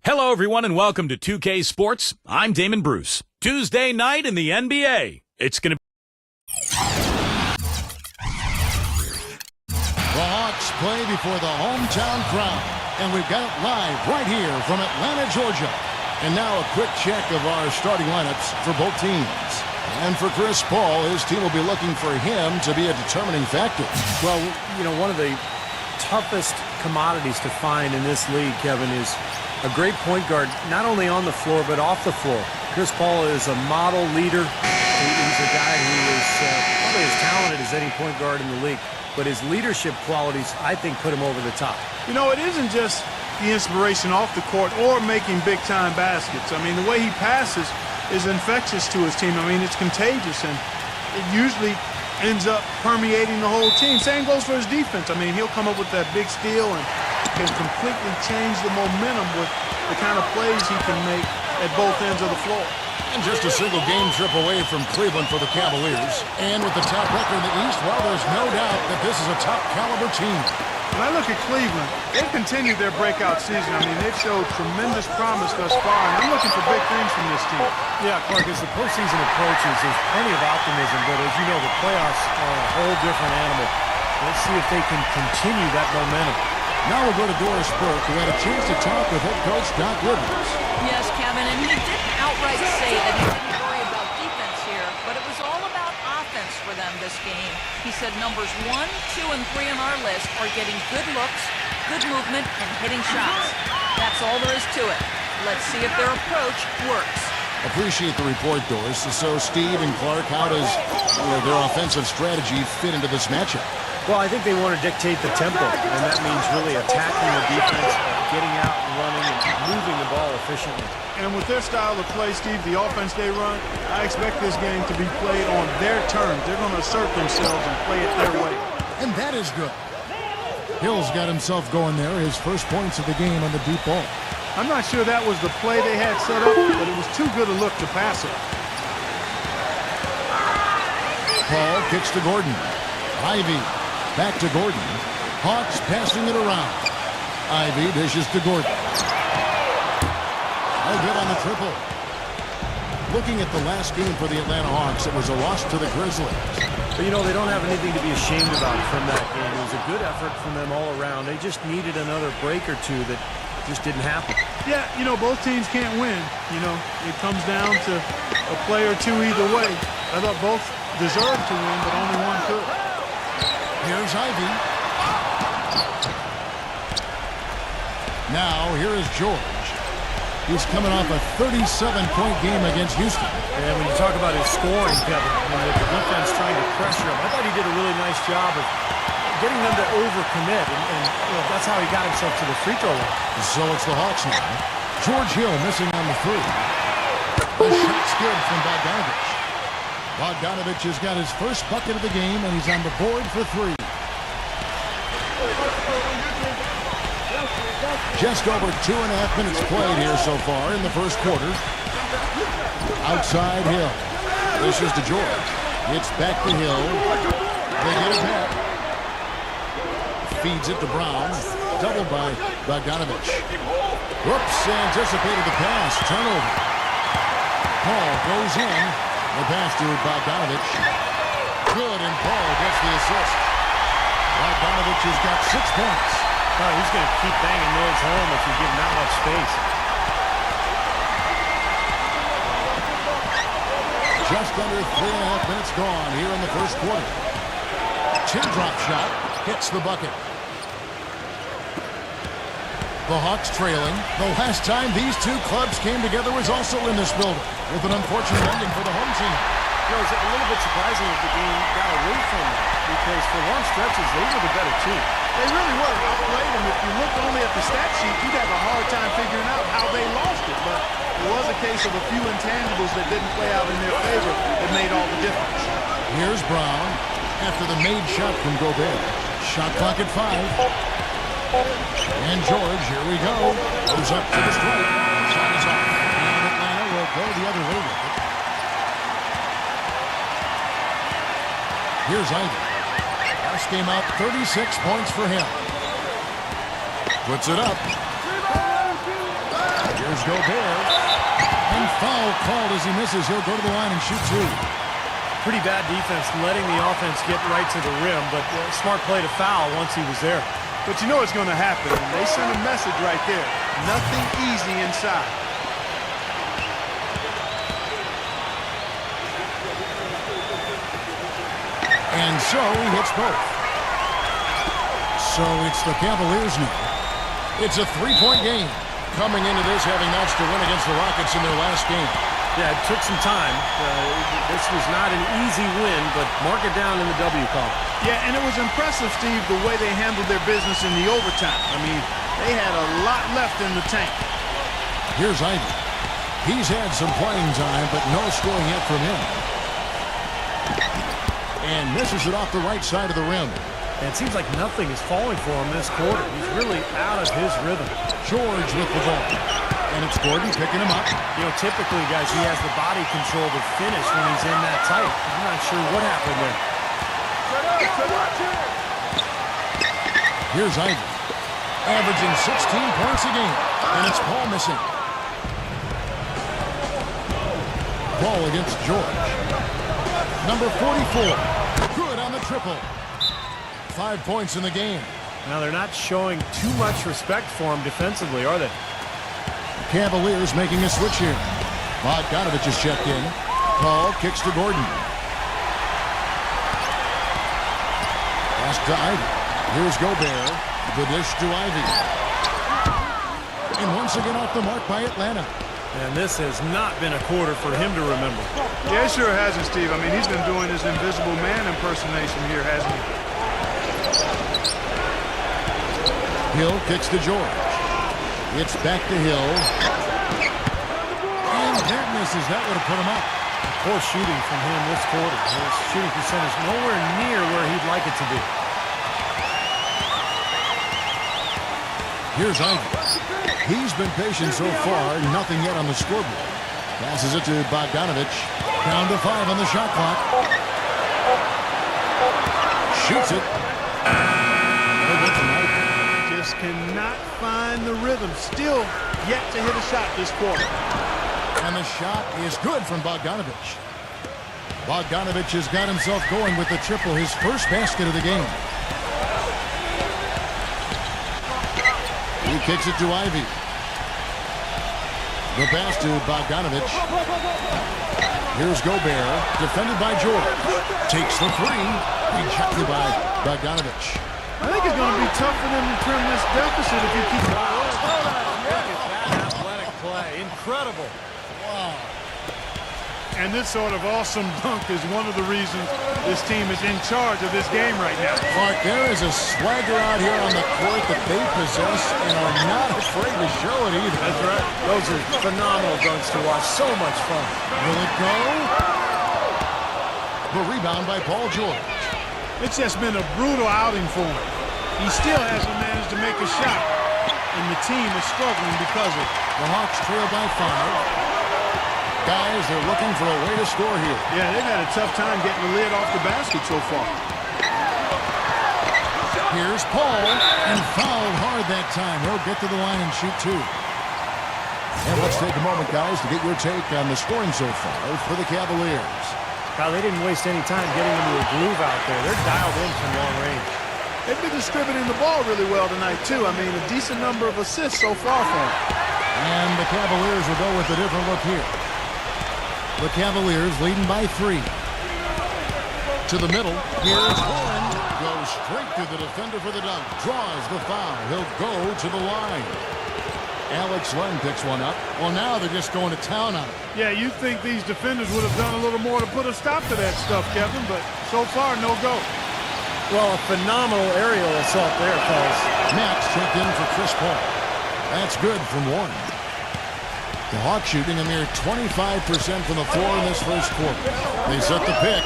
Hello, everyone, and welcome to 2K Sports. I'm Damon Bruce. Tuesday night in the NBA. It's going to be... The Hawks play before the hometown crowd, and we've got it live right here from Atlanta, Georgia. And now a quick check of our starting lineups for both teams. And for Chris Paul, his team will be looking for him to be a determining factor. Well, you know, one of the toughest commodities to find in this league, Kevin, is a great point guard, not only on the floor, but off the floor. Chris Paul is a model leader. He's a guy who is probably as talented as any point guard in the league. But his leadership qualities, I think, put him over the top. You know, it isn't just the inspiration off the court or making big-time baskets. I mean, the way he passes is infectious to his team. I mean, it's contagious, and it usually ends up permeating the whole team. Same goes for his defense. I mean, he'll come up with that big steal and can completely change the momentum with the kind of plays he can make at both ends of the floor. And just a single game trip away from Cleveland for the Cavaliers. And with the top record in the East, well, there's no doubt that this is a top-caliber team. When I look at Cleveland, they've continued their breakout season. I mean, they've showed tremendous promise thus far, and I'm looking for big things from this team. Yeah, Clark, as the postseason approaches, there's plenty of optimism, but as you know, the playoffs are a whole different animal. Let's see if they can continue that momentum. Now we'll go to Doris Burke, who had a chance to talk with head coach Doc Rivers. Yes, Kevin, and he didn't outright say that he didn't worry about defense here, but it was all about offense for them this game. He said numbers 1, 2, and 3 on our list are getting good looks, good movement, and hitting shots. That's all there is to it. Let's see if their approach works. Appreciate the report, Doris. So, Steve and Clark, how does their offensive strategy fit into this matchup? Well, I think they want to dictate the tempo, and that means really attacking the defense, getting out and running, and moving the ball efficiently. And with their style of play, Steve, the offense they run, I expect this game to be played on their terms. They're going to assert themselves and play it their way. And that is good. Hill's got himself going there, his first points of the game on the deep ball. I'm not sure that was the play they had set up, but it was too good a look to pass it. Paul kicks to Gordon. Ivy back to Gordon. Hawks passing it around. Ivy dishes to Gordon. No good on the triple. Looking at the last game for the Atlanta Hawks, it was a loss to the Grizzlies. But, you know, they don't have anything to be ashamed about from that game. It was a good effort from them all around. They just needed another break or two that just didn't happen. Yeah, you know, both teams can't win. You know, it comes down to a play or two either way. I thought both deserved to win, but only one could. Here's Ivy. Now, here is George. He's coming off a 37-point game against Houston. And when you talk about his scoring, Kevin, with the defense trying to pressure him, I thought he did a really nice job of getting them to overcommit, and you know, that's how he got himself to the free throw line. So it's the Hawks now. George Hill missing on the three. The shot's good from Bogdanovich. Bogdanovich has got his first bucket of the game, and he's on the board for three. Just over 2.5 minutes played here so far in the first quarter. Outside Hill. This is to George. It's back to Hill. They get it back. Feeds it to Brown. Doubled by Bogdanovich. Whoops, anticipated the pass. Turnover. Paul goes in. The pass to Bogdanovich. Good, and Paul gets the assist. Bogdanovich has got 6 points. Oh, he's going to keep banging those home if you give him that much space. Just under 3.5 minutes gone here in the first quarter. Chin drop shot hits the bucket. The Hawks trailing. The last time these two clubs came together was also in this building, with an unfortunate ending for the home team. You know, it's a little bit surprising that the game got away from them, because for long stretches, they were the better team. They really were outplayed, and if you looked only at the stat sheet, you'd have a hard time figuring out how they lost it. But it was a case of a few intangibles that didn't play out in their favor that made all the difference. Here's Brown after the made shot from Gobert. Shot clock at 5. And George, here we go. Goes up to the strike. Shot is off. And Atlanta will go the other way with it. Here's Ivy. Last game out, 36 points for him. Puts it up. Here's Gobert. And foul called as he misses. He'll go to the line and shoot two. Pretty bad defense letting the offense get right to the rim, but smart play to foul once he was there. But you know what's going to happen. They send a message right there. Nothing easy inside. And so he hits both. So it's the Cavaliers now. It's a three-point game. Coming into this, having notched a win against the Rockets in their last game. Yeah, it took some time. This was not an easy win, but mark it down in the W column. Yeah, and it was impressive, Steve, the way they handled their business in the overtime. I mean, they had a lot left in the tank. Here's Ivy. He's had some playing time, but no scoring yet from him. And misses it off the right side of the rim. And it seems like nothing is falling for him this quarter. He's really out of his rhythm. George with the ball. And it's Gordon picking him up. You know, typically, guys, he has the body control to finish when he's in that tight. I'm not sure what happened there. Here's Ivy. Averaging 16 points a game. And it's Paul missing. Ball against George. Number 44. Good on the triple. 5 points in the game. Now, they're not showing too much respect for him defensively, are they? Cavaliers making a switch here. Bogdanovich is checked in. Paul kicks to Gordon. Pass to Ivy. Here's Gobert. The dish to Ivy. And once again off the mark by Atlanta. And this has not been a quarter for him to remember. Yeah, it sure hasn't, Steve. I mean, he's been doing his invisible man impersonation here, hasn't he? Hill kicks to George. It's back to Hill. And that misses. That would have put him up. Poor shooting from him this quarter. His shooting percentage nowhere near where he'd like it to be. Here's Ivy. He's been patient so far. Nothing yet on the scoreboard. Passes it to Bogdanovich. Down to 5 on the shot clock. Shoots it. Just cannot find the rhythm. Still yet to hit a shot this quarter. And the shot is good from Bogdanovich. Bogdanovich has got himself going with the triple, his first basket of the game. He kicks it to Ivy. The pass to Bogdanovich. Here's Gobert, defended by George. Takes the three. Rejected by Bogdanovich. I think it's going to be tough for them to trim this deficit if you keep... Look at that athletic play. Incredible. Wow. And this sort of awesome dunk is one of the reasons this team is in charge of this game right now. Clark, there is a swagger out here on the court that they possess and are not afraid to show it either. That's right. Those are phenomenal dunks to watch. So much fun. Will it go? The rebound by Paul George. It's just been a brutal outing for him. He still hasn't managed to make a shot, and the team is struggling because of it. The Hawks trail by 5. Guys, they're looking for a way to score here. Yeah, they've had a tough time getting the lid off the basket so far. Here's Paul, and fouled hard that time. He'll get to the line and shoot two. And let's take a moment, guys, to get your take on the scoring so far for the Cavaliers. Now, they didn't waste any time getting into a groove out there. They're dialed in from long range. They've been distributing the ball really well tonight, too. I mean, a decent number of assists so far for them. And the Cavaliers will go with a different look here. The Cavaliers leading by 3. To the middle. Here's Warren. Goes straight to the defender for the dunk. Draws the foul. He'll go to the line. Alex Len picks one up. Well, now they're just going to town on it. Yeah, you'd think these defenders would have done a little more to put a stop to that stuff, Kevin, but so far, no go. Well, a phenomenal aerial assault there, fellas. Max checked in for Chris Paul. That's good from Warren. The Hawks shooting a mere 25% from the floor in this first quarter. They set the pick.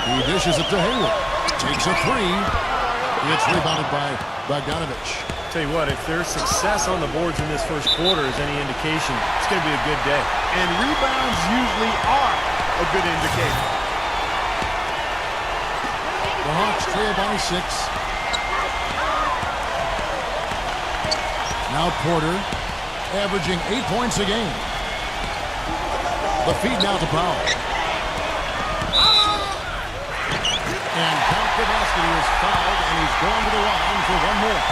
He dishes it to Hayward. Takes a three. It's rebounded by Bogdanovich. Tell you what, if there's success on the boards in this first quarter is any indication, it's going to be a good day. And rebounds usually are a good indicator. The Hawks trail by 6. Now Porter. averaging 8 points a game. The feed now to Powell. And count the basket. He is fouled, and he's going to the line for one more.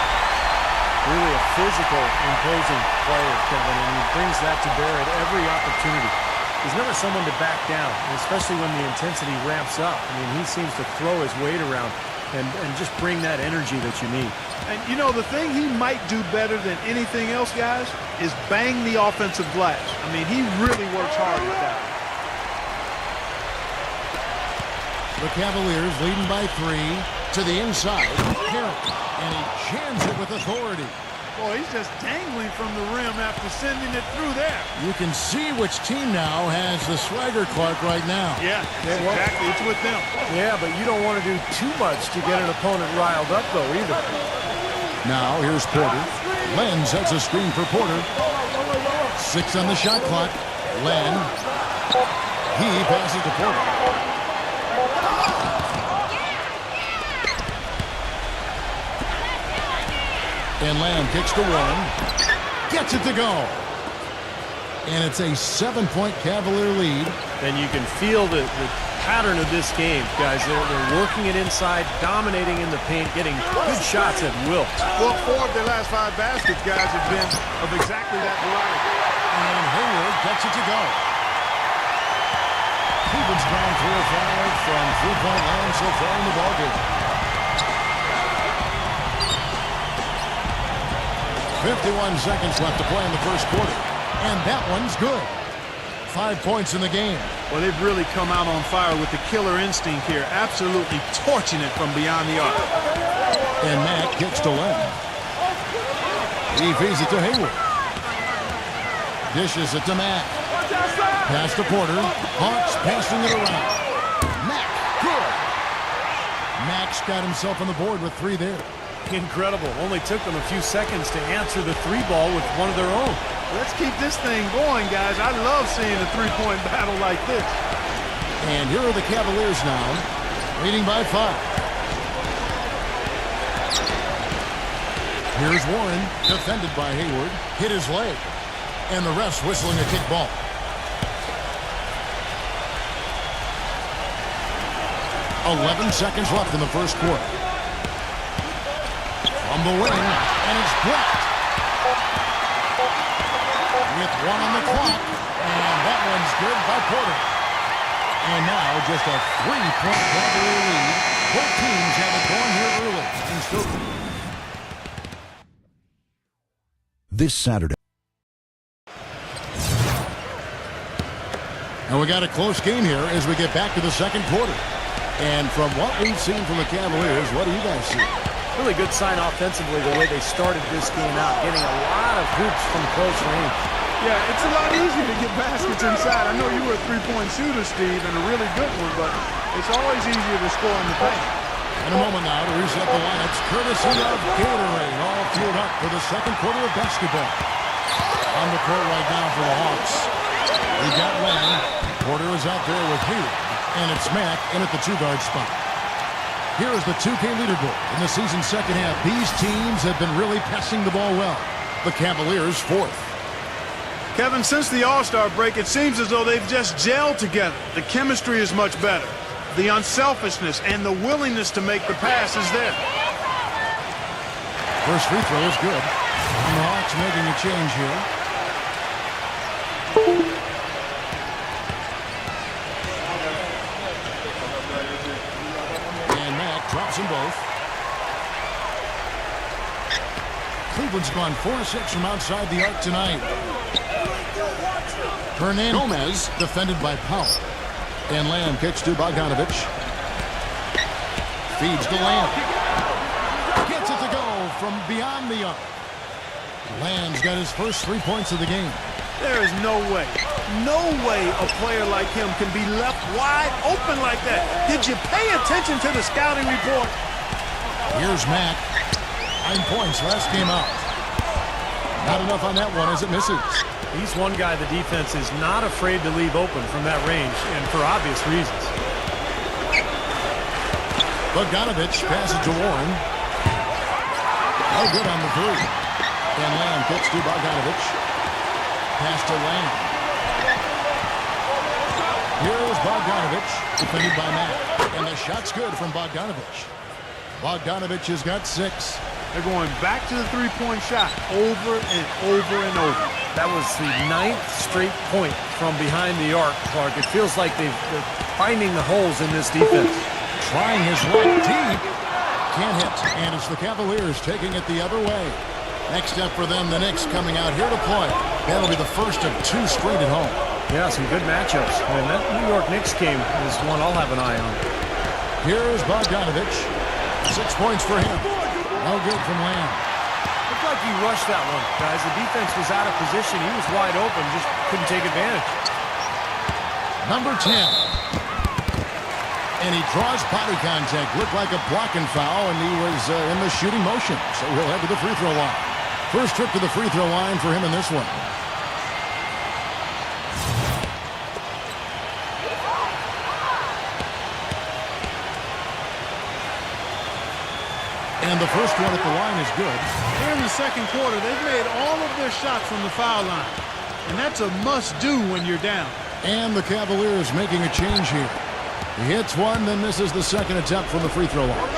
Really a physical, imposing player, Kevin, and he brings that to bear at every opportunity. He's never someone to back down, especially when the intensity ramps up. I mean, he seems to throw his weight around and just bring that energy that you need. And, you know, the thing he might do better than anything else, guys, is bang the offensive glass. I mean, he really works hard at that. The Cavaliers leading by 3 to the inside. Herrick, and he jams it with authority. Boy, he's just dangling from the rim after sending it through there. You can see which team now has the swagger Clark right now. Yeah, exactly. It's with them. Yeah, but you don't want to do too much to get an opponent riled up, though, either. Now, here's Porter. Len sets a screen for Porter. 6 on the shot clock. Len. He passes to Porter. And Lamb kicks to Warren. Gets it to go. And it's a 7-point Cavalier lead. And you can feel the pattern of this game, guys. They're working it inside, dominating in the paint, getting good shots at will. Well, 4 of their last 5 baskets, guys, have been of exactly that variety. And Hayward gets it to go. Cleveland's gone 4 of 5 from three-point line so far in the ballgame. 51 seconds left to play in the first quarter. And that one's good. 5 points in the game. Well, they've really come out on fire with the killer instinct here. Absolutely torching it from beyond the arc. And Mack kicks to Len. He feeds it to Hayward. Dishes it to Mack. Pass to Porter. Hawks passing it around. Mack, good. Mack's got himself on the board with 3 there. Incredible. Only took them a few seconds to answer the 3 ball with one of their own. Let's keep this thing going, guys. I love seeing a 3-point battle like this. And here are the Cavaliers now, leading by 5. Here's Warren, defended by Hayward, hit his leg, and the refs whistling a kick ball. "11 seconds left in the first quarter. From the wing, and it's blocked. With 1 on the clock, and that one's good by Porter. And now just a 3-point Cavalier lead. Both teams have it going here early in Stoughton. This Saturday. And we got a close game here as we get back to the second quarter. And from what we've seen from the Cavaliers, what do you guys see? Really good sign offensively the way they started this game out, getting a lot of hoops from close range. Yeah, it's a lot easier to get baskets inside. I know you were a 3-point shooter, Steve, and a really good one, but it's always easier to score in the paint. In a moment now to reset the lineups, courtesy of Gatorade, all fueled up for the second quarter of basketball. On the court right now for the Hawks. We got Len. Porter is out there with Hayward, and it's Mack in at the 2-guard spot. Here is the 2K leaderboard in the season's second half. These teams have been really passing the ball well. The Cavaliers 4th. Kevin, since the All-Star break, it seems as though they've just gelled together. The chemistry is much better. The unselfishness and the willingness to make the pass is there. First free throw is good. And the Hawks making a change here. And Mack drops them both. Cleveland's gone 4-6 from outside the arc tonight. Hernan Gomez defended by Powell. And Lamb kicks to Bogdanovich. Feeds to Lamb. Gets it to go from beyond the arc. Lamb's got his first 3 points of the game. There is no way a player like him can be left wide open like that. Did you pay attention to the scouting report? Here's Mack. 9 points last game out. Not enough on that one as it misses. He's one guy the defense is not afraid to leave open from that range, and for obvious reasons. Bogdanovich passes to Warren. No good on the 3. And Lamb kicks to Bogdanovich. Pass to Lane. Here's Bogdanovich, defended by Matt. And the shot's good from Bogdanovich. Bogdanovich has got 6. They're going back to the three-point shot over and over and over. That was the 9th straight point from behind the arc, Clark. It feels like they're finding the holes in this defense. Trying his luck deep. Can't hit. And it's the Cavaliers taking it the other way. Next up for them, the Knicks coming out here to play. That'll be the first of 2 straight at home. Yeah, some good matchups. And that New York Knicks game is one I'll have an eye on. Here's Bogdanovich. 6 points for him. No good from Lamb. Looked like he rushed that one, guys. The defense was out of position. He was wide open, just couldn't take advantage. Number 10. And he draws body contact. Looked like a blocking foul, and he was in the shooting motion. So he'll head to the free throw line. First trip to the free throw line for him in this one. And the first one at the line is good. Here in the second quarter, they've made all of their shots from the foul line. And that's a must-do when you're down. And the Cavaliers making a change here. He hits one, then misses the second attempt from the free throw line.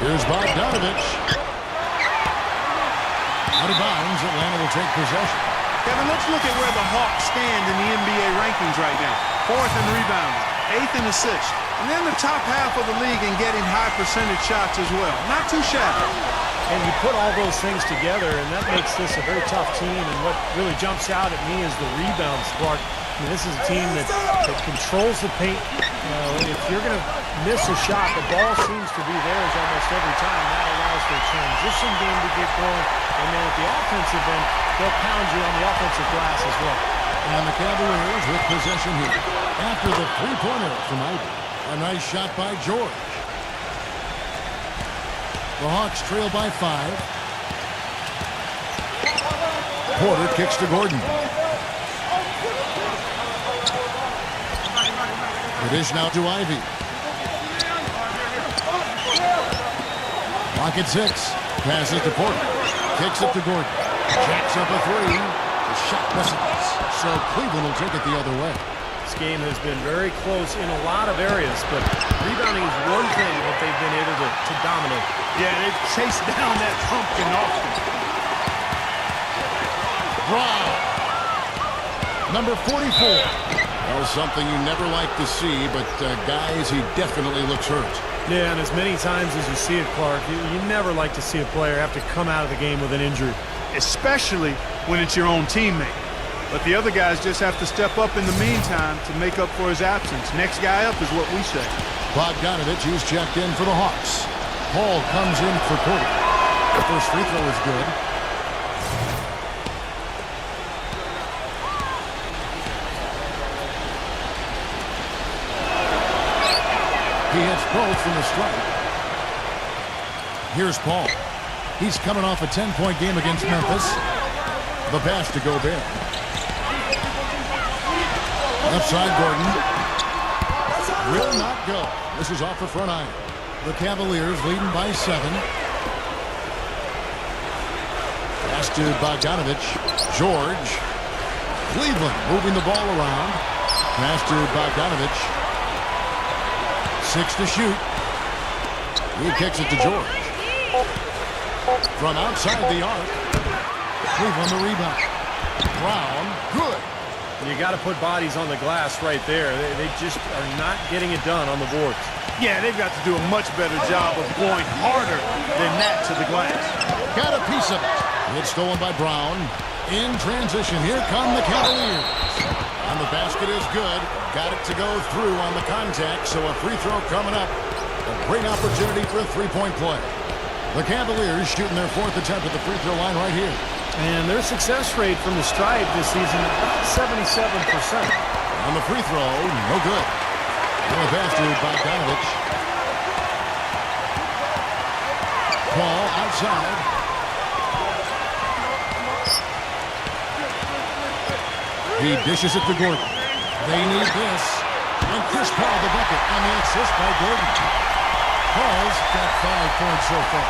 Here's Bogdanovich. Out of bounds, Atlanta will take possession. Kevin, let's look at where the Hawks stand in the NBA rankings right now. 4th in rebounding, 8th in assists, and then the top half of the league in getting high percentage shots as well. Not too shabby. And you put all those things together, and that makes this a very tough team. And what really jumps out at me is the rebounds, Clark. I mean, this is a team that controls the paint. If you're going to miss a shot, the ball seems to be theirs almost every time. That allows their transition game to get going. And then at the offensive end, they'll pound you on the offensive glass as well. And the Cavaliers with possession here. After the three-pointer from Ivy. A nice shot by George. The Hawks trail by 5. Porter kicks to Gordon. The dish now to Ivy. Lock at 6. Passes to Porter. Kicks it to Gordon. Jacks up a 3. The shot misses. So Cleveland will take it the other way. This game has been very close in a lot of areas, but rebounding is one thing that they've been able to dominate. Yeah, they've chased down that pumpkin often. Brown. Number 44. Well, something you never like to see, but guys, he definitely looks hurt. Yeah, and as many times as you see it, Clark, you never like to see a player have to come out of the game with an injury. Especially when it's your own teammate. But the other guys just have to step up in the meantime to make up for his absence. Next guy up is what we say. Bogdanovich is checked in for the Hawks. Paul comes in for Porter. The first free throw is good. He hits both from the stripe. Here's Paul. He's coming off a 10-point game against Memphis. The pass to Gobert. Left side, Gordon. Will not go. This is off the front iron. The Cavaliers leading by 7. Pass to Bogdanovich. George. Cleveland moving the ball around. Pass to Bogdanovich. 6 to shoot. He kicks it to George. From outside the arc. Cleveland the rebound. Brown, good. You got to put bodies on the glass right there. They just are not getting it done on the boards. Yeah, they've got to do a much better job of going harder than that to the glass. Got a piece of it. It's stolen by Brown. In transition, here come the Cavaliers. And the basket is good. Got it to go through on the contact, so a free throw coming up. A great opportunity for a three-point play. The Cavaliers shooting their 4th attempt at the free throw line right here. And their success rate from the stripe this season, about 77%. On the free throw, no good. And the pass to Bogdanovich. Paul outside. He dishes it to Gordon. They need this. And Chris Paul the bucket on the assist by Gordon. Paul's got 5 points so far.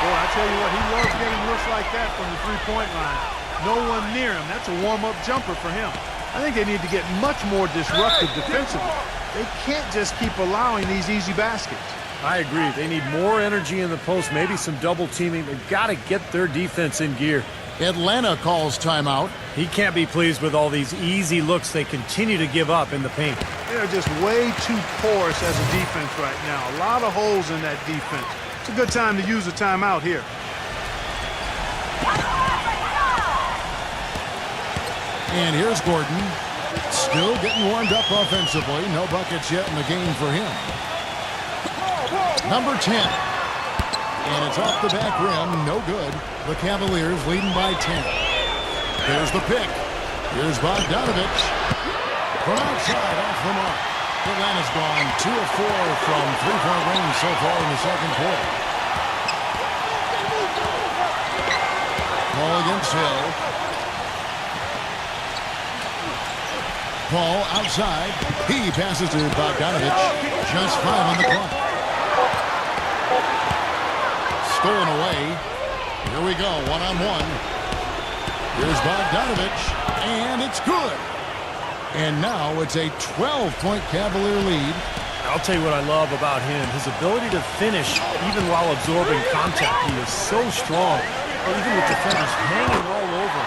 Boy, I tell you what, he loves getting looks like that from the three-point line. No one near him. That's a warm-up jumper for him. I think they need to get much more disruptive defensively. They can't just keep allowing these easy baskets. I agree. They need more energy in the post, maybe some double teaming. They've got to get their defense in gear. Atlanta calls timeout. He can't be pleased with all these easy looks they continue to give up in the paint. They're just way too porous as a defense right now. A lot of holes in that defense. It's a good time to use a timeout here. And here's Gordon. Still getting warmed up offensively. No buckets yet in the game for him. Number 10. And it's off the back rim. No good. The Cavaliers leading by 10. There's the pick. Here's Bogdanovich. From outside, off the mark. Atlanta's gone 2 of 4 from three-point range so far in the second quarter. Paul against Hill. Paul outside. He passes to Bogdanovich. Just 5 on the clock. Stolen away. Here we go, one-on-one. Here's Bogdanovich, and it's good. And now it's a 12-point Cavalier lead. I'll tell you what I love about him. His ability to finish even while absorbing contact. He is so strong. Even with defenders hanging all over,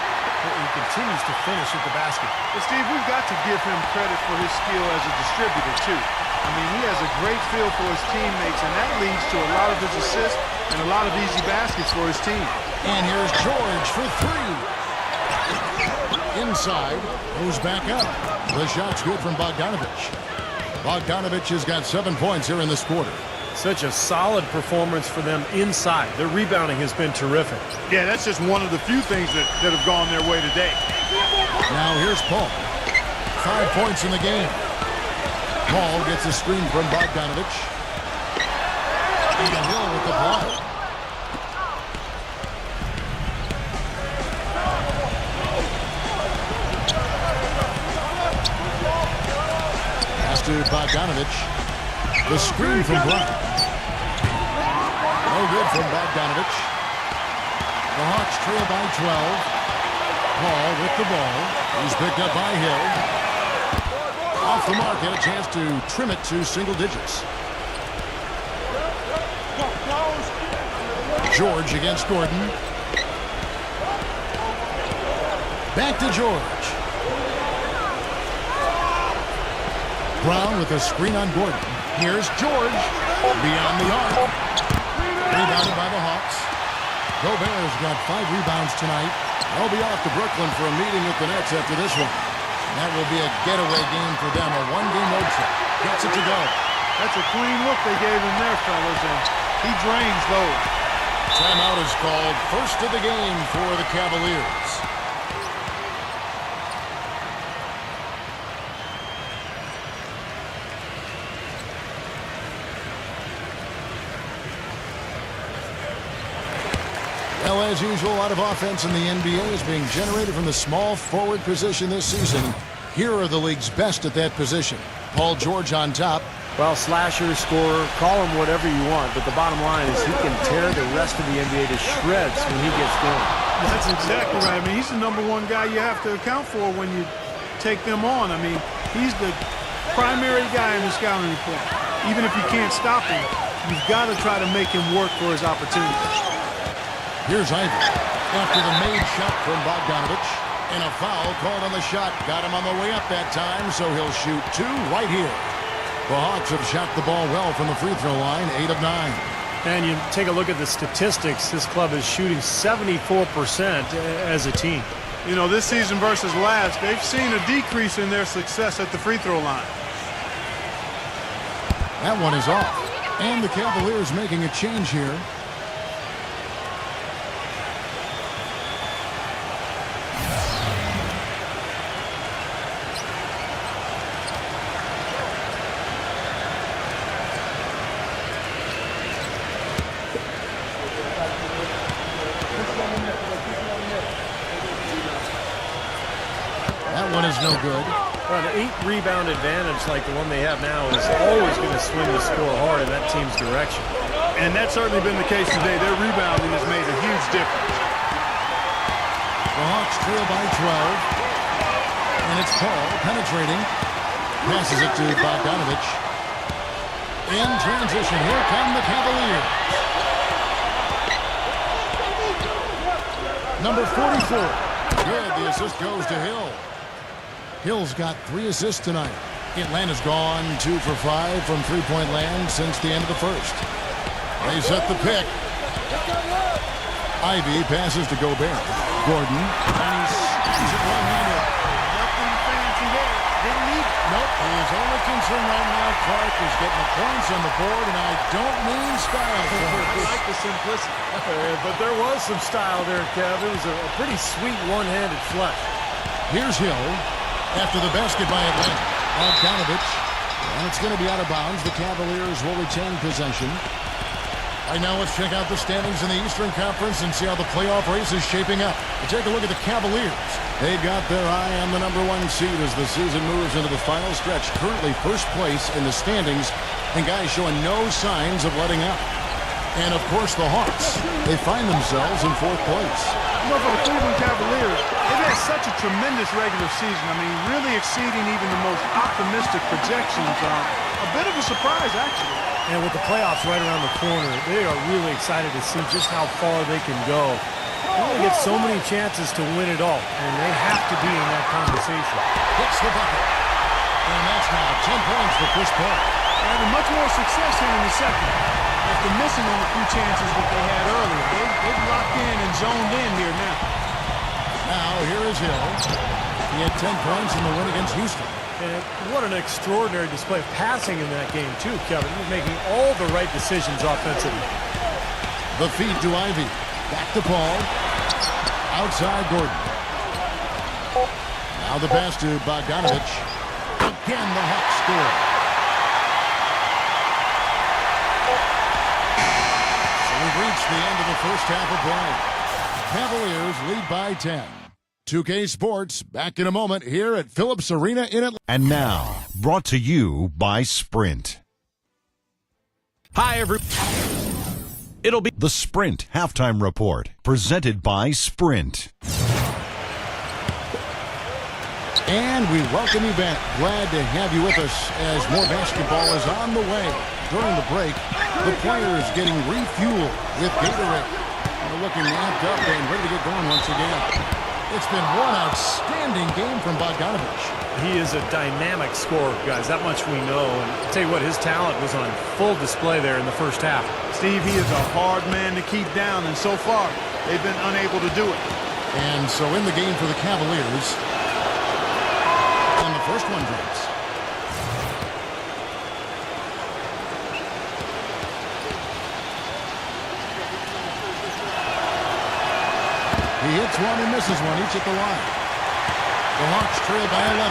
he continues to finish at the basket. But Steve, we've got to give him credit for his skill as a distributor, too. I mean, he has a great feel for his teammates, and that leads to a lot of his assists and a lot of easy baskets for his team. And here's George for 3. Inside, goes back up. The shot's good from Bogdanovich. Bogdanovich has got 7 points here in this quarter. Such a solid performance for them inside. Their rebounding has been terrific. Yeah, that's just one of the few things that have gone their way today. Now here's Paul. 5 points in the game. Paul gets a screen from Bogdanovich. And Hill with the block. Pass to Bogdanovich. The screen from Brown. No good from Bogdanovich. The Hawks trail by 12. Paul with the ball. He's picked up by Hill. Off the mark, had a chance to trim it to single digits. George against Gordon. Back to George. Brown with a screen on Gordon. Here's George. Beyond the arc. Rebounded by the Hawks. Gobert's got 5 rebounds tonight. They'll be off to Brooklyn for a meeting with the Nets after this one. That will be a getaway game for them, a one-game road trip. Gets it to go. That's a clean look they gave him there, fellas, and he drains those. Timeout is called. First of the game for the Cavaliers. Well, as usual, a lot of offense in the NBA is being generated from the small forward position this season. Here are the league's best at that position. Paul George on top. Well, slasher, scorer, call him whatever you want, but the bottom line is he can tear the rest of the NBA to shreds when he gets going. That's exactly right. I mean, he's the #1 guy you have to account for when you take them on. I mean, he's the primary guy in the scouting report. Even if you can't stop him, you've got to try to make him work for his opportunities. Here's Ivy after the made shot from Bogdanovich. And a foul called on the shot. Got him on the way up that time, so he'll shoot 2 right here. The Hawks have shot the ball well from the free throw line, 8 of 9. And you take a look at the statistics. This club is shooting 74% as a team. You know, this season versus last, they've seen a decrease in their success at the free throw line. That one is off. And the Cavaliers making a change here. That one is no good. Well, an 8-rebound advantage like the one they have now is always going to swing the score hard in that team's direction. And that's certainly been the case today. Their rebounding has made a huge difference. The Hawks trail by 12. And it's Paul penetrating. Passes it to Bogdanovich. In transition, here come the Cavaliers. Number 44. Good, the assist goes to Hill. Hill's got 3 assists tonight. Atlanta's gone 2 for 5 from three-point land since the end of the first. They set the pick. Ivy passes to Gobert. Gordon. And he shoots it one-handed. Nothing fancy there. Didn't need it. Nope. His only concern right now, Clark, is getting the points on the board, and I don't mean style points. I like the simplicity. But there was some style there, Kev. It was a pretty sweet one-handed flush. Here's Hill after the basket by Atlanta. Bogdanovich. And it's going to be out of bounds. The Cavaliers will retain possession. Right now, let's check out the standings in the Eastern Conference and see how the playoff race is shaping up. We take a look at the Cavaliers. They've got their eye on the number 1 seed as the season moves into the final stretch. Currently first place in the standings, and guys showing no signs of letting up. And, of course, the Hawks. They find themselves in 4th place. You know, for the Cleveland Cavaliers, they've had such a tremendous regular season. I mean, really exceeding even the most optimistic projections. A bit of a surprise, actually. And with the playoffs right around the corner, they are really excited to see just how far they can go. They only get so many chances to win it all, and they have to be in that conversation. Hits the bucket. And that's now 10 points for Chris Paul. Having much more success here in the second after missing on a few chances that they had earlier. They've locked in and zoned in here now. Now, here is Hill. He had 10 points in the win against Houston. And what an extraordinary display of passing in that game, too, Kevin. He's making all the right decisions offensively. The feed to Ivy. Back to Paul. Outside Gordon. Now the pass to Bogdanovich. Again, the Hawks score. So we've reached the end of the first half of play. Cavaliers lead by 10. 2K Sports, back in a moment here at Phillips Arena in Atlanta. And now, brought to you by Sprint. Hi, everyone. It'll be The Sprint Halftime Report, presented by Sprint. And we welcome you back. Glad to have you with us as more basketball is on the way. During the break, the players getting refueled with Gatorade. They're looking amped up and ready to get going once again. It's been one outstanding game from Bogdanovich. He is a dynamic scorer, guys. That much we know. And I'll tell you what, his talent was on full display there in the first half. Steve, he is a hard man to keep down, and so far, they've been unable to do it. And so in the game for the Cavaliers, and the first one drops. He hits one and misses one, each at the line. The Hawks trail by 11.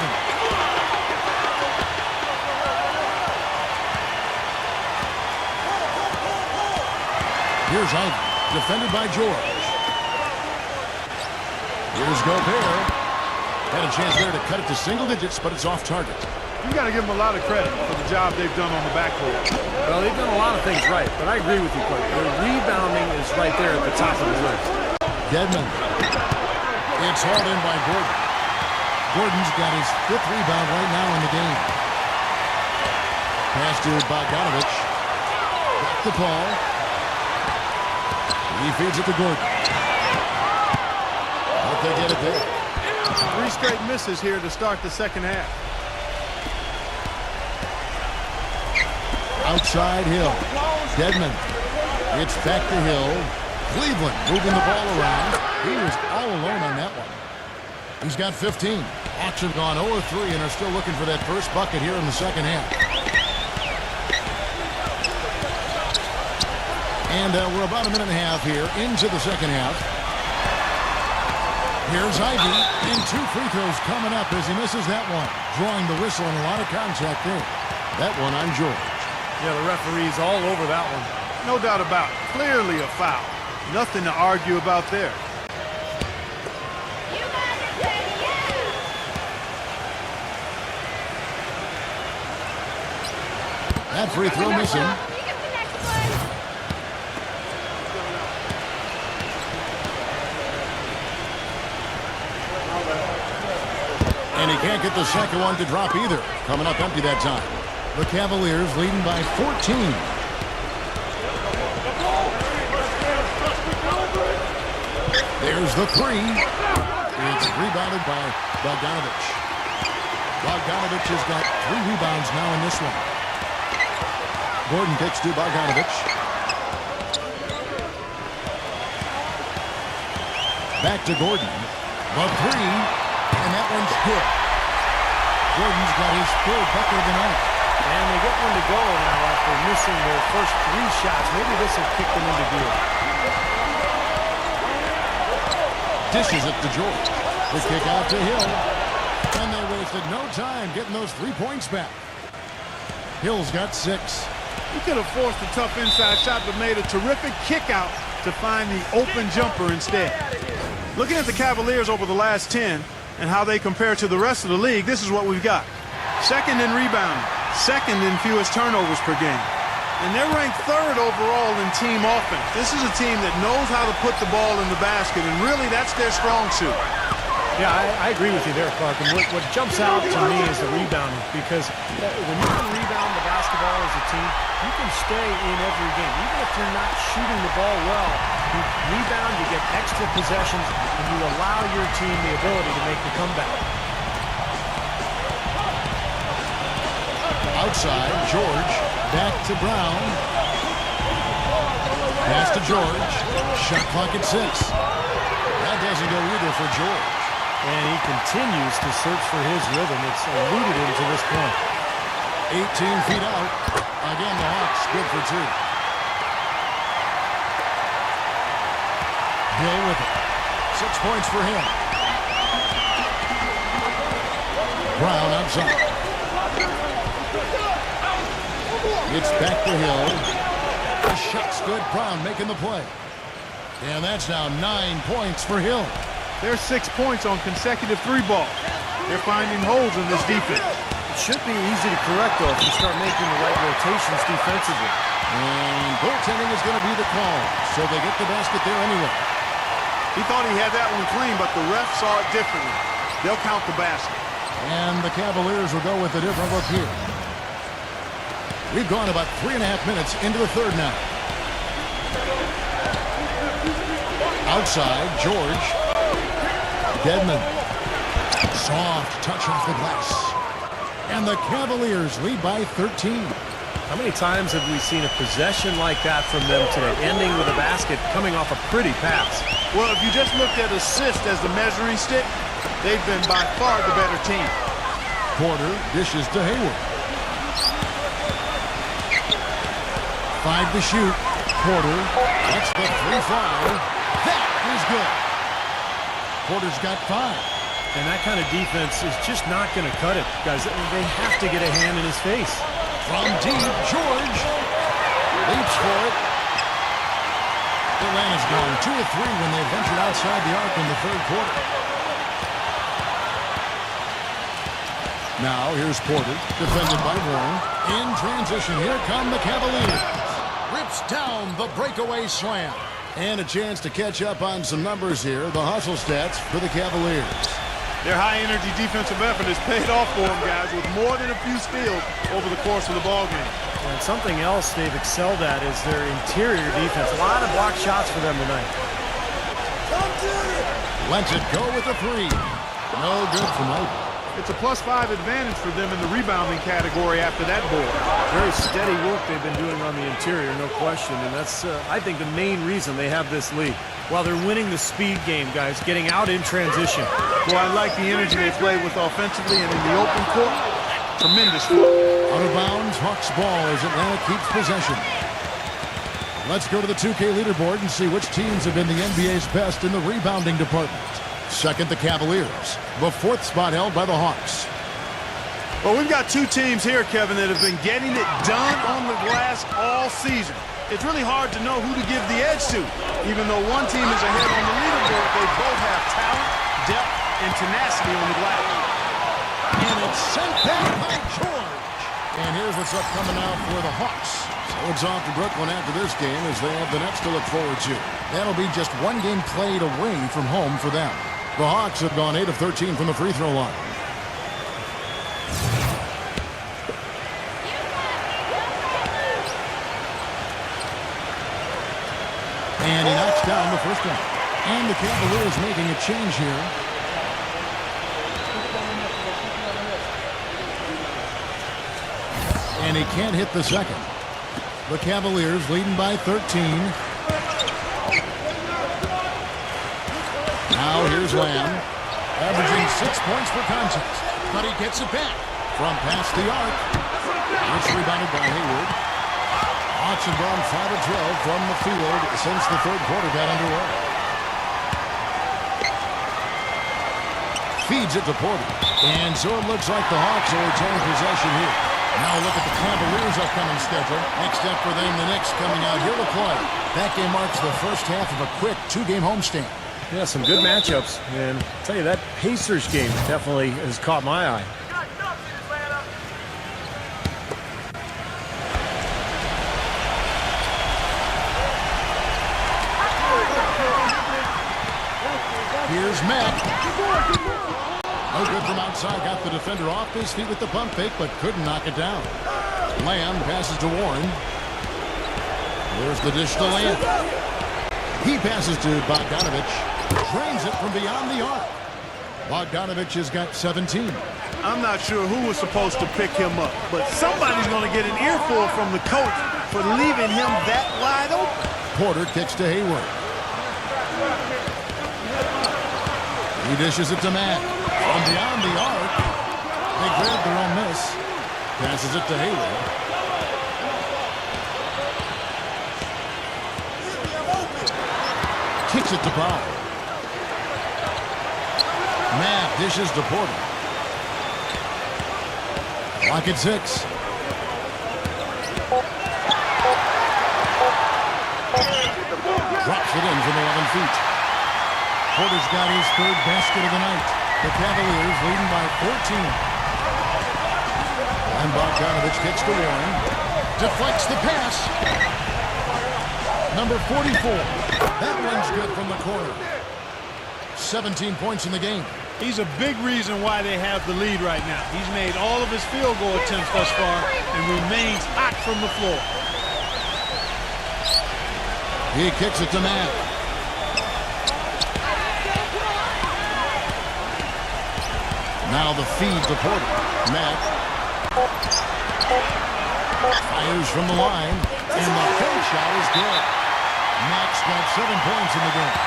Here's Ivy, defended by George. Here's Gobert. Had a chance there to cut it to single digits, but it's off target. You got to give them a lot of credit for the job they've done on the backcourt. Well, they've done a lot of things right, but I agree with you, Clark. Their rebounding is right there at the top of the list. Dedmon. It's hauled in by Gordon. Gordon's got his 5th rebound right now in the game. Pass to Bogdanovich. Back to Paul. He feeds it to Gordon. Hope they get it there. 3 straight misses here to start the second half. Outside Hill. Dedmon. It's back to Hill. Cleveland moving the ball around. He was all alone on that one. He's got 15. Hawks have gone 0-3 and are still looking for that first bucket here in the second half. And we're about a minute and a half here into the second half. Here's Ivy, and 2 free throws coming up as he misses that one. Drawing the whistle and a lot of contact there. That one on George. Yeah, the referee's all over that one. No doubt about it. Clearly a foul. Nothing to argue about there. That free throw missing. And he can't get the second one to drop either. Coming up empty that time. The Cavaliers leading by 14. There's the three. It's rebounded by Bogdanovich. Bogdanovich has got 3 rebounds now in this one. Gordon kicks to Bogdanovich. Back to Gordon. The three. And that one's good. Gordon's got his 3rd bucket of the night. And they get one to go now after missing their first 3 shots. Maybe this will kick them into gear. Dishes it to George. The kick out to Hill. And they wasted no time getting those 3 points back. Hill's got 6. He could have forced a tough inside shot, but made a terrific kick out to find the open jumper instead. Looking at the Cavaliers over the last 10 and how they compare to the rest of the league, this is what we've got. 2nd in rebounding, 2nd in fewest turnovers per game. And they're ranked 3rd overall in team offense. This is a team that knows how to put the ball in the basket, and really that's their strong suit. Yeah, I agree with you there, Clark. And what jumps out to me is the rebounding, because when you can rebound the basketball as a team, you can stay in every game. Even if you're not shooting the ball well, you rebound, you get extra possessions, and you allow your team the ability to make the comeback. Outside, George. Back to Brown. Pass to George. Shot clock at 6. That doesn't go either for George. And he continues to search for his rhythm. It's eluded him to this point. 18 feet out. Again, the Hawks good for 2. Hill with it. 6 points for him. Brown outside. It's back to Hill. The shot's good. Brown making the play. And that's now 9 points for Hill. There's 6 points on consecutive 3 balls. They're finding holes in this defense. It should be easy to correct, though, if you start making the right rotations defensively. And goaltending is going to be the call, so they get the basket there anyway. He thought he had that one clean, but the ref saw it differently. They'll count the basket. And the Cavaliers will go with a different look here. We've gone about 3.5 minutes into the 3rd now. Outside, George. Dedmon. Soft touch off the glass. And the Cavaliers lead by 13. How many times have we seen a possession like that from them today, ending with a basket coming off a pretty pass? Well, if you just looked at assist as the measuring stick, they've been by far the better team. Porter dishes to Hayward. 5 to shoot. Porter. That's the 3-5. That is good. Porter's got 5. And that kind of defense is just not going to cut it, guys. They have to get a hand in his face. From deep, George leaps for it. Atlanta's gone 2 of 3 when they ventured outside the arc in the 3rd quarter. Now here's Porter, defended by Warren. In transition, here come the Cavaliers. Rips down the breakaway slam. And a chance to catch up on some numbers here. The hustle stats for the Cavaliers. Their high-energy defensive effort has paid off for them, guys, with more than a few steals over the course of the ballgame. And something else they've excelled at is their interior defense. A lot of blocked shots for them tonight. Lets it go with a 3. No good for Mike. It's a +5 advantage for them in the rebounding category after that board. Very steady work they've been doing on the interior, no question. And that's, I think, the main reason they have this lead. While they're winning the speed game, guys, getting out in transition. Well, I like the energy they play with offensively and in the open court. Tremendous work. Out of bounds, Hawks ball as Atlanta keeps possession. Let's go to the 2K leaderboard and see which teams have been the NBA's best in the rebounding department. Second, the Cavaliers. The 4th spot held by the Hawks. Well, we've got 2 teams here, Kevin, that have been getting it done on the glass all season. It's really hard to know who to give the edge to. Even though one team is ahead on the leaderboard, they both have talent, depth, and tenacity on the glass. And it's sent back by George. And here's what's upcoming now for the Hawks. So it's off to Brooklyn after this game as they have the Nets to look forward to. That'll be just 1 game played away from home for them. The Hawks have gone 8 of 13 from the free throw line. And he knocks down the first one. And the Cavaliers making a change here. And he can't hit the second. The Cavaliers leading by 13. Now here's Lamb, averaging 6 points per contest. But he gets it back from past the arc. It's rebounded by Hayward. Hawks have gone 5 of 12 from the field since the third quarter got underway. Feeds it to Porter. And so it looks like the Hawks will retain possession here. Now look at the Cavaliers' upcoming schedule. Next up for them, the Knicks coming out here to play. That game marks the first half of a quick 2-game homestand. Yeah, some good matchups. And I'll tell you, that Pacers game definitely has caught my eye. Here's Mack. No good from outside. Got the defender off his feet with the pump fake, but couldn't knock it down. Lamb passes to Warren. There's the dish to Lamb. He passes to Bogdanovich. Drains it from beyond the arc. Bogdanovich has got 17. I'm not sure who was supposed to pick him up, but somebody's going to get an earful from the coach for leaving him that wide open. Porter kicks to Hayward. He dishes it to Mack. From beyond the arc. They grab their own miss. Passes it to Hayward. Kicks it to Powell. Mack dishes to Porter. Clock at 6. Drops it in from 11 feet. Porter's got his third basket of the night. The Cavaliers leading by 14. And Bogdanovich kicks to Warren. Deflects the pass. Number 44. That one's good from the corner. 17 points in the game. He's a big reason why they have the lead right now. He's made all of his field goal attempts thus far and remains hot from the floor. He kicks it to Mack. Now the feed to Porter. Mack fires from the line, and the third shot is good. Mack's got 7 points in the game.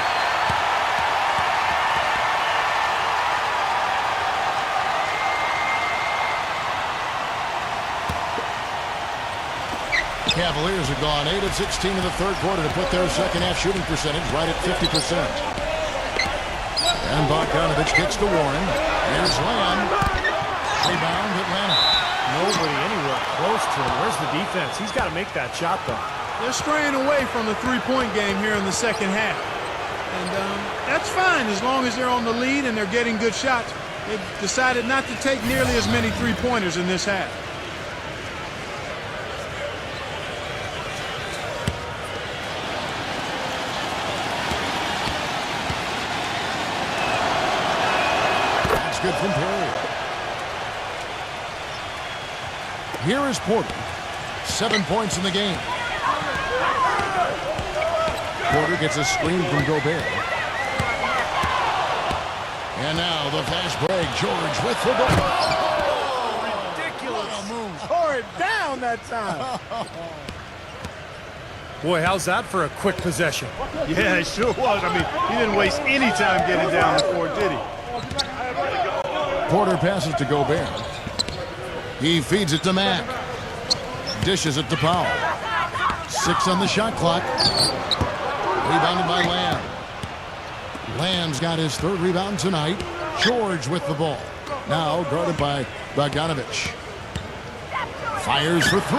Cavaliers have gone 8 of 16 in the third quarter to put their second half shooting percentage right at 50%. And Bogdanovich kicks to Warren. Here's Lamb. Rebound Atlanta. Nobody anywhere close to him. Where's the defense? He's got to make that shot, though. They're straying away from the three-point game here in the second half. And that's fine as long as they're on the lead and they're getting good shots. They've decided not to take nearly as many three-pointers in this half. Good from Perry. Here is Porter. 7 points in the game. Porter gets a screen from Gobert. And now the fast break. George with the ball. Oh, ridiculous. Tore it down that time. Boy, how's that for a quick possession? Yeah, it sure was. I mean, he didn't waste any time getting down the court, did he? Porter passes to Gobert. He feeds it to Mack. Dishes it to Powell. 6 on the shot clock. Rebounded by Lamb. Lamb's got his third rebound tonight. George with the ball. Now guarded by Bogdanovich. Fires for 3.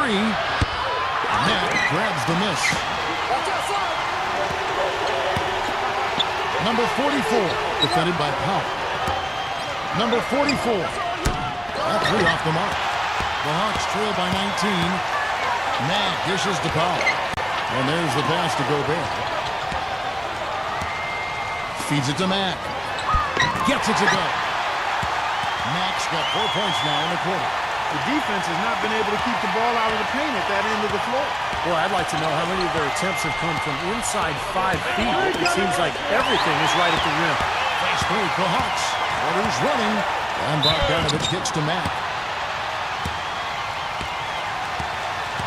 Mack grabs the miss. Number 44, defended by Powell. Number 44. That 3 off the mark. The Hawks trail by 19. Mack dishes to Powell. And there's the pass to Gobert. Feeds it to Mack. Gets it to go. Mack's got 4 points now in the quarter. The defense has not been able to keep the ball out of the paint at that end of the floor. Boy, I'd like to know how many of their attempts have come from inside 5 feet. It seems like everything is right at the rim. Fast break, the Hawks. Porter's running. And Bogdanovich kicks to Mack.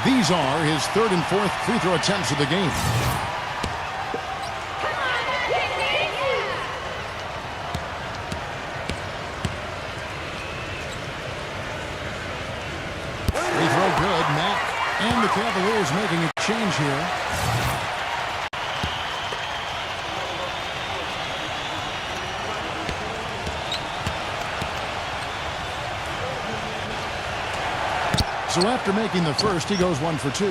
These are his third and fourth free throw attempts of the game. Free throw good, Mack. And the Cavaliers making a change here. So after making the first, he goes 1 for 2.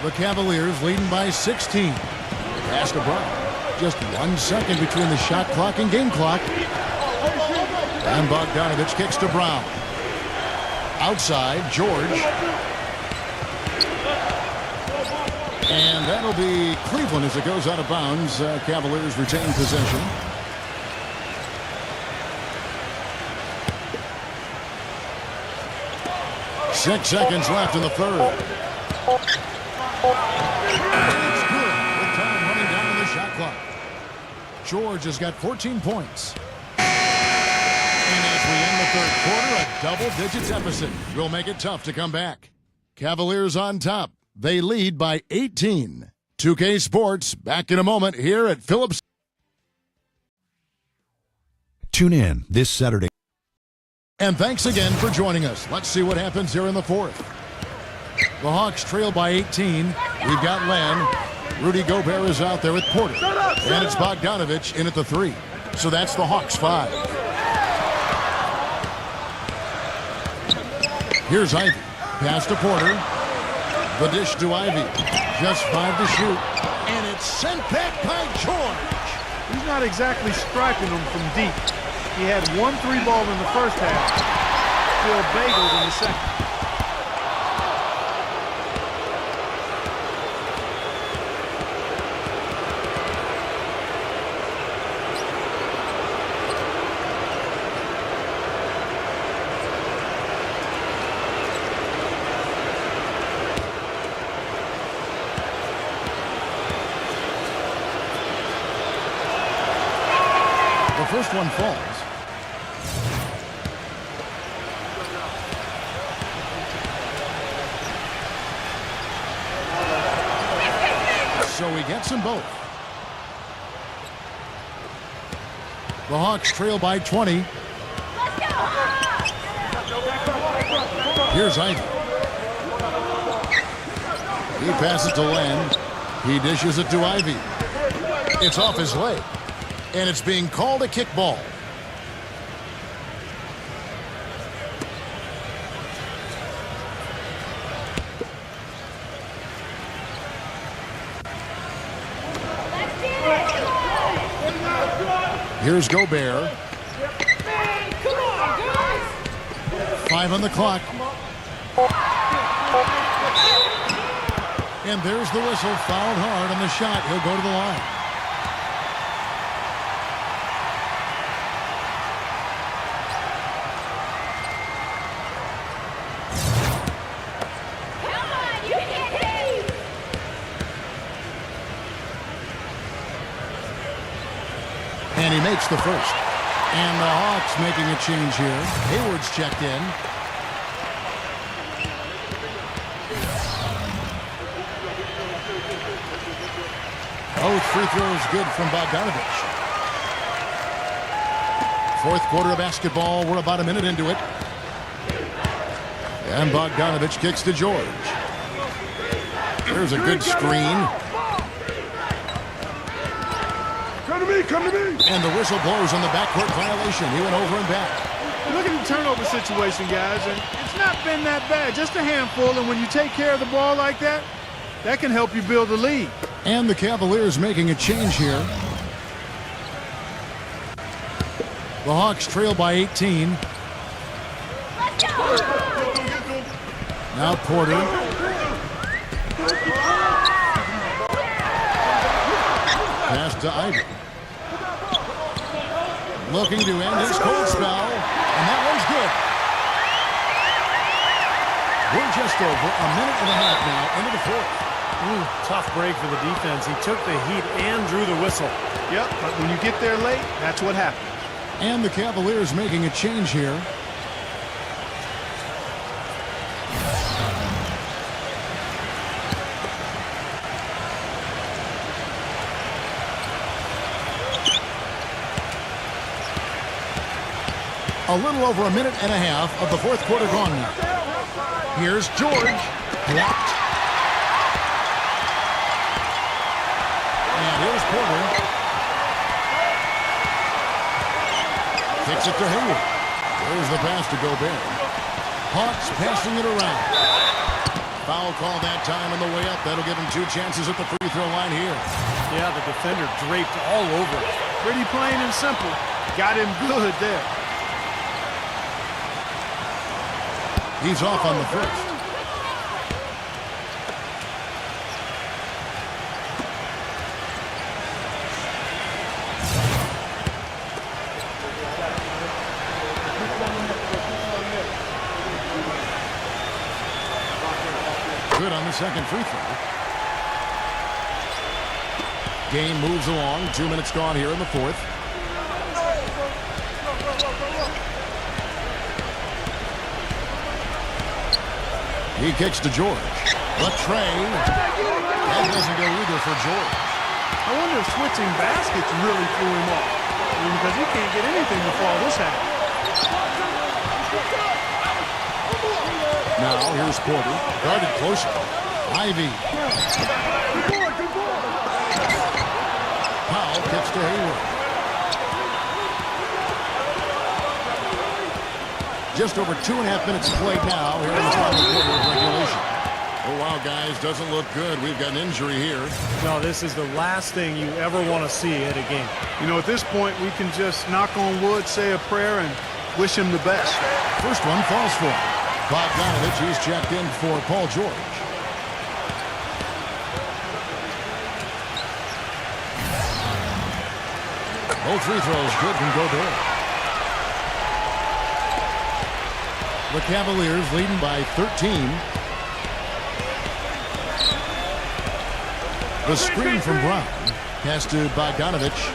The Cavaliers leading by 16. Pass to Brown. Just 1 second between the shot clock and game clock. And Bogdanovich kicks to Brown. Outside, George. And that'll be Cleveland as it goes out of bounds. Cavaliers retain possession. Six seconds left in the third. And it's good with time running down on the shot clock. George has got 14 points. And as we end the third quarter, a double-digit deficit will make it tough to come back. Cavaliers on top. They lead by 18. 2K Sports back in a moment here at Phillips. Tune in this Saturday. And thanks again for joining us. Let's see what happens here in the fourth. The Hawks trail by 18. We've got Len. Rudy Gobert is out there with Porter. And it's Bogdanovich in at the 3. So that's the Hawks 5. Here's Ivy. Pass to Porter. The dish to Ivy. Just 5 to shoot. And it's sent back by George. He's not exactly striking them from deep. He had 1 3-ball in the first half. Still bageled in the second. The first one falls. So he gets them both. The Hawks trail by 20. Here's Ivy. He passes to Len. He dishes it to Ivy. It's off his leg. And it's being called a kickball. Here's Gobert. 5 on the clock. And there's the whistle. Fouled hard on the shot. He'll go to the line. And he makes the first. And the Hawks making a change here. Hayward's checked in. Both free throws good from Bogdanovich. Fourth quarter of basketball. We're about a minute into it. And Bogdanovich kicks to George. There's a good screen. Come to me! And the whistle blows on the backcourt violation. He went over and back. Look at the turnover situation, guys, and it's not been that bad. Just a handful, and when you take care of the ball like that, that can help you build a lead. And the Cavaliers making a change here. The Hawks trail by 18. Now Porter. Pass to Ivy. Looking to end his cold spell, and that one's good. We're just over a minute and a half now into the fourth. Tough break for the defense. He took the heat and drew the whistle. Yep, but when you get there late, that's what happens. And the Cavaliers making a change here. A little over a minute and a half of the fourth quarter gone now. Here's George. Blocked. And here's Porter. Kicks it to Hayward. There's the pass to Gobert. Hawks passing it around. Foul call that time on the way up. That'll give him 2 chances at the free throw line here. Yeah, the defender draped all over it. Pretty plain and simple. Got him good there. He's off on the first. Good on the second free throw. Game moves along. 2 minutes gone here in the fourth. He kicks to George. The tray. That doesn't go either for George. I wonder if switching baskets really threw him off. I mean, because he can't get anything before all this happens. Now here's Porter. Guarded closer. Ivy. Powell kicks to Hayward. Just over 2.5 minutes played now here in the final quarter of regulation. Oh, wow, guys, doesn't look good. We've got an injury here. No, this is the last thing you ever want to see at a game. You know, at this point, we can just knock on wood, say a prayer, and wish him the best. First one falls for him. Bogdanovich, he's checked in for Paul George. Both free throws good from Gobert. The Cavaliers leading by 13. The screen from Brown. Pass to Bogdanovich.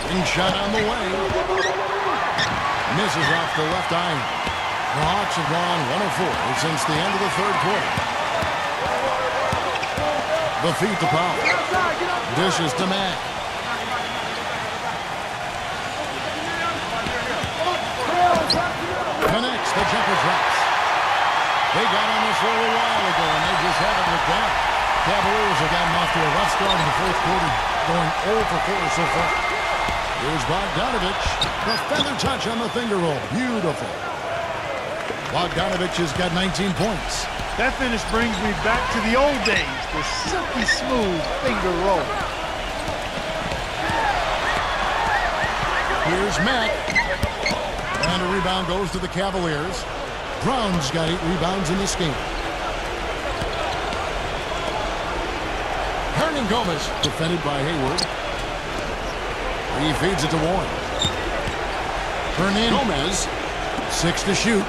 Ring shot on the way. Misses off the left iron. The Hawks have gone 1-4 since the end of the third quarter. The feed to Powell. Dishes to Mack. Connects the jumper drops. They got on this a little while ago, and they just haven't looked back. Cavaliers have gotten off to a rough start in the fourth quarter, going 0 for 4 so far. Here's Bogdanovich. The feather touch on the finger roll. Beautiful. Bogdanovich has got 19 points. That finish brings me back to the old days, the silky smooth finger roll. Here's Mack. And a rebound goes to the Cavaliers. Brown's got 8 rebounds in this game. Hernan Gomez, defended by Hayward. He feeds it to Warren. Hernan Gomez, 6 to shoot.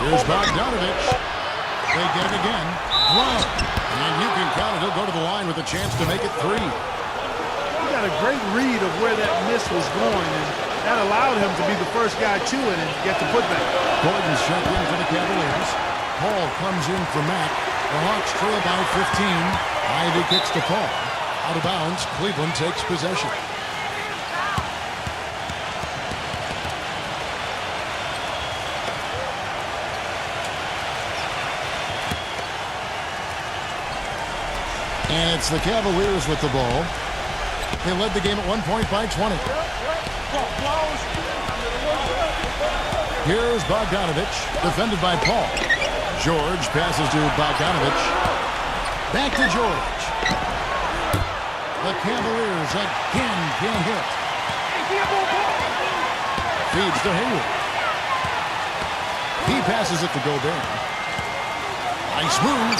Here's Bogdanovich. They get it again. Brown. And you can count it. He'll go to the line with a chance to make it 3. He got a great read of where that miss was going, and that allowed him to be the first guy to it and get the putback. Gordon's checked in for the Cavaliers. Paul comes in for Mack. The Hawks trail by 15. Ivy kicks to Paul. Out of bounds. Cleveland takes possession. And it's the Cavaliers with the ball. They led the game at one point by 20. Here's Bogdanovich, defended by Paul. George passes to Bogdanovich. Back to George. The Cavaliers again can't hit. Feeds to Hayward. He passes it to Gobert. Nice move.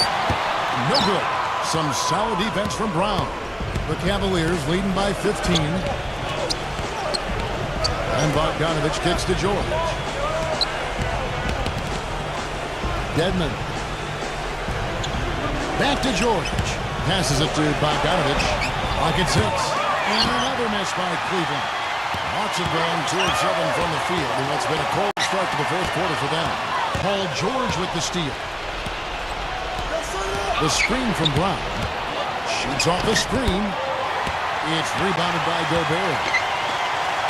No good. Some solid defense from Brown. The Cavaliers leading by 15. And Bogdanovich kicks to George. Dedmon. Back to George. Passes it to Bogdanovich. Rockets hits. And another miss by Cleveland. Hawks have gone 2 of 7 from the field, and it's been a cold start to the fourth quarter for them. Paul George with the steal. The screen from Brown. Shoots off the screen. It's rebounded by Gobert.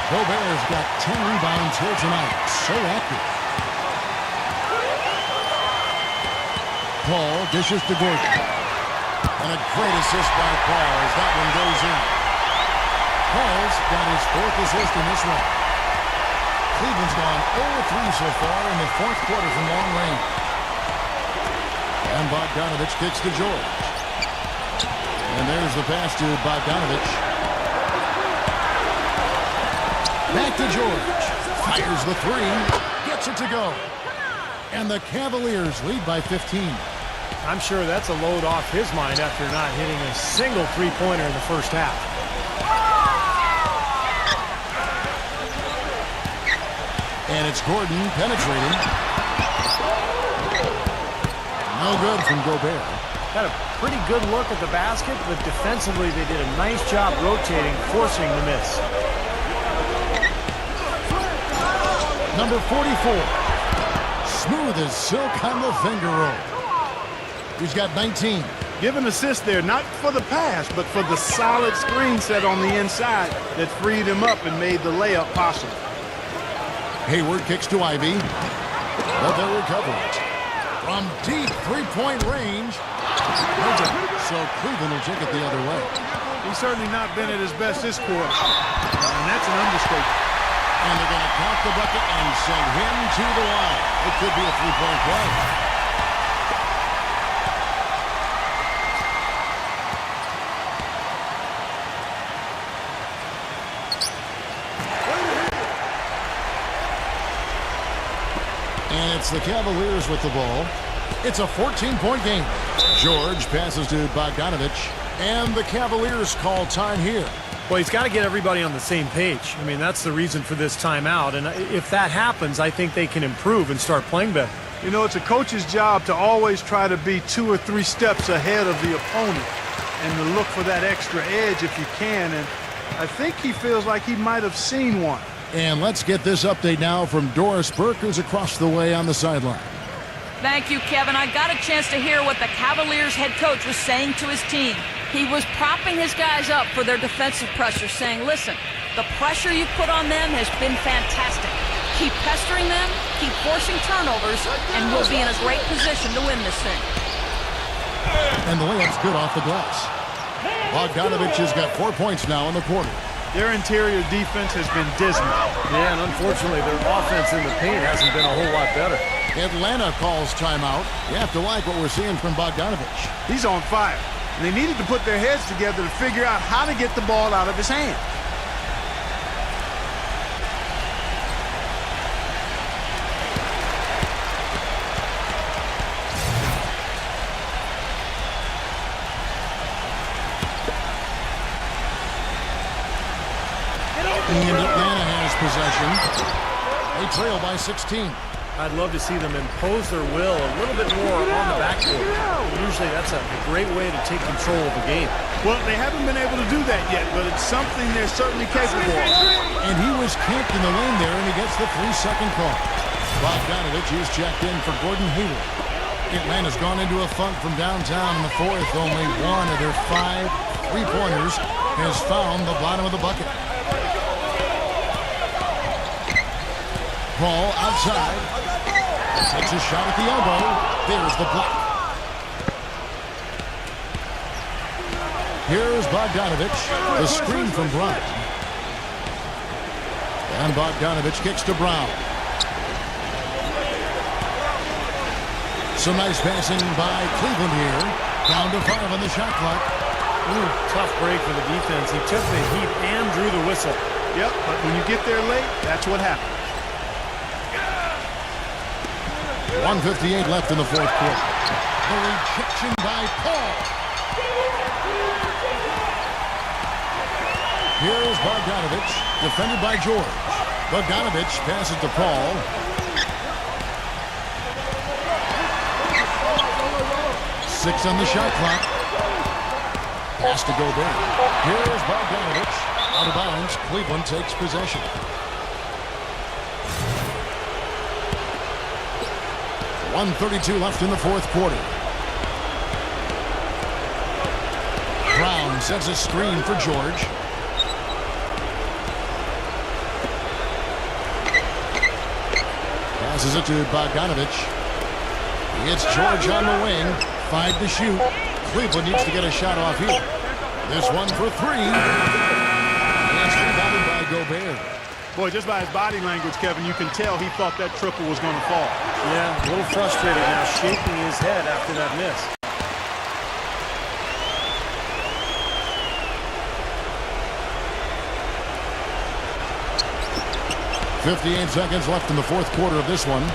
Gobert's got 10 rebounds here tonight. So active. Paul dishes to Gordon. And a great assist by Paul as that one goes in. Paul's got his 4th assist in this one. Cleveland's gone 0-3 so far in the fourth quarter from long range. And Bogdanovich kicks to George. And there's the pass to Bogdanovich. Back to George. Fires the 3. Gets it to go. And the Cavaliers lead by 15. I'm sure that's a load off his mind after not hitting a single three-pointer in the first half. And it's Gordon penetrating. No good from Gobert. Had a pretty good look at the basket, but defensively they did a nice job rotating, forcing the miss. Number 44. Smooth as silk on the finger roll. He's got 19. Give an assist there, not for the pass, but for the solid screen set on the inside that freed him up and made the layup possible. Hayward kicks to Ivy. But they'll recover it. From deep three-point range. So Cleveland will take it the other way. He's certainly not been at his best this quarter. And that's an understatement. And they're going to count the bucket and send him to the line. It could be a three-point play. And it's the Cavaliers with the ball. It's a 14-point game. George passes to Bogdanovich. And the Cavaliers call time here. Well, he's got to get everybody on the same page. I mean, that's the reason for this timeout. And if that happens, I think they can improve and start playing better. You know, it's a coach's job to always try to be 2 or 3 steps ahead of the opponent and to look for that extra edge if you can. And I think he feels like he might have seen one. And let's get this update now from Doris Burke, who's across the way on the sideline. Thank you, Kevin. I got a chance to hear what the Cavaliers head coach was saying to his team. He was propping his guys up for their defensive pressure, saying, listen, the pressure you put on them has been fantastic. Keep pestering them, keep forcing turnovers, and we'll be in a great position to win this thing. And the layup's good off the glass. Bogdanovich has got 4 points now in the quarter. Their interior defense has been dismal. Yeah, and unfortunately, their offense in the paint hasn't been a whole lot better. Atlanta calls timeout. You have to like what we're seeing from Bogdanovich. He's on fire. And they needed to put their heads together to figure out how to get the ball out of his hand. And Atlanta has possession. They trail by 16. I'd love to see them impose their will a little bit more on the backcourt. Usually that's a great way to take control of the game. Well, they haven't been able to do that yet, but it's something they're certainly capable of. And he was camped in the lane there, and he gets the 3-second call. Bogdanovich is checked in for Gordon Hayward. Atlanta's gone into a funk from downtown in the fourth. Only one of their 5 three-pointers has found the bottom of the bucket. Paul outside. Takes a shot at the elbow. There's the block. Here's Bogdanovich. The screen from Brown. And Bogdanovich kicks to Brown. Some nice passing by Cleveland here. Down to 5 on the shot clock. Ooh, tough break for the defense. He took the heat and drew the whistle. Yep, but when you get there late, that's what happens. 1:58 left in the fourth quarter. The rejection by Paul. Here's Bogdanovich, defended by George. Bogdanovich passes to Paul. 6 on the shot clock. Pass to Gobert. Here's Bogdanovich. Out of bounds. Cleveland takes possession. .132 left in the fourth quarter. Brown sets a screen for George. Passes it to Bogdanovich. It's George on the wing. 5 to shoot. Cleveland needs to get a shot off here. This one for 3. It's rebounded by Gobert. Boy, just by his body language, Kevin, you can tell he thought that triple was going to fall. Yeah, a little frustrated now, shaking his head after that miss. .58 seconds left in the fourth quarter of this one.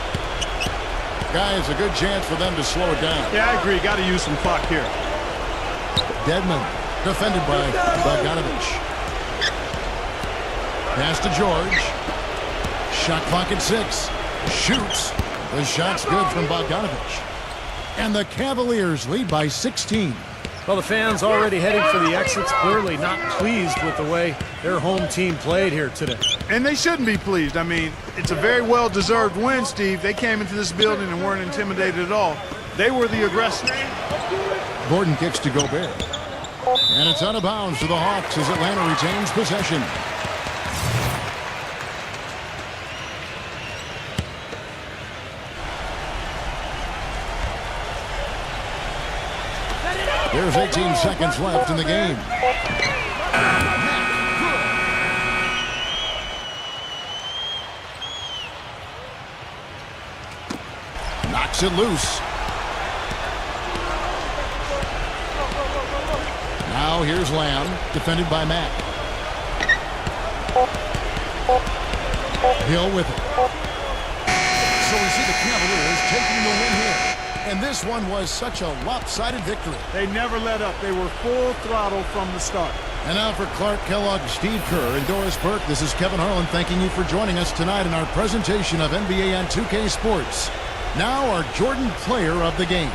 Guys, a good chance for them to slow it down. Yeah, I agree. Got to use some clock here. Dedmon, defended by Bogdanovich. Pass to George. Shot clock at 6. Shoots. The shot's good from Bogdanovich. And the Cavaliers lead by 16. Well, the fans already heading for the exits, clearly not pleased with the way their home team played here today. And they shouldn't be pleased. I mean, it's a very well-deserved win, Steve. They came into this building and weren't intimidated at all. They were the aggressors. Gordon kicks to Gobert. And it's out of bounds to the Hawks as Atlanta retains possession. There's 18 seconds left in the game. Knocks it loose. Now here's Lamb, defended by Mack. Hill with it. So we see the Cavaliers taking the win here. And this one was such a lopsided victory. They never let up. They were full throttle from the start. And now for Clark Kellogg, Steve Kerr, and Doris Burke, this is Kevin Harlan thanking you for joining us tonight in our presentation of NBA and 2K Sports. Now our Jordan Player of the Game.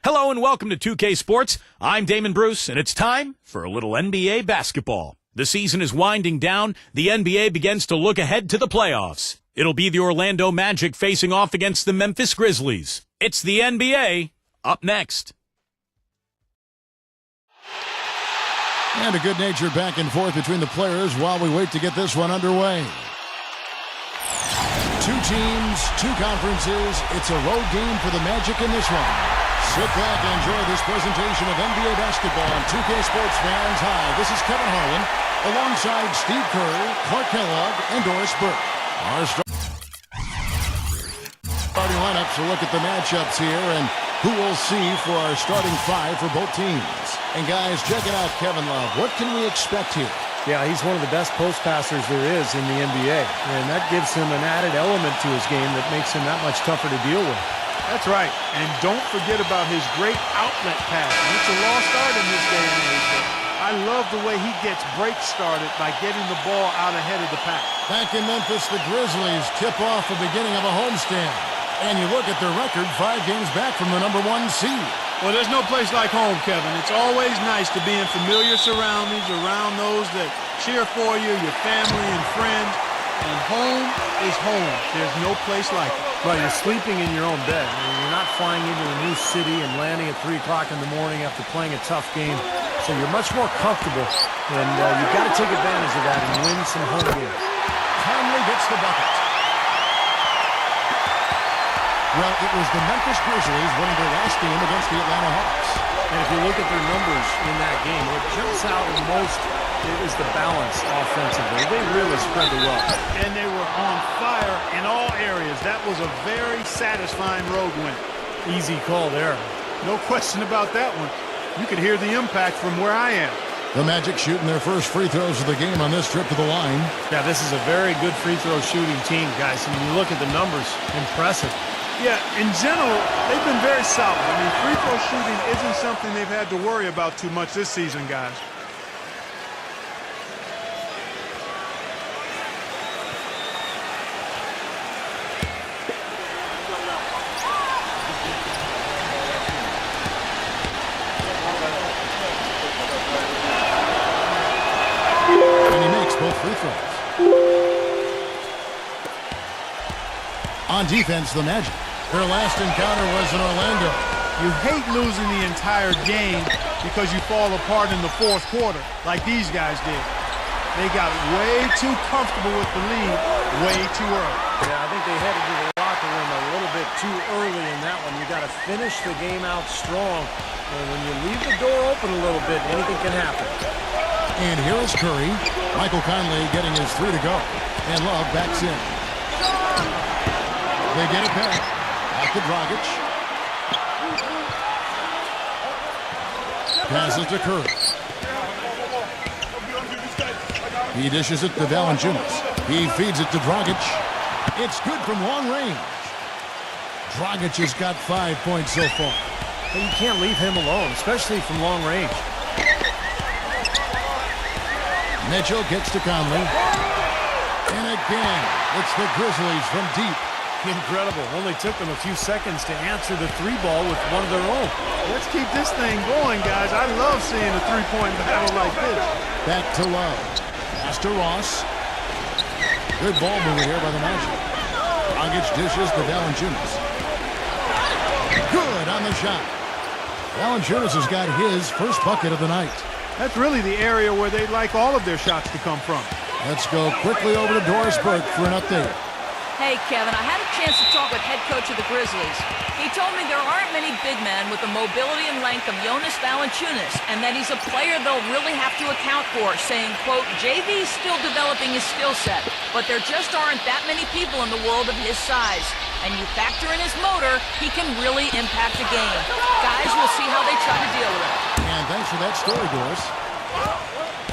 Hello and welcome to 2K Sports. I'm Damon Bruce, and it's time for a little NBA basketball. The season is winding down. The NBA begins to look ahead to the playoffs. It'll be the Orlando Magic facing off against the Memphis Grizzlies. It's the NBA. Up next. And a good-natured back and forth between the players while we wait to get this one underway. Two teams, two conferences. It's a road game for the Magic in this one. Sit back and enjoy this presentation of NBA basketball on 2K Sports fans. Hi, this is Kevin Harlan alongside Steve Kerr, Clark Kellogg, and Doris Burke. Our starting lineups will look at the matchups here and who we'll see for our starting five for both teams. And guys, check it out, Kevin Love. What can we expect here? Yeah, he's one of the best post passers there is in the NBA. And that gives him an added element to his game that makes him that much tougher to deal with. That's right. And don't forget about his great outlet pass. And it's a lost art in this day and age. But I love the way he gets breaks started by getting the ball out ahead of the pack. Back in Memphis, the Grizzlies tip off the beginning of a homestand. And you look at their record, 5 games back from the #1 seed. Well, there's no place like home, Kevin. It's always nice to be in familiar surroundings, around those that cheer for you, your family and friends. And home is home. There's no place like it. Right, you're sleeping in your own bed. I mean, you're not flying into a new city and landing at 3 o'clock in the morning after playing a tough game. So you're much more comfortable. And you've got to take advantage of that and win some home games. Conley gets the bucket. Well, it was the Memphis Grizzlies winning their last game against the Atlanta Hawks. And if you look at their numbers in that game, what jumps out most is the balance offensively. They really spread the wealth. And they were on fire in all areas. That was a very satisfying road win. Easy call there. No question about that one. You could hear the impact from where I am. The Magic shooting their first free throws of the game on this trip to the line. Yeah, this is a very good free throw shooting team, guys. And you look at the numbers, impressive. Yeah, in general, they've been very solid. I mean, free throw shooting isn't something they've had to worry about too much this season, guys. And he makes both free throws. On defense, the Magic. Their last encounter was in Orlando. You hate losing the entire game because you fall apart in the fourth quarter like these guys did. They got way too comfortable with the lead way too early. Yeah, I think they headed to the locker room a little bit too early in that one. You got to finish the game out strong. And when you leave the door open a little bit, anything can happen. And here is Curry. Michael Conley getting his 3 to go. And Love backs in. They get it back. Back to Dragic. Passes to Curry. He dishes it to Valanciunas. He feeds it to Dragic. It's good from long range. Dragic has got 5 points so far. But you can't leave him alone, especially from long range. Mitchell gets to Conley. And again, it's the Grizzlies from deep. Incredible. Only took them a few seconds to answer the 3-ball with one of their own. Let's keep this thing going, guys. I love seeing a three-point battle like this. Back to Love. Pass to Ross. Good ball movement here by the Magic. Dragic dishes to Valanciunas. Good on the shot. Valanciunas has got his first bucket of the night. That's really the area where they'd like all of their shots to come from. Let's go quickly over to Doris Burke for an update. Hey, Kevin, I had a chance to talk with head coach of the Grizzlies. He told me there aren't many big men with the mobility and length of Jonas Valanciunas, and that he's a player they'll really have to account for, saying, quote, JV's still developing his skill set, but there just aren't that many people in the world of his size. And you factor in his motor, he can really impact the game. Guys, we'll see how they try to deal with it. And thanks for that story, Doris.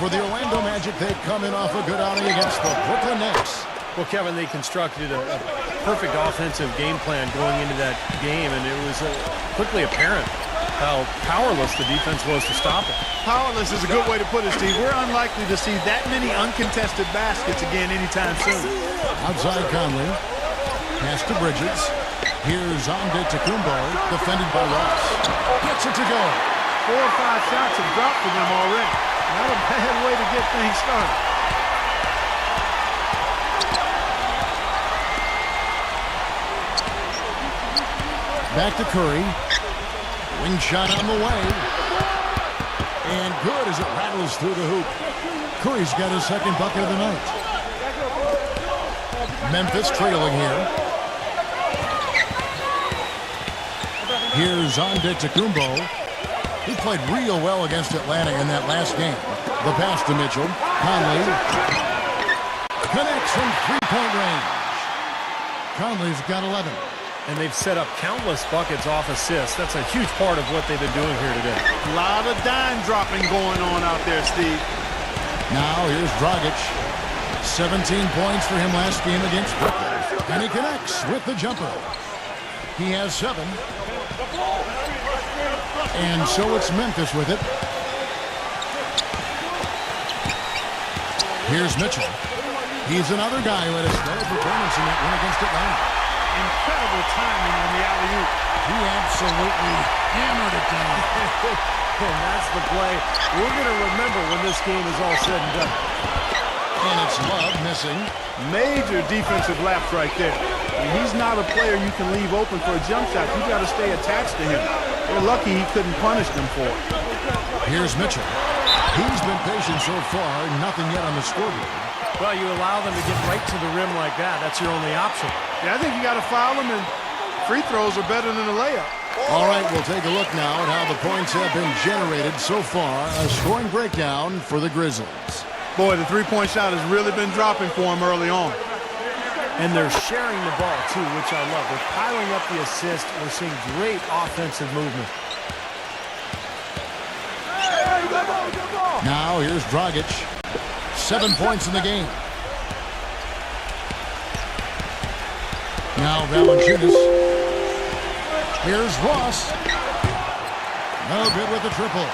For the Orlando Magic, they've come in off a good outing against the Brooklyn Nets. Well, Kevin, they constructed a perfect offensive game plan going into that game, and it was quickly apparent how powerless the defense was to stop it. Powerless is a good way to put it, Steve. We're unlikely to see that many uncontested baskets again anytime soon. Outside Conley. Pass to Bridges. Here's Antetokounmpo, defended by Ross. Gets it to go. 4 or 5 shots have dropped for them already. Not a bad way to get things started. Back to Curry. Wing shot on the way. And good as it rattles through the hoop. Curry's got his second bucket of the night. Memphis trailing here. Here's Antetokounmpo. He played real well against Atlanta in that last game. The pass to Mitchell. Conley connects from three-point range. Conley's got 11. And they've set up countless buckets off assists. That's a huge part of what they've been doing here today. A lot of dime dropping going on out there, Steve. Now here's Dragic. 17 points for him last game against Brooklyn. And he connects with the jumper. He has 7. And so it's Memphis with it. Here's Mitchell. He's another guy who had a stellar performance in that win against Atlanta. Incredible timing on the alley-oop. He absolutely hammered it down. And that's the play we're going to remember when this game is all said and done. And it's Love missing. Major defensive lapse right there. And he's not a player you can leave open for a jump shot. You got to stay attached to him. They're lucky he couldn't punish them for it. Here's Mitchell. He's been patient so far. Nothing yet on the scoreboard. Well, you allow them to get right to the rim like that. That's your only option. Yeah, I think you got to foul him, and free throws are better than a layup. All right, we'll take a look now at how the points have been generated so far. A scoring breakdown for the Grizzlies. Boy, the three-point shot has really been dropping for him early on. And they're sharing the ball, too, which I love. They're piling up the assist. We're seeing great offensive movement. Now here's Dragic. 7 points in the game. Now Valanciunas. Here's Ross. No good with the triple.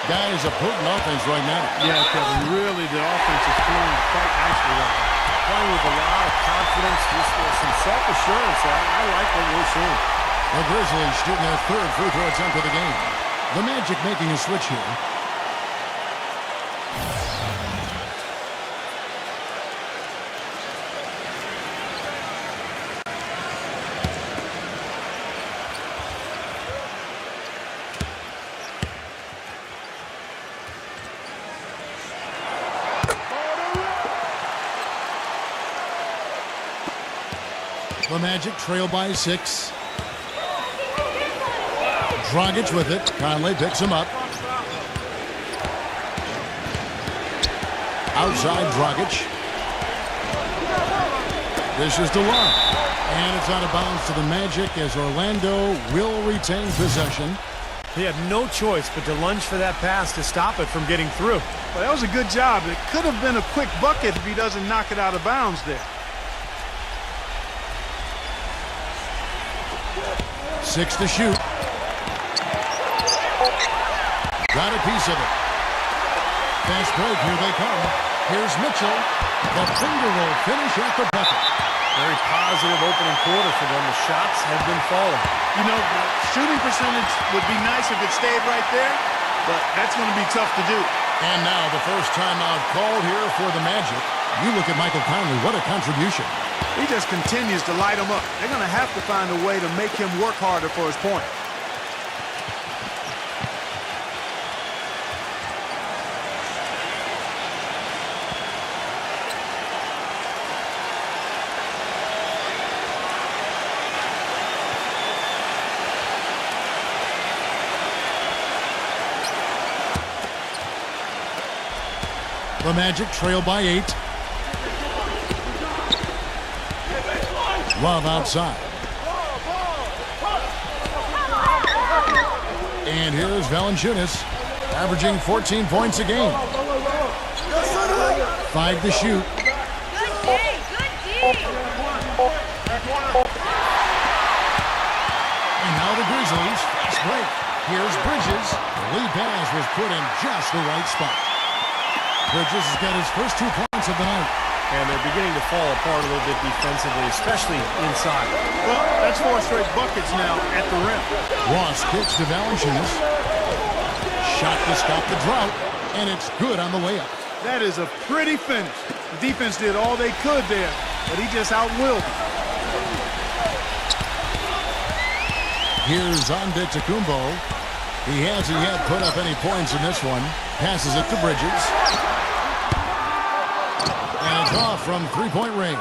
Guys, a potent offense right now. Yeah, Kevin, really the offense is flowing quite nicely right now. Playing with a lot of confidence, just some self-assurance. I like what we're seeing. The Grizzlies shooting their third free throw attempt of the game. The Magic making a switch here. The Magic trail by 6. Dragic with it. Conley picks him up. Outside Dragic. This is to Love. And it's out of bounds to the Magic as Orlando will retain possession. He had no choice but to lunge for that pass to stop it from getting through. Well, that was a good job. It could have been a quick bucket if he doesn't knock it out of bounds there. 6 to shoot. Got a piece of it. Fast break, here they come. Here's Mitchell. The finger roll finish at the bucket. Very positive opening quarter for them. The shots have been falling. You know, the shooting percentage would be nice if it stayed right there, but that's going to be tough to do. And now the first timeout called here for the Magic. You look at Michael Conley, what a contribution. He just continues to light him up. They're going to have to find a way to make him work harder for his point. The Magic trail by 8. Love outside. And here's Valanciunas, averaging 14 points a game. 5 to shoot. Good D, good D. And now the Grizzlies, fast break. Here's Bridges. The lead pass was put in just the right spot. Bridges has got his first 2 points of the night. And they're beginning to fall apart a little bit defensively, especially inside. Well, that's 4 straight buckets now at the rim. Ross kicks to Valanciunas. Shot to stop the drought, and it's good on the way up. That is a pretty finish. The defense did all they could there, but he just outwilled them. Here's Antetokounmpo. He hasn't yet put up any points in this one. Passes it to Bridges. And it's off from three-point range.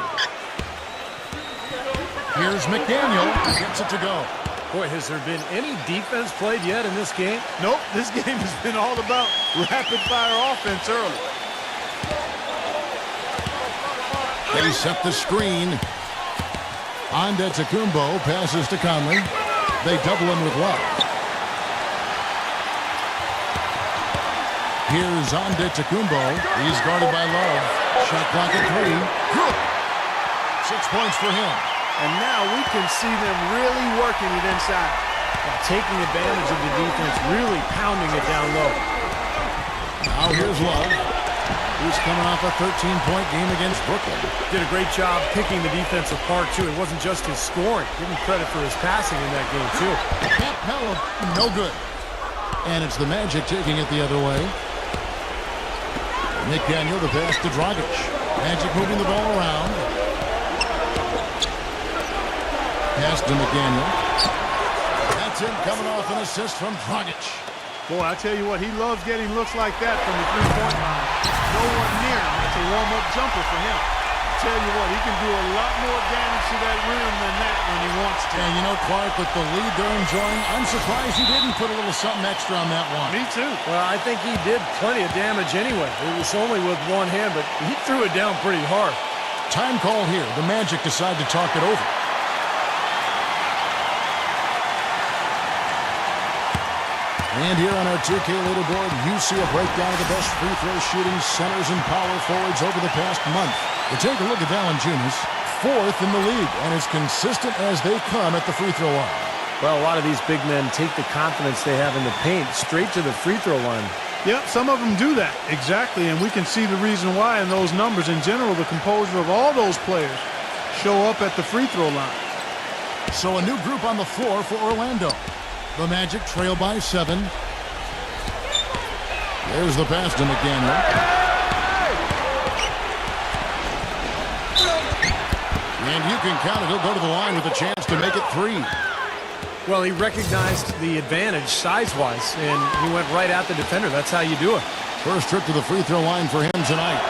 Here's McDaniel. Gets it to go. Boy, has there been any defense played yet in this game? Nope, this game has been all about rapid-fire offense early. They set the screen. Antetokounmpo passes to Conley. They double him with Love. Here's Antetokounmpo. He's guarded by Love. Shot clock at 3. Good. 6 points for him. And now we can see them really working it inside. Taking advantage of the defense, really pounding it down low. Now here's Love, who's coming off a 13-point game against Brooklyn. Did a great job picking the defense apart, too. It wasn't just his scoring. Give him credit for his passing in that game, too. Capella, no good. And it's the Magic taking it the other way. McDaniel, the pass to Dragic. Magic moving the ball around. Pass to McDaniel. That's him coming off an assist from Dragic. Boy, I tell you what, he loves getting looks like that from the three-point line. No one near him. That's a warm-up jumper for him. I tell you what, he can do a lot more damage to that rim than that when he wants to. And you know, Clark, with the lead they're enjoying, I'm surprised he didn't put a little something extra on that one. Me too. Well, I think he did plenty of damage anyway. It was only with one hand, but he threw it down pretty hard. Time call here. The Magic decide to talk it over. And here on our 2K leaderboard, you see a breakdown of the best free throw shooting centers and power forwards over the past month. We take a look at Valanciunas, 4th in the league, and as consistent as they come at the free throw line. Well, a lot of these big men take the confidence they have in the paint straight to the free throw line. Yep, some of them do that. Exactly, and we can see the reason why in those numbers. In general, the composure of all those players show up at the free throw line. So a new group on the floor for Orlando. The Magic trail by 7. There's the pass to McDaniel. And you can count it. He'll go to the line with a chance to make it 3. Well, he recognized the advantage size-wise, and he went right at the defender. That's how you do it. First trip to the free throw line for him tonight.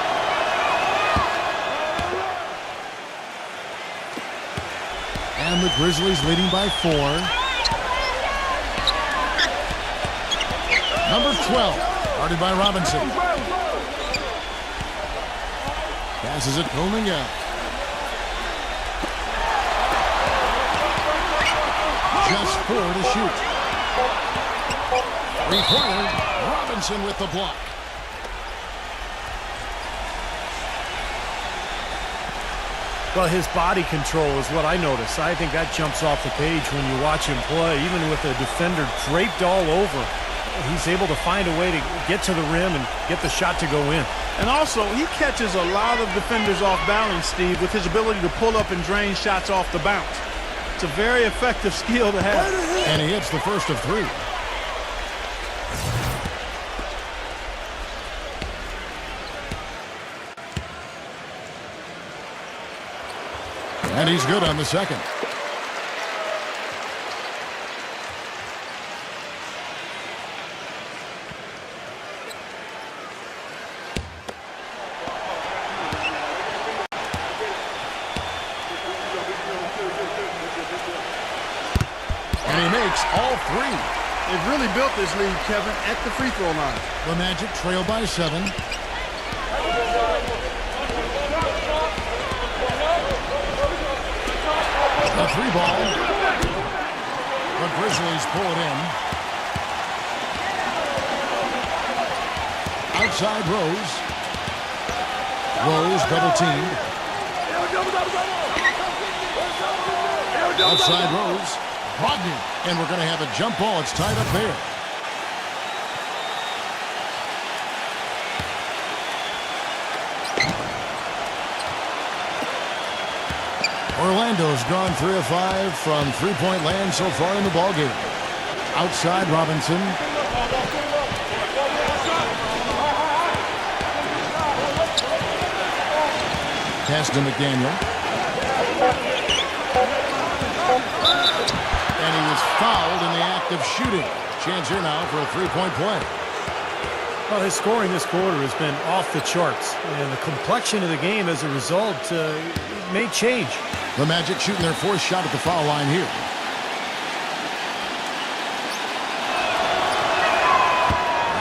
And the Grizzlies leading by 4. Number 12, guarded by Robinson. Passes it, Coleman out. Just 4 to shoot. Three-pointer, Robinson with the block. Well, his body control is what I notice. I think that jumps off the page when you watch him play. Even with the defender draped all over, he's able to find a way to get to the rim and get the shot to go in. And also, he catches a lot of defenders off balance, Steve, with his ability to pull up and drain shots off the bounce. It's a very effective skill to have. And he hits the first of 3. And he's good on the second. And he makes all 3. They've really built this lead, Kevin, at the free throw line. The Magic trail by 7. The 3-ball. The Grizzlies pull it in. Outside Rose. Rose double-teamed. Outside Rose. Brogdon. And we're going to have a jump ball. It's tied up there. Orlando's gone 3 of 5 from three-point land so far in the ballgame. Outside, Robinson. Pass to McDaniel. And he was fouled in the act of shooting. Chance here now for a three-point play. Well, his scoring this quarter has been off the charts, and the complexion of the game as a result may change. The Magic shooting their fourth shot at the foul line here.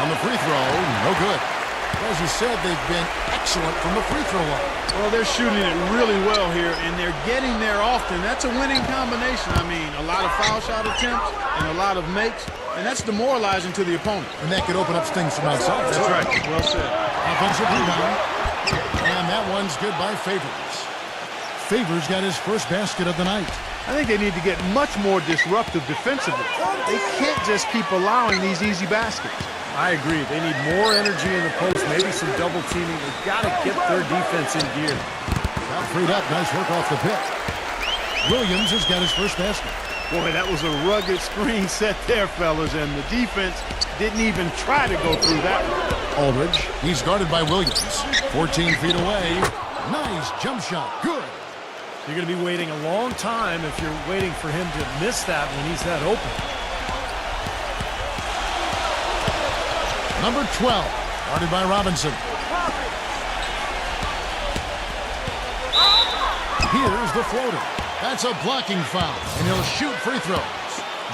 On the free throw, no good. As you said, they've been excellent from the free throw line. Well, they're shooting it really well here, and they're getting there often. That's a winning combination. I mean, a lot of foul shot attempts and a lot of makes, and that's demoralizing to the opponent. And that could open up things from outside. That's right. Well said. Offensive rebound. And that one's good by Favors. Favors got his first basket of the night. I think they need to get much more disruptive defensively. They can't just keep allowing these easy baskets. I agree. They need more energy in the post, maybe some double teaming. They've got to get their defense in gear. Got freed up. Nice work off the pick. Williams has got his first basket. Boy, that was a rugged screen set there, fellas, and the defense didn't even try to go through that one. Aldridge, he's guarded by Williams. 14 feet away. Nice jump shot. Good. You're going to be waiting a long time if you're waiting for him to miss that when he's that open. Number 12, guarded by Robinson. Here's the floater. That's a blocking foul, and he'll shoot free throws.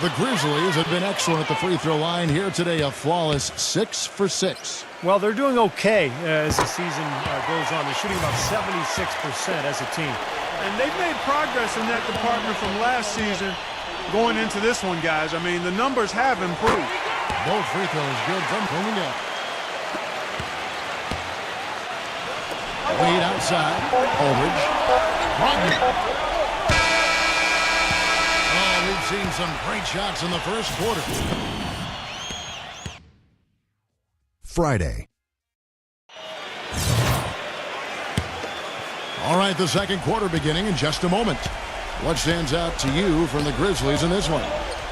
The Grizzlies have been excellent at the free throw line here today, a flawless 6 for 6. Well, they're doing okay as the season goes on. They're shooting about 76% as a team. And they've made progress in that department from last season going into this one, guys. I mean, the numbers have improved. Both free throws good from Coleman. Wade outside. Aldridge. Rodney. Oh, we've seen some great shots in the first quarter. Friday. All right, the second quarter beginning in just a moment. What stands out to you from the Grizzlies in this one?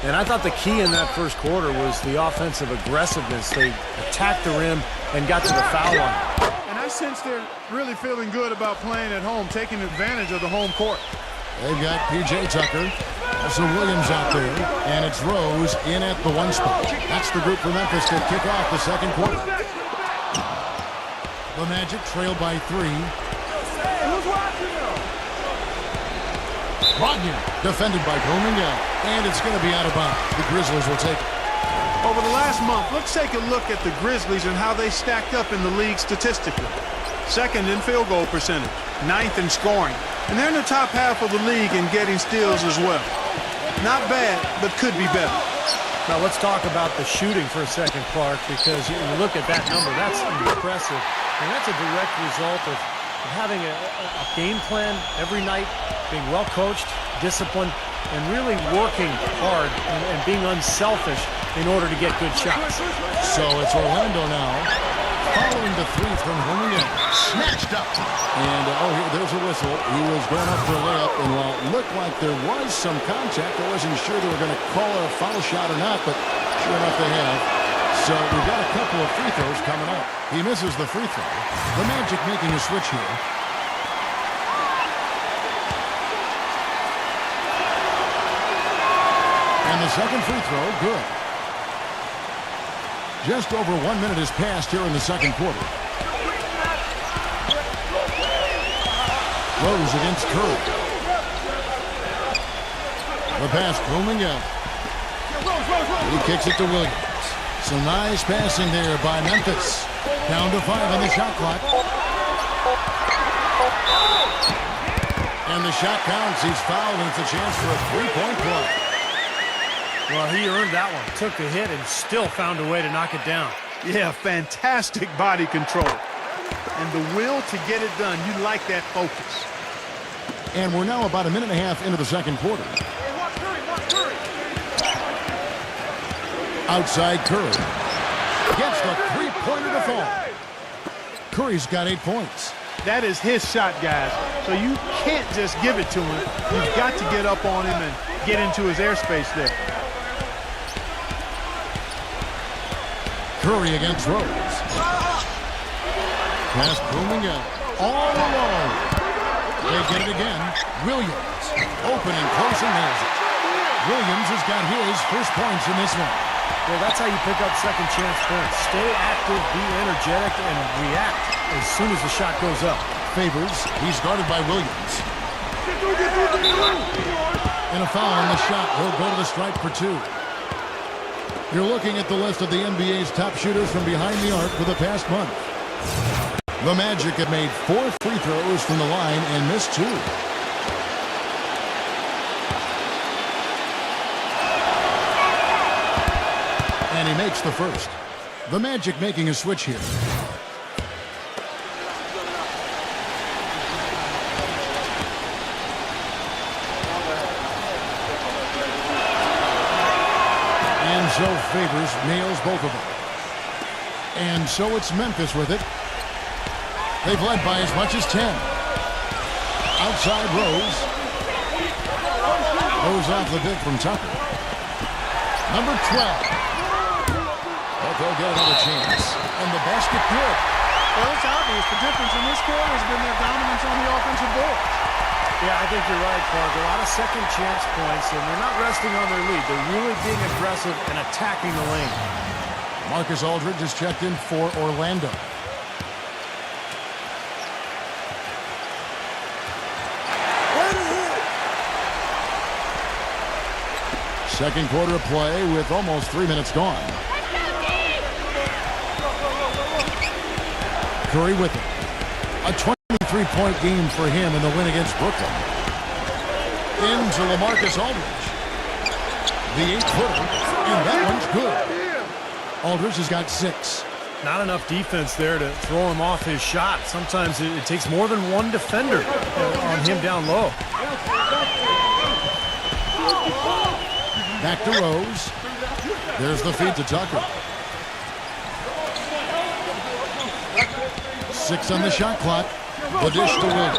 And I thought the key in that first quarter was the offensive aggressiveness. They attacked the rim and got to the foul line. And I sense they're really feeling good about playing at home, taking advantage of the home court. They've got P.J. Tucker, also Williams out there, and it's Rose in at the one spot. That's the group for Memphis to kick off the second quarter. The Magic trailed by 3. Rodney, defended by Coleman, and it's going to be out of bounds. The Grizzlies will take it. Over the last month, let's take a look at the Grizzlies and how they stacked up in the league statistically. Second in field goal percentage, 9th in scoring, and they're in the top half of the league in getting steals as well. Not bad, but could be better. Now let's talk about the shooting for a second, Clark, because you look at that number, that's impressive, and that's a direct result of having a game plan every night, being well coached, disciplined, and really working hard and being unselfish in order to get good shots. So it's Orlando now, following the 3 from Williams. Snatched up. And, there's a whistle. He was going up for a layup, and while it looked like there was some contact, I wasn't sure they were going to call it a foul shot or not, but sure enough they have. So we've got a couple of free throws coming up. He misses the free throw. The Magic making a switch here. And the second free throw, good. Just over 1 minute has passed here in the second quarter. Rose against Curry. The pass, Coleman. He kicks it to Williams. Some nice passing there by Memphis. Down to 5 on the shot clock. And the shot counts. He's fouled, and it's a chance for a three-point play. Well, he earned that one. Took the hit and still found a way to knock it down. Yeah, fantastic body control. And the will to get it done. You like that focus. And we're now about a minute and a half into the second quarter. Outside Curry. Gets the three-pointer to fall. Curry's got 8 points. That is his shot, guys. So you can't just give it to him. You've got to get up on him and get into his airspace there. Curry against Rose. Pass booming out. All alone. They get it again. Williams. Open and close and nails it. Williams has got his first points in this one. Well, that's how you pick up second chance points. Stay active, be energetic, and react as soon as the shot goes up. Favors. He's guarded by Williams. And a foul on the shot. He'll go to the stripe for 2. You're looking at the list of the NBA's top shooters from behind the arc for the past month. The Magic have made 4 free throws from the line and missed 2. And he makes the first. The Magic making a switch here. And so Favors nails both of them. And so it's Memphis with it. They've led by as much as 10. Outside Rose. Goes off the big from Tucker. Number 12. But they'll get another chance. And the basket good. Well, it's obvious. The difference in this quarter has been their dominance on the offensive board. Yeah, I think you're right, Clark. A lot of second chance points, and they're not resting on their lead. They're really being aggressive and attacking the lane. Marcus Aldridge is checked in for Orlando. Second quarter of play with almost 3 minutes gone. Curry with it. A 23-point game for him in the win against Brooklyn. Into LaMarcus Aldridge. The 8-footer, and that one's good. Aldridge has got 6. Not enough defense there to throw him off his shot. Sometimes it takes more than one defender on him down low. Back to Rose. There's the feed to Tucker. 6 on the shot clock. The dish to Williams.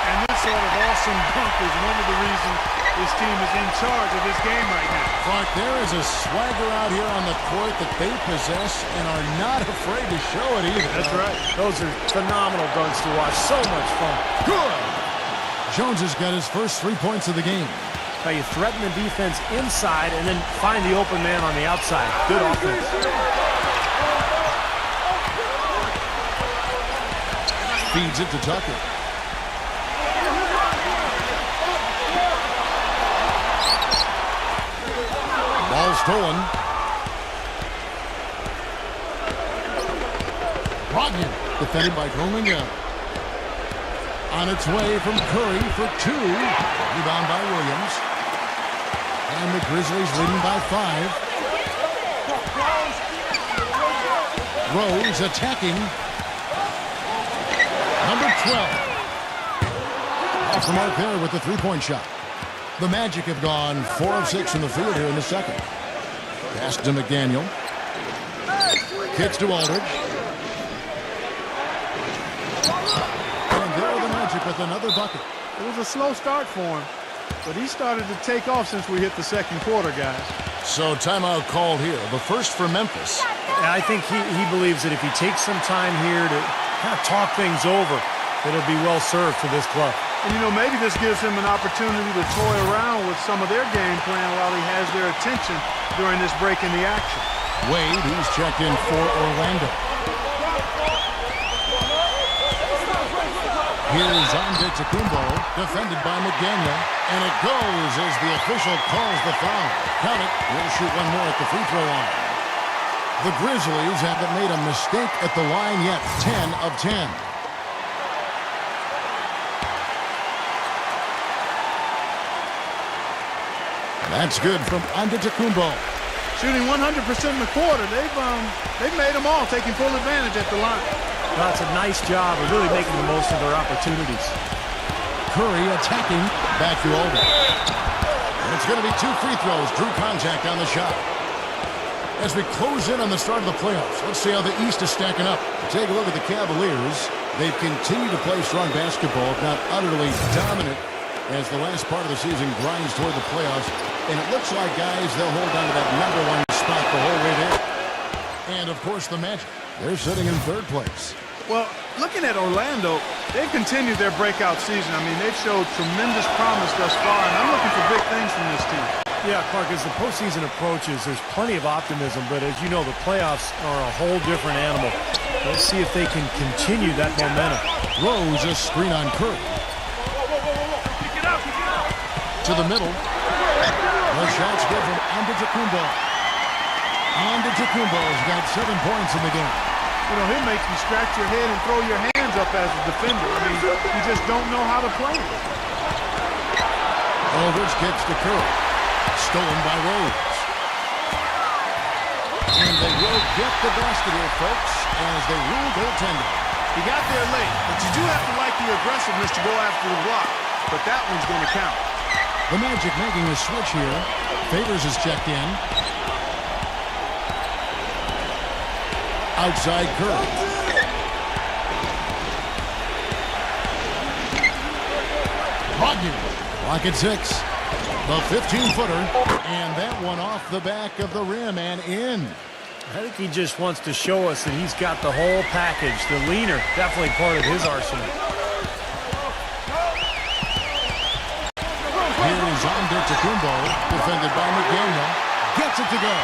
And this sort of awesome dunk is one of the reasons this team is in charge of this game right now. Clark, there is a swagger out here on the court that they possess and are not afraid to show it either. That's right. Those are phenomenal dunks to watch. So much fun. Good. Jones has got his first 3 points of the game. Now you threaten the defense inside and then find the open man on the outside. Good offense. Feeds it to Tucker. Ball stolen. Brogdon defended by Groningen. On its way from Curry for 2. Rebound by Williams. And the Grizzlies leading by 5. Rose attacking. Number 12. Off the mark there with the 3-point shot. The Magic have gone 4 of 6 from the field here in the second. Pass to McDaniel. Kicks to Aldridge. And there are the Magic with another bucket. It was a slow start for him, but he started to take off since we hit the second quarter, guys. So timeout called here. The first for Memphis. Yeah, I think he believes that if he takes some time here to kind of talk things over, that it'll be well served for this club. And, you know, maybe this gives him an opportunity to toy around with some of their game plan while he has their attention during this break in the action. Wade, he's checked in for Orlando. Here's Antetokounmpo, defended by McDaniel. And it goes as the official calls the foul. Count it. He'll shoot one more at the free throw line. The Grizzlies haven't made a mistake at the line yet. 10 of 10. That's good from Antetokounmpo. Shooting 100% in the quarter. They've made them all, taking full advantage at the line. Well, it's a nice job of really making the most of their opportunities. Curry attacking. Back to Aldridge. And it's going to be 2 free throws. Drew contact on the shot. As we close in on the start of the playoffs, let's see how the East is stacking up. Take a look at the Cavaliers. They've continued to play strong basketball, if not utterly dominant, as the last part of the season grinds toward the playoffs. And it looks like, guys, they'll hold on to that #1 spot the whole way there. And, of course, the Magic. They're sitting in 3rd place. Well, looking at Orlando, they've continued their breakout season. I mean, they've showed tremendous promise thus far, and I'm looking for big things from this team. Yeah, Clark, as the postseason approaches, there's plenty of optimism, but as you know, the playoffs are a whole different animal. Let's see if they can continue that momentum. Rose, a screen on Curry. To the middle. The shot's good from Antetokounmpo. Antetokounmpo's got 7 points in the game. You know, he'll make you scratch your head and throw your hands up as a defender. I mean, you just don't know how to play it. Aldridge gets to Curry. Stolen by Rose. And they will get the basket here, folks, as they rule goaltending. He got there late, but you do have to like the aggressiveness to go after the block. But that one's going to count. The Magic making a switch here. Favors is checked in. Outside Curry. Bogdan. Clock at 6. The 15-footer. And that one off the back of the rim and in. I think he just wants to show us that he's got the whole package. The leaner, definitely part of his arsenal. Here is Antetokounmpo, defended by McDaniel. Gets it to go.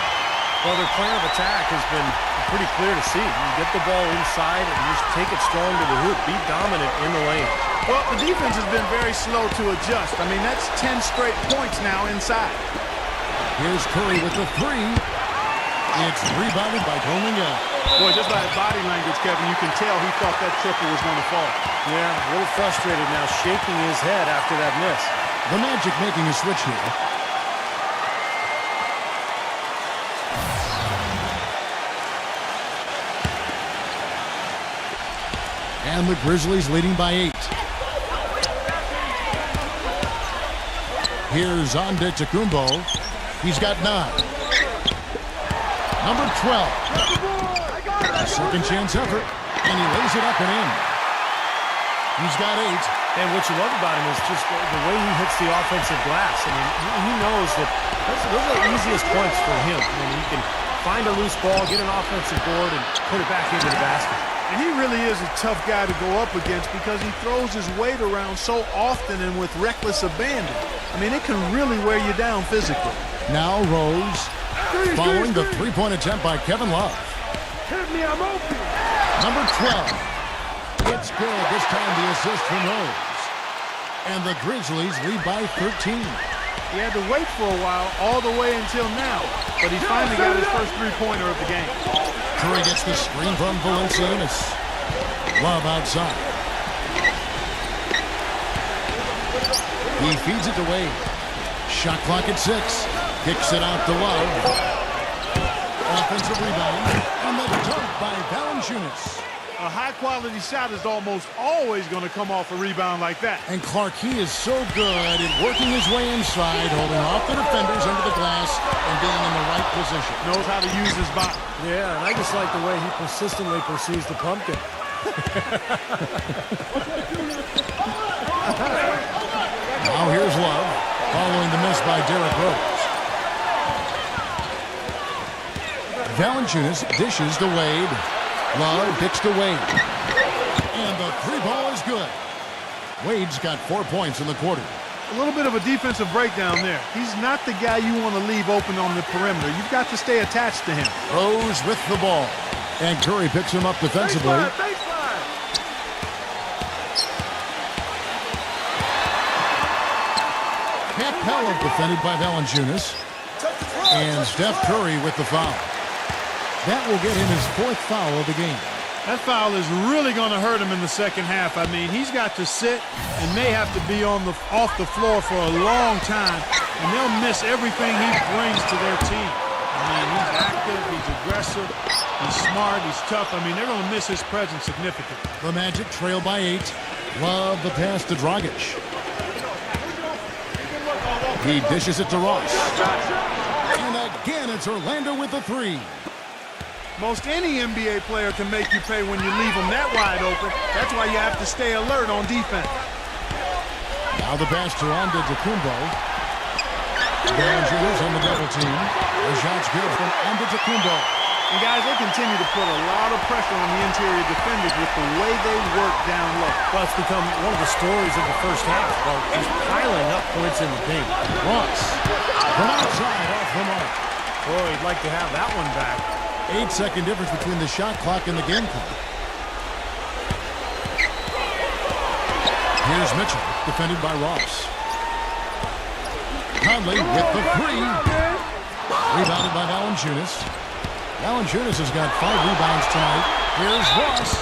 Well, their plan of attack has been pretty clear to see. You get the ball inside and just take it strong to the hoop. Be dominant in the lane. Well, the defense has been very slow to adjust. I mean, that's 10 straight points now inside. Here's Curry with the 3. It's rebounded by Coleman. Boy, just by his body language, Kevin, you can tell he thought that triple was going to fall. Yeah, a little frustrated now, shaking his head after that miss. The Magic making a switch here. And the Grizzlies leading by 8. Here's Antetokounmpo. He's got 9. Number 12. A second chance effort. And he lays it up and in. He's got 8. And what you love about him is just the way he hits the offensive glass. I mean, he knows that those are the easiest points for him. I mean, he can find a loose ball, get an offensive board, and put it back into the basket. And he really is a tough guy to go up against because he throws his weight around so often and with reckless abandon. I mean, it can really wear you down physically. Now Rose, following the three-point attempt by Kevin Love. Number 12. It's good. This time the assist from Rose. And the Grizzlies lead by 13. He had to wait for a while, all the way until now. But he finally got his first three-pointer of the game. Curry gets the screen from Valanciunas. Love outside. He feeds it to Wade. Shot clock at 6. Kicks it out to Love. Offensive rebound. And the dunk by Valanciunas. A high-quality shot is almost always going to come off a rebound like that. And Clark, he is so good at working his way inside, holding off the defenders under the glass, and being in the right position. Knows how to use his body. Yeah, and I just like the way he persistently pursues the pumpkin. Now here's Love, following the miss by Derrick Rose. Valanciunas dishes to Wade. Love kicks to Wade. And the three ball is good. Wade's got 4 points in the quarter. A little bit of a defensive breakdown there. He's not the guy you want to leave open on the perimeter. You've got to stay attached to him. Rose with the ball. And Curry picks him up defensively. Baseline. Capella defended by Valanciunas. And Steph Curry with the foul. That will get him his 4th foul of the game. That foul is really going to hurt him in the second half. I mean, he's got to sit and may have to be off the floor for a long time, and they'll miss everything he brings to their team. I mean, he's active, he's aggressive, he's smart, he's tough. I mean, they're going to miss his presence significantly. The Magic trail by 8. Love the pass to Dragic. He dishes it to Ross. And again it's Orlando with the three. Most any NBA player can make you pay when you leave them that wide open. That's why you have to stay alert on defense. Now the pass to Antetokounmpo. Valanciunas on the double team. The shot's good from Antetokounmpo. And guys, they continue to put a lot of pressure on the interior defenders with the way they work down low. Well, it's become one of the stories of the first half. Well, just piling up points in the paint. Ross from outside off the mark. Boy, he'd like to have that one back. 8-second difference between the shot clock and the game clock. Here's Mitchell, defended by Ross. Conley with the three. Rebounded by Valanciunas. Valanciunas has got 5 rebounds tonight. Here's Ross.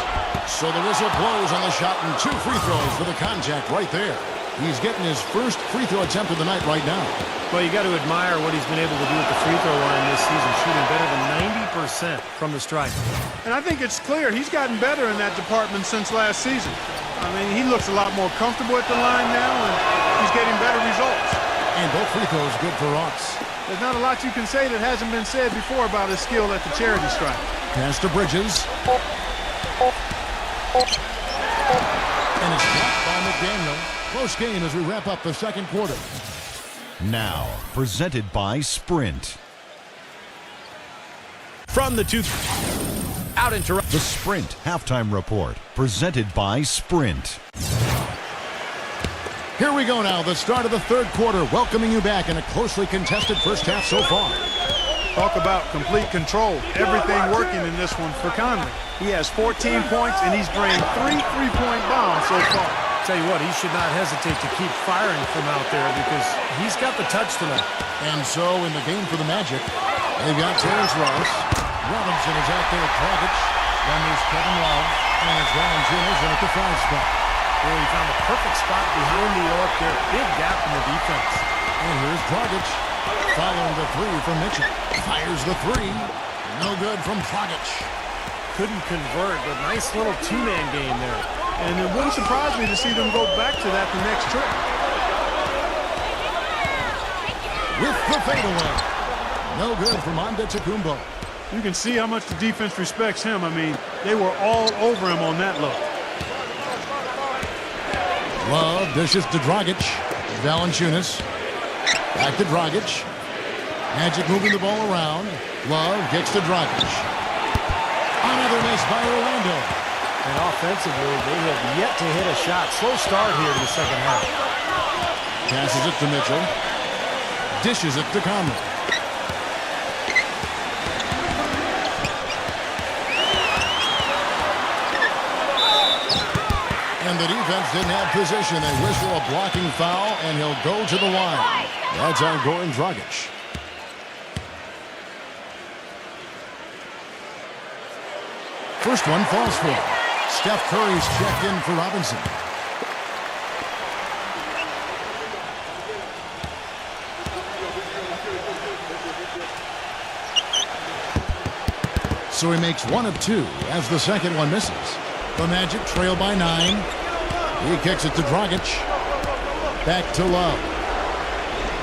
So the whistle blows on the shot and 2 free throws for the contact right there. He's getting his first free throw attempt of the night right now. Well, you got to admire what he's been able to do at the free throw line this season, shooting better than 90% from the stripe. And I think it's clear he's gotten better in that department since last season. I mean, he looks a lot more comfortable at the line now, and he's getting better results. And both free throws good for Ross. There's not a lot you can say that hasn't been said before about his skill at the charity stripe. Pass to Bridges. And it's blocked by McDaniel. Close game as we wrap up the second quarter. Now, presented by Sprint. From the two out into The Sprint Halftime Report, presented by Sprint. Here we go now, the start of the third quarter, welcoming you back in a closely contested first half so far. Talk about complete control. Everything working in this one for Conley. He has 14 points, and he's drained 3 3-point bombs so far. Tell you what, he should not hesitate to keep firing from out there because he's got the touch tonight. And so in the game for the Magic, they've got Terrence Ross. Robinson is out there at Dragic. Then there's Kevin Love. And it's Valanciunas in at the 5 spot. Well, he found a perfect spot behind the arc there. Big gap in the defense. And here's Dragic. Following the 3 from Mitchell. Fires the 3. No good from Dragic. Couldn't convert, but nice little two-man game there. And it wouldn't surprise me to see them go back to that the next trip. With the fadeaway. No good from Antetokounmpo. You can see how much the defense respects him. I mean, they were all over him on that look. Love dishes to Dragic. Valanciunas. Back to Dragic. Magic moving the ball around. Love gets to Dragic. Another miss by Orlando. And offensively, they have yet to hit a shot. Slow start here in the second half. Passes it to Mitchell. Dishes it to Conley. And the defense didn't have position. They whistle a blocking foul, and he'll go to the line. That's on Goran Dragic. First one falls for him. Steph Curry's checked in for Robinson. So he makes 1 of 2 as the second one misses. The Magic trail by 9. He kicks it to Dragic. Back to Love.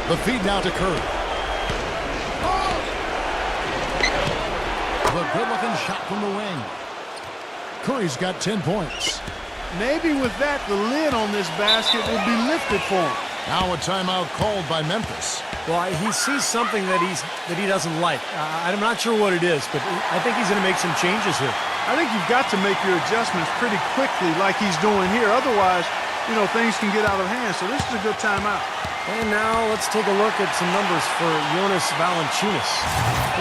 The feed now to Curry. The good-looking shot from the wing. Curry's got 10 points. Maybe with that, the lid on this basket will be lifted for him. Now a timeout called by Memphis. Well, he sees something that he doesn't like. I'm not sure what it is, but I think he's going to make some changes here. I think you've got to make your adjustments pretty quickly like he's doing here. Otherwise, you know, things can get out of hand. So this is a good timeout. And now let's take a look at some numbers for Jonas Valanciunas.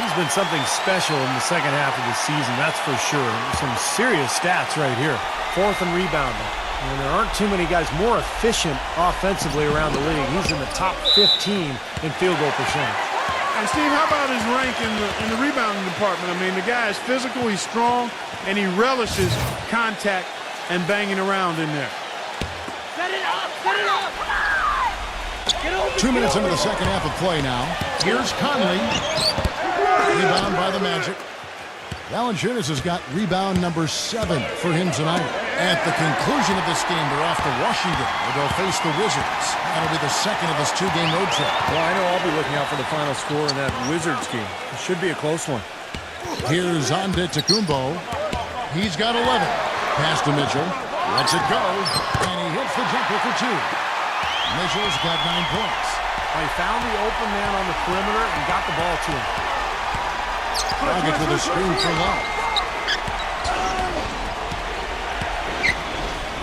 He's been something special in the second half of the season, that's for sure. Some serious stats right here. 4th in rebounding. And there aren't too many guys more efficient offensively around the league. He's in the top 15 in field goal percentage. And Steve, how about his rank in the rebounding department? I mean, the guy is physical, he's strong, and he relishes contact and banging around in there. Set it up! Set it up! 2 minutes into the second half of play now. Here's Conley. Rebound by the Magic. Valanciunas has got rebound number 7 for him tonight. At the conclusion of this game, they're off to Washington, where they'll face the Wizards. That'll be the second of this 2-game road trip. Well, I know I'll be looking out for the final score in that Wizards game. It should be a close one. Here's Antetokounmpo. He's got 11. Pass to Mitchell. Lets it go. And he hits the jumper for 2. Mitchell's got 9 points. He found the open man on the perimeter and got the ball to him. Dragic with a screen for Love.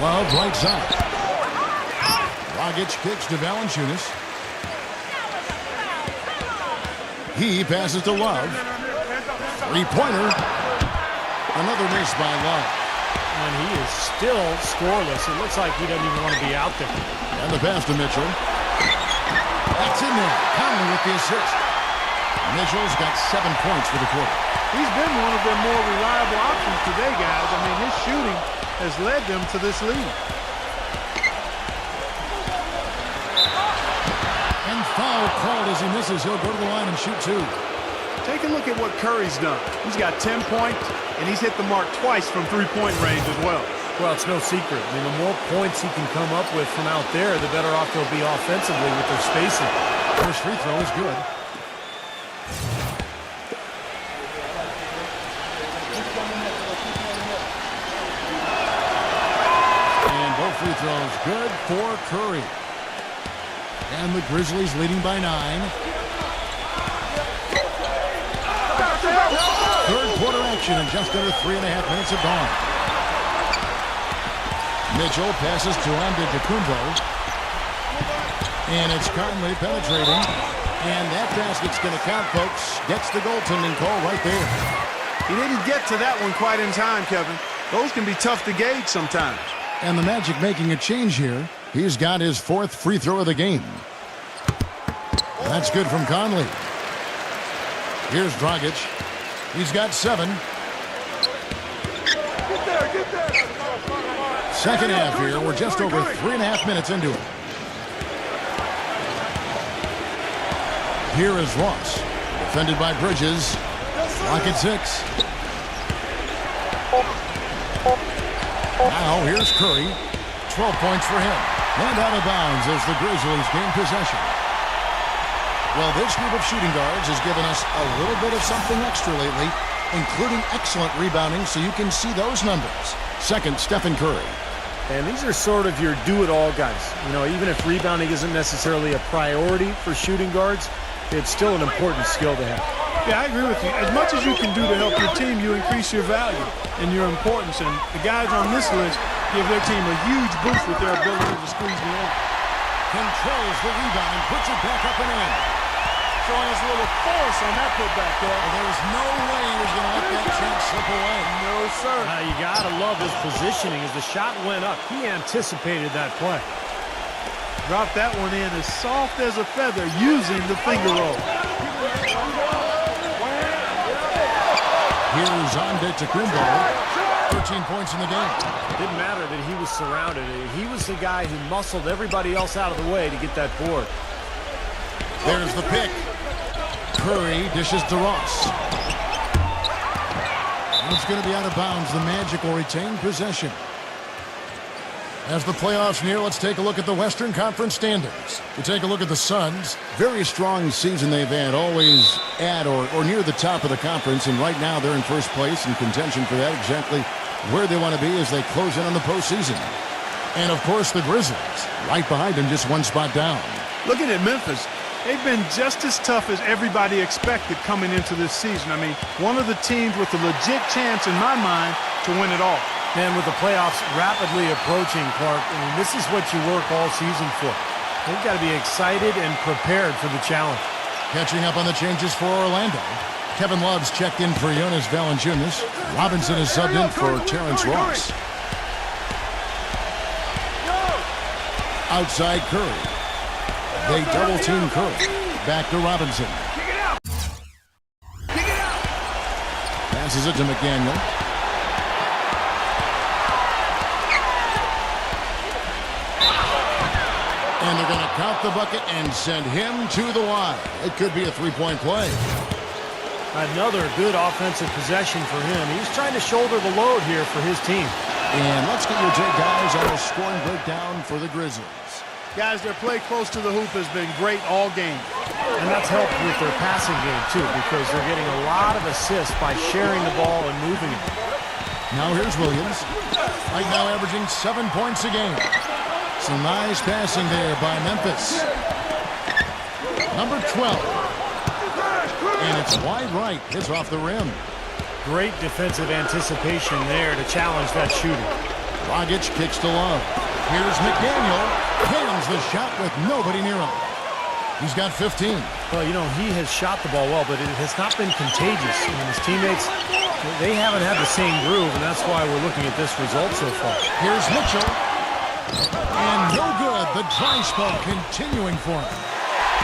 Love right side. Dragic kicks to Valanciunas. He passes to Love. Three-pointer. Another miss by Love. And he is still scoreless. It looks like he doesn't even want to be out there. And the pass to Mitchell. That's in there. Conley with the assist. Mitchell's got 7 points for the quarter. He's been one of their more reliable options today, guys. I mean, his shooting has led them to this lead. And foul called as he misses. He'll go to the line and shoot 2. Take a look at what Curry's done. He's got 10 points, and he's hit the mark twice from three-point range as well. Well, it's no secret. I mean, the more points he can come up with from out there, the better off they'll be offensively with their spacing. First free throw is good. And both free throws good for Curry. And the Grizzlies leading by 9. Third quarter action in just under 3.5 minutes have gone. Mitchell passes to Antetokounmpo. And it's Conley penetrating. And that basket's going to count, folks. Gets the goaltending call right there. He didn't get to that one quite in time, Kevin. Those can be tough to gauge sometimes. And the Magic making a change here. He's got his 4th free throw of the game. That's good from Conley. Here's Dragic. He's got 7. Second half here. We're just over 3.5 minutes into it. Here is Ross. Defended by Bridges. Clock at 6. Now here's Curry. 12 points for him. And out of bounds as the Grizzlies gain possession. Well, this group of shooting guards has given us a little bit of something extra lately, including excellent rebounding, so you can see those numbers. Second, Stephen Curry. And these are sort of your do-it-all guys. You know, even if rebounding isn't necessarily a priority for shooting guards, it's still an important skill to have. Yeah, I agree with you. As much as you can do to help your team, you increase your value and your importance. And the guys on this list give their team a huge boost with their ability to squeeze the end. Controls the rebound and puts it back up and in. Showing us a little force on that putback there. Well, there was no way he was going to let that chance slip away. No, sir. You got to love his positioning. As the shot went up, he anticipated that play. Dropped that one in as soft as a feather using the finger roll. Here's Antetokounmpo. 13 points in the game. Didn't matter that he was surrounded. He was the guy who muscled everybody else out of the way to get that board. There's the pick. Curry dishes to Ross. And it's going to be out of bounds. The Magic will retain possession. As the playoffs near, let's take a look at the Western Conference standings. We take a look at the Suns. Very strong season they've had, always at or near the top of the conference, and right now they're in first place in contention for that, exactly where they want to be as they close in on the postseason. And, of course, the Grizzlies, right behind them, just one spot down. Looking at Memphis, they've been just as tough as everybody expected coming into this season. I mean, one of the teams with a legit chance, in my mind, to win it all. And with the playoffs rapidly approaching, Clark, I mean, this is what you work all season for. They've got to be excited and prepared for the challenge. Catching up on the changes for Orlando. Kevin Love's checked in for Jonas Valanciunas. Robinson is subbed in for Terrence Ross. Outside Curry. They double-team Curry. Back to Robinson. Passes it to McDaniel. And they're going to count the bucket and send him to the line. It could be a three-point play. Another good offensive possession for him. He's trying to shoulder the load here for his team. And let's get your take, guys, on the scoring breakdown for the Grizzlies. Guys, their play close to the hoop has been great all game. And that's helped with their passing game, too, because they're getting a lot of assists by sharing the ball and moving it. Now here's Williams. Right now averaging 7 points a game. Some nice passing there by Memphis. Number 12. And it's wide right. Hits off the rim. Great defensive anticipation there to challenge that shooter. Dragic kicks to Love. Here's McDaniel. Hams the shot with nobody near him. He's got 15. Well, you know, he has shot the ball well, but it has not been contagious. I mean, his teammates, they haven't had the same groove, and that's why we're looking at this result so far. Here's Mitchell. And no good. The dry spell continuing for him.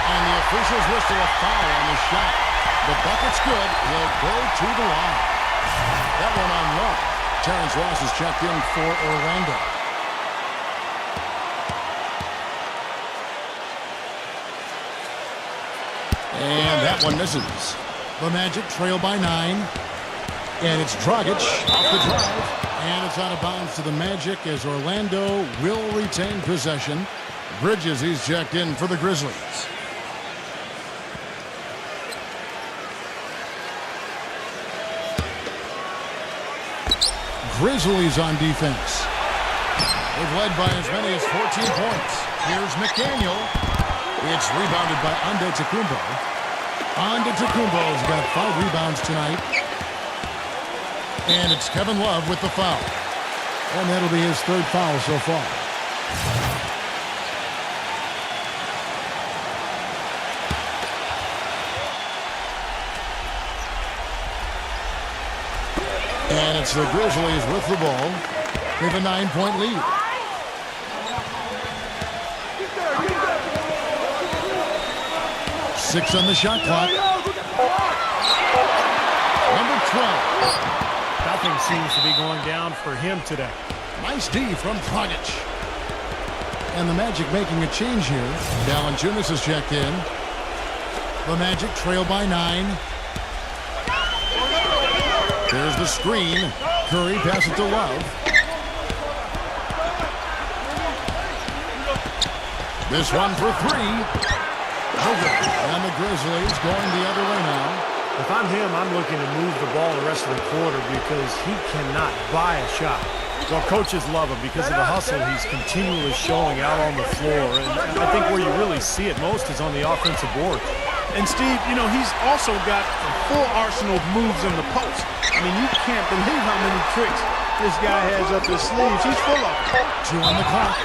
And the officials whistle a foul on the shot. The bucket's good. He'll go to the line. That one on Love. Terrence Ross is checked in for Orlando. And that one misses. The Magic trail by 9. And it's Dragic off the drive. And it's out of bounds to the Magic as Orlando will retain possession. Bridges, he's checked in for the Grizzlies. Grizzlies on defense. They've led by as many as 14 points. Here's McDaniel. It's rebounded by Antetokounmpo. Antetokounmpo's got 5 rebounds tonight. And it's Kevin Love with the foul. And that'll be his 3rd foul so far. And it's the Grizzlies with the ball. They have a 9-point lead. Six on the shot clock. Number 12. Nothing seems to be going down for him today. Nice D from Dragic. And the Magic making a change here. Valanciunas is checked in. The Magic trail by 9. There's the screen. Curry passes it to Love. This one for 3. Over. And the Grizzlies going the other way now. If I'm him, I'm looking to move the ball the rest of the quarter because he cannot buy a shot. Well, coaches love him because of the hustle he's continually showing out on the floor. And I think where you really see it most is on the offensive board. And Steve, you know, he's also got a full arsenal of moves in the post. I mean, you can't believe how many tricks this guy has up his sleeves. He's full of them. 2 on the clock.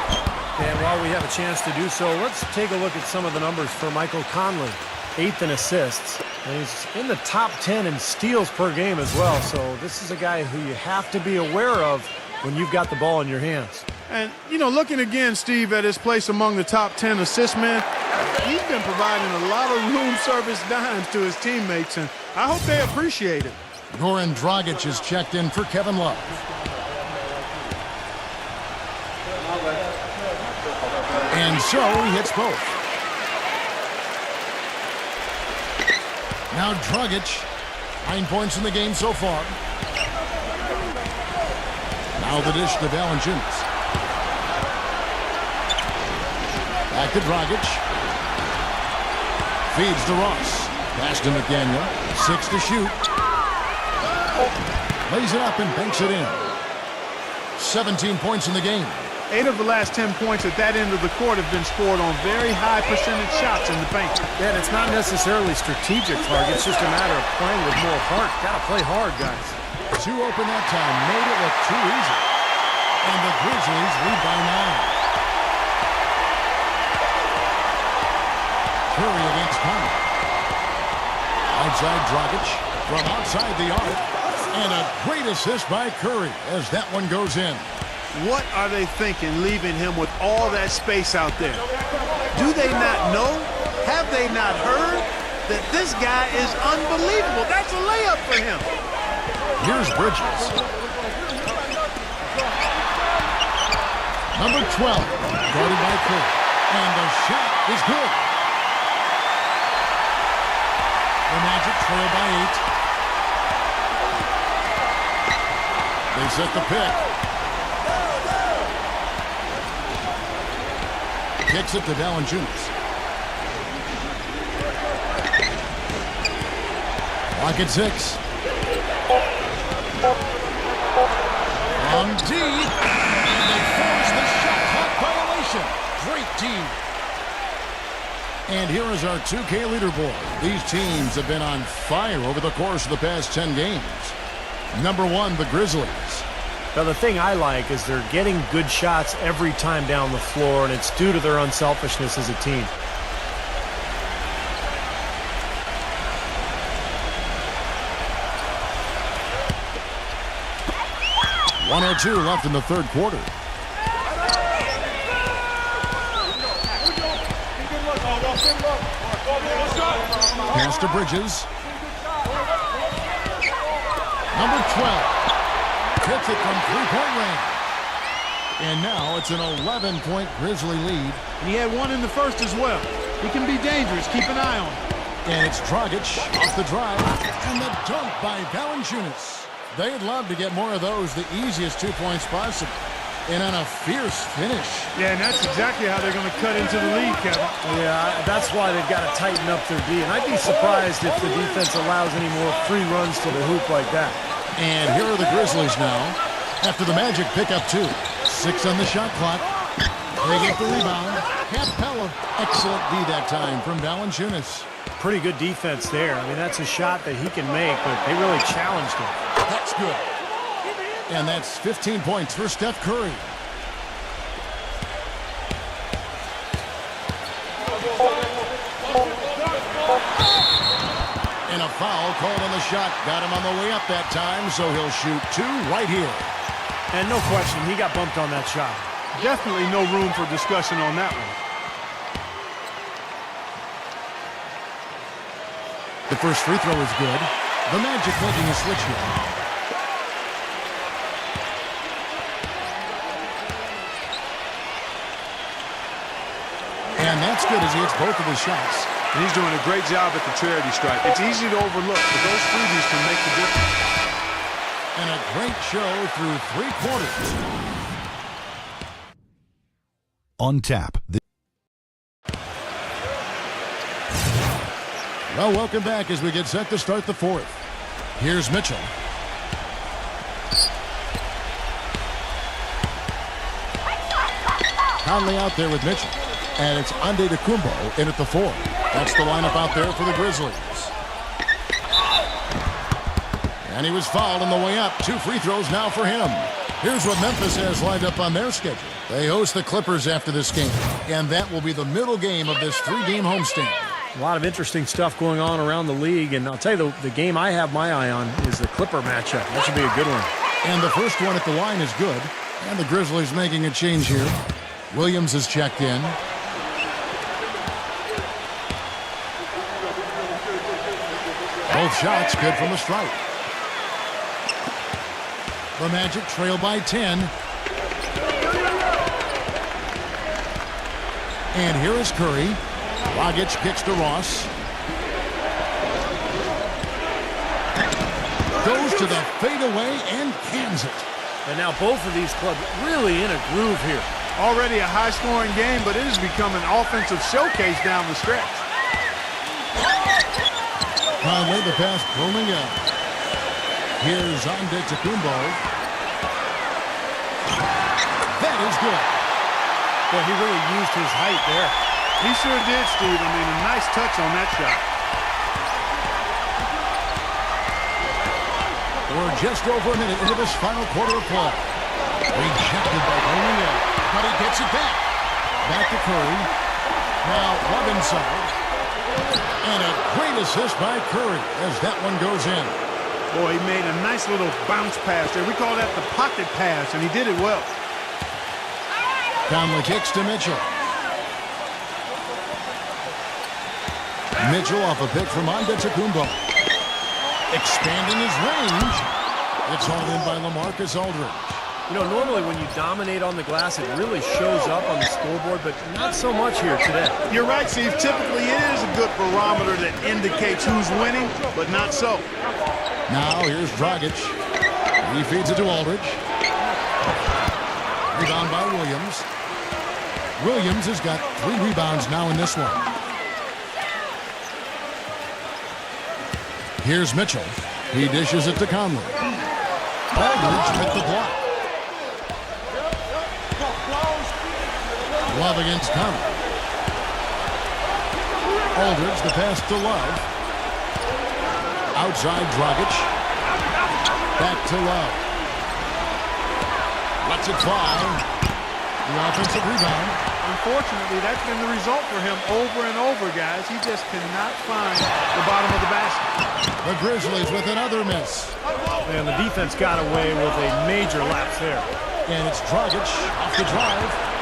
And while we have a chance to do so, let's take a look at some of the numbers for Michael Conley. 8th in assists. And he's in the top 10 in steals per game as well. So this is a guy who you have to be aware of when you've got the ball in your hands. And, you know, looking again, Steve, at his place among the top 10 assist men, he's been providing a lot of room service dimes to his teammates, and I hope they appreciate it. Goran Dragic is checked in for Kevin Love. And so he hits both. Now Dragic, 9 points in the game so far. Now the dish to Valanciunas. Back to Dragic. Feeds to Ross. Pass to McDaniel. 6 to shoot. Lays it up and banks it in. 17 points in the game. 8 of the last 10 points at that end of the court have been scored on very high percentage shots in the paint. Yeah, and it's not necessarily strategic, Clark. It's just a matter of playing with more heart. Got to play hard, guys. 2 open that time. Made it look too easy. And the Grizzlies lead by 9. Curry against Conley. Outside Dragic from outside the arc. And a great assist by Curry as that one goes in. What are they thinking leaving him with all that space out there? Do they not know? Have they not heard that this guy is unbelievable? That's a layup for him. Here's Bridges. Number 12, guarded by Curry. And the shot is good. The Magic trail by 8. They set the pick. Kicks it to Valanciunas. Clock at 6. On deep. And they force the shot clock violation. Great team. And here is our 2K leaderboard. These teams have been on fire over the course of the past 10 games. Number 1, the Grizzlies. Now, the thing I like is they're getting good shots every time down the floor, and it's due to their unselfishness as a team. .102 left in the third quarter. Pass to Bridges. Number 12. Hits it from three-point range. And now it's an 11-point Grizzly lead. And he had one in the first as well. He can be dangerous. Keep an eye on him. And it's Dragic off the drive. And the dunk by Valanciunas. They'd love to get more of those, the easiest 2 points possible. And on a fierce finish. Yeah, and that's exactly how they're going to cut into the lead, Kevin. Yeah, that's why they've got to tighten up their D. And I'd be surprised if the defense allows any more free runs to the hoop like that. And here are the Grizzlies now. After the Magic pick up 2. 6 on the shot clock. They get the rebound. Capella. Excellent D that time from Valanciunas. Pretty good defense there. I mean, that's a shot that he can make, but they really challenged him. That's good. And that's 15 points for Steph Curry. And a foul called on the shot. Got him on the way up that time, so he'll shoot 2 right here. And no question, he got bumped on that shot. Definitely no room for discussion on that one. The first free throw is good. The Magic making a switch here. And that's good as he hits both of his shots. And he's doing a great job at the charity stripe. It's easy to overlook, but those freebies can make the difference. And a great show through 3 quarters. On tap. Well, welcome back as we get set to start the fourth. Here's Mitchell. Conley out there with Mitchell. And it's Antetokounmpo in at the 4. That's the lineup out there for the Grizzlies. And he was fouled on the way up. 2 free throws now for him. Here's what Memphis has lined up on their schedule. They host the Clippers after this game. And that will be the middle game of this 3-game homestand. A lot of interesting stuff going on around the league, and I'll tell you, the game I have my eye on is the Clipper matchup. That should be a good one. And the first one at the line is good. And the Grizzlies making a change here. Williams is checked in. Both shots good from the stripe. The Magic trail by 10. And here is Curry. Dragic kicks to Ross. Goes to the fadeaway and cans it. And now both of these clubs really in a groove here. Already a high-scoring game, but it has become an offensive showcase down the stretch. Conley, the pass rolling out. Here's Antetokounmpo. That is good. Well, he really used his height there. He sure did, Steve. I mean, a nice touch on that shot. We're just over a minute into this final quarter of play. Rejected by Romeo, but he gets it back. Back to Curry. Now Robinson. And a great assist by Curry as that one goes in. Boy, he made a nice little bounce pass there. We call that the pocket pass, and he did it well. Conley kicks to Mitchell. Mitchell off a pick from Antetokounmpo. Expanding his range. It's hauled in by LaMarcus Aldridge. You know, normally when you dominate on the glass, it really shows up on the scoreboard, but not so much here today. You're right, Steve. Typically, it is a good barometer that indicates who's winning, but not so. Now here's Dragic. He feeds it to Aldridge. Rebound by Williams. Williams has got 3 rebounds now in this one. Here's Mitchell. He dishes it to Conley. Aldridge with the block. Love against Conley. Aldridge, the pass to Love. Outside Dragic. Back to Love. Lets it fly. The offensive rebound. Unfortunately, that's been the result for him over and over, guys. He just cannot find the bottom of the basket. The Grizzlies with another miss. And the defense got away with a major lapse there. And it's Dragic off the drive.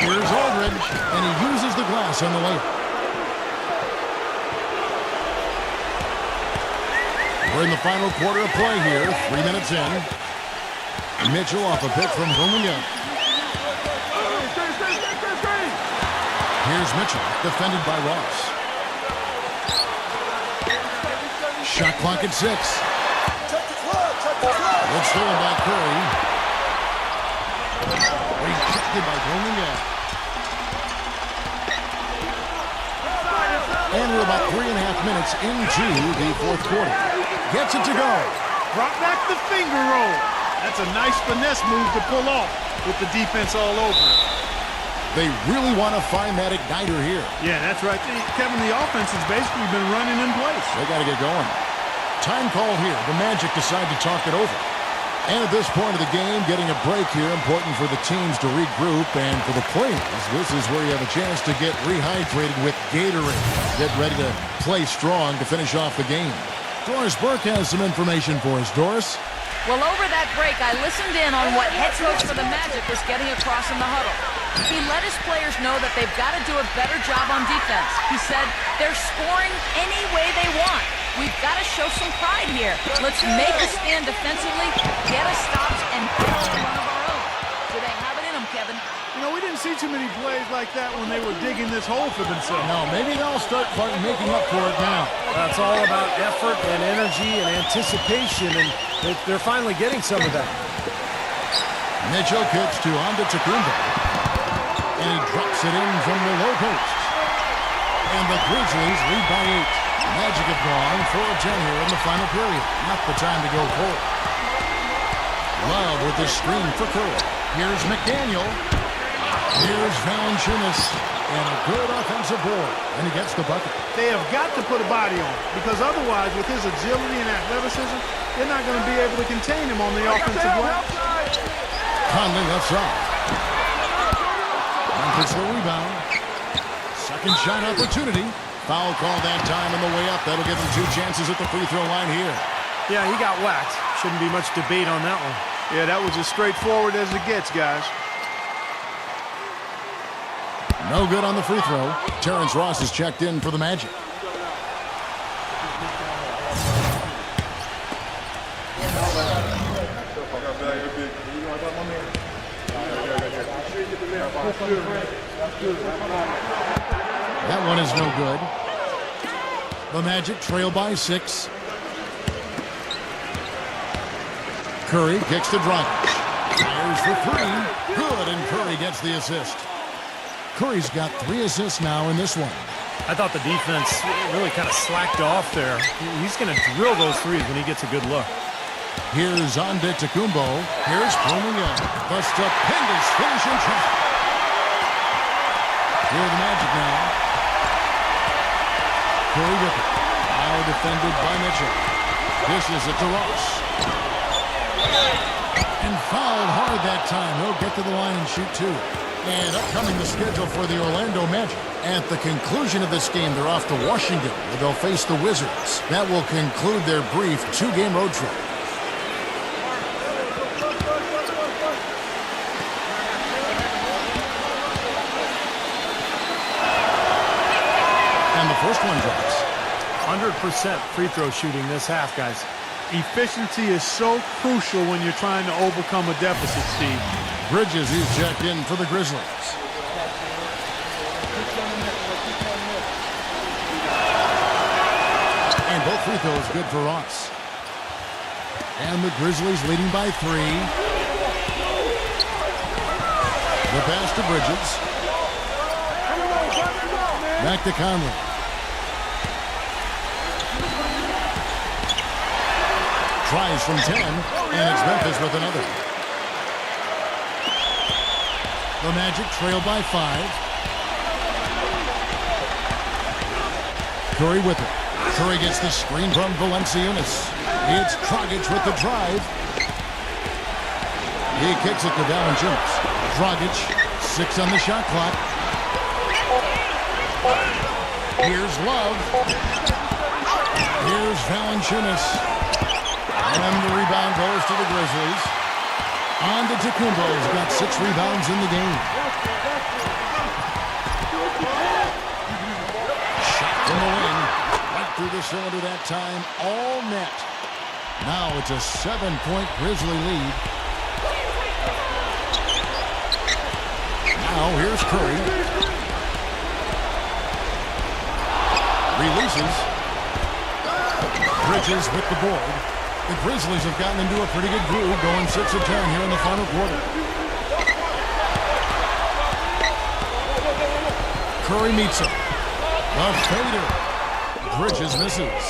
Here's Aldridge, and he uses the glass on the layup. We're in the final quarter of play here, 3 minutes in. Mitchell off a pick from Hurlingham. Here's Mitchell, defended by Ross. Shot clock at 6. It's stolen by Curry. Rejected by Hurlingham. And we're about 3.5 minutes into the fourth quarter. Gets it to go. Drop back the finger roll. That's a nice finesse move to pull off with the defense all over it. They really want to find that igniter here. Yeah, that's right. Kevin, the offense has basically been running in place. They got to get going. Time call here. The Magic decide to talk it over. And at this point of the game, getting a break here, important for the teams to regroup. And for the players, this is where you have a chance to get rehydrated with Gatorade. Get ready to play strong to finish off the game. Doris Burke has some information for us. Doris? Well, over that break, I listened in on what head coach for the Magic was getting across in the huddle. He let his players know that they've got to do a better job on defense. He said, they're scoring any way they want. We've got to show some pride here. Let's make a stand defensively, get us stops, and get on a run of our own. Do they have it in them, Kevin? You know, we didn't see too many plays like that when they were digging this hole for themselves. No, maybe they'll start making up for it now. It's all about effort and energy and anticipation, and they're finally getting some of that. Mitchell kicks to Antetokounmpo. And he drops it in from the low post. And the Grizzlies lead by 8. Magic have gone 4-10 here in the final period. Not the time to go cold. Love with the screen for Curry. Here's McDaniel. Here's Valanciunas. And a good offensive board. And he gets the bucket. They have got to put a body on it, because otherwise, with his agility and athleticism, they're not going to be able to contain him on the offensive glass. Conley left side. Gets the rebound. Second shot opportunity. Foul call that time on the way up. That'll give him 2 chances at the free throw line here. Yeah, he got whacked. Shouldn't be much debate on that one. Yeah, that was as straightforward as it gets, guys. No good on the free throw. Terrence Ross is checked in for the Magic. That one is no good. The Magic trail by 6. Curry kicks to Dragic. Fires for 3. Good, and Curry gets the assist. Curry's got 3 assists now in this one. I thought the defense really kind of slacked off there. He's going to drill those threes when he gets a good look. Here's Antetokounmpo. Here's Hurlingham. The stupendous finish in traffic. Here are the Magic now. Curry with it. Now defended by Mitchell. Dishes it to Ross. And fouled hard that time. He'll get to the line and shoot 2. And upcoming the schedule for the Orlando Magic. At the conclusion of this game, they're off to Washington, where they'll face the Wizards. That will conclude their brief 2-game road trip. And the first one drops. 100% free throw shooting this half, guys. Efficiency is so crucial when you're trying to overcome a deficit, Steve. Bridges is checked in for the Grizzlies. And both free throws good for Ross. And the Grizzlies leading by 3. The pass to Bridges. Back to Conley. Tries from 10, and it's Memphis with another. The Magic trail by 5. Curry with it. Curry gets the screen from Valanciunas. It's Dragic with the drive. He kicks it to Valanciunas. Dragic, 6 on the shot clock. Here's Love. Here's Valanciunas. And the rebound goes to the Grizzlies. On to Tacumbo. He's got 6 rebounds in the game. Shot from the wing. Right through the cylinder that time. All net. Now it's a 7-point Grizzly lead. Now here's Curry. Releases. Bridges with the board. The Grizzlies have gotten into a pretty good groove, going 6 of 10 here in the final quarter. Curry meets him. The fader. Bridges misses.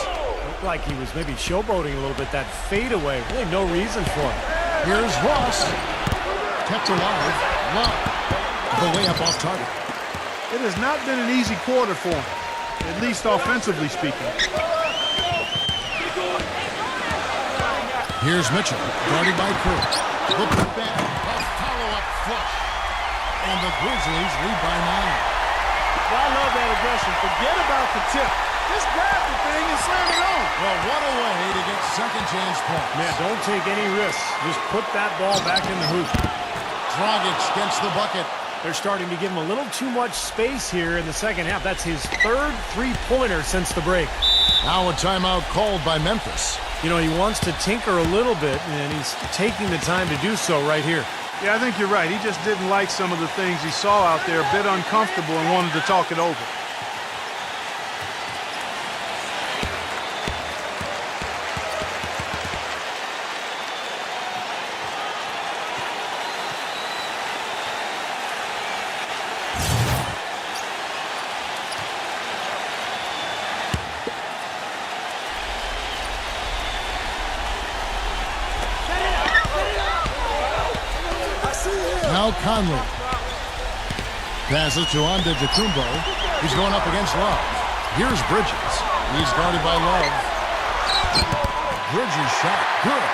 Looked like he was maybe showboating a little bit. That fadeaway, really no reason for him. Here's Ross. Kept alive. Love. The layup off target. It has not been an easy quarter for him, at least offensively speaking. Here's Mitchell, guarded by Curry. The putback, a follow-up flush. And the Grizzlies lead by 9. Well, I love that aggression. Forget about the tip. Just grab the thing and slam it on. Well, what a way to get second chance points. Man, don't take any risks. Just put that ball back in the hoop. Dragic gets the bucket. They're starting to give him a little too much space here in the second half. That's his 3rd three-pointer since the break. Now a timeout called by Memphis. You know, he wants to tinker a little bit, and he's taking the time to do so right here. Yeah, I think you're right. He just didn't like some of the things he saw out there, a bit uncomfortable, and wanted to talk it over. Now Conley. Passes to Antetokounmpo. He's going up against Love. Here's Bridges. He's guarded by Love. Bridges shot. Good.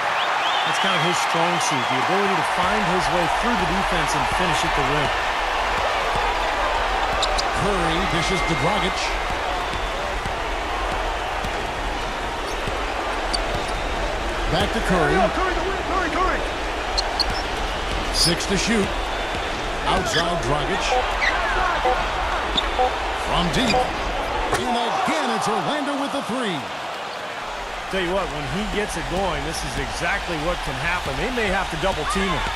That's kind of his strong suit, the ability to find his way through the defense and finish at the rim. Curry dishes to Dragic. Back to Curry. Curry. 6 to shoot. Outside Dragic. From deep. And again, it's Orlando with the 3. Tell you what, when he gets it going, this is exactly what can happen. They may have to double team him.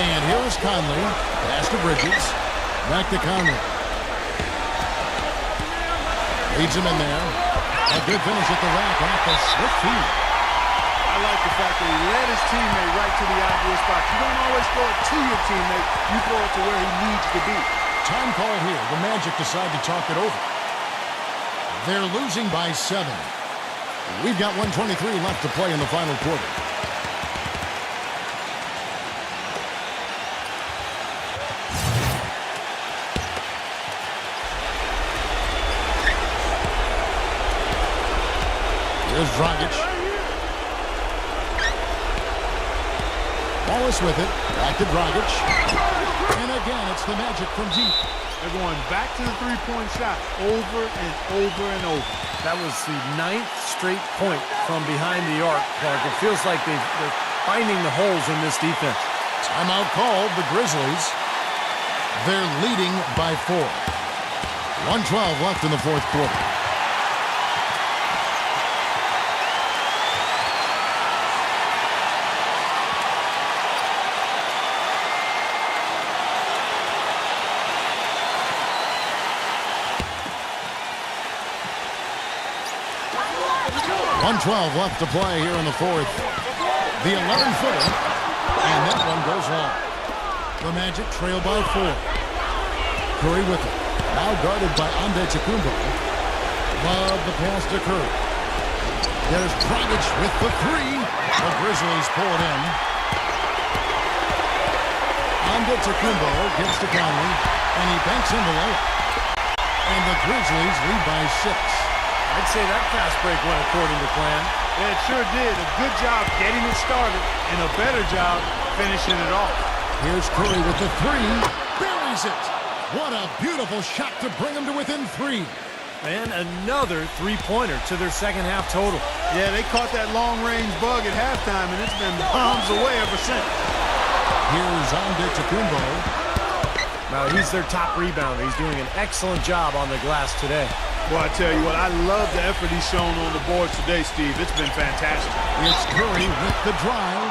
And here is Conley. Pass to Bridges. Back to Conley. Leads him in there. A good finish at the rack off the swift feet. I like the fact that he led his teammate right to the ideal spot. You don't always throw it to your teammate. You throw it to where he needs to be. Time call here. The Magic decide to talk it over. They're losing by 7. We've got 1:23 left to play in the final quarter. Here's Dragic. Wallace with it. Back to Dragic. And again, it's the Magic from deep. They're going back to the three-point shot over and over and over. That was the 9th straight point from behind the arc, Clark. It feels like they're finding the holes in this defense. Timeout called. The Grizzlies. They're leading by 4. 1:12 left in the fourth quarter. 1:12 left to play here in the fourth. The 11-footer, and that one goes long. The Magic trail by 4. Curry with it. Now guarded by Antetokounmpo. Love the pass to Curry. There's Dragic with the 3. The Grizzlies pull it in. Antetokounmpo gives to Conley, and he banks in the layup. And the Grizzlies lead by 6. I'd say that fast break went according to plan. Yeah, it sure did. A good job getting it started and a better job finishing it off. Here's Curry with the 3. Buries it. What a beautiful shot to bring him to within 3. And another three-pointer to their second half total. Yeah, they caught that long-range bug at halftime, and it's been bombs away ever since. Here's Antetokounmpo. Now, he's their top rebounder. He's doing an excellent job on the glass today. Well, I tell you what, I love the effort he's shown on the board today, Steve. It's been fantastic. It's Curry with the drive.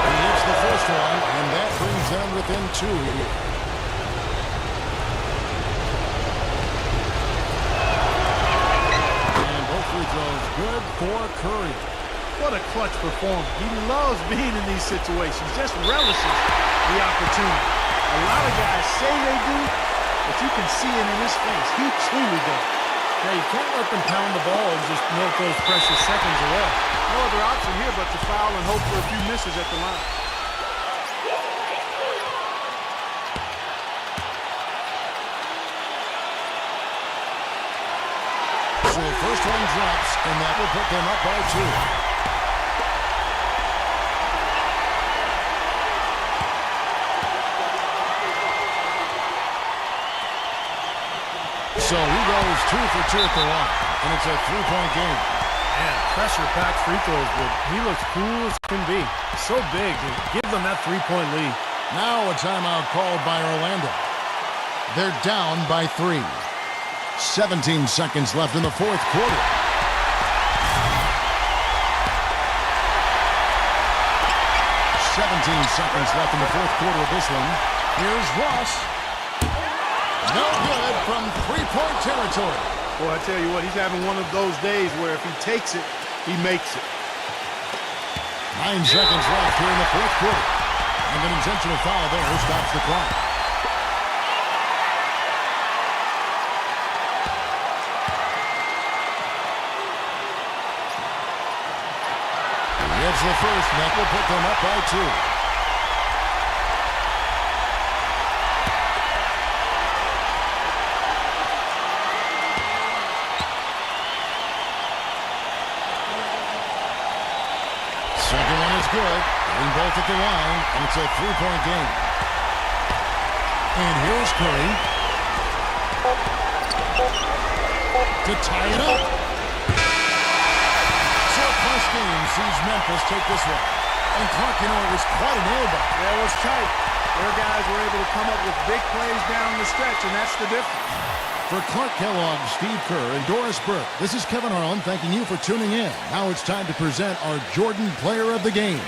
He hits the first one, and that brings them within 2. And both free throws good for Curry. What a clutch performer. He loves being in these situations, just relishes the opportunity. A lot of guys say they do, but you can see it in his face. He truly does. Yeah, you can't let them pound the ball and just milk those precious seconds away. No other option here but to foul and hope for a few misses at the line. So the first one drops, and that will put them up by 2. So he goes 2 for 2 at the line, and it's a 3-point game. Man, pressure-packed free throws, but he looks cool as can be. So big to give them that 3-point lead. Now a timeout called by Orlando. They're down by 3. 17 seconds left in the fourth quarter. Seconds left in the fourth quarter of this one. Here's Ross. No good from 3-point territory. Boy, I tell you what, he's having one of those days where if he takes it, he makes it. 9 seconds left here in the fourth quarter. And an intentional foul there stops the clock. Gets the first, and that will put them up by 2. Second one is good. Getting both at the line, and it's a 3-point game. And here's Curry to tie it up. So a close game sees Memphis take this one. And Clark, you know, it was quite a nail-biter. Yeah, it was tight. Their guys were able to come up with big plays down the stretch, and that's the difference. For Clark Kellogg, Steve Kerr, and Doris Burke, this is Kevin Harlan thanking you for tuning in. Now it's time to present our Jordan Player of the Game.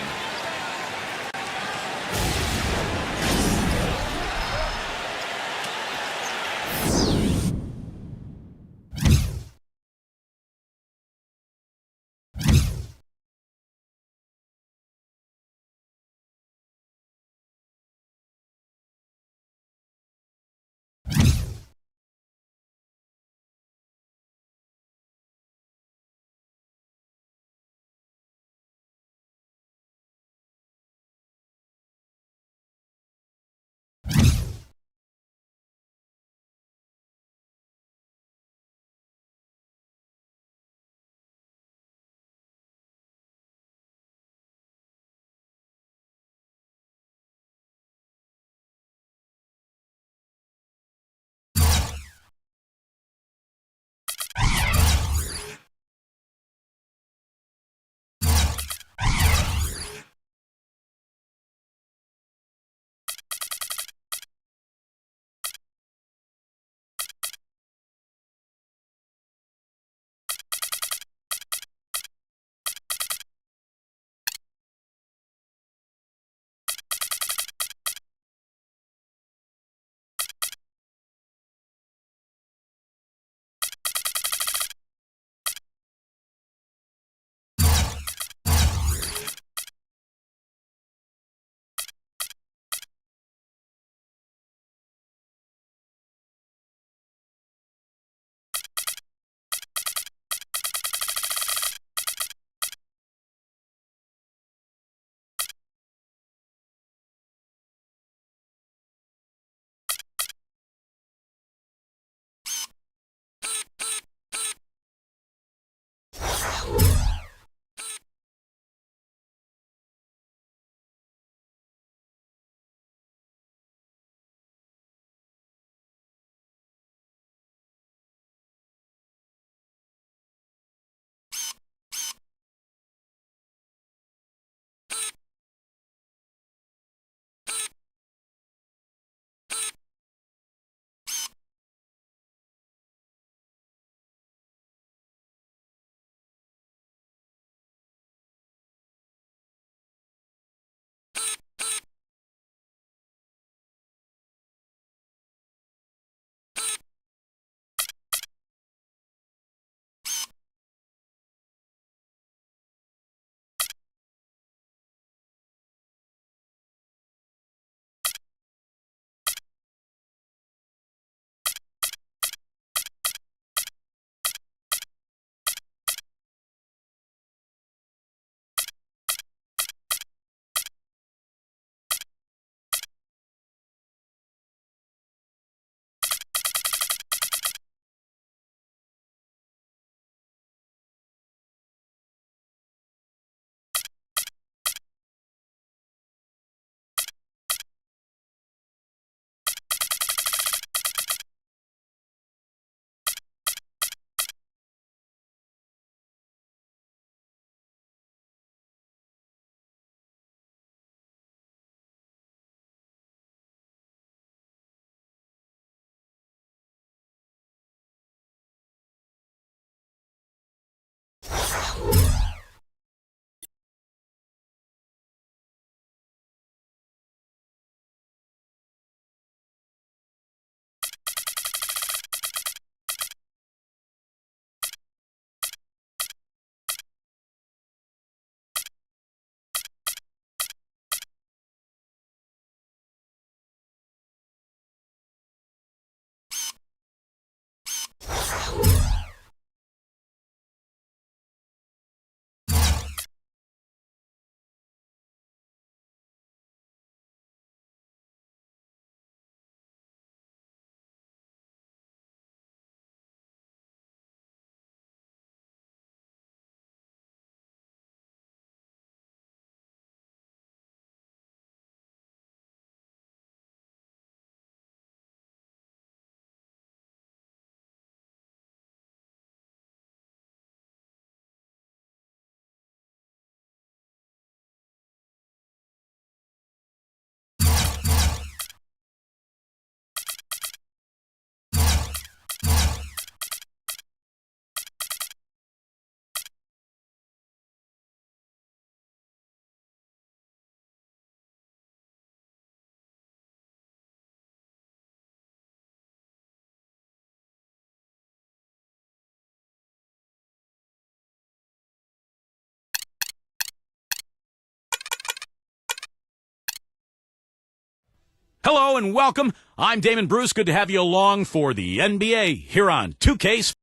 Hello and welcome. I'm Damon Bruce. Good to have you along for the NBA here on 2K.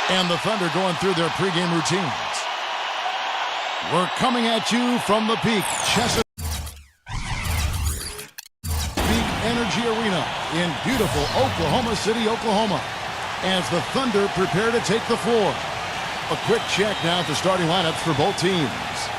And the Thunder going through their pregame routines. We're coming at you from the Peak Energy Arena in beautiful Oklahoma City, Oklahoma, as the Thunder prepare to take the floor. A quick check now at the starting lineups for both teams.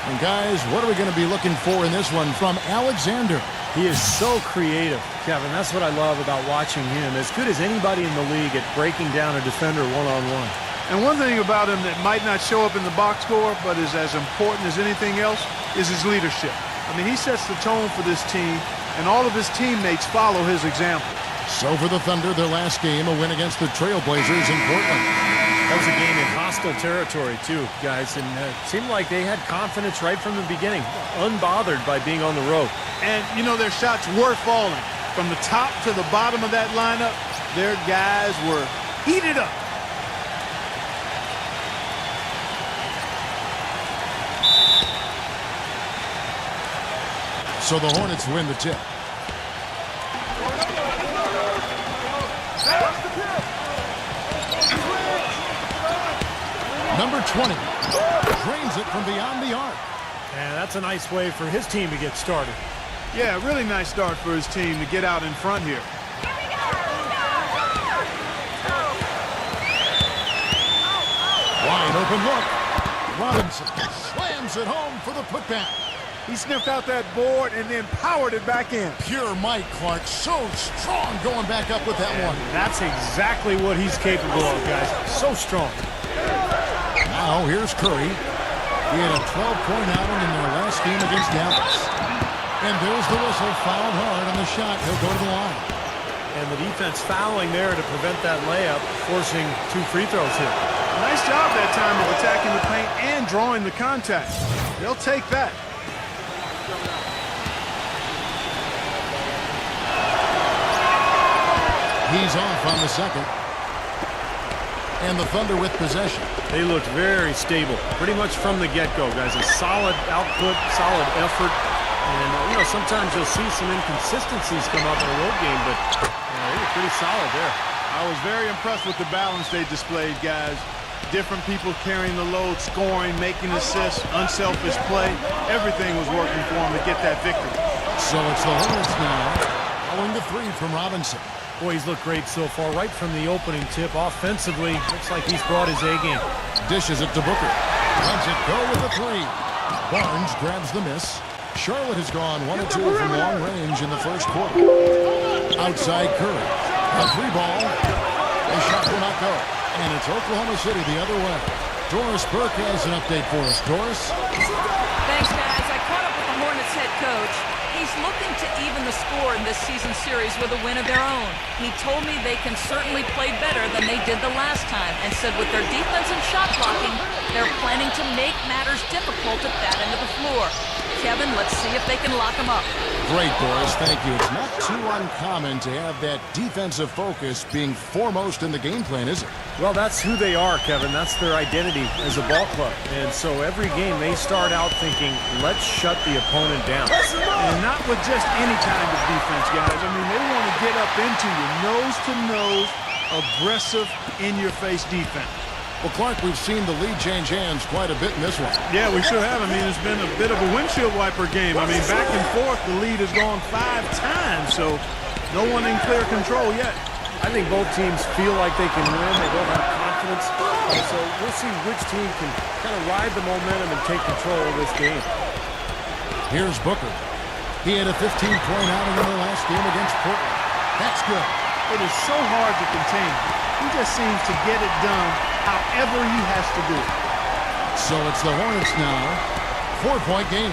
And guys, what are we going to be looking for in this one from Alexander? He is so creative, Kevin. That's what I love about watching him. As good as anybody in the league at breaking down a defender one-on-one. And one thing about him that might not show up in the box score, but is as important as anything else, is his leadership. I mean, he sets the tone for this team, and all of his teammates follow his example. So for the Thunder, their last game, a win against the Trailblazers in Portland. That was a game in hostile territory, too, guys. And it seemed like they had confidence right from the beginning, unbothered by being on the road. And, you know, their shots were falling. From the top to the bottom of that lineup, their guys were heated up. So the Hornets win the tip. Number 20 drains it from beyond the arc. And that's a nice way for his team to get started. Yeah, really nice start for his team to get out in front here. Wide open look. Robinson slams it home for the putback. He sniffed out that board and then powered it back in. Pure Mike Clark, so strong going back up with that one. That's exactly what he's capable of, guys. So strong. Now here's Curry. He had a 12-point outing in their last game against Dallas. And there's the whistle, fouled hard on the shot. He'll go to the line. And the defense fouling there to prevent that layup, forcing 2 free throws here. Nice job that time of attacking the paint and drawing the contact. They'll take that. He's off on the second. And the Thunder with possession. They looked very stable, pretty much from the get-go, guys. A solid output, solid effort. And, you know, sometimes you'll see some inconsistencies come up in a road game, but they were pretty solid there. I was very impressed with the balance they displayed, guys. Different people carrying the load, scoring, making assists, unselfish play. Everything was working for them to get that victory. So it's the Hornets now, following the 3 from Robinson. Boy, he's looked great so far, right from the opening tip. Offensively, looks like he's brought his A game. Dishes it to Booker. Lets it go with the 3. Barnes grabs the miss. Charlotte has gone 1 of 2 from long range in the first quarter. Outside Curry. A 3-ball. The shot will not go. And it's Oklahoma City the other way. Doris Burke has an update for us. Doris? Thanks, guys. I caught up with the Hornets head coach. He's looking to even the score in this season series with a win of their own. He told me they can certainly play better than they did the last time and said with their defense and shot blocking, they're planning to make matters difficult at that end of the floor. Kevin, let's see if they can lock them up. Great, Doris. Thank you. It's not too uncommon to have that defensive focus being foremost in the game plan, is it? Well, that's who they are, Kevin. That's their identity as a ball club. And so every game they start out thinking, let's shut the opponent down. And not with just any kind of defense, guys. I mean, they want to get up into you, nose-to-nose, aggressive, in-your-face defense. Well, Clark, we've seen the lead change hands quite a bit in this one. Yeah, we sure have. I mean, it's been a bit of a windshield wiper game. I mean, back and forth, the lead has gone 5 times, so no one in clear control yet. I think both teams feel like they can win. They don't have confidence. So we'll see which team can kind of ride the momentum and take control of this game. Here's Booker. He had a 15-point outing in the last game against Portland. That's good. It is so hard to contain. He just seems to get it done however he has to do it. So it's the Hornets now. 4-point game.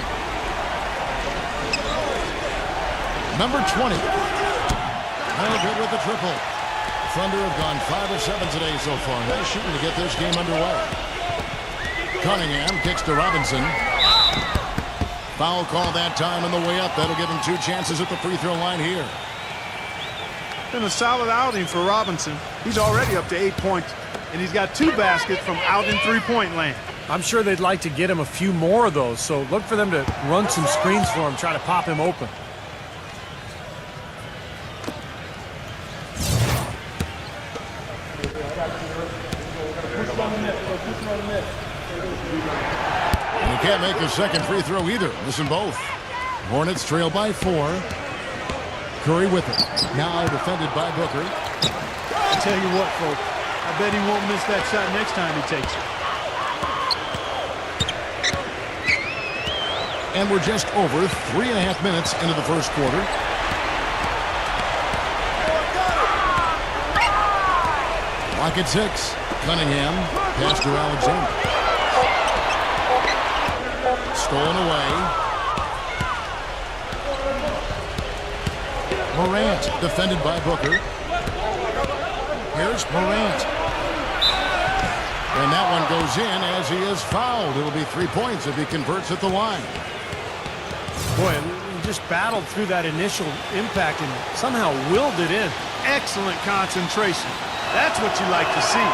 Number 20. No good with the triple. Thunder have gone 5 of 7 today so far. Nice shooting to get this game underway. Cunningham kicks to Robinson. Foul call that time on the way up. That'll give him 2 chances at the free throw line here. Been a solid outing for Robinson. He's already up to 8 points, and he's got 2 baskets from out in three-point land. I'm sure they'd like to get him a few more of those, so look for them to run some screens for him, try to pop him open. And he can't make a second free throw either. Missing both. Hornets trail by 4. Curry with it. Now defended by Booker. I tell you what, folks, I bet he won't miss that shot next time he takes it. And we're just over 3.5 minutes into the first quarter. Lock at 6. Cunningham. Pass to Alexander. Stolen away. Morant, defended by Booker. Here's Morant. And that one goes in as he is fouled. It'll be 3 points if he converts at the line. Boy, he just battled through that initial impact and somehow willed it in. Excellent concentration. That's what you like to see.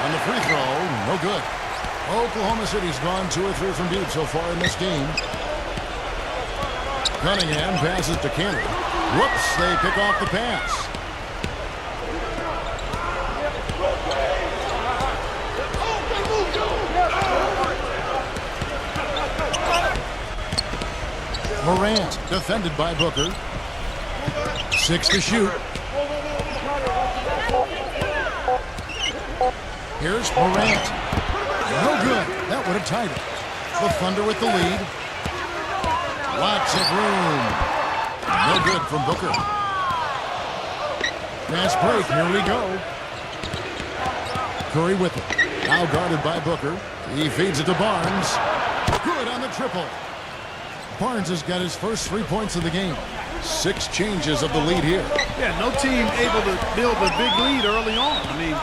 On the free throw, no good. Oklahoma City's gone 2 or 3 from deep so far in this game. Cunningham passes to Cannon. Whoops, they pick off the pass. Morant, defended by Booker. 6 to shoot. Here's Morant. No good. That would have tied it. The Thunder with the lead. Lots of room. No good from Booker. Fast break. Here we go. Curry with it. Now guarded by Booker. He feeds it to Barnes. Good on the triple. Barnes has got his first 3 points of the game. 6 changes of the lead here. Yeah, no team able to build a big lead early on. I mean,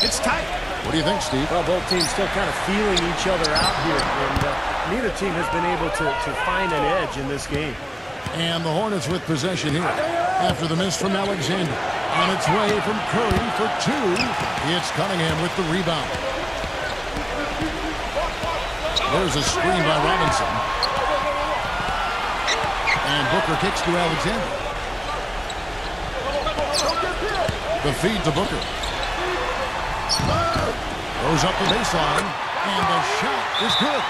it's tight. What do you think, Steve? Well, both teams still kind of feeling each other out here, and neither team has been able to find an edge in this game. And the Hornets with possession here. After the miss from Alexander. On its way from Curry for 2. It's Cunningham with the rebound. There's a screen by Robinson. And Booker kicks to Alexander. The feed to Booker. Goes up the baseline. And the shot is good.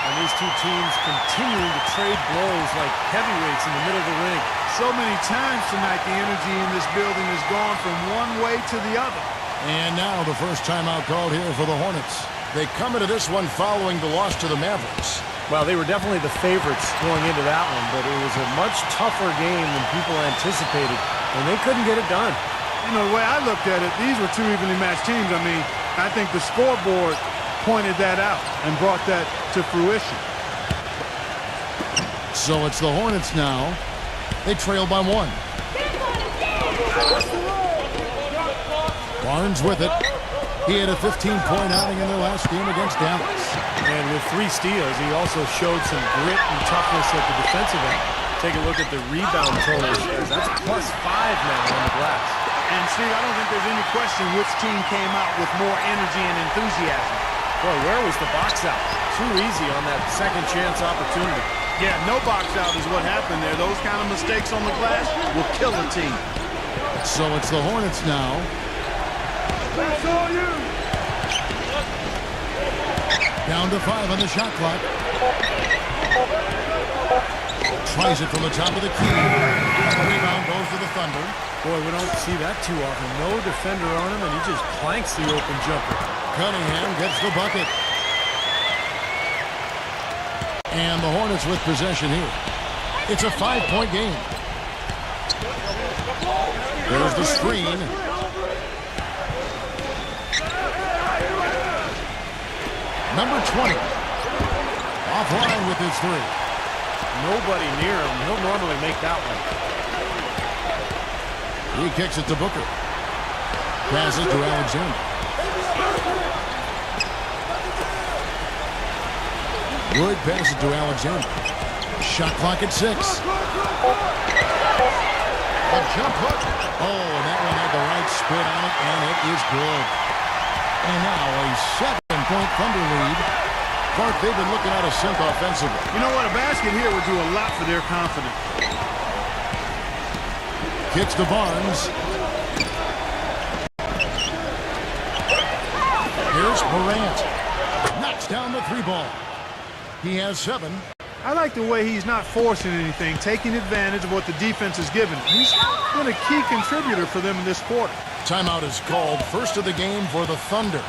And these two teams continuing to trade blows like heavyweights in the middle of the ring. So many times tonight the energy in this building has gone from one way to the other. And now the first timeout called here for the Hornets. They come into this one following the loss to the Mavericks. Well, they were definitely the favorites going into that one, but it was a much tougher game than people anticipated, and they couldn't get it done. You know, the way I looked at it, these were 2 evenly matched teams. I mean, I think the scoreboard pointed that out and brought that to fruition. So it's the Hornets now. They trail by 1. Barnes with it. He had a 15-point outing in their last game against Dallas. And with 3 steals, he also showed some grit and toughness at the defensive end. Take a look at the rebound totals. That's +5 now on the glass. And, Steve, I don't think there's any question which team came out with more energy and enthusiasm. Boy, where was the box out? Too easy on that second chance opportunity. Yeah, no box out is what happened there. Those kind of mistakes on the glass will kill a team. So it's the Hornets now. That's all you. Down to 5 on the shot clock. Tries it from the top of the key. The rebound goes to the Thunder. Boy, we don't see that too often. No defender on him, and he just planks the open jumper. Cunningham gets the bucket. And the Hornets with possession here. It's a 5-point game. There's the screen. Number 20. Offline with his 3. Nobody near him. He'll normally make that one. He kicks it to Booker. Passes to Alexander. Wood passes to Alexander. Shot clock at 6. A jump hook. Oh, and that one had the right spin on it, and it is good. And now a 7-point Thunder lead. Clark, they've been looking out of sync offensively. You know what? A basket here would do a lot for their confidence. Kicks to Barnes. Here's Morant. Knocks down the 3-ball. He has 7. I like the way he's not forcing anything, taking advantage of what the defense is giving. He's been a key contributor for them in this quarter. Timeout is called. First of the game for the Thunder.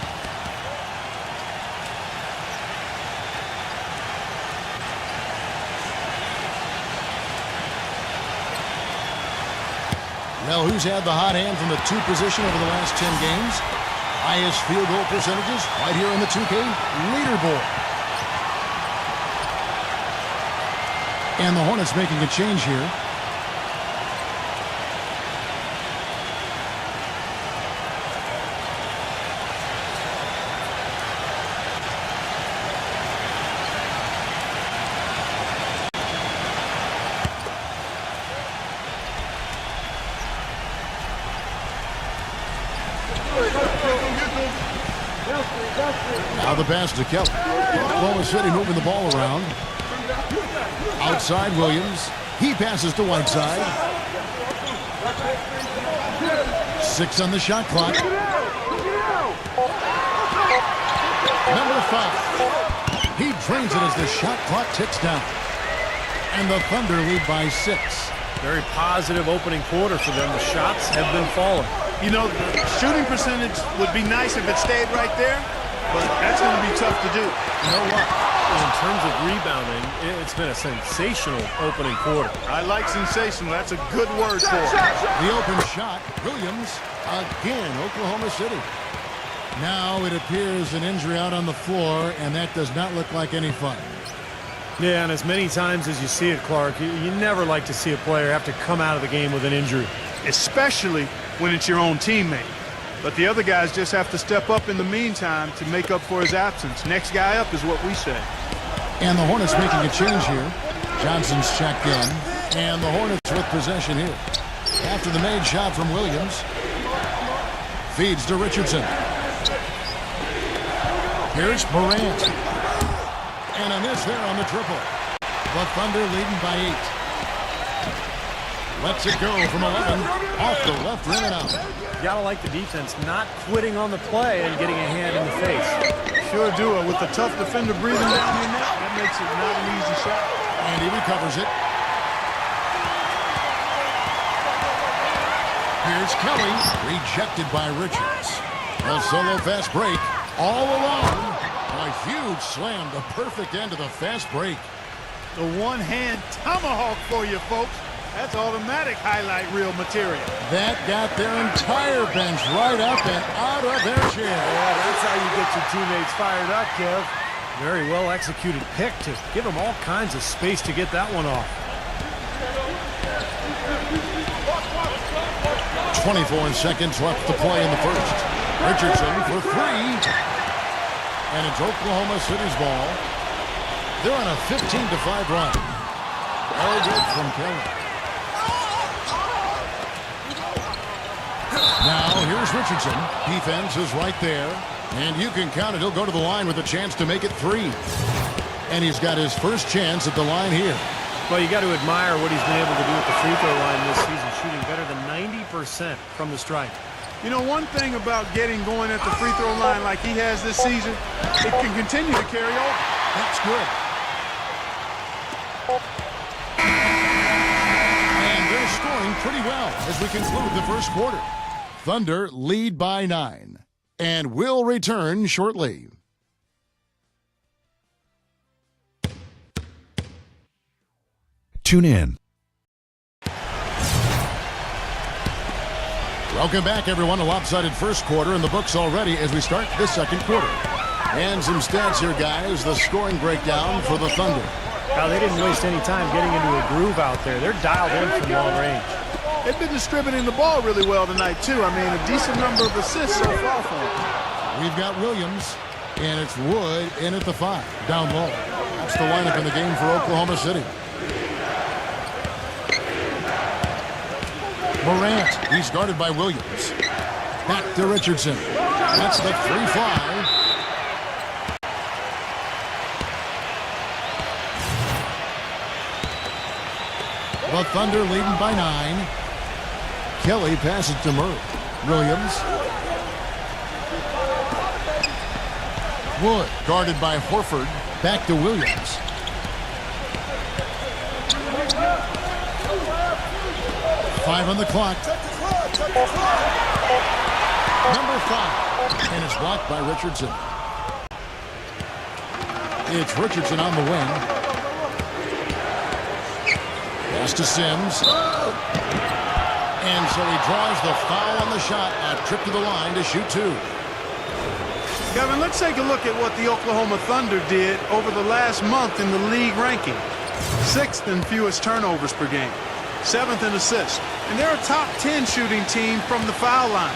Well, who's had the hot hand from the 2 position over the last 10 games? Highest field goal percentages right here in the 2K leaderboard. And the Hornets making a change here. Now the pass to Kelly. Oklahoma City moving the ball around. Outside Williams. He passes to Whiteside. 6 on the shot clock. Number 5. He drains it as the shot clock ticks down. And the Thunder lead by 6. Very positive opening quarter for them. The shots have been falling. You know, the shooting percentage would be nice if it stayed right there, but that's going to be tough to do. You know what? In terms of rebounding, it's been a sensational opening quarter. I like sensational. That's a good word for it. The open shot. Williams again. Oklahoma City. Now it appears an injury out on the floor, and that does not look like any fun. Yeah, and as many times as you see it, Clark, you never like to see a player have to come out of the game with an injury. Especially when it's your own teammate. But the other guys just have to step up in the meantime to make up for his absence. Next guy up is what we say. And the Hornets making a change here. Johnson's checked in. And the Hornets with possession here. After the made shot from Williams. Feeds to Richardson. Here's Morant. And a miss there on the triple. The Thunder leading by 8. Lets it go from 11. Off the left rim and out. You gotta like the defense not quitting on the play and getting a hand in the face. Sure do it. With the tough defender breathing down your neck, that makes it not an easy shot. And he recovers it. Here's Kelly. Rejected by Richards. A solo fast break. All alone. A huge slam. The perfect end of the fast break. The one-hand tomahawk for you, folks. That's automatic highlight reel material. That got their entire bench right up and out of their chair. Yeah, that's how you get your teammates fired up, Kev. Very well executed pick to give them all kinds of space to get that one off. 24 seconds left to play in the first. Richardson for 3. And it's Oklahoma City's ball. They're on a 15-5 run. Oh, good from Kelly. Now, here's Richardson. Defense is right there. And you can count it. He'll go to the line with a chance to make it 3. And he's got his first chance at the line here. Well, you got to admire what he's been able to do at the free throw line this season, shooting better than 90% from the stripe. You know, one thing about getting going at the free throw line like he has this season, it can continue to carry over. That's good. And they're scoring pretty well as we conclude the first quarter. Thunder lead by 9. And will return shortly. Tune in. Welcome back, everyone. A lopsided first quarter in the books already as we start the second quarter. And some stats here, guys. The scoring breakdown for the Thunder. Now, they didn't waste any time getting into a groove out there. They're dialed in from long range. They've been distributing the ball really well tonight, too. I mean, a decent number of assists so far for them. We've got Williams, and it's Wood in at the 5, down low. That's the lineup in the game for Oklahoma City. Morant, he's guarded by Williams. Back to Richardson. That's the 3-fly. The Thunder leading by 9. Kelly passes to Murray. Williams. Wood guarded by Horford. Back to Williams. Five on the clock. Number 5. And it's blocked by Richardson. It's Richardson on the wing. Pass to Sims. And so he draws the foul on the shot. A trip to the line to shoot 2. Kevin, let's take a look at what the Oklahoma Thunder did over the last month in the league ranking. 6th in fewest turnovers per game. 7th in assists. And they're a top 10 shooting team from the foul line.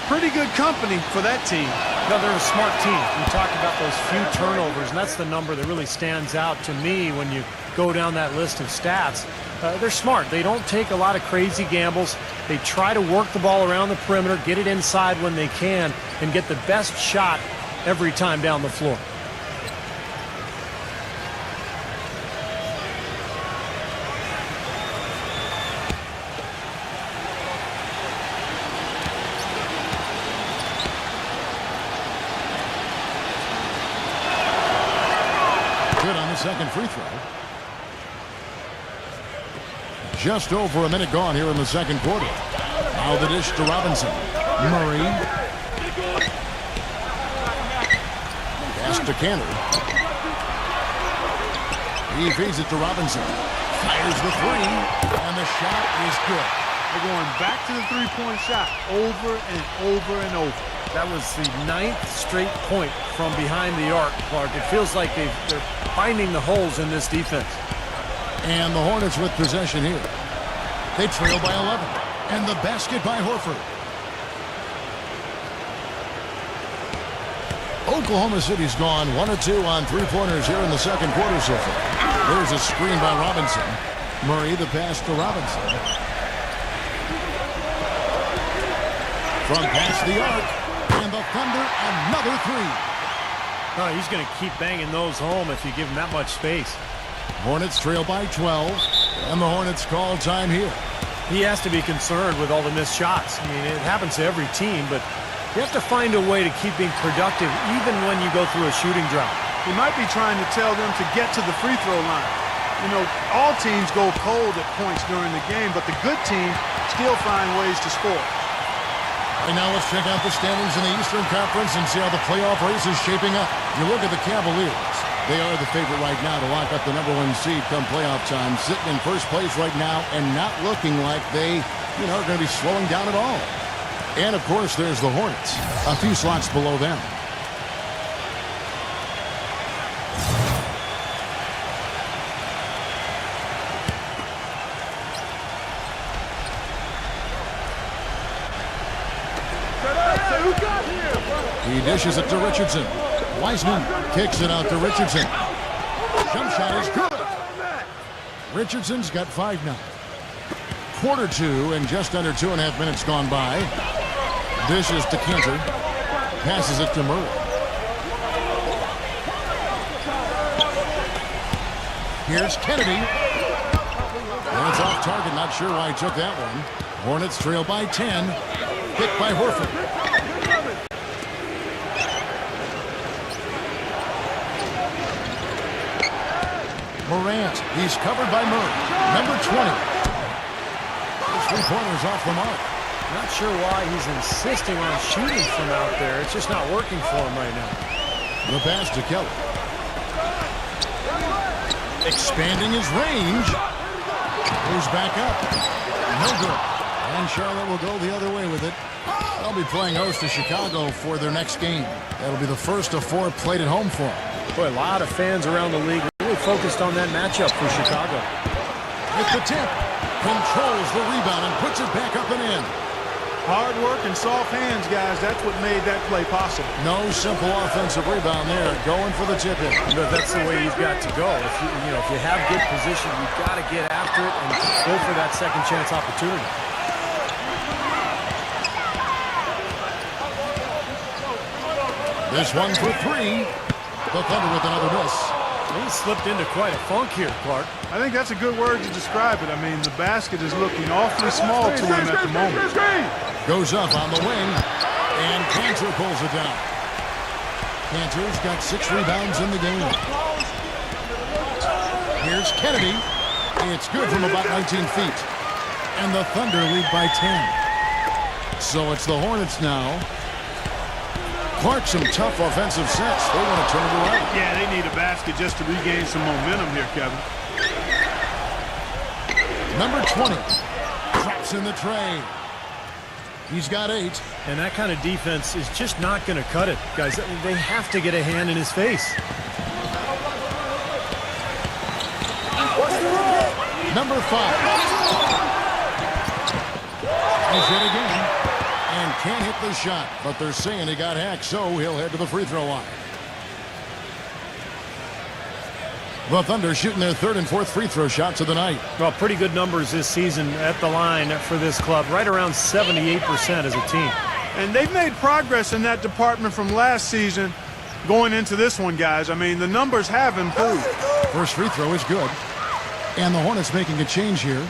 Pretty good company for that team. No, they're a smart team. We talked about those few turnovers, and that's the number that really stands out to me when you go down that list of stats. They're smart. They don't take a lot of crazy gambles. They try to work the ball around the perimeter, get it inside when they can, and get the best shot every time down the floor. Good on the second free throw. Just over a minute gone here in the second quarter. Now the dish to Robinson. Murray. Pass to Cantor. He feeds it to Robinson. Fires the 3. And the shot is good. They're going back to the three-point shot over and over and over. That was the 9th straight point from behind the arc, Clark. It feels like they're finding the holes in this defense. And the Hornets with possession here. They trail by 11. And the basket by Horford. Oklahoma City's gone 1 of 2 on three-pointers here in the second quarter so far. There's a screen by Robinson. Murray, the pass to Robinson. From past the arc. And the Thunder, another 3. Oh, he's going to keep banging those home if you give him that much space. Hornets trail by 12. And the Hornets call time here. He has to be concerned with all the missed shots. I mean, it happens to every team, but you have to find a way to keep being productive even when you go through a shooting drought. He might be trying to tell them to get to the free throw line. You know, all teams go cold at points during the game, but the good team still find ways to score. And now let's check out the standings in the Eastern Conference and see how the playoff race is shaping up. You look at the Cavaliers. They are the favorite right now to lock up the number 1 seed come playoff time, sitting in first place right now and not looking like they, are going to be slowing down at all. And, of course, there's the Hornets, a few slots below them. He dishes it to Richardson. Wiseman kicks it out to Richardson. Jump shot is good. Richardson's got 5 now. Quarter 2 and just under 2.5 minutes gone by. Dishes to Cantor. Passes it to Murray. Here's Kennedy. And it's off target. Not sure why he took that one. Hornets trail by 10. Picked by Horford. Morant, he's covered by Murray. Number 20. His three-pointer's off the mark. Not sure why he's insisting on shooting from out there. It's just not working for him right now. The pass to Kelly. Expanding his range. Moves back up. No good. And Charlotte will go the other way with it. They'll be playing host to Chicago for their next game. That'll be the first of 4 played at home for them. Boy, a lot of fans around the league really focused on that matchup for Chicago. With the tip, controls the rebound and puts it back up and in. Hard work and soft hands, guys. That's what made that play possible. No simple offensive rebound there. Going for the tip in. But that's the way you've got to go. If you have good position, you've got to get after it and go for that second chance opportunity. This one for 3. The Thunder with another miss. He slipped into quite a funk here, Clark. I think that's a good word to describe it. I mean, the basket is looking awfully small to him at the moment. Goes up on the wing, and Cantor pulls it down. Cantor's got 6 rebounds in the game. Here's Kennedy. It's good from about 19 feet. And the Thunder lead by 10. So it's the Hornets now. Clark, some tough offensive sets. They want to turn it around. Yeah, they need a basket just to regain some momentum here, Kevin. Number 20. Traps in the tray. He's got 8. And that kind of defense is just not going to cut it, guys. They have to get a hand in his face. Number 5. He's hit again. And can't hit the shot. But they're saying he got hacked, so he'll head to the free throw line. The Thunder shooting their 3rd and 4th free throw shots of the night. Well, pretty good numbers this season at the line for this club. Right around 78% as a team. And they've made progress in that department from last season going into this one, guys. I mean, the numbers have improved. First free throw is good. And the Hornets making a change here.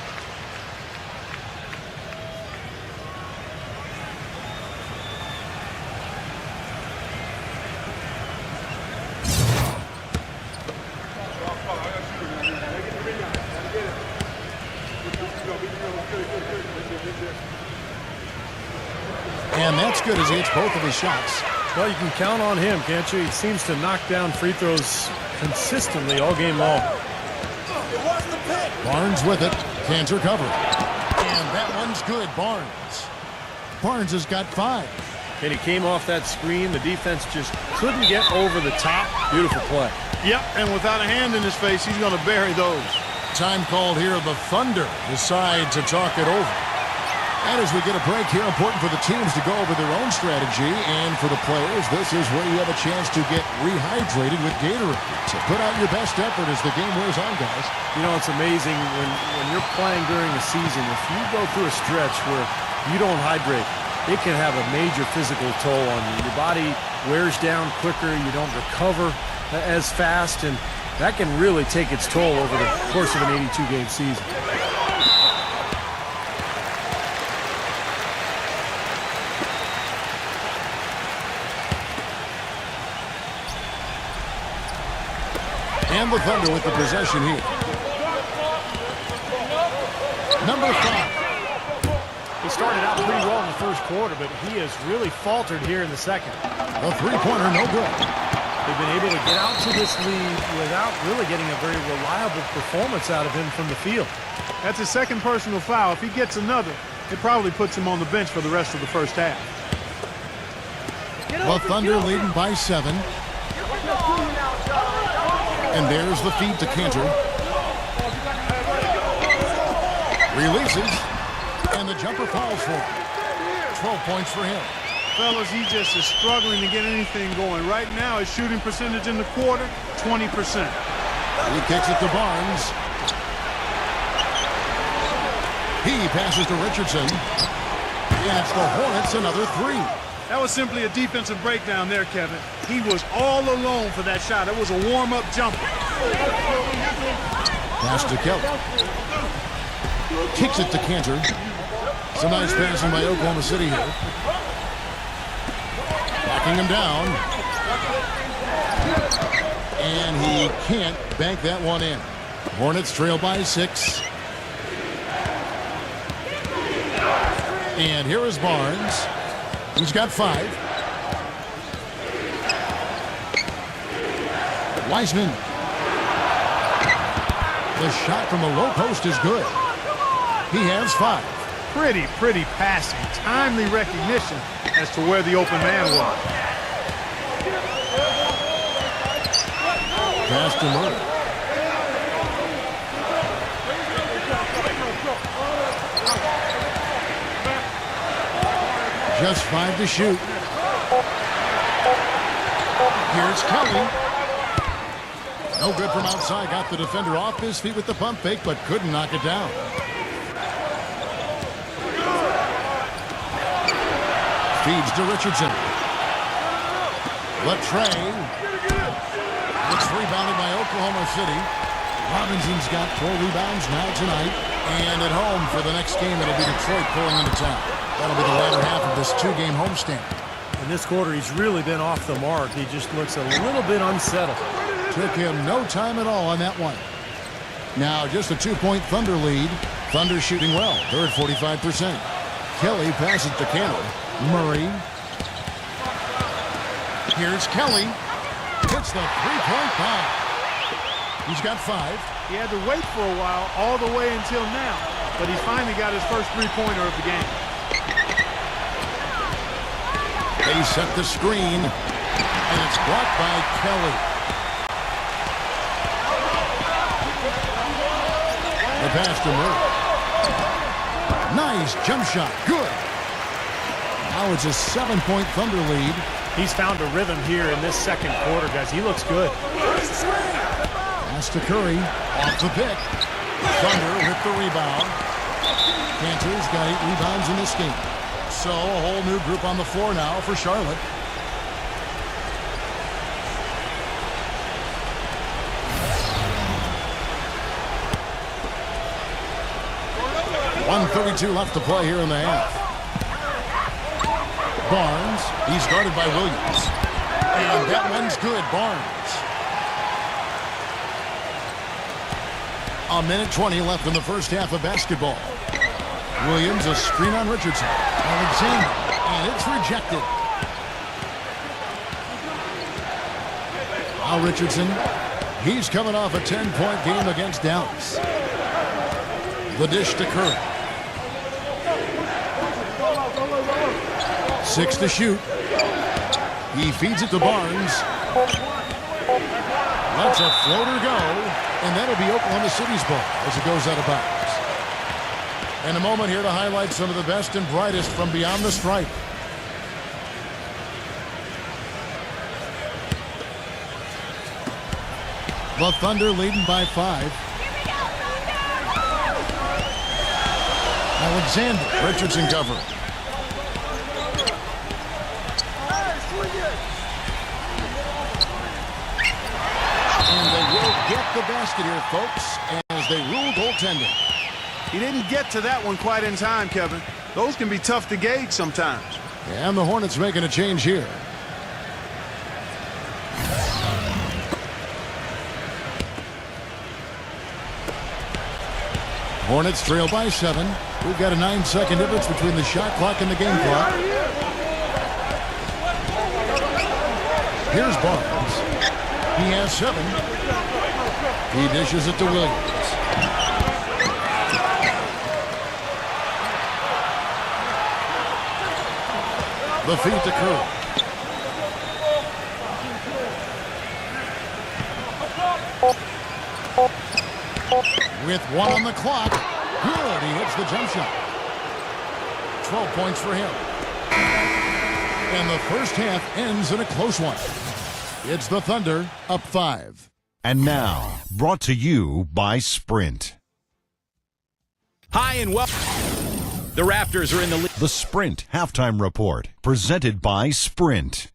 And that's good as he hits both of his shots. Well, you can count on him, can't you? He seems to knock down free throws consistently all game long. Barnes with it. Cantor cover. And that one's good. Barnes has got 5. And he came off that screen. The defense just couldn't get over the top. Beautiful play. Yep, and without a hand in his face, he's going to bury those. Time called here. The Thunder decide to talk it over. And as we get a break here, important for the teams to go over their own strategy. And for the players, this is where you have a chance to get rehydrated with Gatorade. So put out your best effort as the game wears on, guys. You know, it's amazing when you're playing during a season, if you go through a stretch where you don't hydrate, it can have a major physical toll on you. Your body wears down quicker, you don't recover as fast, and that can really take its toll over the course of an 82-game season. And the Thunder with the possession here. Number 5. He started out pretty well in the first quarter, but he has really faltered here in the second. A three-pointer, no good. They've been able to get out to this lead without really getting a very reliable performance out of him from the field. That's his 2nd personal foul. If he gets another, it probably puts him on the bench for the rest of the first half. The Thunder leading by 7. And there's the feed to Cantor. Releases. And the jumper falls for him. 12 points for him. Fellas, he just is struggling to get anything going. Right now, his shooting percentage in the quarter, 20%. He kicks it to Barnes. He passes to Richardson. And it's the Hornets another 3. That was simply a defensive breakdown there, Kevin. He was all alone for that shot. It was a warm-up jumper. Pass to Kelly. Kicks it to Cantor. Some nice passing by Oklahoma City here. Backing him down. And he can't bank that one in. Hornets trail by 6. And here is Barnes. He's got 5. Wiseman. The shot from the low post is good. He has 5. Pretty passing. Timely recognition as to where the open man was. Pass to Murray. Just 5 to shoot. Here's Kelly. No good from outside. Got the defender off his feet with the pump fake, but couldn't knock it down. Feeds to Richardson. Latrey. It's rebounded by Oklahoma City. Robinson's got 4 rebounds now tonight. And at home for the next game, it'll be Detroit pulling into town. That'll be the latter half of this 2-game homestand. In this quarter, he's really been off the mark. He just looks a little bit unsettled. Took him no time at all on that one. Now just a 2-point Thunder lead. Thunder shooting well. They're at 45%. Kelly passes to Cannon. Murray. Here's Kelly. Hits the three-point bomb. He's got 5. He had to wait for a while, all the way until now. But he finally got his first three-pointer of the game. They set the screen. And it's blocked by Kelly. The pass to Murray. Nice jump shot. Good. Now it's a 7-point Thunder lead. He's found a rhythm here in this second quarter, guys. He looks good. Pass to Curry. Off the pick. Thunder with the rebound. Cantor's got 8 rebounds in this game. So a whole new group on the floor now for Charlotte. .132 left to play here in the half. Barnes, he's guarded by Williams. And that one's good, Barnes. A minute 20 left in the first half of basketball. Williams, a screen on Richardson. Alexander, and it's rejected. Now Richardson, he's coming off a 10-point game against Dallas. The dish to Curry. 6 to shoot. He feeds it to Barnes. Lets a floater go, and that'll be Oklahoma City's ball as it goes out of bounds. And a moment here to highlight some of the best and brightest from beyond the stripe. The Thunder leading by 5. Alexander, Richardson covering. And they will get the basket here, folks, as they rule goaltending. He didn't get to that one quite in time, Kevin. Those can be tough to gauge sometimes. And the Hornets making a change here. Hornets trail by 7. We've got a 9-second difference between the shot clock and the game clock. Here's Barnes. He has 7. He dishes it to Williams. The feed to Curry. With 1 on the clock. Good. He hits the jump shot. 12 points for him. And the first half ends in a close one. It's the Thunder up 5. And now, brought to you by Sprint. Hi and welcome. The Raptors are in the lead. The Sprint Halftime Report, presented by Sprint.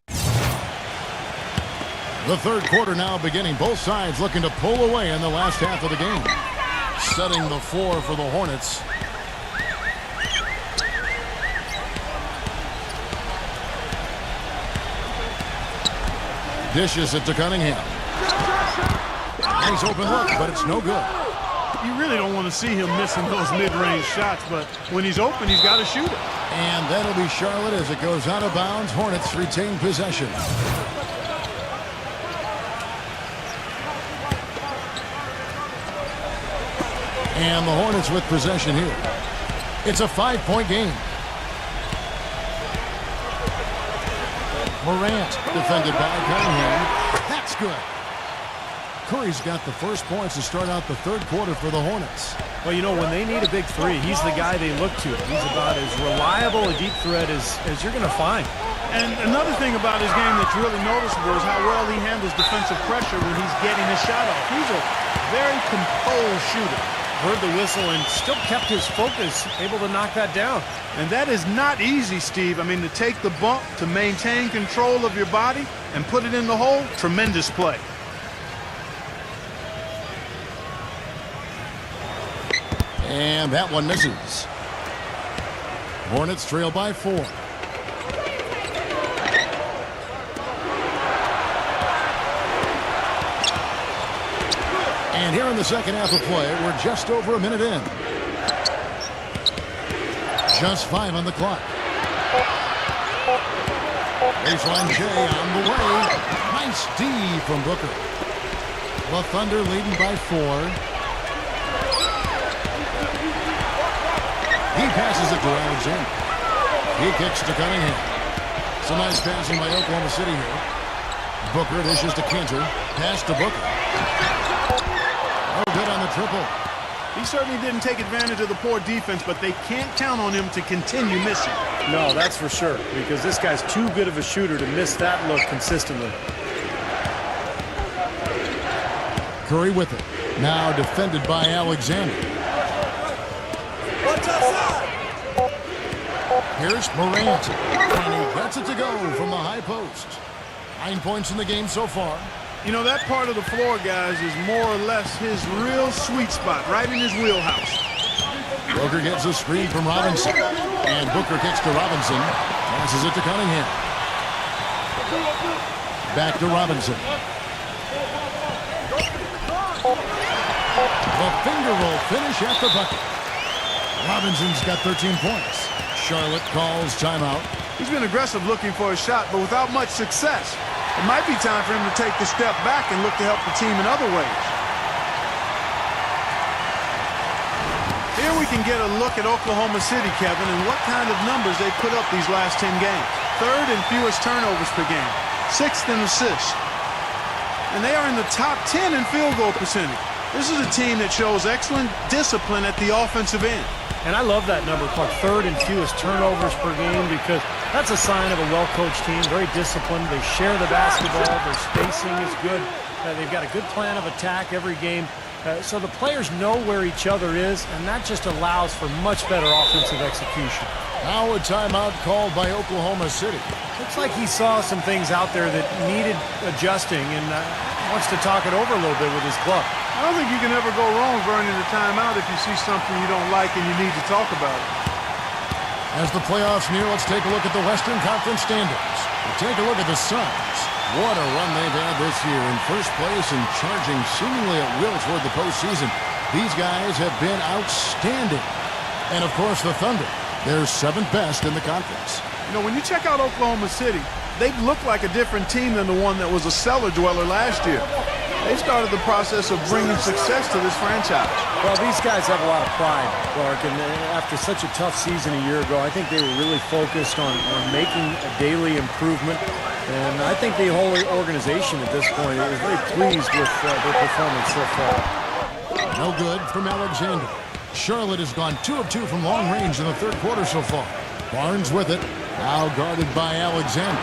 The third quarter now beginning. Both sides looking to pull away in the last half of the game. Setting the floor for the Hornets. Dishes it to Cunningham. Nice open look, but it's no good. You really don't want to see him missing those mid-range shots, but when he's open, he's got to shoot it. And that'll be Charlotte as it goes out of bounds. Hornets retain possession. And the Hornets with possession here. It's a 5-point game. Morant defended by Cunningham. That's good. Curry's got the first points to start out the third quarter for the Hornets. Well, you know, when they need a big three, he's the guy they look to. He's about as reliable a deep threat as you're going to find. And another thing about his game that's really noticeable is how well he handles defensive pressure when he's getting his shot off. He's a very composed shooter. Heard the whistle and still kept his focus, able to knock that down. And that is not easy, Steve. I mean, to take the bump, to maintain control of your body, and put it in the hole, tremendous play. And that one misses. Hornets trail by 4. here in the second half of play, we're just over a minute in. Just 5 on the clock. Baseline J on the way. Nice D from Booker. The Thunder leading by 4. He passes it to Alexander. He kicks to Cunningham. Some nice passing by Oklahoma City here. Booker dishes to Cantor. Pass to Booker. No good on the triple. He certainly didn't take advantage of the poor defense, but they can't count on him to continue missing. No, that's for sure, because this guy's too good of a shooter to miss that look consistently. Curry with it. Now defended by Alexander. Here's Morant. And he gets it to go from the high post. 9 points in the game so far. You know, that part of the floor, guys, is more or less his real sweet spot, right in his wheelhouse. Booker gets a screen from Robinson. And Booker kicks to Robinson. Passes it to Cunningham. Back to Robinson. The finger roll finish at the bucket. Robinson's got 13 points. Charlotte calls timeout. He's been aggressive looking for a shot, but without much success. It might be time for him to take the step back and look to help the team in other ways. Here we can get a look at Oklahoma City, Kevin, and what kind of numbers they put up these last 10 games. 3rd in fewest turnovers per game. 6th in assists. And they are in the top 10 in field goal percentage. This is a team that shows excellent discipline at the offensive end. And I love that number, Clark, 3rd in fewest turnovers per game, because that's a sign of a well-coached team, very disciplined. They share the basketball. Their spacing is good. They've got a good plan of attack every game. So the players know where each other is, and that just allows for much better offensive execution. Now a timeout called by Oklahoma City. Looks like he saw some things out there that needed adjusting and wants to talk it over a little bit with his club. I don't think you can ever go wrong burning a timeout if you see something you don't like and you need to talk about it. As the playoffs near, let's take a look at the Western Conference standings. We'll take a look at the Suns. What a run they've had this year, in first place and charging seemingly at will toward the postseason. These guys have been outstanding. And, of course, the Thunder. They're 7th best in the conference. You know, when you check out Oklahoma City, they look like a different team than the one that was a cellar dweller last year. They started the process of bringing success to this franchise. Well, these guys have a lot of pride, Clark, and after such a tough season a year ago, I think they were really focused on making a daily improvement, and I think the whole organization at this point is very pleased with their performance so far. No good from Alexander. Charlotte has gone 2 of 2 from long range in the 3rd quarter so far. Barnes with it, now guarded by Alexander.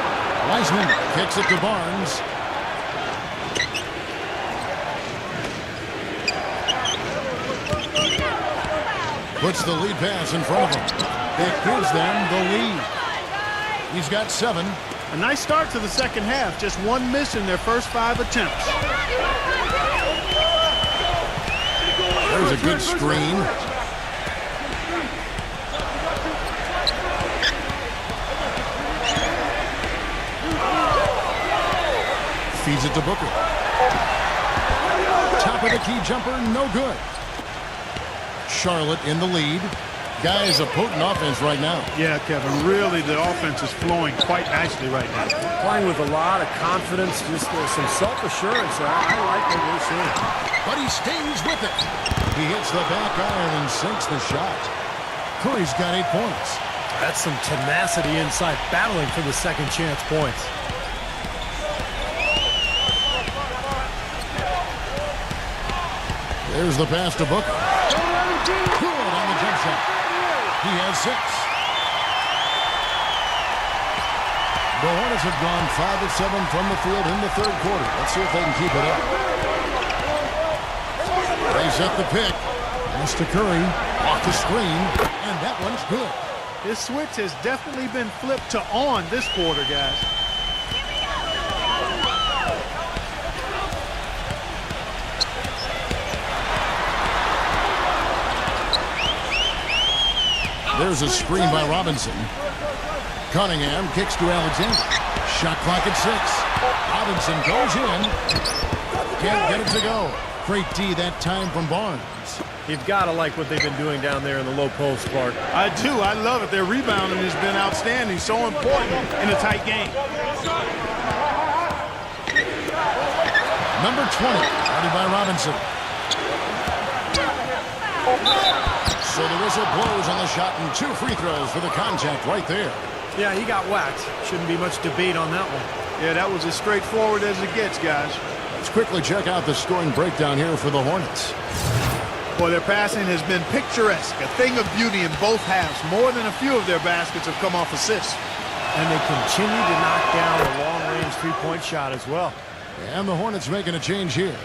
Wiseman kicks it to Barnes. Puts the lead pass in front of him. It gives them the lead. He's got 7. A nice start to the second half. Just 1 miss in their first 5 attempts. There's a good screen. Feeds it to Booker. Top of the key jumper, no good. Charlotte in the lead. Guys, a potent offense right now. Yeah, Kevin, really the offense is flowing quite nicely right now. Playing with a lot of confidence, just some self-assurance. I like what we're seeing. But he stays with it. He hits the back iron and sinks the shot. Curry's got 8 points. That's some tenacity inside, battling for the second chance points. There's the pass to Booker. Good on the jump shot. He has 6. The Hornets have gone 5 of 7 from the field in the 3rd quarter. Let's see if they can keep it up. They set the pick. Pass to Curry. Off the screen. And that one's good. This switch has definitely been flipped to on this quarter, guys. There's a screen by Robinson. Cunningham kicks to Alexander. Shot clock at 6. Robinson goes in. Can't get it to go. Great D that time from Barnes. You've got to like what they've been doing down there in the low post, Clark. I do. I love it. Their rebounding has been outstanding. So important in a tight game. Number 20, guarded by Robinson. So the whistle blows on the shot and 2 free throws for the contact right there. Yeah, he got whacked. Shouldn't be much debate on that one. Yeah, that was as straightforward as it gets, guys. Let's quickly check out the scoring breakdown here for the Hornets. Boy, their passing has been picturesque, a thing of beauty in both halves. More than a few of their baskets have come off assists. And they continue to knock down a long-range three-point shot as well. And the Hornets making a change here.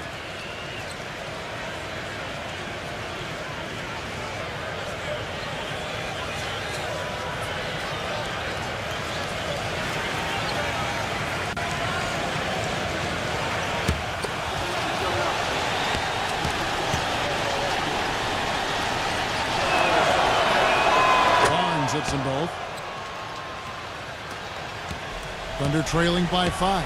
Barnes hits them both. Thunder trailing by 5.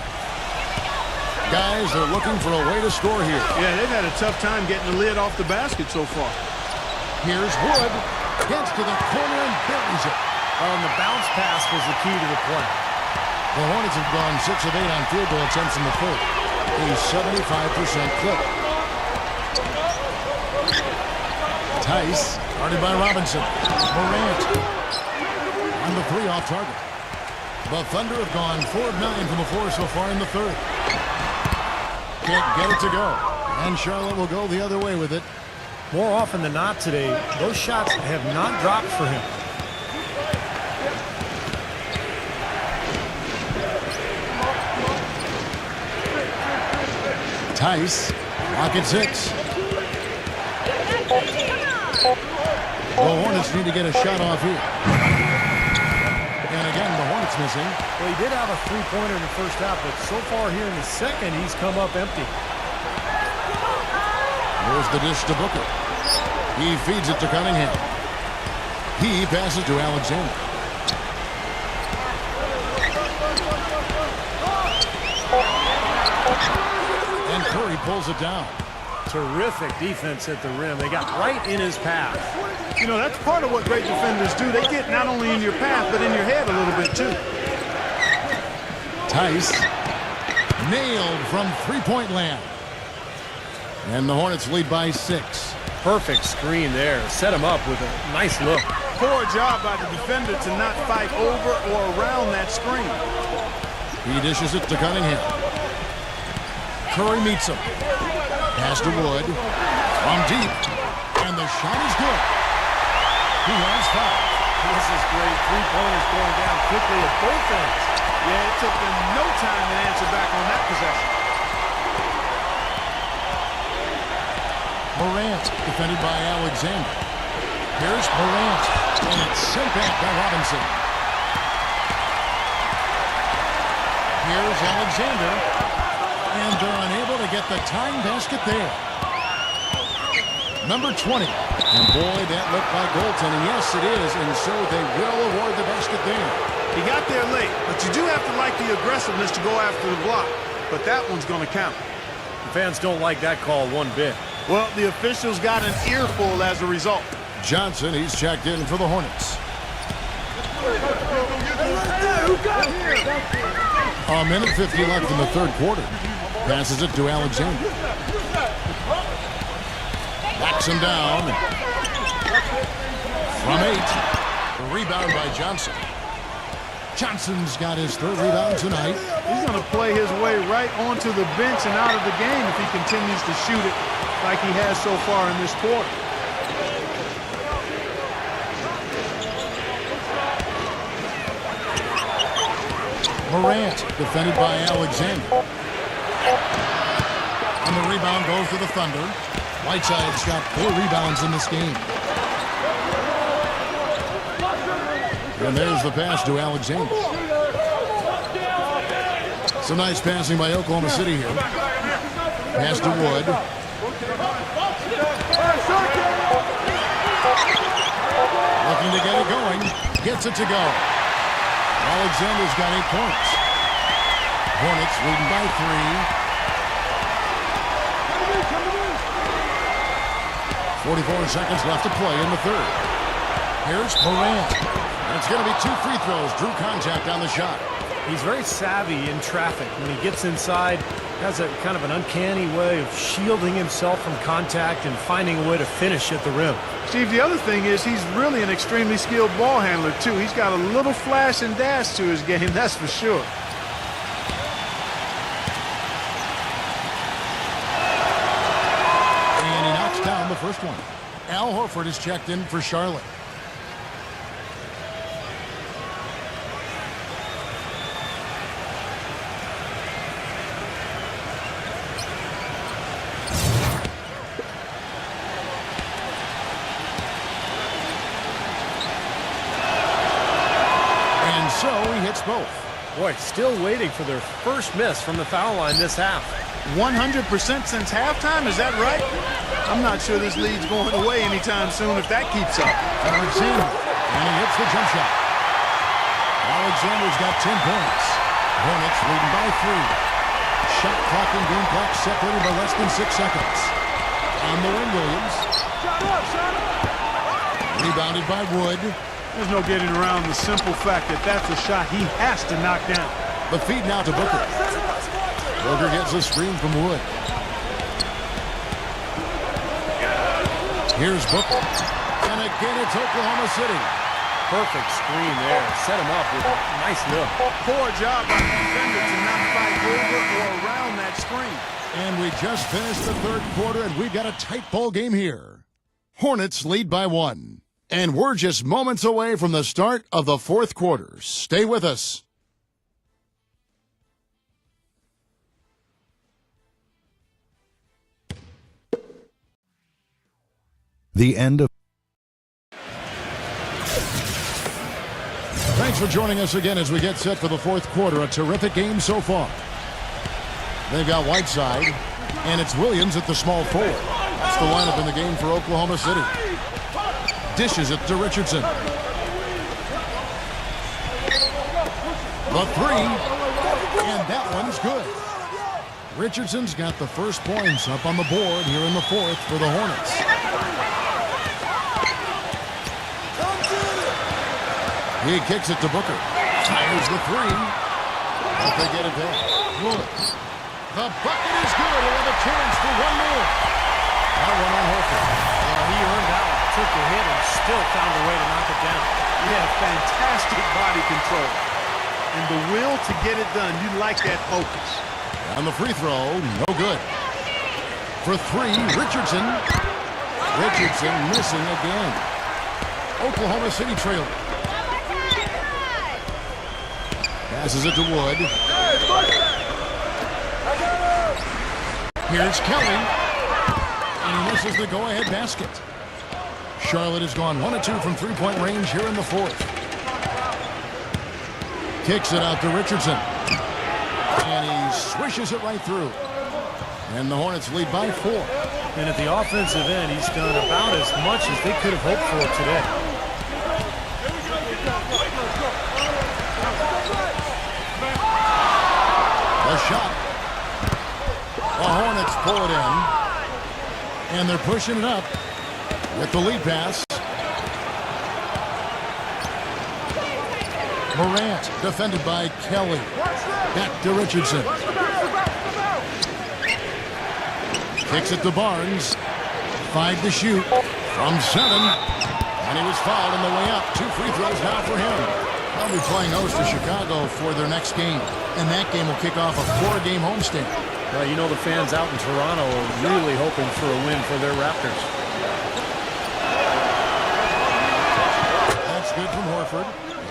Guys are looking for a way to score here. Yeah, they've had a tough time getting the lid off the basket so far. Here's Wood. Gets to the corner and buries it. And the bounce pass was the key to the play. The Hornets have gone 6 of 8 on field goal attempts in the third. A 75% clip. Tice, guarded by Robinson. Morant. On the 3 off target. The Thunder have gone 4 of 9 from the floor so far in the third. Can't get it to go. And Charlotte will go the other way with it. More often than not today, those shots have not dropped for him. Tice, rocket 6. The Hornets need to get a shot off here. And again, the Hornets missing. Well, he did have a three-pointer in the first half, but so far here in the second, he's come up empty. Here's the dish to Booker. He feeds it to Cunningham. He passes to Alexander. And Curry pulls it down. Terrific defense at the rim. They got right in his path. You know, that's part of what great defenders do. They get not only in your path, but in your head a little bit, too. Tice. Nailed from three-point land. And the Hornets lead by 6. Perfect screen there. Set him up with a nice look. Poor job by the defender to not fight over or around that screen. He dishes it to Cunningham. Curry meets him. Pass to Wood. From deep. And the shot is good. He has 5. This is great. Three-pointers going down quickly at both ends. Yeah, it took them no time to answer back on that possession. Morant, defended by Alexander. Here's Morant, and it's sent back by Robinson. Here's Alexander, and they're unable to get the tying basket there. Number 20, and boy, that looked like goaltending. Yes, it is, and so they will award the basket there. He got there late, but you do have to like the aggressiveness to go after the block. But that one's going to count. The fans don't like that call one bit. Well, the officials got an earful as a result. Johnson, he's checked in for the Hornets. A minute 50 left in the third quarter. Passes it to Alexander. Backs him down. From 8. The rebound by Johnson. Johnson's got his third rebound tonight. He's going to play his way right onto the bench and out of the game if he continues to shoot it like he has so far in this quarter. Morant, defended by Alexander. And the rebound goes to the Thunder. Whiteside's got 4 rebounds in this game. And there's the pass to Alexander. Some nice passing by Oklahoma City here. Pass to Wood. Looking to get it going. Gets it to go. Alexander's got 8 points. Hornets leading by 3. 44 seconds left to play in the third. Here's Morant. And it's going to be 2 free throws. Drew contact on the shot. He's very savvy in traffic. When he gets inside, has a kind of an uncanny way of shielding himself from contact and finding a way to finish at the rim. Steve, the other thing is he's really an extremely skilled ball handler, too. He's got a little flash and dash to his game, that's for sure. And he knocks down the first one. Al Horford is checked in for Charlotte. So he hits both. Boy, still waiting for their first miss from the foul line this half. 100% since halftime, is that right? I'm not sure this lead's going away anytime soon if that keeps up. Alexander, and he hits the jump shot. Alexander's got 10 points. Hornets leading by 3. Shot clock and game clock separated by less than 6 seconds. On the wing, Williams. Rebounded by Wood. There's no getting around the simple fact that that's a shot he has to knock down. The feed now to Booker. Booker gets a screen from Wood. Here's Booker. And again, it's Oklahoma City. Perfect screen there. Set him up with a nice lift. Poor job by the defender to not fight over or around that screen. And we just finished the third quarter, and we've got a tight ball game here. Hornets lead by 1. And we're just moments away from the start of the fourth quarter. Stay with us. The end of. Thanks for joining us again as we get set for the fourth quarter. A terrific game so far. They've got Whiteside, and it's Williams at the small forward. That's the lineup in the game for Oklahoma City. Dishes it to Richardson. The 3, and that one's good. Richardson's got the first points up on the board here in the fourth for the Hornets. He kicks it to Booker. Fires the 3. But they get it back. Wood. The bucket is good. He'll have a chance for one more. That one on Horford. He earned that one. Took the hit and still found a way to knock it down. Yeah, fantastic body control. And the will to get it done. You like that focus. On the free throw, no good. For 3, Richardson. Richardson missing again. Oklahoma City trailing. Passes it to Wood. Here's Kelly. And he misses the go-ahead basket. Charlotte has gone 1 of 2 from three-point range here in the fourth. Kicks it out to Richardson. And he swishes it right through. And the Hornets lead by 4. And at the offensive end, he's done about as much as they could have hoped for today. The shot. The Hornets pull it in. And they're pushing it up with the lead pass. Morant defended by Kelly. Back to Richardson. Kicks it to Barnes. 5 to shoot from 7. And he was fouled on the way up. 2 free throws now for him. They'll be playing host to Chicago for their next game. And that game will kick off a 4-game homestand. Well, you know the fans out in Toronto are really hoping for a win for their Raptors. That's good from Horford.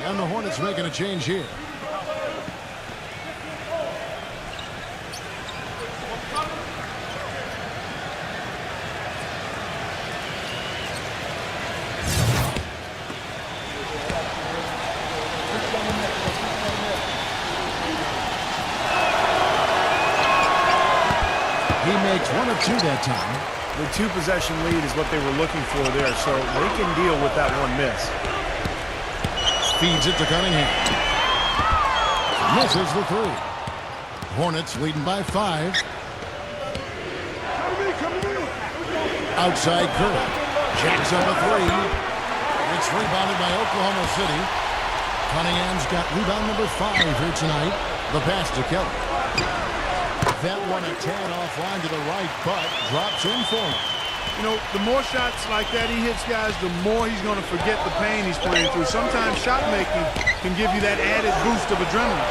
And the Hornets making a change here. He makes 1 of 2 that time. The 2-possession lead is what they were looking for there, so they can deal with that one miss. Feeds it to Cunningham. Misses the 3. Hornets leading by 5. Outside Curry. Jacks up a three. It's rebounded by Oklahoma City. Cunningham's got rebound number 5 here tonight. The pass to Kelly. That one a tad offline to the right, but drops in for him. You know, the more shots like that he hits, guys, the more he's going to forget the pain he's playing through. Sometimes shot making can give you that added boost of adrenaline.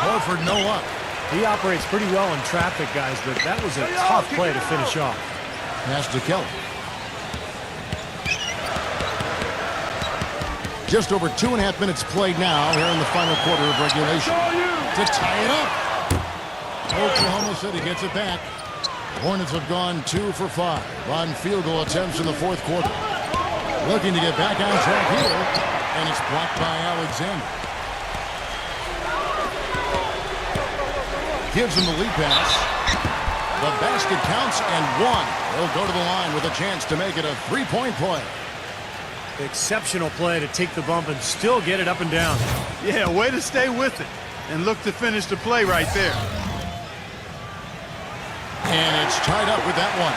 Horford no luck. He operates pretty well in traffic, guys, but that was a tough play to finish off. Pass to Kelly. Just over 2.5 minutes played now here in the final quarter of regulation. To tie it up. Oklahoma City gets it back. Hornets have gone 2 for 5 on field goal attempts in the fourth quarter. Looking to get back on track here, and it's blocked by Alexander. Gives him the lead pass. The basket counts and 1. He'll go to the line with a chance to make it a 3-point play. Exceptional play to take the bump and still get it up and down. Yeah, way to stay with it and look to finish the play right there. And it's tied up with that one.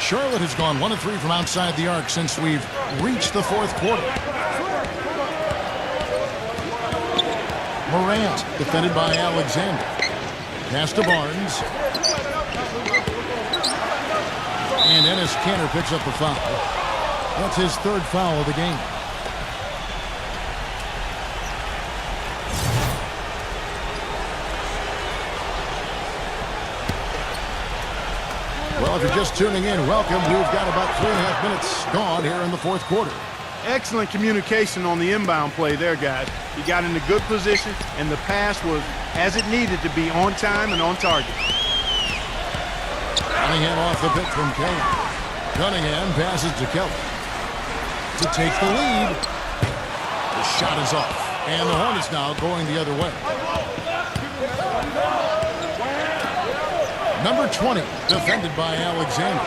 Charlotte has gone 1 of 3 from outside the arc since we've reached the fourth quarter. Morant defended by Alexander. Pass to Barnes. And Enes Kanter picks up the foul. That's his 3rd foul of the game. Well, if you're just tuning in, welcome. We've got about 3.5 minutes gone here in the fourth quarter. Excellent communication on the inbound play there, guys. He got in a good position, and the pass was as it needed to be, on time and on target. Cunningham off the pick from Kelly. Cunningham passes to Kelly to take the lead. The shot is off, and the Hornets now going the other way. Number 20, defended by Alexander.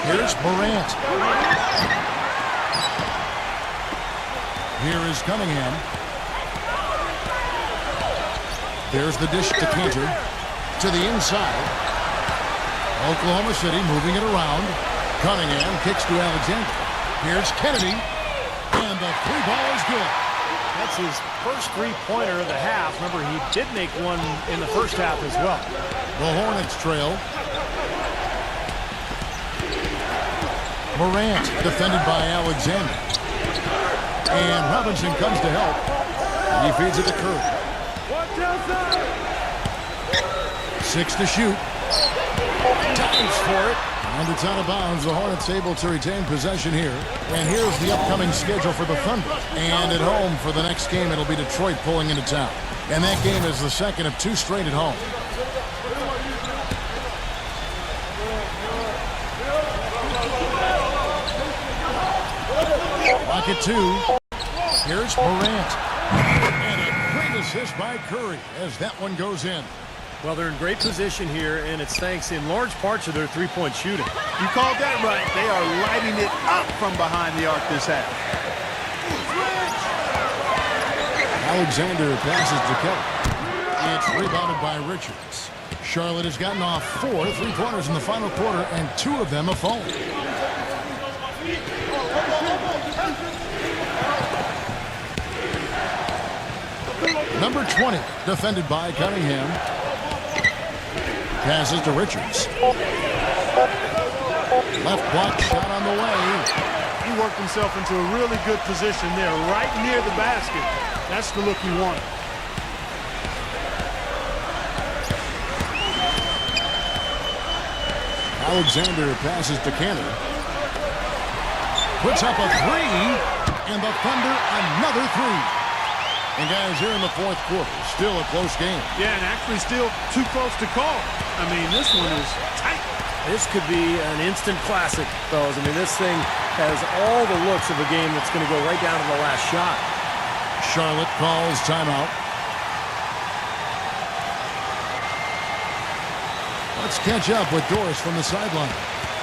Here's Morant. Here is Cunningham. There's the dish to Kanter. To the inside. Oklahoma City moving it around. Cunningham kicks to Alexander. Here's Kennedy. And the 3 ball is good. That's his first 3-pointer of the half. Remember, he did make one in the first half as well. The Hornets trail. Morant defended by Alexander. And Robinson comes to help. He feeds it to Curry. 6 to shoot. Dives for it. And it's out of bounds. The Hornets able to retain possession here. And here's the upcoming schedule for the Thunder. And at home for the next game, it'll be Detroit pulling into town. And that game is the second of 2 straight at home. Lock it 2. Here's Morant. And a great assist by Curry as that one goes in. Well, they're in great position here, and it's thanks in large part to their 3-point shooting. You called that right. They are lighting it up from behind the arc this half. Alexander passes to Kelly. It's rebounded by Richards. Charlotte has gotten off 4 3-pointers in the final quarter, and 2 of them have fallen. Number 20, defended by Cunningham. Passes to Richards. Left block shot on the way. He worked himself into a really good position there, right near the basket. That's the look he wanted. Alexander passes to Kanter. Puts up a 3, and the Thunder another 3. And guys, here in the fourth quarter, still a close game. Yeah, and actually still too close to call. I mean, this one is tight. This could be an instant classic, fellas. I mean, this thing has all the looks of a game that's going to go right down to the last shot. Charlotte calls timeout. Let's catch up with Doris from the sideline.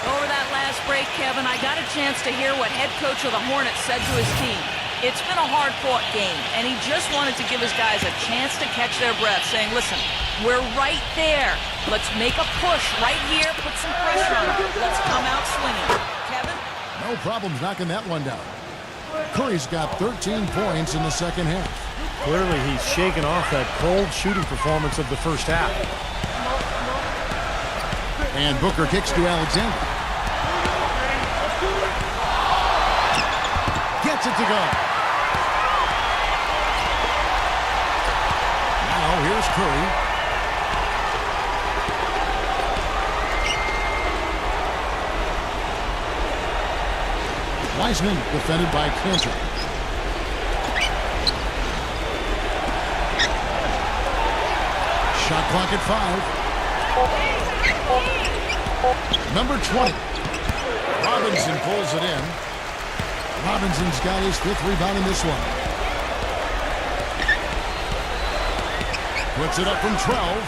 Over that last break, Kevin, I got a chance to hear what head coach of the Hornets said to his team. It's been a hard-fought game, and he just wanted to give his guys a chance to catch their breath, saying, listen, we're right there. Let's make a push right here, put some pressure on them. Let's come out swinging. Kevin? No problems knocking that one down. Curry's got 13 points in the second half. Clearly, he's shaken off that cold shooting performance of the first half. And Booker kicks to Alexander. Gets it to go. Now here's Curry. Wiseman defended by Cantor. Shot clock at 5. Number 20. Robinson pulls it in. Robinson's got his 5th rebound in this one. Puts it up from 12.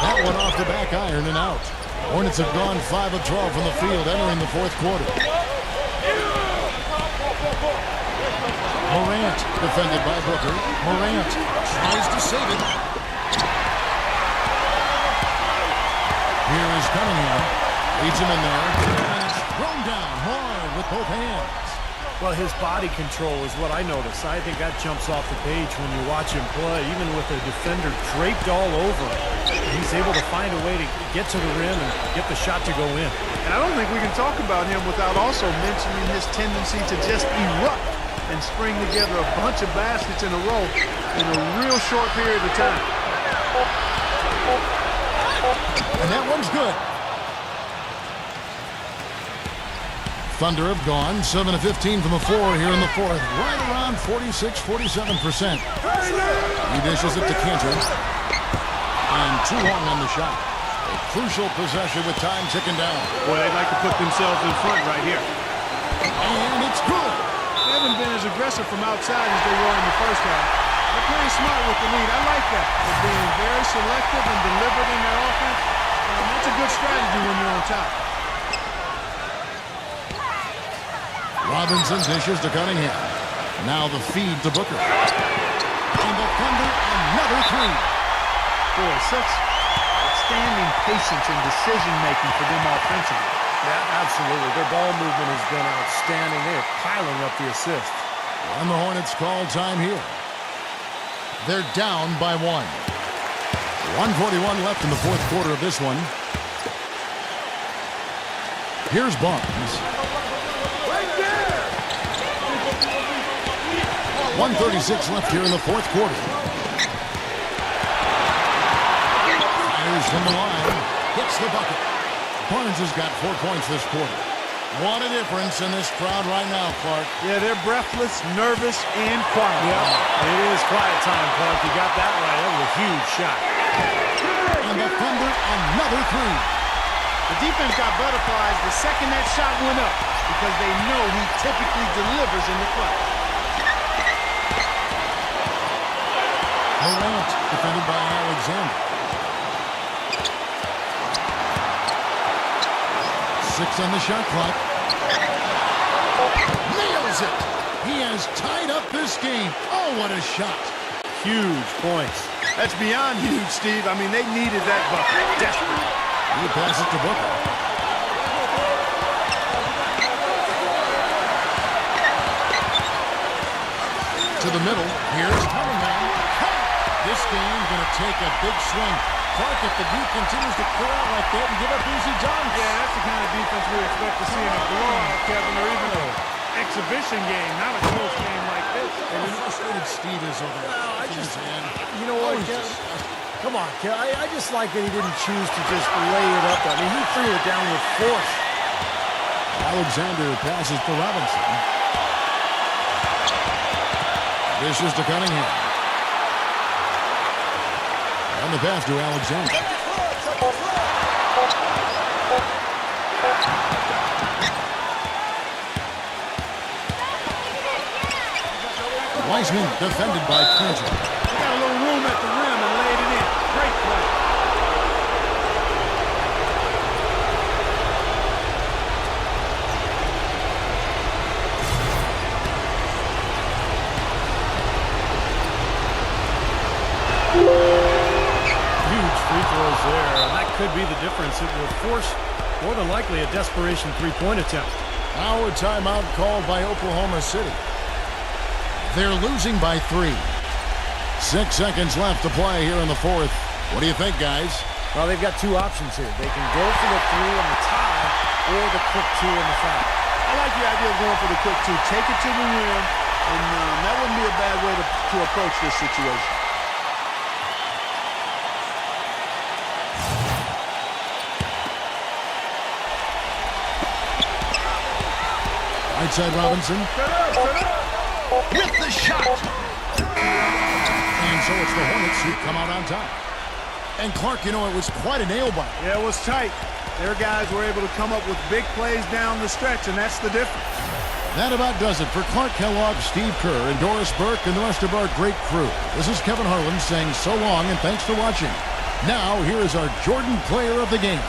That one off the back iron and out. Hornets have gone 5 of 12 from the field entering the 4th quarter. Morant defended by Booker. Morant tries to save it. Here is Cunningham. Leads him in there. And it's thrown down hard with both hands. Well, his body control is what I notice. I think that jumps off the page when you watch him play. Even with a defender draped all over him, he's able to find a way to get to the rim and get the shot to go in. And I don't think we can talk about him without also mentioning his tendency to just erupt and string together a bunch of baskets in a row in a real short period of time. And that one's good. Thunder have gone 7 of 15 from the floor here in the 4th. Right around 46-47%. He dishes it to Cantor. And too long on the shot. A crucial possession with time ticking down. Boy, they'd like to put themselves in front right here. And it's good. They haven't been as aggressive from outside as they were in the first half. They're playing smart with the lead. I like that. They're being very selective and deliberate in their offense. That's a good strategy when you're on top. Robinson dishes to Cunningham. Now the feed to Booker. And the Thunder, another 3. Boy, such outstanding patience and decision-making for them offensively. Yeah, absolutely. Their ball movement has been outstanding. They are piling up the assists. And the Hornets call time here. They're down by 1. 1:41 left in the 4th quarter of this one. Here's Barnes. 1:36 left here in the 4th quarter. Fires from the line. Hits the bucket. Barnes has got 4 points this quarter. What a difference in this crowd right now, Clark. Yeah, they're breathless, nervous, and quiet. Yeah, it is quiet time, Clark. You got that right. That was a huge shot. And the Thunder, another 3. The defense got butterflies the second that shot went up because they know he typically delivers in the clutch. Morant defended by Alexander. 6 on the shot clock. Nails it. He has tied up this game. Oh, what a shot. Huge points. That's beyond huge, Steve. I mean, they needed that bucket desperately. He passes it to Booker. To the middle. Here's Cunningham. This game's going to take a big swing. Clark, if the D continues to clear out like that and give up easy dunks. Yeah, that's the kind of defense we expect to see in a blowout, Kevin, or even an exhibition game, not a close game like this. And how frustrated Steve is over that. Well, I just, man. you know what, Kev? Come on, Kev. I just like that he didn't choose to just lay it up. I mean, he threw it down with force. Alexander passes to Robinson. Dishes to Cunningham. And the pass to Alexander. Wiseman defended by Cantor. They got a little room at the rim and laid it in. Great play. Huge free throws there. That could be the difference. It will force, more than likely, a desperation three-point attempt. Now a timeout called by Oklahoma City. They're losing by 3. 6 seconds left to play here in the fourth. What do you think, guys? Well, they've got two options here. They can go for the 3 and the tie, or the quick 2 and the foul. I like the idea of going for the quick 2. Take it to the rim, and that wouldn't be a bad way to approach this situation. Right side Robinson. With the shot. And so it's the Hornets who come out on top. And Clark, you know, it was quite a nail-biter. Yeah, it was tight. Their guys were able to come up with big plays down the stretch, and that's the difference. That about does it for Clark Kellogg, Steve Kerr, and Doris Burke, and the rest of our great crew. This is Kevin Harlan saying so long and thanks for watching. Now, here is our Jordan player of the game.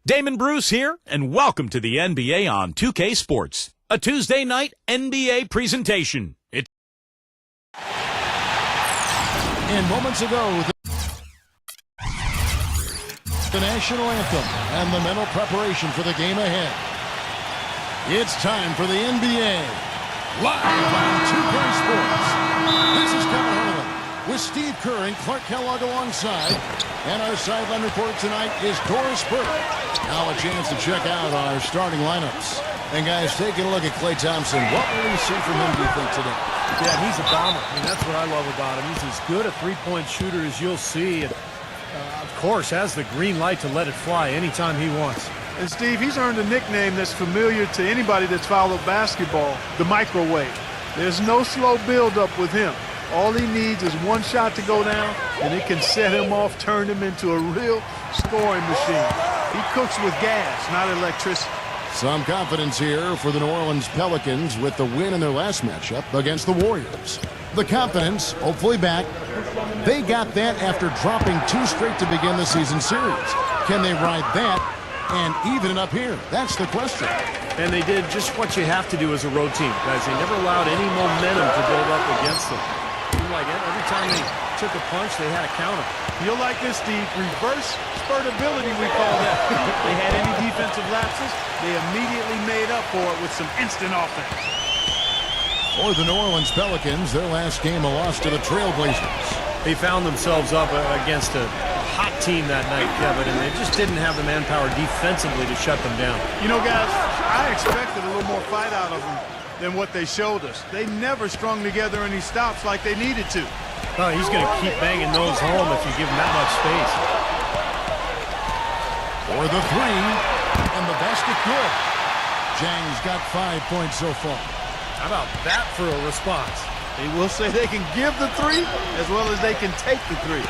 Damon Bruce here, and welcome to the NBA on 2K Sports, a Tuesday night NBA presentation. And moments ago, the national anthem and the mental preparation for the game ahead. It's time for the NBA, live on 2K Sports. This is Kevin Harlan with Steve Kerr and Clark Kellogg alongside. And our sideline reporter tonight is Doris Burke. Now a chance to check out our starting lineups. And guys, taking a look at Klay Thompson, what will we see from him, do you think, today? Yeah, he's a bomber. I mean, that's what I love about him. He's as good a three-point shooter as you'll see. And, of course, has the green light to let it fly anytime he wants. And, Steve, he's earned a nickname that's familiar to anybody that's followed basketball, the microwave. There's no slow build-up with him. All he needs is one shot to go down, and it can set him off, turn him into a real scoring machine. He cooks with gas, not electricity. Some confidence here for the New Orleans Pelicans with the win in their last matchup against the Warriors. The confidence, hopefully back. They got that after dropping 2 straight to begin the season series. Can they ride that and even it up here? That's the question. And they did just what you have to do as a road team, guys. They never allowed any momentum to build up against them. Seemed like every time they took a punch, they had a counter. You'll like this, Steve. Reverse spurtability, we call that. They had any defensive lapses, they immediately made up for it with some instant offense. For the New Orleans Pelicans, their last game a loss to the Trailblazers. They found themselves up against a hot team that night, Kevin, and they just didn't have the manpower defensively to shut them down. You know, guys, I expected a little more fight out of them than what they showed us. They never strung together any stops like they needed to. Oh, he's going to keep banging those home if you give him that much space. For the three, and the basket good. Jang's got 5 points so far. How about that for a response? They will say they can give the three as well as they can take the three.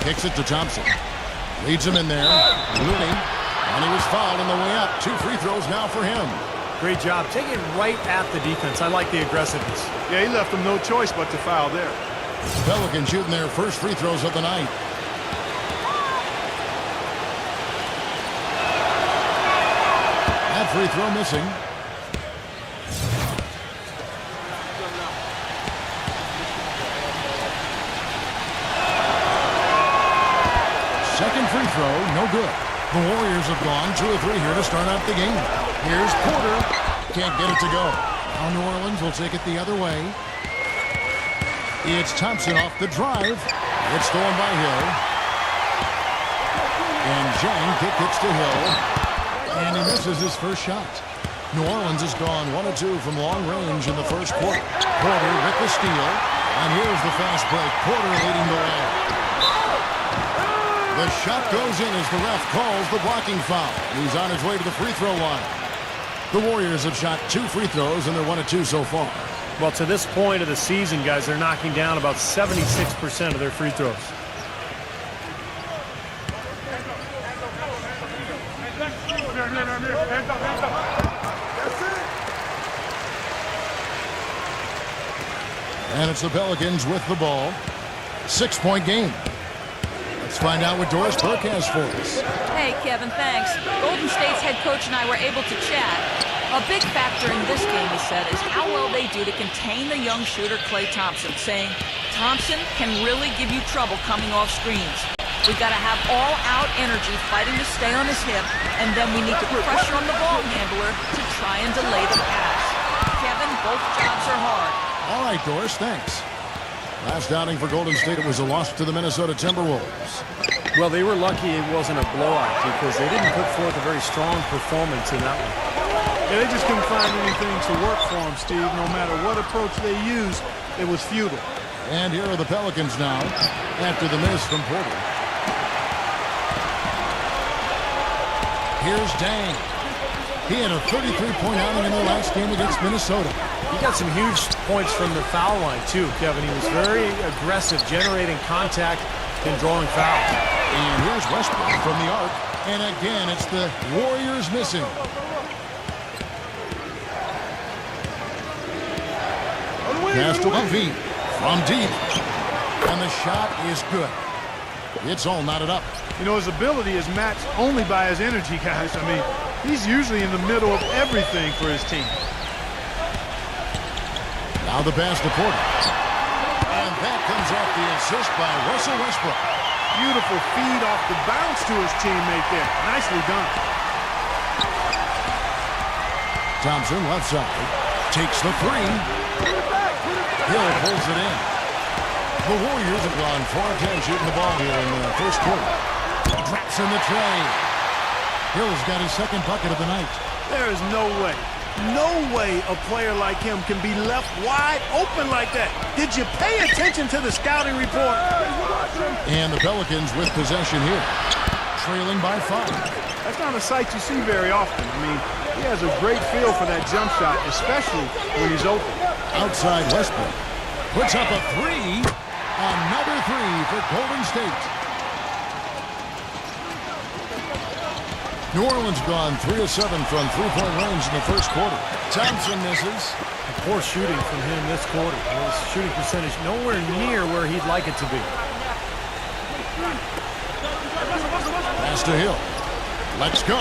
Kicks it to Thompson. Leads him in there. Looney. And he was fouled on the way up. 2 free throws now for him. Great job. Taking it right at the defense. I like the aggressiveness. Yeah, he left them no choice but to foul there. Pelicans shooting their first free throws of the night. That free throw missing. Second free throw, no good. The Warriors have gone 2 of 3 here to start out the game. Here's Porter. Can't get it to go. Now New Orleans will take it the other way. It's Thompson off the drive. It's stolen by Hill. And Jang kick hits to Hill. And he misses his first shot. New Orleans has gone 1 of 2 from long range in the first quarter. Porter with the steal. And here's the fast break. Porter leading the way. The shot goes in as the ref calls the blocking foul. He's on his way to the free throw line. The Warriors have shot 2 free throws, and they're 1 of 2 so far. Well, to this point of the season, guys, they're knocking down about 76% of their free throws. And it's the Pelicans with the ball. 6-point game. Let's find out what Doris Burke has for us. Hey, Kevin, thanks. Golden State's head coach and I were able to chat. A big factor in this game, he said, is how well they do to contain the young shooter Klay Thompson, saying Thompson can really give you trouble coming off screens. We've got to have all-out energy fighting to stay on his hip, and then we need to pressure on the ball handler to try and delay the pass. Kevin, both jobs are hard. All right, Doris, thanks. Last outing for Golden State, it was a loss to the Minnesota Timberwolves. Well, they were lucky it wasn't a blowout because they didn't put forth a very strong performance in that one. Yeah, they just couldn't find anything to work for them, Steve. No matter what approach they used, it was futile. And here are the Pelicans now after the miss from Porter. Here's Dang. He had a 33-point outing in their last game against Minnesota. He got some huge points from the foul line, too, Kevin. He was very aggressive, generating contact and drawing fouls. And here's Westbrook from the arc. And again, it's the Warriors missing. Pass to Levine from deep. And the shot is good. It's all knotted up. You know, his ability is matched only by his energy, guys. I mean, he's usually in the middle of everything for his team. Now the pass to Porter. And that comes off the assist by Russell Westbrook. Beautiful feed off the bounce to his teammate there. Nicely done. Thompson left side. Takes the three. Hill pulls it in. The Warriors have gone 4 of 10 shooting the ball here in the first quarter. Drops in the tray. Hill's got his second bucket of the night. There is no way a player like him can be left wide open like that. Did you pay attention to the scouting report? And the Pelicans with possession here. Trailing by 5. That's not a sight you see very often. I mean, he has a great feel for that jump shot, especially when he's open. Outside Westbrook. Puts up a 3. Another 3 for Golden State. New Orleans gone 3 of 7 from 3-point range in the first quarter. Thompson misses. Poor shooting from him this quarter. His shooting percentage nowhere near where he'd like it to be. Pass to Hill. Let's go.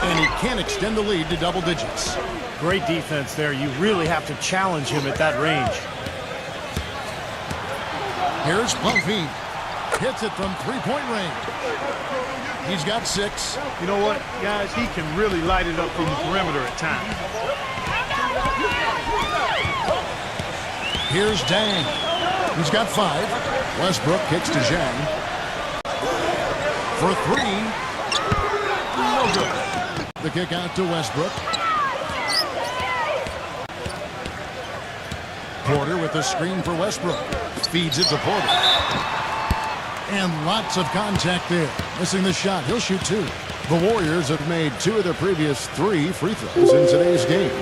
And he can't extend the lead to double digits. Great defense there. You really have to challenge him at that range. Here's Bumpy. Hits it from three-point range. He's got 6. You know what, guys? He can really light it up from the perimeter at times. Here's Dang. He's got 5. Westbrook kicks to Zhang. For 3. No good. The kick out to Westbrook. Porter with the screen for Westbrook. Feeds it to Porter. And lots of contact there. Missing the shot. He'll shoot 2. The Warriors have made 2 of their previous 3 free throws in today's game.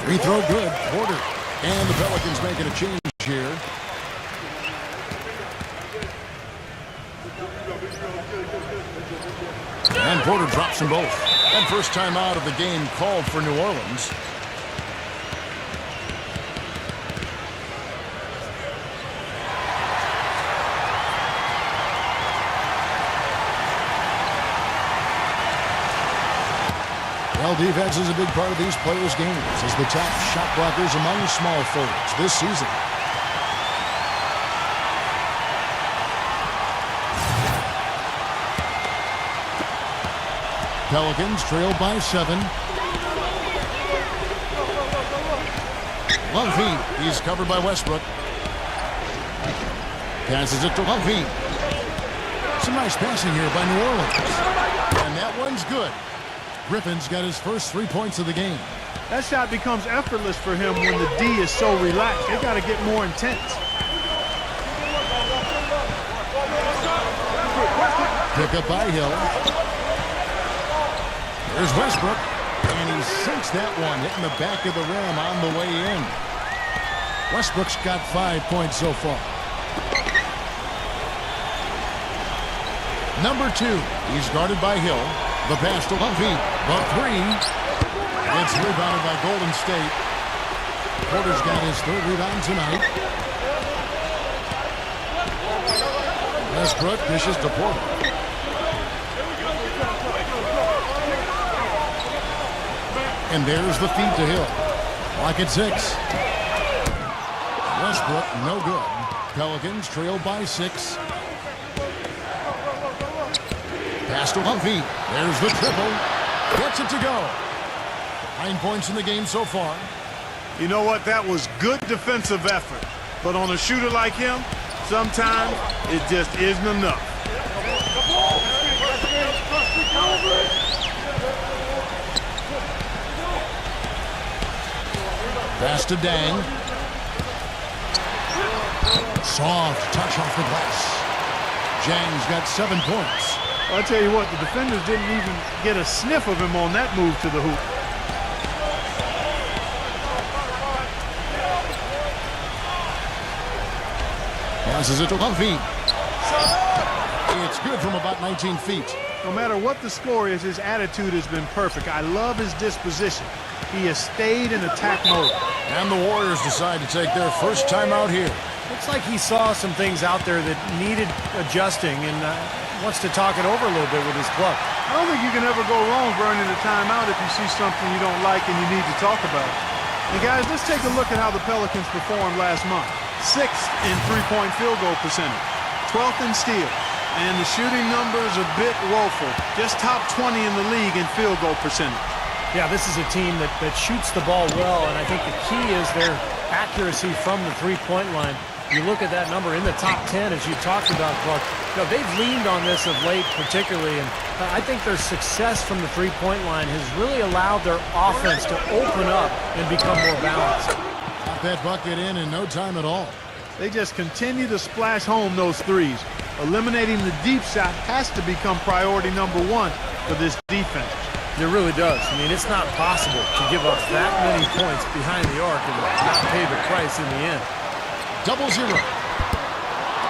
Free throw good. Porter. And the Pelicans making a change here. And Porter drops them both. And first time out of the game called for New Orleans. Well, defense is a big part of these players' games as the top shot blockers among small forwards this season. Pelicans trail by 7. Love he's covered by Westbrook. Passes it to Love. Some nice passing here by New Orleans. And that one's good. Griffin's got his first 3 points of the game. That shot becomes effortless for him when the D is so relaxed. They got to get more intense. Pick up by Hill. There's Westbrook. And he sinks that one, hitting the back of the rim on the way in. Westbrook's got 5 points so far. Number 2. He's guarded by Hill. The pass to Lumpy. The 3. It's rebounded by Golden State. Porter's got his 3rd rebound tonight. Westbrook dishes to Porter. And there's the feed to Hill. Clock at 6. Westbrook, no good. Pelicans trail by 6. Pass to Lumpy. There's the triple. Gets it to go. 9 points in the game so far. You know what? That was good defensive effort. But on a shooter like him, sometimes it just isn't enough. Pass to Dang. Soft touch off the glass. Zhang's got 7 points. I'll tell you what, the defenders didn't even get a sniff of him on that move to the hoop. Passes it to Lumpy. It's good from about 19 feet. No matter what the score is, his attitude has been perfect. I love his disposition. He has stayed in attack mode. And the Warriors decide to take their first time out here. Looks like he saw some things out there that needed adjusting and wants to talk it over a little bit with his club. I don't think you can ever go wrong burning a timeout if you see something you don't like and you need to talk about it. And guys, let's take a look at how the Pelicans performed last month. 6th in three-point field goal percentage, 12th in steal, and the shooting number is a bit woeful. Just top 20 in the league in field goal percentage. Yeah, this is a team that shoots the ball well, and I think the key is their accuracy from the three-point line. You look at that number in the top 10, as you talked about, Clark. You know, they've leaned on this of late particularly, and I think their success from the three-point line has really allowed their offense to open up and become more balanced. Got that bucket in no time at all. They just continue to splash home those threes. Eliminating the deep shot has to become priority number 1 for this defense. It really does. I mean, it's not possible to give up that many points behind the arc and not pay the price in the end. 0-0.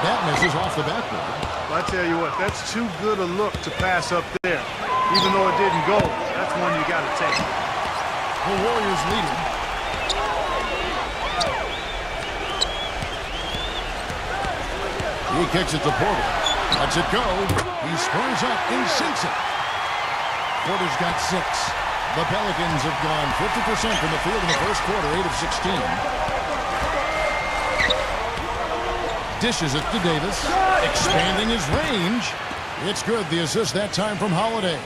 That misses off the backboard. Well, I tell you what, that's too good a look to pass up there. Even though it didn't go, that's one you got to take. The Warriors leading. He kicks it to Porter. Lets it go. He spurs up and sinks it. Porter's got 6. The Pelicans have gone 50% from the field in the first quarter, 8 of 16. Dishes it to Davis. Expanding his range. It's good. The assist that time from Holiday.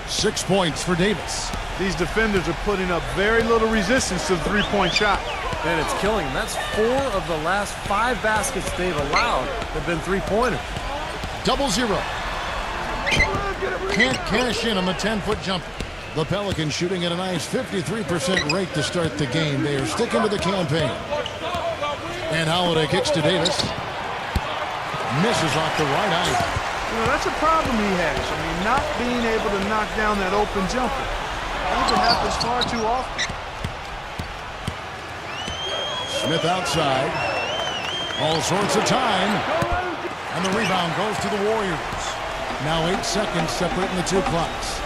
6 points for Davis. These defenders are putting up very little resistance to the three-point shot. And it's killing them. That's 4 of the last 5 baskets they've allowed have been three-pointers. 0-0. Can't cash in on the 10-foot jumper. The Pelicans shooting at a nice 53% rate to start the game. They are sticking to the campaign. And Holiday kicks to Davis. Misses off the right eye. You know, that's a problem he has. I mean, not being able to knock down that open jumper. It happens far too often. Smith outside. All sorts of time. And the rebound goes to the Warriors. Now 8 seconds separating the 2 clocks.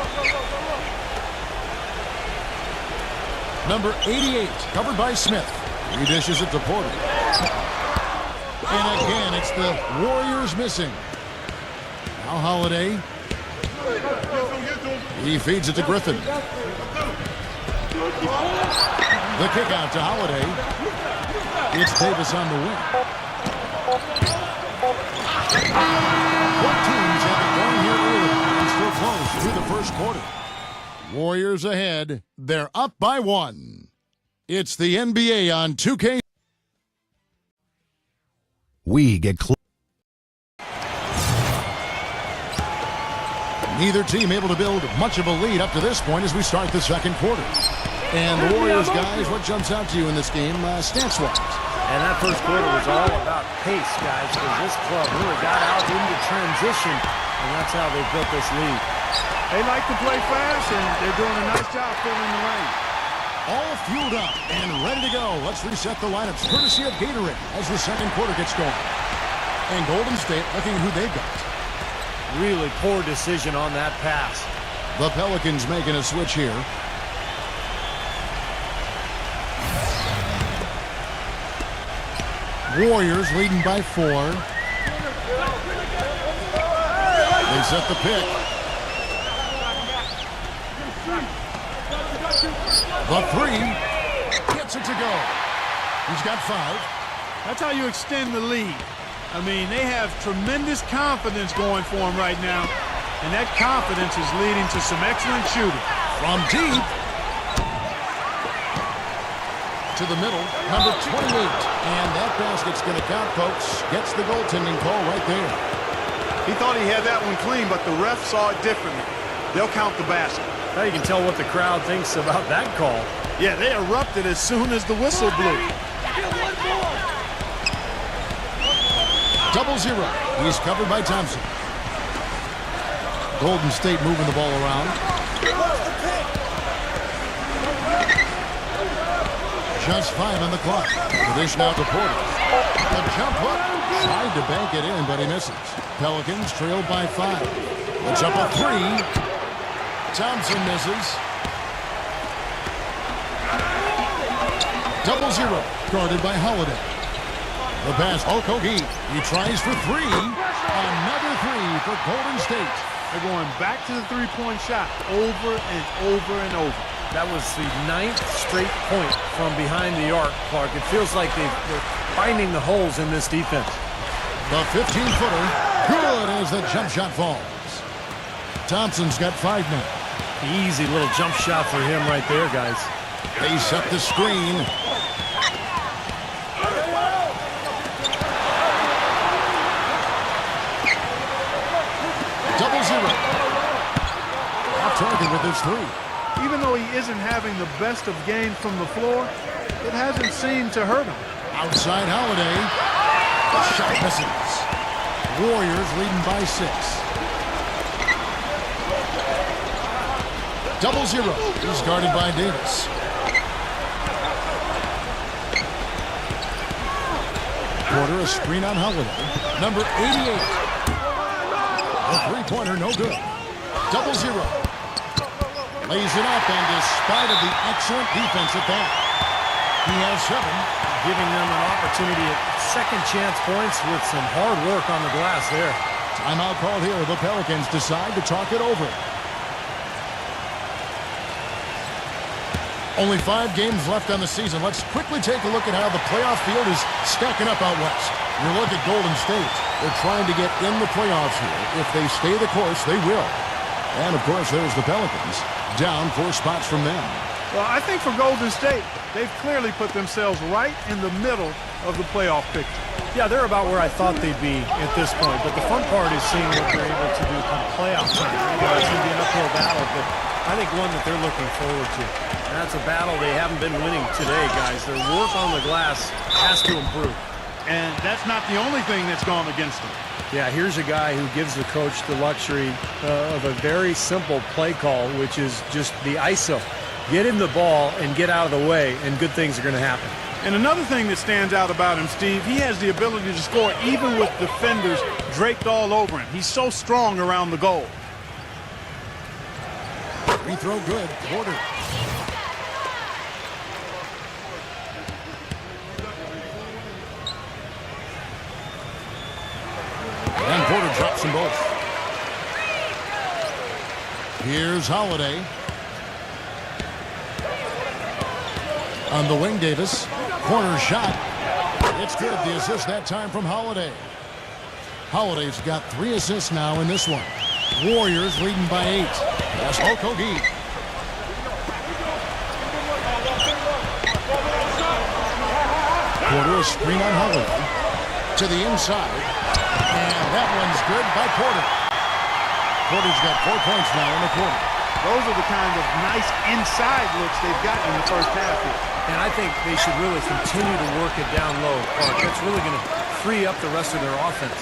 Number 88, covered by Smith. He dishes it to Porter. And again, it's the Warriors missing. Now Holiday. He feeds it to Griffin. The kick out to Holiday. It's Davis on the wing. Both teams have it going here early and still close through the first quarter. Warriors ahead. They're up by 1. It's the NBA on 2K. We get close. Neither team able to build much of a lead up to this point as we start the second quarter. And the Warriors, guys, what jumps out to you in this game, stats-wise? And that first quarter was all about pace, guys, because this club really got out into transition, and that's how they built this lead. They like to play fast, and they're doing a nice job filling the lane. All fueled up and ready to go. Let's reset the lineups, courtesy of Gatorade, as the second quarter gets going. And Golden State looking at who they've got. Really poor decision on that pass. The Pelicans making a switch here. Warriors leading by 4. They set the pick. The 3 gets it to go. He's got 5. That's how you extend the lead. I mean, they have tremendous confidence going for them right now, and that confidence is leading to some excellent shooting. From deep to the middle, number 28. And that basket's going to count, folks. Gets the goaltending call right there. He thought he had that one clean, but the ref saw it differently. They'll count the basket. Now you can tell what the crowd thinks about that call. Yeah, they erupted as soon as the whistle blew. 0-0. He's covered by Thompson. Golden State moving the ball around. Just 5 on the clock. The dish now to Porter. The jump hook. Tried to bank it in, but he misses. Pelicans trailed by 5. It's up a 3. Thompson misses. 0-0. Guarded by Holiday. The pass, Okogie. He tries for 3. Another 3 for Golden State. They're going back to the three-point shot over and over and over. That was the 9th straight point from behind the arc, Clark. It feels like they're finding the holes in this defense. The 15-footer, good as the jump shot falls. Thompson's got 5 now. Easy little jump shot for him right there, guys. They set the screen. Off target with his 3. Even though he isn't having the best of games from the floor, it hasn't seemed to hurt him. Outside Holiday. Shot misses. Warriors leading by 6. 0-0. He's guarded by Davis. Porter a screen on Holiday. Number 88. The three-pointer, no good. 0-0. Lays it up, and despite of the excellent defense at that, he has 7. Giving them an opportunity at second chance points with some hard work on the glass there. Timeout called here. The Pelicans decide to talk it over. Only 5 games left on the season. Let's quickly take a look at how the playoff field is stacking up out west. You look at Golden State. They're trying to get in the playoffs here. If they stay the course, they will. And, of course, there's the Pelicans, down 4 spots from them. Well, I think for Golden State, they've clearly put themselves right in the middle of the playoff picture. Yeah, they're about where I thought they'd be at this point. But the fun part is seeing what they're able to do come playoff time. You know, it's going to be an uphill battle, but I think one that they're looking forward to. And that's a battle they haven't been winning today, guys. Their work on the glass has to improve. And that's not the only thing that's gone against them. Yeah, here's a guy who gives the coach the luxury of a very simple play call, which is just the ISO. Get him the ball and get out of the way, and good things are going to happen. And another thing that stands out about him, Steve, he has the ability to score even with defenders draped all over him. He's so strong around the goal. Free throw good. Porter. And Porter drops them both. Here's Holiday. On the wing, Davis. Corner shot. It's good. The assist that time from Holiday. Holiday's got 3 assists now in this one. Warriors leading by 8. That's Okogie. Porter, a screen on Holiday. To the inside. And that one's good by Porter. Porter's got 4 points now in the quarter. Those are the kind of nice inside looks they've gotten in the first half here. And I think they should really continue to work it down low, Clark. That's really going to free up the rest of their offense.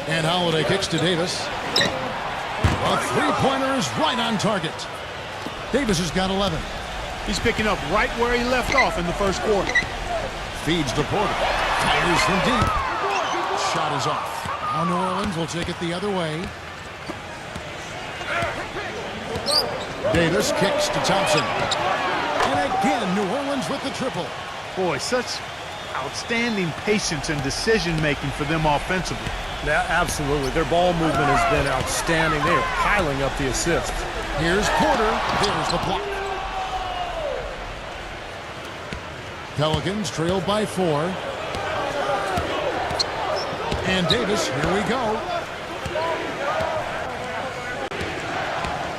And Holiday kicks to Davis. A three-pointer is right on target. Davis has got 11. He's picking up right where he left off in the first quarter. Feeds to Porter. Fires from deep. Shot is off. Now New Orleans will take it the other way. Davis kicks to Thompson. And again, New Orleans with the triple. Boy, such outstanding patience and decision-making for them offensively. Yeah, absolutely. Their ball movement has been outstanding. They are piling up the assists. Here's Porter. There's the block. Pelicans trail by 4. And Davis, here we go.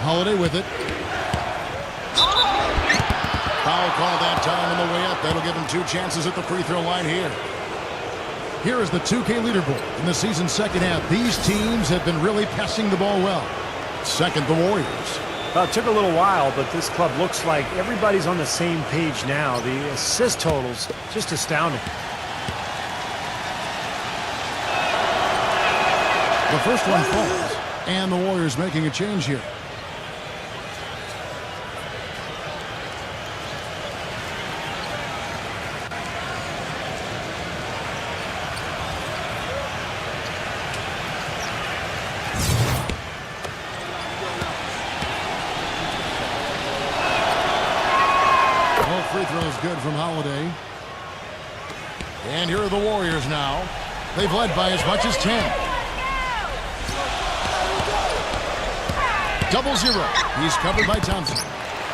Holiday with it. Foul call that time on the way up. That'll give him 2 chances at the free throw line here. Here is the 2K leaderboard in the season's second half. These teams have been really passing the ball well. Second, the Warriors. Well, it took a little while, but this club looks like everybody's on the same page now. The assist totals, just astounding. The first one falls, and the Warriors making a change here. Free throws good from Holiday. And here are the Warriors now. They've led by as much as 10. 0-0. He's covered by Thompson.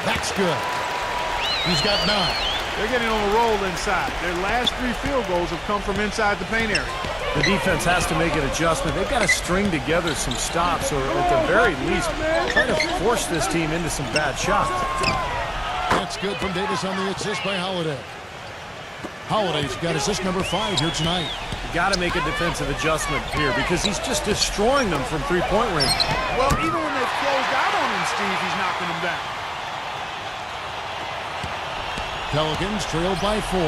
That's good. He's got 9. They're getting on a roll inside. Their last 3 field goals have come from inside the paint area. The defense has to make an adjustment. They've got to string together some stops, or at the very least, try to force this team into some bad shots. That's good from Davis on the assist by Holiday. Holiday's got assist number 5 here tonight. You got to make a defensive adjustment here because he's just destroying them from three-point range. Well, even when they've closed out on him, Steve, he's knocking them down. Pelicans trail by 4.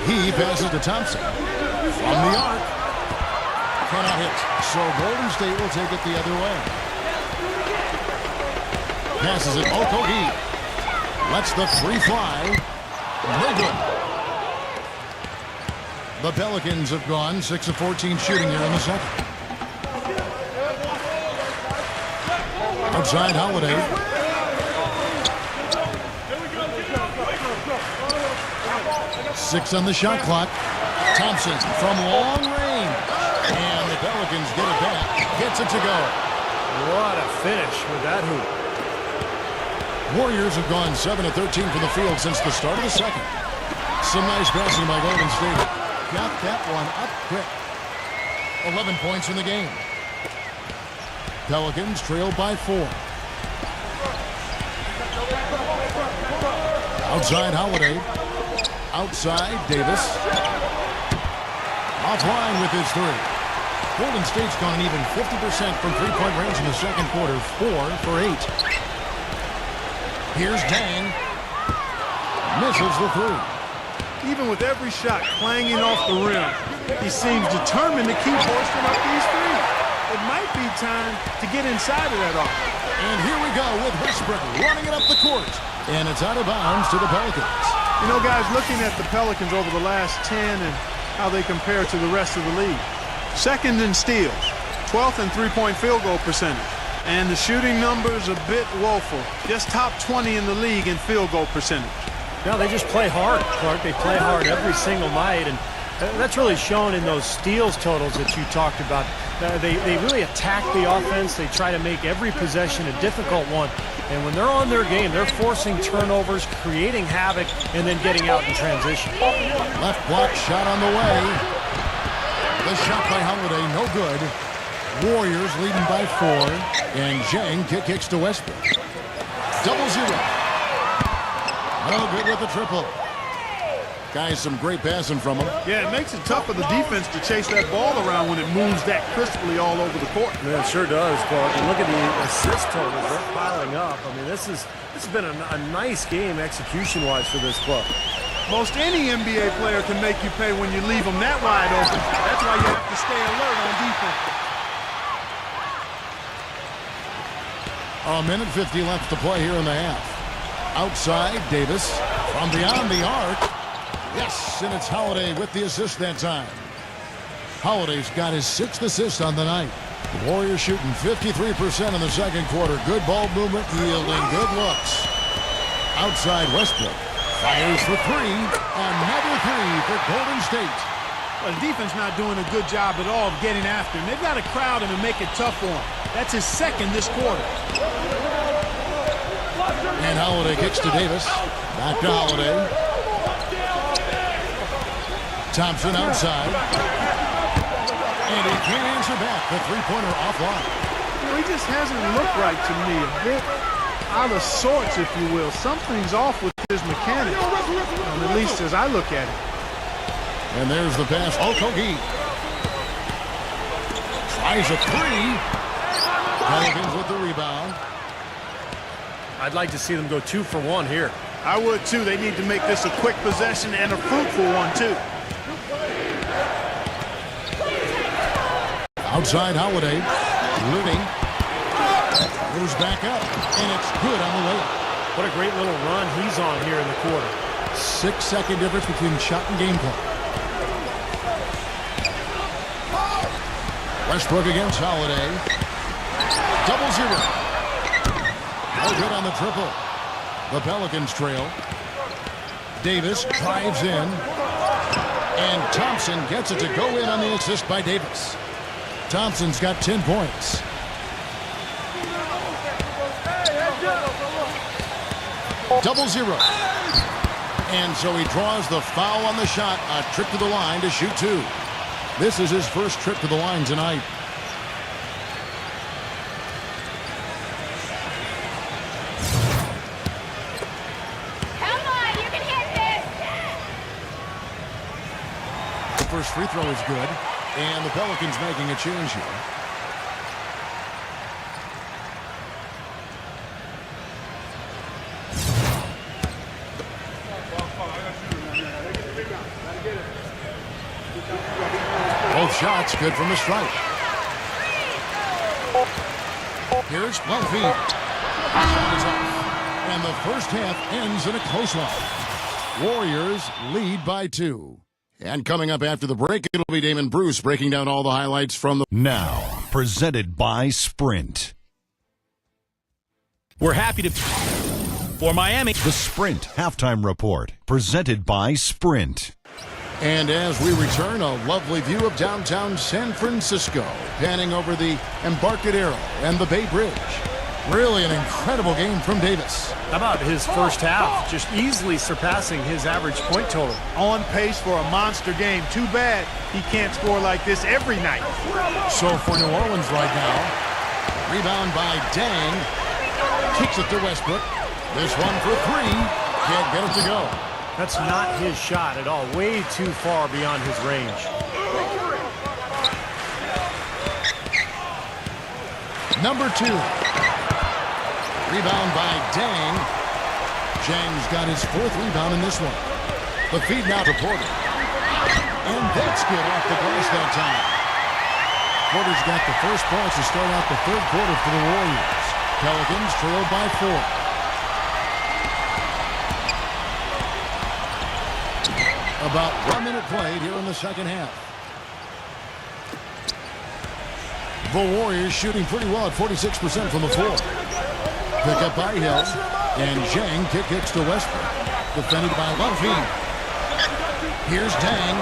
He passes to Thompson. From the arc. Cannot hit. So Golden State will take it the other way. Passes it. Okogie. Lets the three fly. No good. The Pelicans have gone 6 of 14 shooting here in the second. Outside Holiday. Six on the shot clock. Thompson from long range. And the Pelicans get it back. Gets it to go. What a finish with that hoop. Warriors have gone 7 of 13 from the field since the start of the second. Some nice passing by Golden State. Got that one up quick. 11 points in the game. Pelicans trail by 4. Outside Holiday. Outside Davis. Offline with his three. Golden State's gone even 50% from three-point range in the second quarter. 4 for 8. Here's Dang. Misses the three. Even with every shot clanging off the rim, he seems determined to keep hoisting up these threes. It might be time to get inside of that arc. And here we go with Westbrook running it up the court. And it's out of bounds to the Pelicans. You know, guys, looking at the Pelicans over the last 10 and how they compare to the rest of the league. Second in steals, 12th in three-point field goal percentage. And the shooting numbers a bit woeful. Just top 20 in the league in field goal percentage. No, they just play hard, Clark. They play hard every single night, and that's really shown in those steals totals that you talked about. They really attack the offense. They try to make every possession a difficult one. And when they're on their game, they're forcing turnovers, creating havoc, and then getting out in transition. Left block shot on the way. The shot by Holiday, no good. Warriors leading by 4. And Zhang kicks to Westbrook. 0-0. No good with the triple. Guys, some great passing from him. Yeah, it makes it tough for the defense to chase that ball around when it moves that crisply all over the court. Yeah, it sure does, Clark. And look at the assist totals. They're piling up. I mean, this has been a nice game execution-wise for this club. Most any NBA player can make you pay when you leave them that wide open. That's why you have to stay alert on defense. A minute 50 left to play here in the half. Outside, Davis from beyond the arc. Yes, and it's Holiday with the assist that time. Holiday's got his 6th assist on the night. The Warriors shooting 53% in the second quarter. Good ball movement, yielding good looks. Outside Westbrook. Fires for 3. Another 3 for Golden State. Well, the defense not doing a good job at all of getting after him. They've got to crowd him and make it tough for him. That's his 2nd this quarter. And Holiday kicks to Davis. Back to Holiday. Thompson outside. And he can't answer back. The three-pointer offline. You know, he just hasn't looked right to me. A bit out of sorts, if you will. Something's off with his mechanics, at least as I look at it. And there's the pass. Okogie tries a 3. Pelicans with the rebound. I'd like to see them go 2 for 1 here. I would, too. They need to make this a quick possession and a fruitful one, too. Outside Holiday. Looney. Moves back up. And it's good on the way. What a great little run he's on here in the quarter. 6-second difference between shot and game clock. Westbrook against Holiday. 0-0. No good on the triple. The Pelicans trail. Davis drives in. And Thompson gets it to go in on the assist by Davis. Thompson's got 10 points. Double zero. And so he draws the foul on the shot. A trip to the line to shoot 2. This is his first trip to the line tonight. The first free throw is good. And the Pelicans making a change here. Both shots good from the stripe. Here's Bluntfield. Shot is off. And the first half ends in a close one. Warriors lead by 2. And coming up after the break, it'll be Damon Bruce breaking down all the highlights from the... Now, presented by Sprint. We're happy to... For Miami. The Sprint Halftime Report, presented by Sprint. And as we return, a lovely view of downtown San Francisco, panning over the Embarcadero and the Bay Bridge. Really an incredible game from Davis. How about his first half? Just easily surpassing his average point total. On pace for a monster game. Too bad he can't score like this every night. So for New Orleans right now, rebound by Dang. Kicks it to Westbrook. This one for 3. Can't get it to go. That's not his shot at all. Way too far beyond his range. Number 2. Rebound by Dang. Jang's got his 4th rebound in this one. The feed now to Porter. And that's good off the glass that time. Porter's got the first points to start out the 3rd quarter for the Warriors. Pelicans trailed by 4. About 1 minute played here in the second half. The Warriors shooting pretty well at 46% from the floor. Pick up by Hill. And Zhang kicks to Westbrook. Defended by Levine. Here's Dang.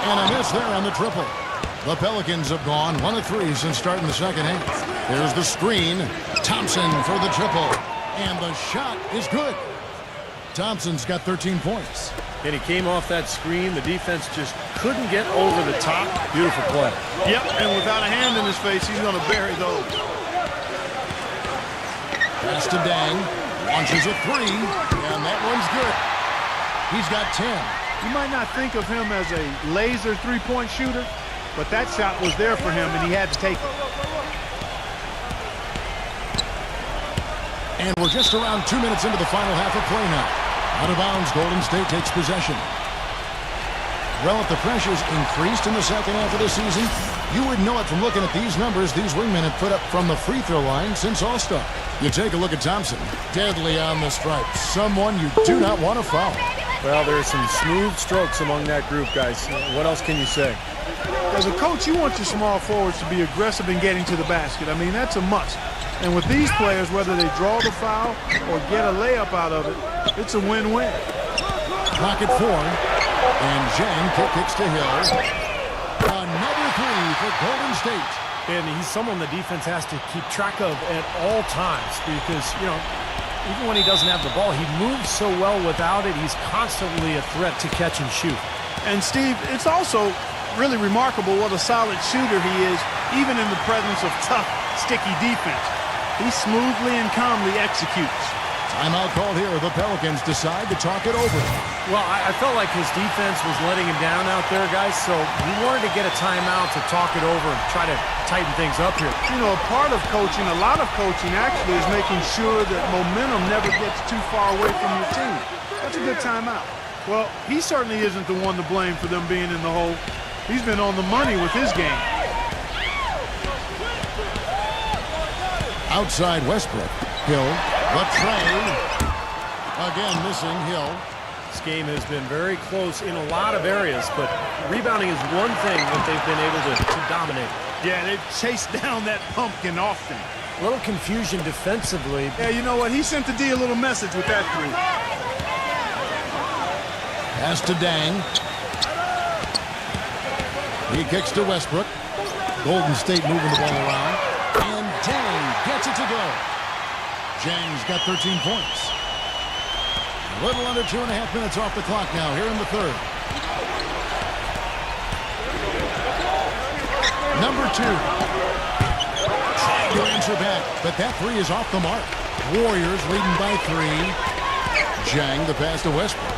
And a miss there on the triple. The Pelicans have gone 1 of 3 since starting the second half. There's the screen. Thompson for the triple. And the shot is good. Thompson's got 13 points. And he came off that screen. The defense just couldn't get over the top. Beautiful play. Yep, and without a hand in his face, he's going to bury those. Pass to Dang. Launches a 3. And that one's good. He's got 10. You might not think of him as a laser three-point shooter, but that shot was there for him, and he had to take it. And we're just around 2 minutes into the final half of play now. Out of bounds, Golden State takes possession. Well, if the pressure's increased in the second half of the season, you would know it from looking at these numbers these wingmen have put up from the free throw line since All-Star. You take a look at Thompson. Deadly on the stripe. Someone you do not want to foul. Well, there are some smooth strokes among that group, guys. What else can you say? As a coach, you want your small forwards to be aggressive in getting to the basket. I mean, that's a must. And with these players, whether they draw the foul or get a layup out of it, it's a win-win. Pocket 4. And Zhang kicks to Hill. Another 3 for Golden State. And he's someone the defense has to keep track of at all times because, even when he doesn't have the ball, he moves so well without it. He's constantly a threat to catch and shoot. And, Steve, it's also really remarkable what a solid shooter he is, even in the presence of tough, sticky defense. He smoothly and calmly executes. Timeout called here. The Pelicans decide to talk it over. Well, I felt like his defense was letting him down out there, guys, so he wanted to get a timeout to talk it over and try to tighten things up here. A part of coaching, a lot of coaching actually, is making sure that momentum never gets too far away from your team. That's a good timeout. Well, he certainly isn't the one to blame for them being in the hole. He's been on the money with his game. Outside Westbrook. Hill. The trade. Again missing Hill. This game has been very close in a lot of areas, but rebounding is one thing that they've been able to dominate. Yeah, they've chased down that pumpkin often. A little confusion defensively. Yeah, you know what? He sent the D a little message with that 3. Pass to Dang. He kicks to Westbrook. Golden State moving the ball around. And Dang gets it to go. Zhang's got 13 points. A little under 2.5 minutes off the clock now here in the third. Number 2. Trying to answer back, but that 3 is off the mark. Warriors leading by 3. Zhang the pass to Westbrook.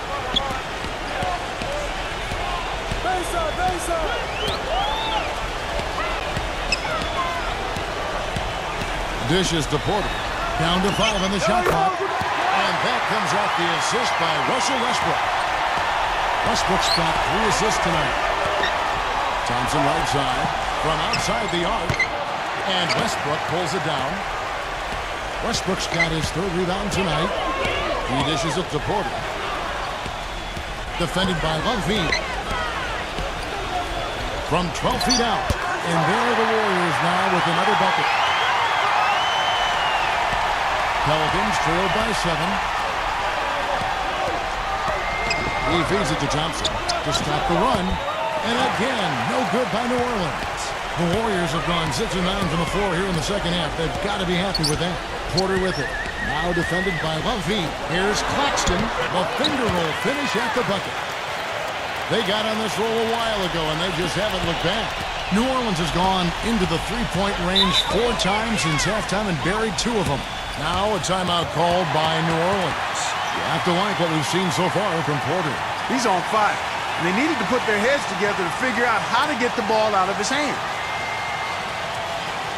Dishes to Porter. Down to 5 on the shot clock. And that comes off the assist by Russell Westbrook. Westbrook's got 3 assists tonight. Thompson right side. From outside the arc. And Westbrook pulls it down. Westbrook's got his third rebound tonight. He dishes it to Porter. Defended by Levine. From 12 feet out. And there are the Warriors now with another bucket. Pelicans trailed by 7. He feeds it to Thompson to stop the run. And again, no good by New Orleans. The Warriors have gone 6 of 9 from the floor here in the second half. They've got to be happy with that. Porter with it. Now defended by Levine. Here's Claxton. The finger roll finish at the bucket. They got on this roll a while ago, and they just haven't looked back. New Orleans has gone into the three-point range 4 times since halftime and buried 2 of them. Now a timeout called by New Orleans. You have to like what we've seen so far from Porter. He's on fire. And they needed to put their heads together to figure out how to get the ball out of his hand.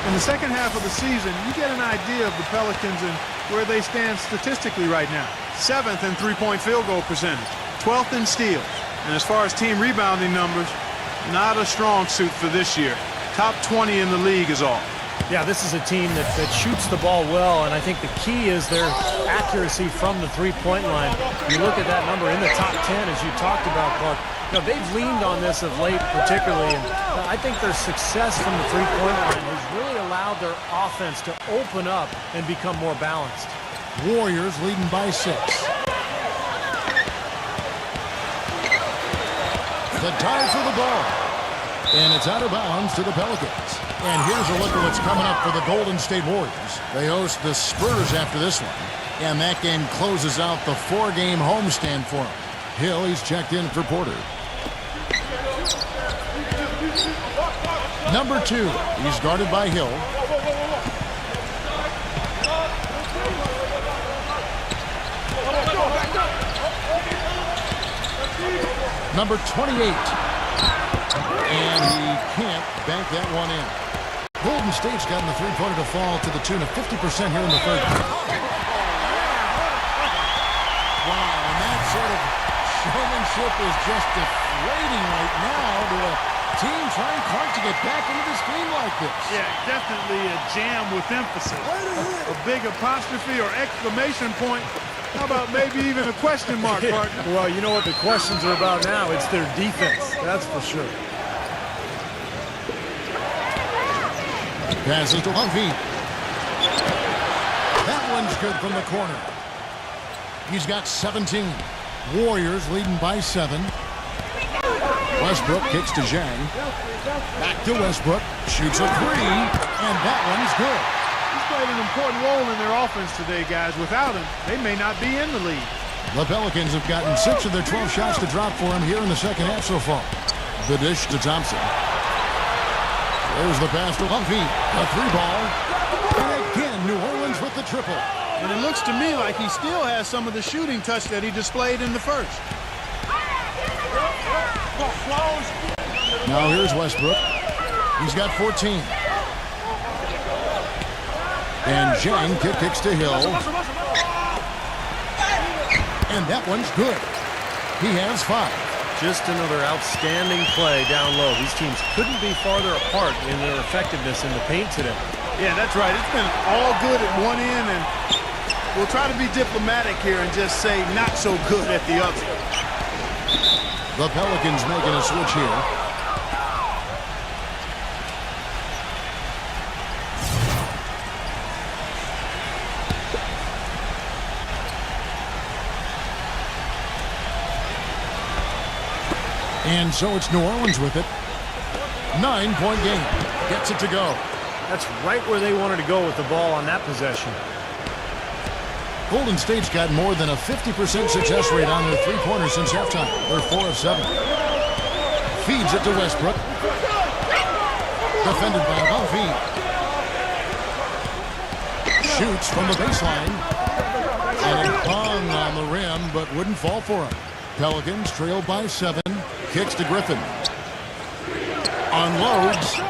In the second half of the season, you get an idea of the Pelicans and where they stand statistically right now. 7th in three-point field goal percentage, 12th in steals. And as far as team rebounding numbers, not a strong suit for this year. Top 20 in the league is all. Yeah, this is a team that shoots the ball well, and I think the key is their accuracy from the three-point line. You look at that number in the top 10, as you talked about, Clark. You know, they've leaned on this of late particularly, and I think their success from the three-point line has really allowed their offense to open up and become more balanced. Warriors leading by 6. The dive for the ball. And it's out of bounds to the Pelicans. And here's a look at what's coming up for the Golden State Warriors. They host the Spurs after this one. And that game closes out the 4-game homestand for them. Hill, he's checked in for Porter. Number 2, he's guarded by Hill. Number 28. And he can't bank that one in. Golden State's gotten the three-pointer to fall to the tune of 50% here in the third. Wow, and that sort of showmanship is just deflating right now to a team trying hard to get back into this game like this. Yeah, definitely a jam with emphasis. A big apostrophe or exclamation point. How about maybe even a question mark, partner? Well, you know what the questions are about now. It's their defense, that's for sure. Passes to Levine. That one's good from the corner. He's got 17. Warriors leading by 7. Westbrook kicks to Zhang. Back to Westbrook. Shoots a 3. And that one's good. He's played an important role in their offense today, guys. Without him, they may not be in the lead. The Pelicans have gotten 6 of their 12 shots to drop for him here in the second half so far. The dish to Thompson. There's the pass to Levine. A 3-ball. And again, New Orleans with the triple. And it looks to me like he still has some of the shooting touch that he displayed in the first. Now here's Westbrook. He's got 14. And Zhang kicks to Hill. And that one's good. He has 5. Just another outstanding play down low. These teams couldn't be farther apart in their effectiveness in the paint today. Yeah, that's right. It's been all good at one end, and we'll try to be diplomatic here and just say not so good at the other. The Pelicans making a switch here. And so it's New Orleans with it. 9-point game. Gets it to go. That's right where they wanted to go with the ball on that possession. Golden State's got more than a 50% success rate on their three-pointers since halftime. They're 4 of 7. Feeds it to Westbrook. Defended by Levine. Shoots from the baseline. And it hung on the rim, but wouldn't fall for him. Pelicans trail by 7. Kicks to Griffin. Unloads.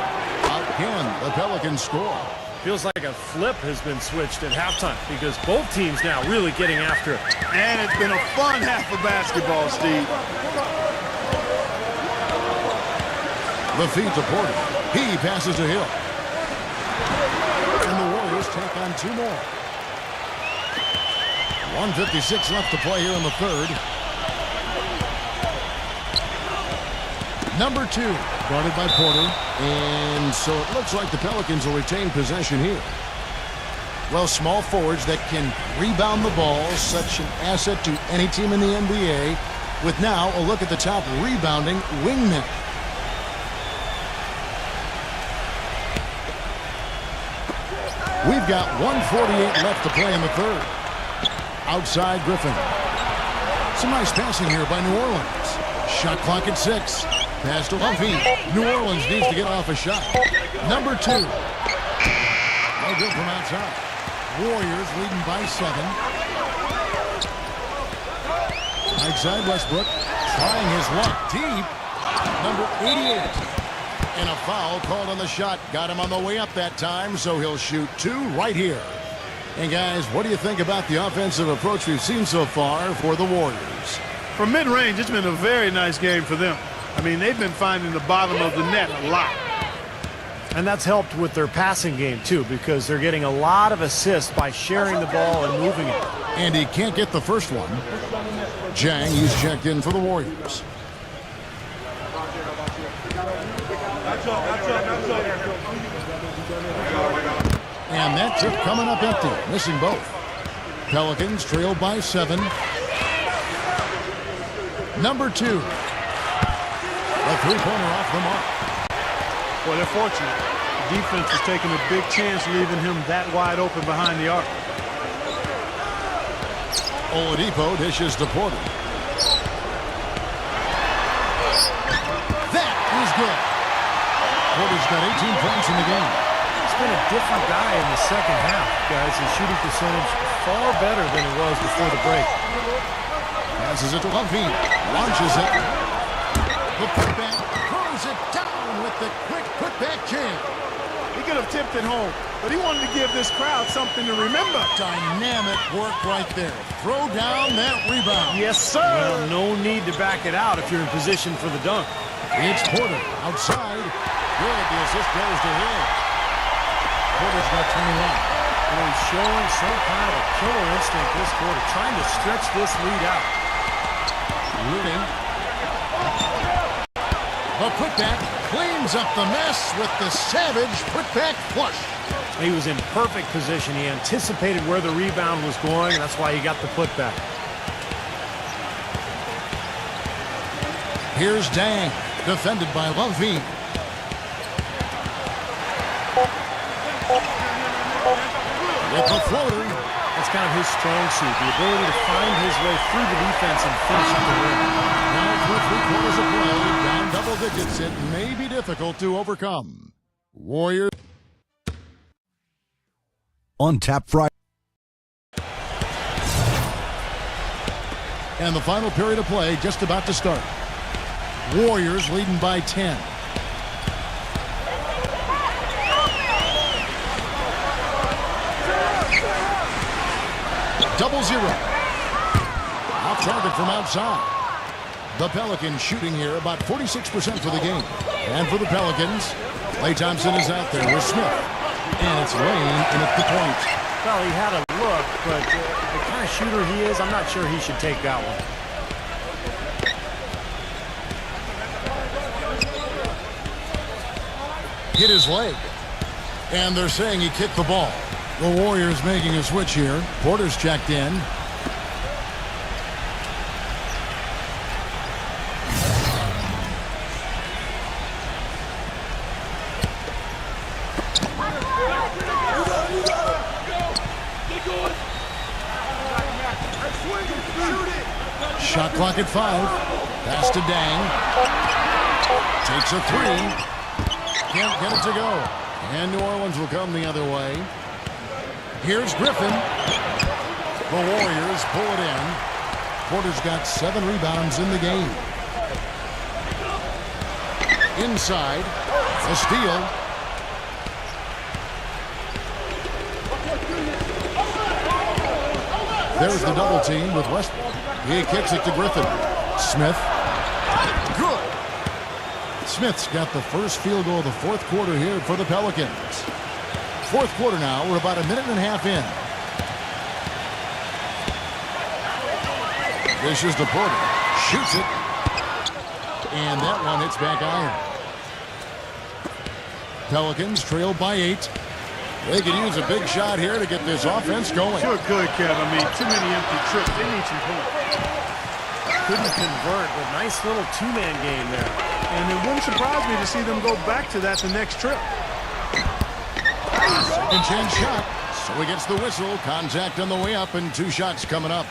Again, the Pelicans score. Feels like a flip has been switched at halftime because both teams now really getting after it. And it's been a fun half of basketball, Steve. The feed to Porter. He passes to Hill. And the Warriors take on 2 more. 1:56 left to play here in the third. Number 2, guarded by Porter. And so it looks like the Pelicans will retain possession here. Well, small forwards that can rebound the ball, such an asset to any team in the NBA. With now a look at the top rebounding wingmen. We've got 1:48 left to play in the third. Outside Griffin. Some nice passing here by New Orleans. Shot clock at 6. Pass to Humphrey. New Orleans needs to get off a shot. Number 2. No good from outside. Warriors leading by 7. Right side Westbrook trying his luck deep. Number 88. And a foul called on the shot. Got him on the way up that time, so he'll shoot 2 right here. And guys, what do you think about the offensive approach we've seen so far for the Warriors? From mid-range, it's been a very nice game for them. I mean, they've been finding the bottom of the net a lot. And that's helped with their passing game, too, because they're getting a lot of assists by sharing the ball and moving it. And he can't get the first one. Jang, he's checked in for the Warriors. And that trip coming up empty, missing both. Pelicans trail by 7. Number 2. A three-pointer off the mark. Well, they're fortunate. The defense is taking a big chance leaving him that wide open behind the arc. Oladipo dishes to Porter. That is good. Porter's got 18 points in the game. He's been a different guy in the second half, guys. His shooting percentage far better than it was before the break. Passes it to Humphrey. Launches it. The putback. Throws it down with the quick putback jam. He could have tipped it home, but he wanted to give this crowd something to remember. Dynamic work right there. Throw down that rebound. Yes, sir. Well, no need to back it out if you're in position for the dunk. It's Porter outside. Good. The assist goes to him. Porter's got 21. And he's showing some kind of a killer instinct this quarter, trying to stretch this lead out. Rooting. The putback cleans up the mess with the savage putback flush. He was in perfect position. He anticipated where the rebound was going, and that's why he got the putback. Here's Dang, defended by Levine. With the floater. That's kind of his strong suit, the ability to find his way through the defense and finish at the rim. Now through 3/4 of play, down double digits, it may be difficult to overcome. Warriors. On Tap Friday. And the final period of play just about to start. Warriors leading by 10. Double zero. Off target from outside. The Pelicans shooting here about 46% for the game. And for the Pelicans, Klay Thompson is out there with Smith. And it's Lane in at the point. Well, he had a look, but the kind of shooter he is, I'm not sure he should take that one. Hit his leg. And they're saying he kicked the ball. The Warriors making a switch here. Porter's checked in. Shot clock at 5. Pass to Dang. Takes a 3. Can't get it to go. And New Orleans will come the other way. Here's Griffin. The Warriors pull it in. Porter's got 7 rebounds in the game. Inside. A steal. There's the double team with Westbrook. He kicks it to Griffin. Smith. Good. Smith's got the first field goal of the fourth quarter here for the Pelicans. Fourth quarter now. We're about a minute and a half in. Dishes to Porter. Shoots it. And that one hits back iron. Pelicans trail by 8. They could use a big shot here to get this offense going. Sure could, Kev. I mean, too many empty trips. They need some points. Couldn't convert, but nice little two-man game there. And it wouldn't surprise me to see them go back to that the next trip. Second chance shot. So he gets the whistle. Contact on the way up and 2 shots coming up.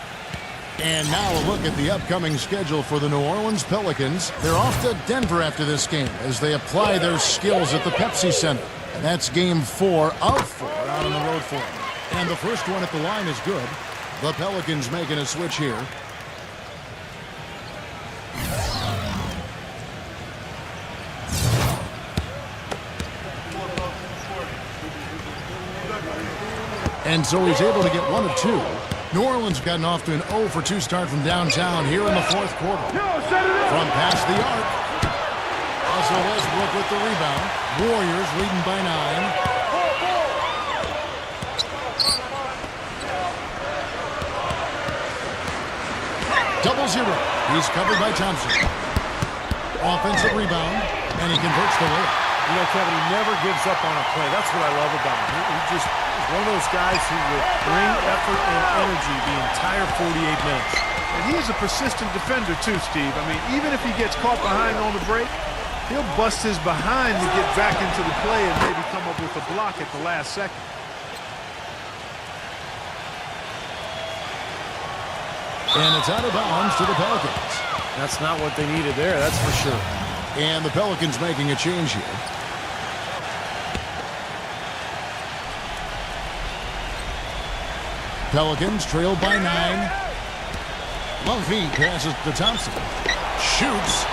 And now a look at the upcoming schedule for the New Orleans Pelicans. They're off to Denver after this game as they apply their skills at the Pepsi Center. And that's game 4 of 4 out on the road for them. And the first one at the line is good. The Pelicans making a switch here. And so he's able to get 1 of 2. New Orleans gotten off to an 0 for 2 start from downtown here in the 4th quarter. From past the arc. Russell Westbrook with the rebound. Warriors leading by 9. Double zero. He's covered by Thompson. Offensive rebound, and he converts the layup. You know, Kevin, he never gives up on a play. That's what I love about him. He just is one of those guys who will bring effort and energy the entire 48 minutes. And he is a persistent defender too, Steve. I mean, even if he gets caught behind on the break, he'll bust his behind to get back into the play and maybe come up with a block at the last second. And it's out of bounds to the Pelicans. That's not what they needed there, that's for sure. And the Pelicans making a change here. Pelicans trail by 9. Mumphy passes to Thompson. Shoots.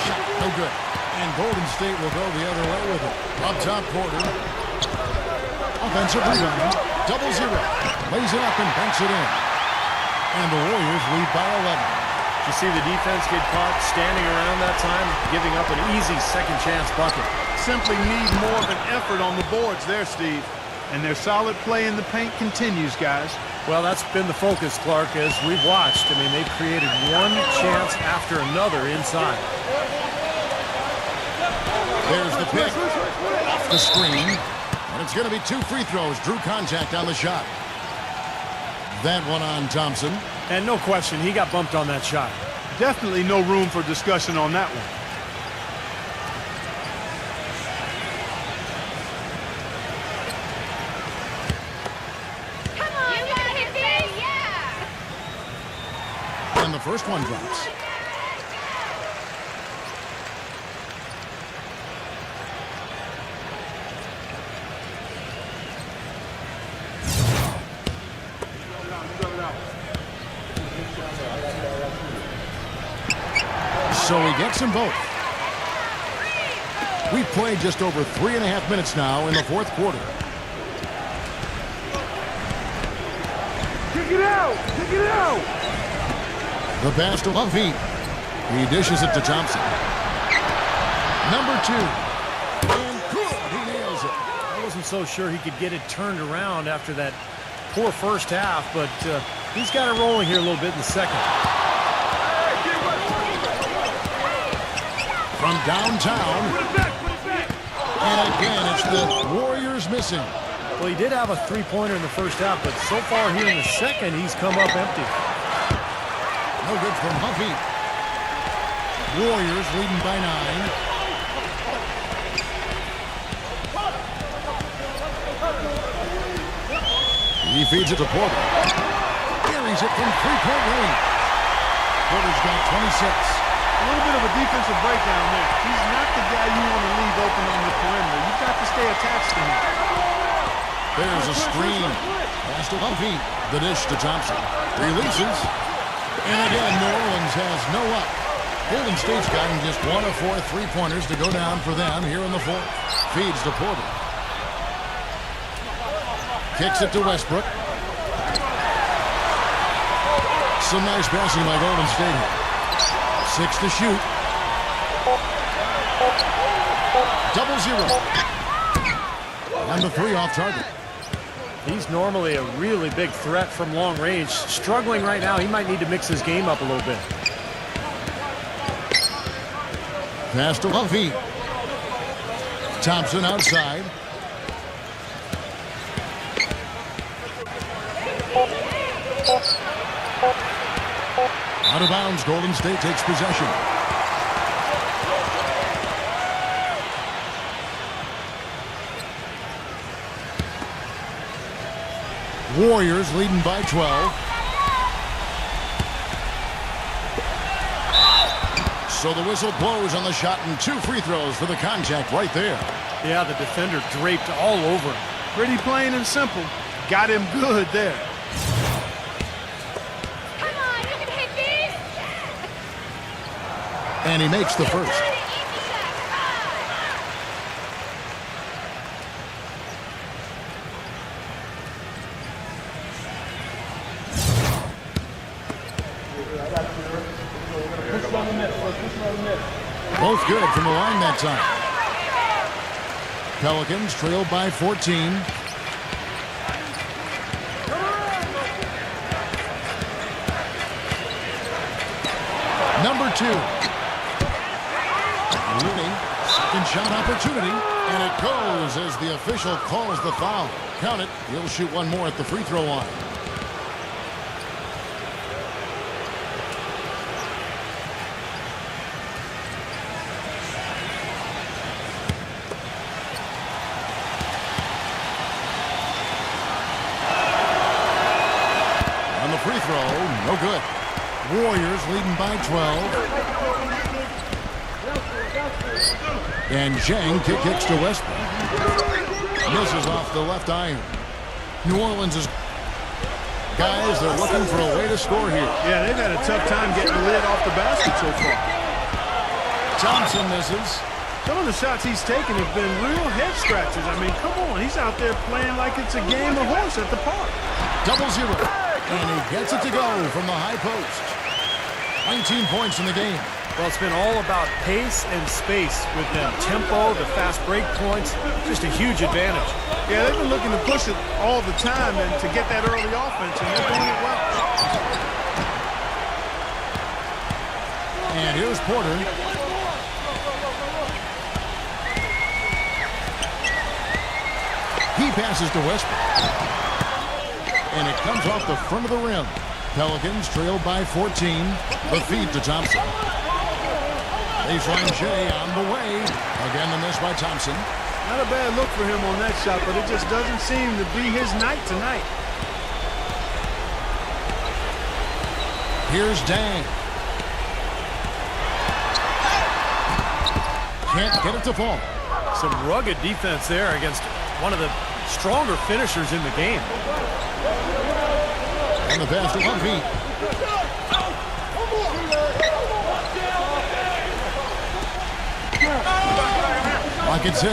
Shot no good. And Golden State will go the other way with it. Up top, Porter. Offensive rebound. Double zero. Lays it up and banks it in. And the Warriors lead by 11. You see the defense get caught standing around that time, giving up an easy second chance bucket. Simply need more of an effort on the boards there, Steve. And their solid play in the paint continues, guys. Well, that's been the focus, Clark, as we've watched. I mean, they've created one chance after another inside. There's the pick. Off the screen. And it's going to be 2 free throws. Drew contact on the shot. That one on Thompson. And no question, he got bumped on that shot. Definitely no room for discussion on that one. Come on, you gotta hit this! Yeah! And the first one drops. So he gets them both. We've played just over 3.5 minutes now in the 4th quarter. Kick it out! Kick it out! The pass to Mumphy. He dishes it to Thompson. Number 2. And good. He nails it. I wasn't so sure he could get it turned around after that poor first half, but he's got it rolling here a little bit in the second. From downtown. And again, it's the Warriors missing. Well, he did have a three-pointer in the first half, but so far here in the second, he's come up empty. No good from Humphrey. Warriors leading by 9. He feeds it to Porter. Carries it from three-point range. Porter's got 26. A little bit of a defensive breakdown there. He's not the guy you want to leave open on the perimeter. You've got to stay attached to him. There's a screen. Pass to Humphrey. The dish to Thompson. Releases. And again, New Orleans has no up. Golden State's gotten just 1 of 4 three-pointers to go down for them here in the 4th. Feeds to Porter. Kicks it to Westbrook. Some nice passing by Golden State here. 6 to shoot. Double zero. And the 3 off target. He's normally a really big threat from long range. Struggling right now. He might need to mix his game up a little bit. Pass to Huffy. Thompson outside. Out of bounds, Golden State takes possession. Warriors leading by 12. So the whistle blows on the shot and 2 free throws for the contact right there. Yeah, the defender draped all over him. Pretty plain and simple. Got him good there. Come on, you can hit these. And he makes the first. Both good from the line that time. Pelicans trailed by 14. Number 2. Looney, second shot opportunity, and it goes as the official calls the foul. Count it. He'll shoot one more at the free throw line. On the free throw, no good. Warriors leading by 12. And Zhang kicks to Westbrook. Misses off the left iron. New Orleans is... Guys, they're looking for a way to score here. Yeah, they've had a tough time getting the lid off the basket so far. Thompson misses. Some of the shots he's taken have been real head scratchers. I mean, come on. He's out there playing like it's a game of horse at the park. 0-0. And he gets it to go from the high post. 19 points in the game. Well, it's been all about pace and space with them. Tempo, the fast break points, just a huge advantage. Yeah, they've been looking to push it all the time and to get that early offense, and they're doing it well. And here's Porter. He passes to Westbrook. And it comes off the front of the rim. Pelicans trailed by 14. The feed to Thompson. Baseline Shea on the way. Again, the miss by Thompson. Not a bad look for him on that shot, but it just doesn't seem to be his night tonight. Here's Dang. Can't get it to fall. Some rugged defense there against one of the stronger finishers in the game. And the pass to Humphrey. Rocket 6.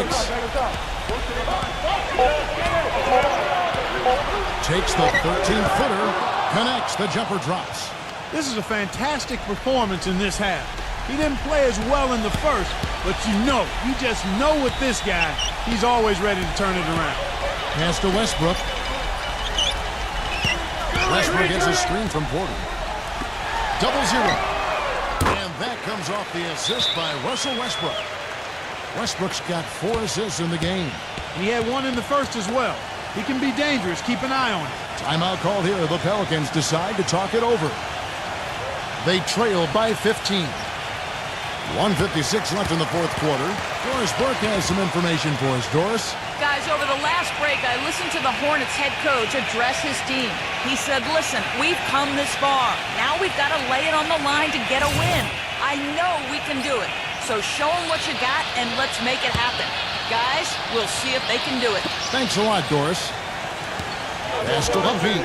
Takes the 13-footer. Connects. The jumper drops. This is a fantastic performance in this half. He didn't play as well in the first, but you just know with this guy, he's always ready to turn it around. Pass to Westbrook. Westbrook gets a screen from Porter. 0-0. And that comes off the assist by Russell Westbrook. Westbrook's got 4 assists in the game. And he had 1 in the first as well. He can be dangerous. Keep an eye on him. Timeout called here. The Pelicans decide to talk it over. They trail by 15. 1:56 left in the fourth quarter. Doris Burke has some information for us. Doris? Guys, over the last break, I listened to the Hornets head coach address his team. He said, listen, we've come this far. Now we've got to lay it on the line to get a win. I know we can do it. So show them what you got, and let's make it happen. Guys, we'll see if they can do it. Thanks a lot, Doris. Pass to Humphrey.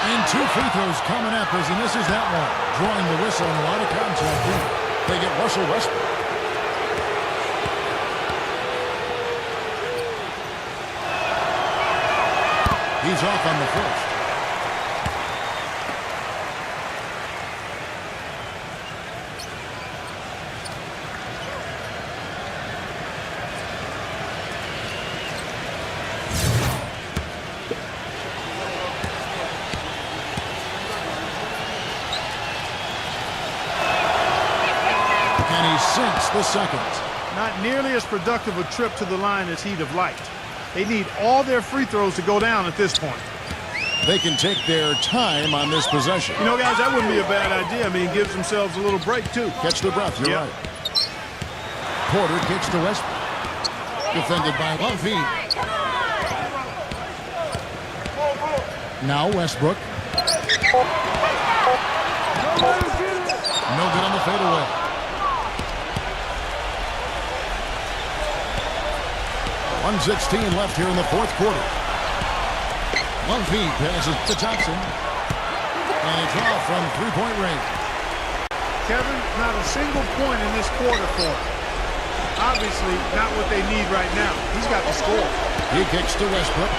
And 2 free throws coming up as he misses that one. Drawing the whistle and a lot of contact in. They get Russell Westbrook. He's off on the first. the second. Not nearly as productive a trip to the line as he'd have liked. They need all their free throws to go down at this point. They can take their time on this possession. You know, guys, that wouldn't be a bad idea. I mean, it gives themselves a little break, too. Catch the breath, you're right. Porter kicks to Westbrook. Defended by Lumpy. Now Westbrook. No good on the fadeaway. .116 left here in the fourth quarter. Lumpy passes to Johnson. And it's off from three-point range. Kevin, not a single point in this quarter for him. Obviously, not what they need right now. He's got to score. He kicks to Westbrook.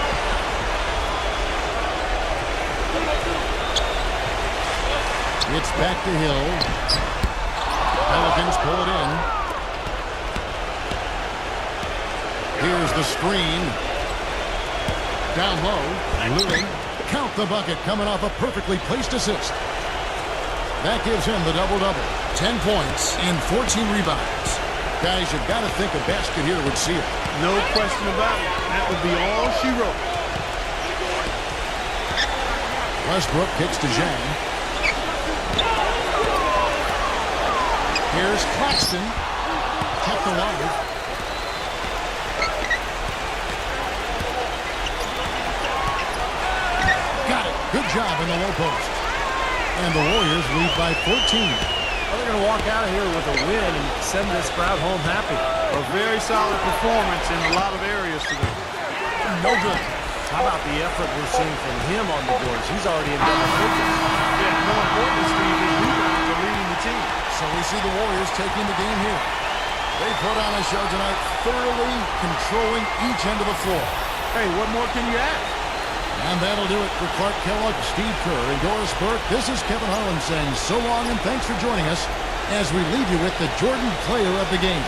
It's back to Hill. Pelicans pull it in. Here's the screen. Down low. Lewin. Count the bucket coming off a perfectly placed assist. That gives him the double-double. 10 points and 14 rebounds. Guys, you've got to think a basket here would seal it. No question about it. That would be all she wrote. Westbrook kicks to Zhang. Here's Claxton. Kept alive. Got it. Good job in the low post. And the Warriors lead by 14. Well, they're going to walk out of here with a win and send this crowd home happy. A very solid performance in a lot of areas today. No good. How about the effort we're seeing from him on the boards? He's already in double figures. Yeah, more importantly, Steve, his rebounds are leading the team. So we see the Warriors taking the game here. They put on a show tonight, thoroughly controlling each end of the floor. Hey, what more can you ask? And that'll do it for Clark Kellogg, Steve Kerr, and Doris Burke. This is Kevin Harlan saying so long and thanks for joining us as we leave you with the Jordan player of the game.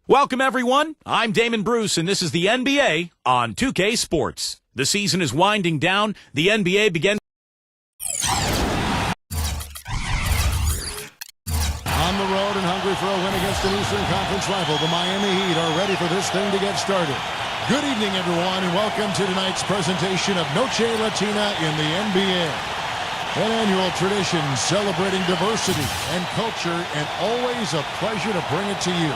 Welcome, everyone. I'm Damon Bruce, and this is the NBA on 2K Sports. The season is winding down. The NBA begins. On the road and hungry for a win against an Eastern Conference rival, the Miami Heat are ready for this thing to get started. Good evening, everyone, and welcome to tonight's presentation of Noche Latina in the NBA. An annual tradition celebrating diversity and culture, and always a pleasure to bring it to you.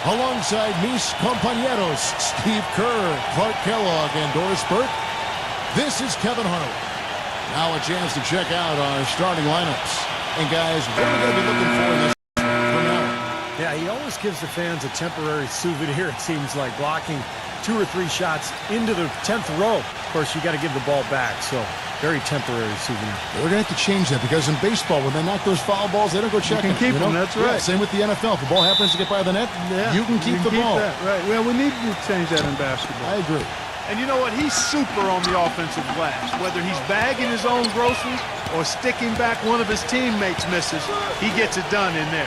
Alongside mis compañeros, Steve Kerr, Clark Kellogg, and Doris Burke, this is Kevin Harlan. Now a chance to check out our starting lineups. And guys, what are we going to be looking for in this from now? Yeah, he always gives the fans a temporary souvenir, it seems like, blocking 2 or 3 shots into the 10th row. Of course, you got to give the ball back, so very temporary souvenir. We're going to have to change that because in baseball, when they knock those foul balls, they don't go checking. You can keep them, that's right. Yeah, same with the NFL. If the ball happens to get by the net, you can keep the ball. That, right. Well, we need to change that in basketball. I agree. And you know what? He's super on the offensive glass. Whether he's bagging his own groceries or sticking back one of his teammates misses, he gets it done in there.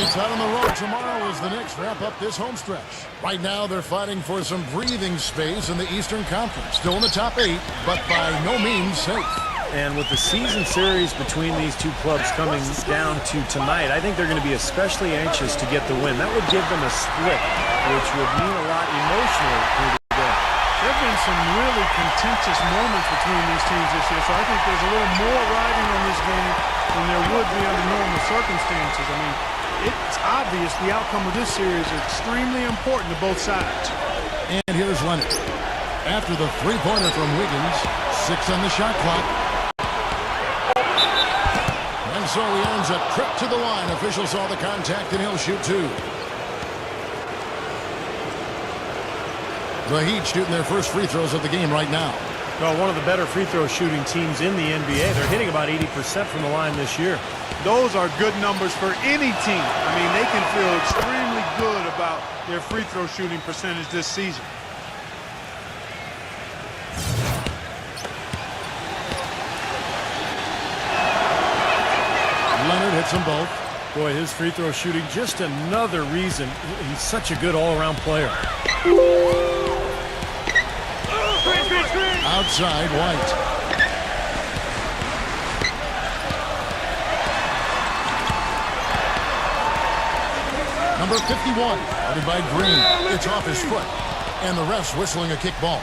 It's out on the road tomorrow as the Knicks wrap up this home stretch. Right now, they're fighting for some breathing space in the Eastern Conference. Still in the top 8, but by no means safe. And with the season series between these two clubs coming down to tonight, I think they're going to be especially anxious to get the win. That would give them a split, which would mean a lot emotionally here today. There have been some really contentious moments between these teams this year, so I think there's a little more riding on this game than there would be under normal circumstances. I mean, it's obvious the outcome of this series is extremely important to both sides. And here's Leonard. After the three-pointer from Wiggins, 6 on the shot clock. And so he earns a trip to the line. Officials saw the contact, and he'll shoot 2. The Heat shooting their first free throws of the game right now. Well, one of the better free throw shooting teams in the NBA. They're hitting about 80% from the line this year. Those are good numbers for any team. I mean, they can feel extremely good about their free throw shooting percentage this season. Leonard hits them both. Boy, his free throw shooting, just another reason he's such a good all-around player. Outside, White. Number 51, headed by Green. It's off his foot, and the ref's whistling a kick ball.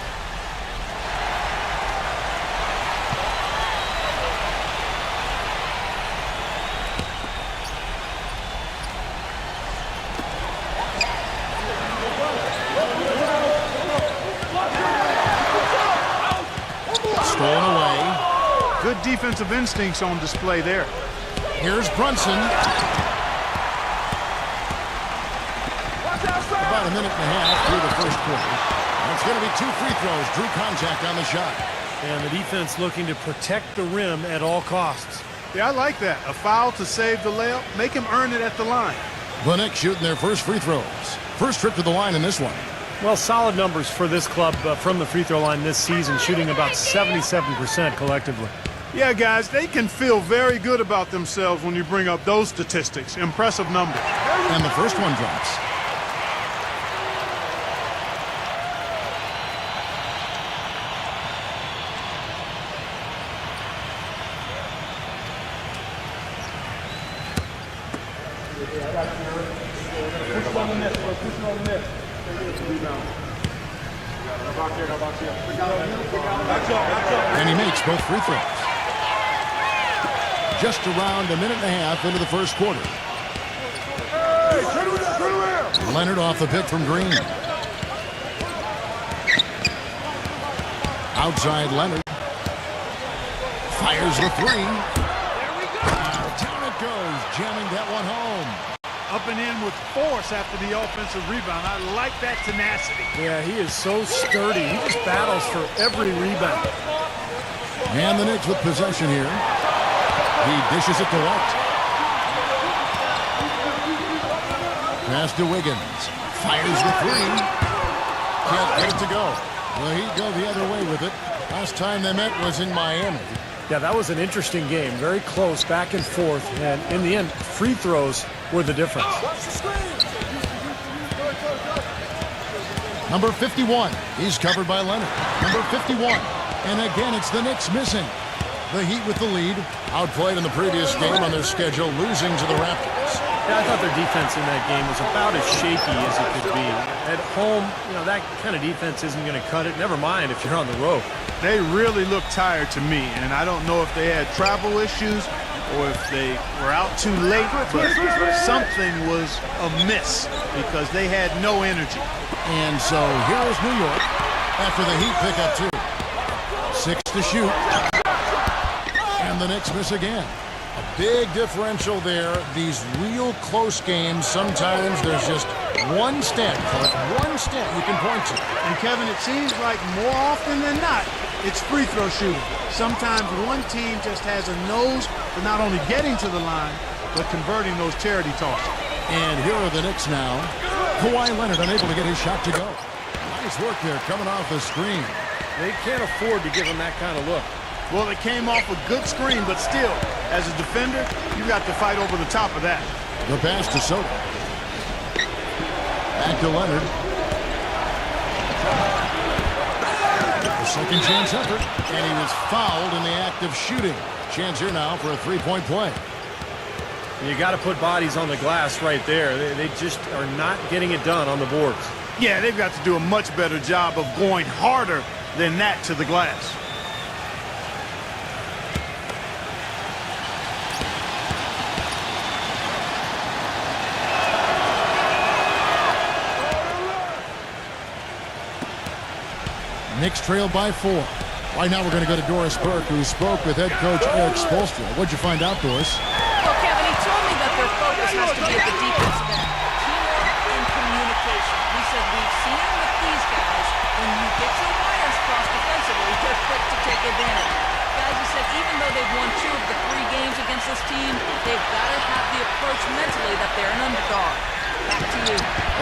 Stolen away. Good defensive instincts on display there. Here's Brunson. About a minute and a half through the first quarter. And it's going to be 2 free throws. Drew contact on the shot. And the defense looking to protect the rim at all costs. Yeah, I like that. A foul to save the layup. Make him earn it at the line. The Knicks shooting their first free throws. First trip to the line in this one. Well, solid numbers for this club from the free throw line this season, shooting about 77% collectively. Yeah, guys, they can feel very good about themselves when you bring up those statistics. Impressive numbers. And the first one drops. And he makes both free throws. Just around a minute and a half into the first quarter. Leonard off the pick from Green. Outside Leonard. Fires the 3. Down it goes, jamming that one home. Up and in with force after the offensive rebound. I like that tenacity. Yeah, he is so sturdy. He just battles for every rebound. And the Knicks with possession here. He dishes it to White. Pass to Wiggins. Fires the 3. Can't get it to go. Well, he'd go the other way with it. Last time they met was in Miami. Yeah, that was an interesting game. Very close, back and forth. And in the end, free throws were the difference. Number 51. He's covered by Leonard. Number 51. And again, it's the Knicks missing. The Heat with the lead. Outplayed in the previous game on their schedule, losing to the Raptors. Yeah, I thought their defense in that game was about as shaky as it could be. At home, that kind of defense isn't going to cut it. Never mind if you're on the road. They really looked tired to me, and I don't know if they had travel issues or if they were out too late, but something was amiss because they had no energy. And so here is New York after the Heat pick up 2. 6 to shoot. And the Knicks miss again. A big differential there. These real close games, sometimes there's just one stat, one stat you can point to. And Kevin, it seems like more often than not, it's free throw shooting. Sometimes one team just has a nose for not only getting to the line, but converting those charity tosses. And here are the Knicks now. Kawhi Leonard unable to get his shot to go. Nice work there coming off the screen. They can't afford to give him that kind of look. Well, it came off a good screen, but still, as a defender, you got to fight over the top of that. The pass to Soto. Back to Leonard. A second chance effort, and he was fouled in the act of shooting. Chance here now for a three-point play. You got to put bodies on the glass right there. They just are not getting it done on the boards. Yeah, they've got to do a much better job of going harder than that to the glass. Knicks trail by 4. Right now we're going to go to Doris Burke, who spoke with head coach Eric Spoelstra. What'd you find out, Doris? Well, Kevin, he told me that their focus has to be at the defensive end. Teamwork and communication. He said, we've seen with these guys, when you get your wires crossed defensively, they're quick to take advantage. Guys, he said, even though they've won 2 of the 3 games against this team, they've got to have the approach mentally that they're an underdog. Back to you.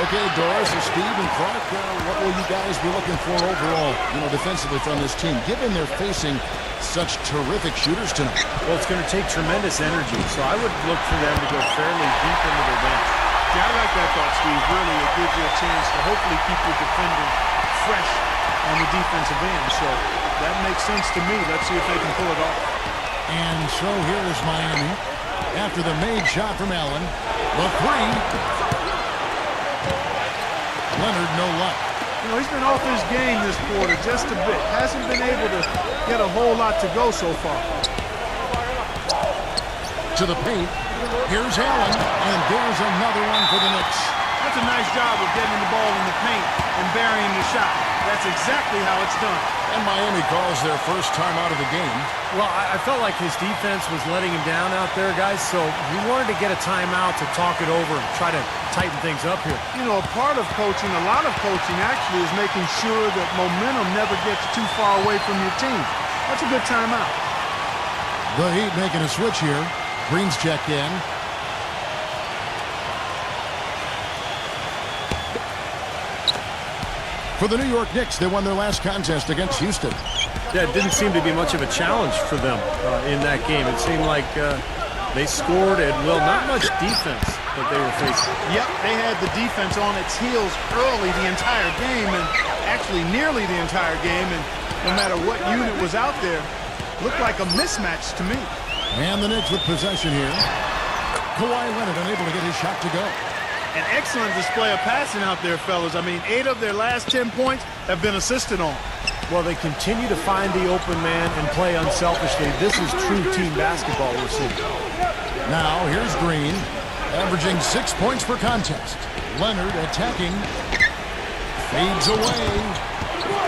Okay, Doris, Steve and Clark, what will you guys be looking for overall, defensively from this team, given they're facing such terrific shooters tonight? Well, it's going to take tremendous energy, so I would look for them to go fairly deep into their bench. Yeah, I like that thought, Steve. Really, it gives you a chance to hopefully keep your defender fresh on the defensive end. So that makes sense to me. Let's see if they can pull it off. And so here is Miami. After the made shot from Allen, the 3. Leonard, no luck. He's been off his game this quarter just a bit. Hasn't been able to get a whole lot to go so far. To the paint. Here's Allen, and there's another one for the Knicks. That's a nice job of getting the ball in the paint and burying the shot. That's exactly how it's done. And Miami calls their first time out of the game. Well, I felt like his defense was letting him down out there, guys, so he wanted to get a timeout to talk it over and try to tighten things up here. A part of coaching, a lot of coaching actually, is making sure that momentum never gets too far away from your team. That's a good timeout. The Heat making a switch here. Green's checked in. For the New York Knicks, they won their last contest against Houston. Yeah, it didn't seem to be much of a challenge for them in that game. It seemed like they scored at will. Not much defense that they were facing. Yep, they had the defense on its heels early the entire game, and actually nearly the entire game, and no matter what unit was out there, looked like a mismatch to me. And the Knicks with possession here. Kawhi Leonard unable to get his shot to go. An excellent display of passing out there, fellas. 8 of their last 10 points have been assisted on. Well, they continue to find the open man and play unselfishly. This is true team basketball we're seeing. Now, here's Green, averaging 6 points per contest. Leonard attacking. Fades away.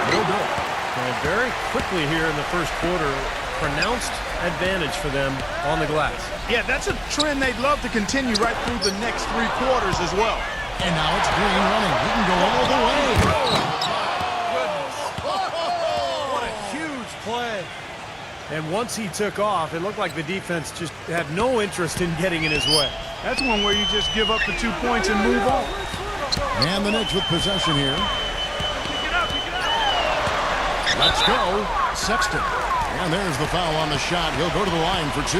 No good. And very quickly here in the first quarter, pronounced advantage for them on the glass. Yeah, that's a trend they'd love to continue right through the next 3 quarters as well. And now it's Green running. He can go all the way. What a huge play. And once he took off, it looked like the defense just had no interest in getting in his way. That's one where you just give up the 2 points and move on. And the Knicks with possession here. Let's go. Sexton. And there's the foul on the shot. He'll go to the line for 2.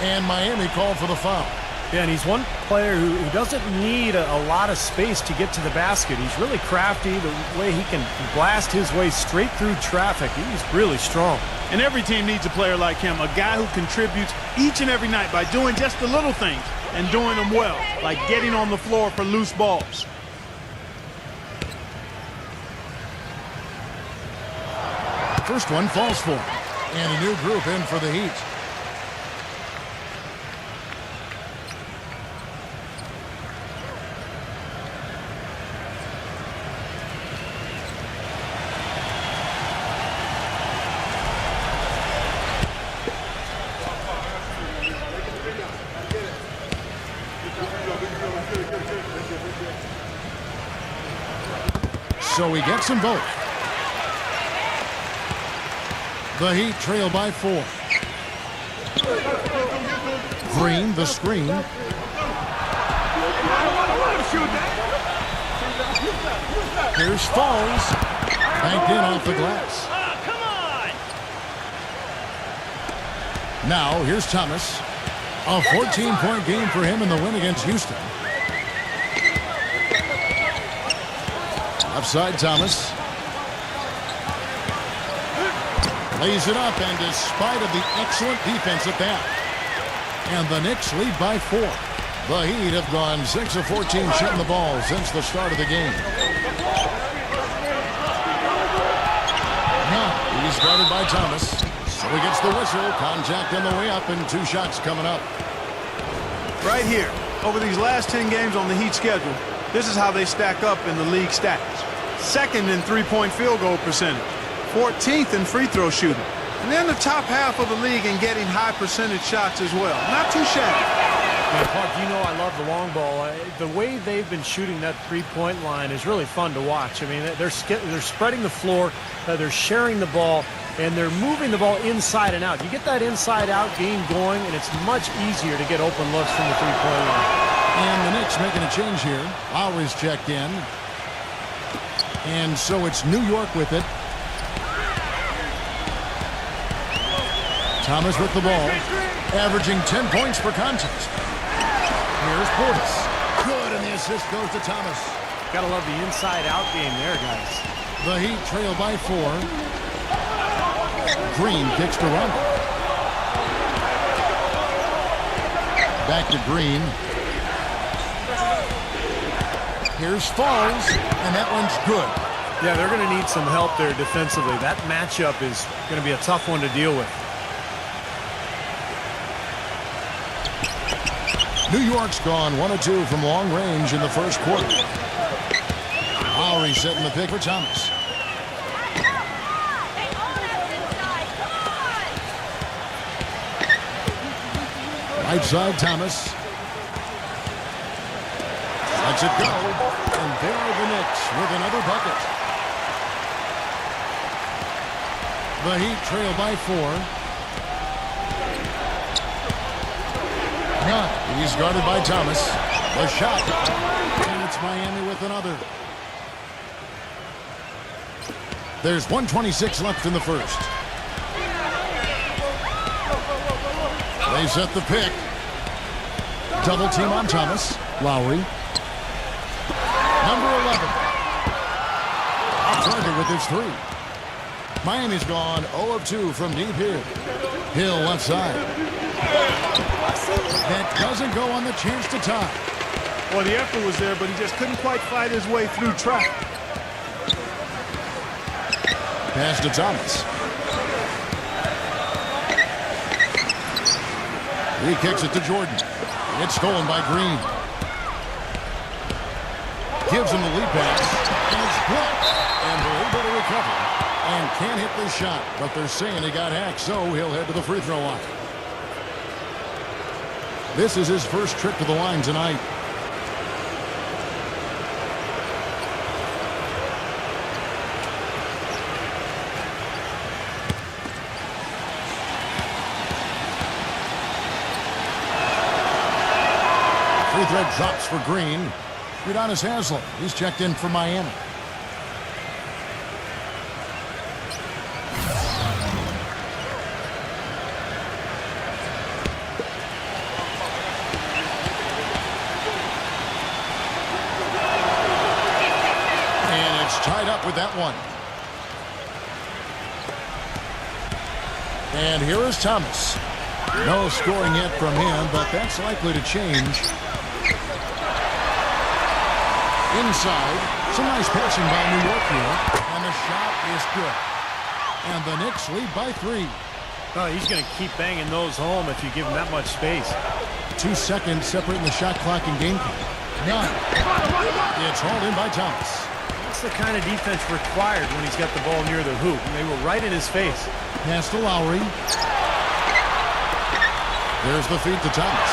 And Miami called for the foul. Yeah, and he's one player who doesn't need a lot of space to get to the basket. He's really crafty. The way he can blast his way straight through traffic, he's really strong. And every team needs a player like him, a guy who contributes each and every night by doing just the little things and doing them well, like getting on the floor for loose balls. First one falls for him. And a new group in for the Heat. So he gets them both. The Heat trail by 4. Green, the screen. Here's Falls. Banked in off the glass. Now, here's Thomas. A 14-point game for him in the win against Houston. Offside Thomas. Lays it up, and despite of the excellent defense at that. And the Knicks lead by 4. The Heat have gone 6 of 14 shooting the ball since the start of the game. Now, he's guarded by Thomas. So he gets the whistle. Contact on the way up, and 2 shots coming up. Right here, over these last 10 games on the Heat schedule, this is how they stack up in the league stats. Second in three-point field goal percentage. 14th in free throw shooting. And then the top half of the league in getting high percentage shots as well. Not too shabby. Man, Clark, you know I love the long ball. The way they've been shooting that three-point line is really fun to watch. I mean, they're spreading the floor, they're sharing the ball, and they're moving the ball inside and out. You get that inside-out game going, and it's much easier to get open looks from the three-point line. And the Knicks making a change here. Lowry's checked in. And so it's New York with it. Thomas with the ball, averaging 10 points per contest. Here's Portis. Good, and the assist goes to Thomas. Gotta love the inside-out game there, guys. The Heat trail by 4. Green kicks to Rondo. Back to Green. Here's Falls, and that one's good. Yeah, they're going to need some help there defensively. That matchup is going to be a tough one to deal with. New York's gone 1 of 2 from long range in the first quarter. Lowry setting the pick for Thomas. Right side Thomas. Lets it go. And there are the Knicks with another bucket. The Heat trail by 4. He's guarded by Thomas. The shot. And it's Miami with another. There's 1:26 left in the first. They set the pick. Double team on Thomas. Lowry. Number 11. Off target with his 3. Miami's gone 0 of 2 from deep here. Hill left side. That doesn't go on the chance to tie. Well, the effort was there, but he just couldn't quite fight his way through traffic. Pass to Thomas. He kicks it to Jordan. It's stolen by Green. Gives him the lead pass. And it's blocked. And they're able to recover. And can't hit this shot. But they're saying he got hacked, so he'll head to the free throw line. This is his first trip to the line tonight. Free throw drops for Green. Udonis Haslem. He's checked in for Miami. that one. And here is Thomas. No scoring yet from him, but that's likely to change. Inside, some nice passing by New York here, and the shot is good. And the Knicks lead by 3. Oh, he's going to keep banging those home if you give him that much space. 2 seconds separating the shot clock and game clock. None. It's hauled in by Thomas. That's the kind of defense required when he's got the ball near the hoop. And they were right in his face. Pass to Lowry. There's the feed to Thomas.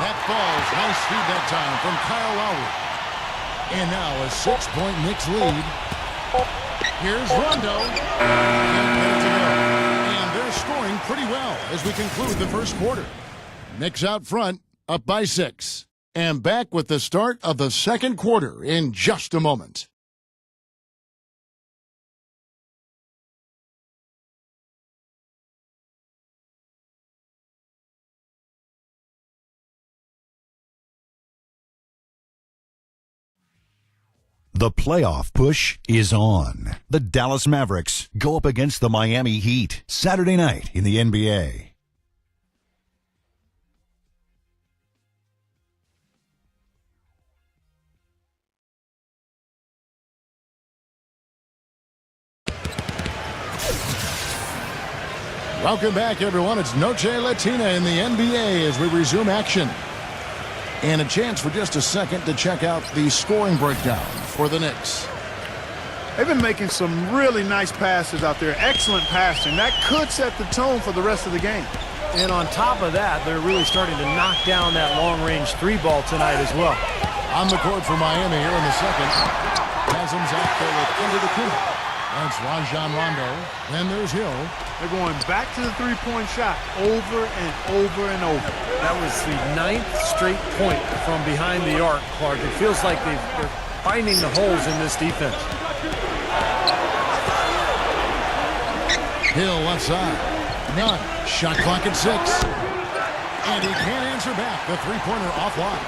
That falls. Nice feed that time from Kyle Lowry. And now a 6-point Knicks lead. Here's Rondo. And there to go. And they're scoring pretty well as we conclude the first quarter. Knicks out front, up by 6. And back with the start of the second quarter in just a moment. The playoff push is on. The Dallas Mavericks go up against the Miami Heat Saturday night in the NBA. Welcome back, everyone. It's Noche Latina in the NBA as we resume action. And a chance for just a second to check out the scoring breakdown for the Knicks. They've been making some really nice passes out there. Excellent passing. That could set the tone for the rest of the game. And on top of that, they're really starting to knock down that long-range 3-ball tonight as well. On the court for Miami here in the second. Haslam's out there with into the corner. That's Rajon Rondo. Then there's Hill. They're going back to the three-point shot over and over and over. That was the 9th straight point from behind the arc, Clark. It feels like they're finding the holes in this defense. Hill left side. None. Shot clock at 6. And he can't answer back. The three-pointer offline.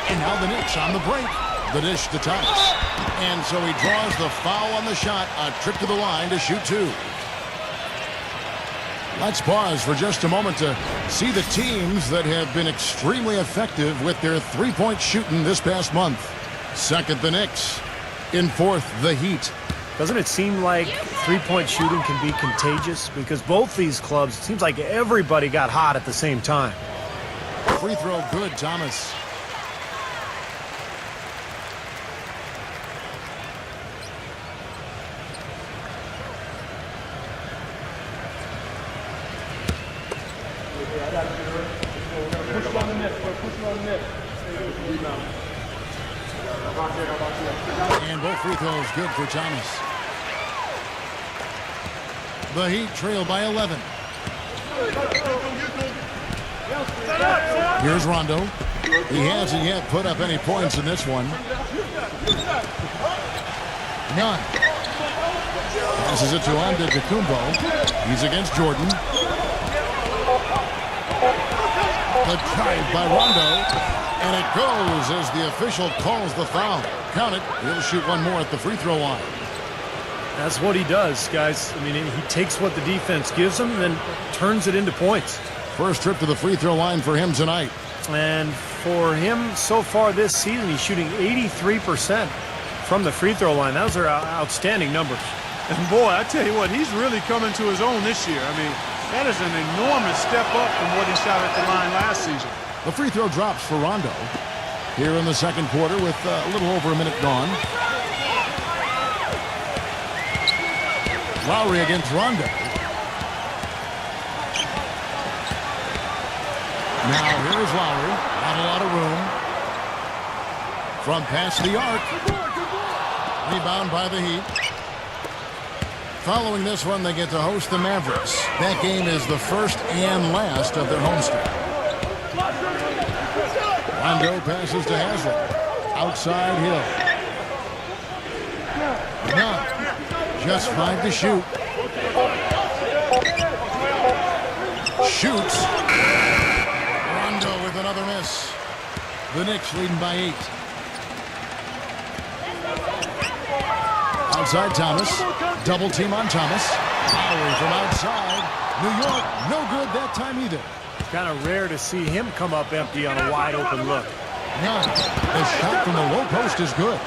And now the Knicks on the break. The dish to Thomas. And so he draws the foul on the shot. A trip to the line to shoot 2. Let's pause for just a moment to see the teams that have been extremely effective with their three-point shooting this past month. Second, the Knicks. In fourth, the Heat. Doesn't it seem like three-point shooting can be contagious? Because both these clubs, it seems like everybody got hot at the same time. Free throw good, Thomas. And both free throws good for Thomas. The Heat trail by 11. Here's Rondo. He hasn't yet put up any points in this one. None. Passes it to Antetokounmpo. He's against Jordan. The drive by Rondo. And it goes as the official calls the foul. Count it. He'll shoot one more at the free throw line. That's what he does, guys. I mean, he takes what the defense gives him and then turns it into points. First trip to the free throw line for him tonight. And for him so far this season, he's shooting 83% from the free throw line. Those are outstanding numbers. And boy, I tell you what, he's really coming to his own this year. I mean, that is an enormous step up from what he shot at the line last season. The free throw drops for Rondo here in the second quarter with a little over a minute gone. Lowry against Rondo. Now here's Lowry. Not a lot of room. From past the arc. Rebound by the Heat. Following this one, they get to host the Mavericks. That game is the first and last of their homestand. Rondo passes to Haslam. Outside Hill. None. Just 5 to shoot. Shoots. Rondo with another miss. The Knicks leading by 8. outside Thomas. Double team on Thomas. Lowry from outside. New York, no good that time either. It's kind of rare to see him come up empty on a wide open look. None. The shot from the low post is good.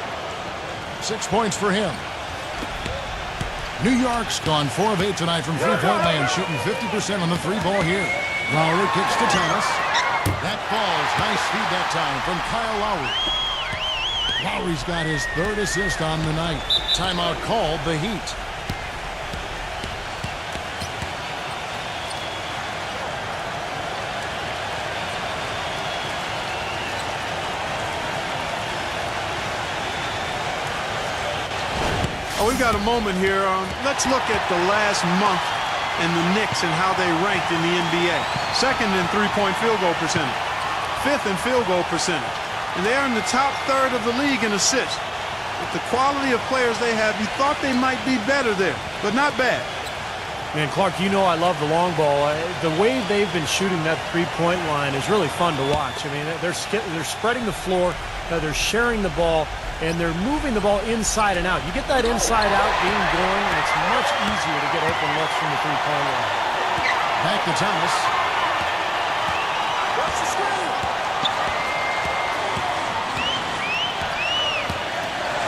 6 points for him. New York's gone 4 of 8 tonight from three-point land, shooting 50% on the three ball here. Lowry kicks to Thomas. That falls. Nice feed that time from Kyle Lowry. Lowry's got his 3rd assist on the night. Timeout called the Heat. Oh, we've got a moment here. Let's look at the last month and the Knicks and how they ranked in the NBA. 2nd in three-point field goal percentage. 5th in field goal percentage. And they are in the top 3rd of the league in assists. With the quality of players they have, you thought they might be better there, but not bad. Man, Clark, you know I love the long ball. The way they've been shooting that three-point line is really fun to watch. I mean, they're spreading the floor, they're sharing the ball, and they're moving the ball inside and out. You get that inside out game going, and it's much easier to get open looks from the three-point line. Back to Thomas.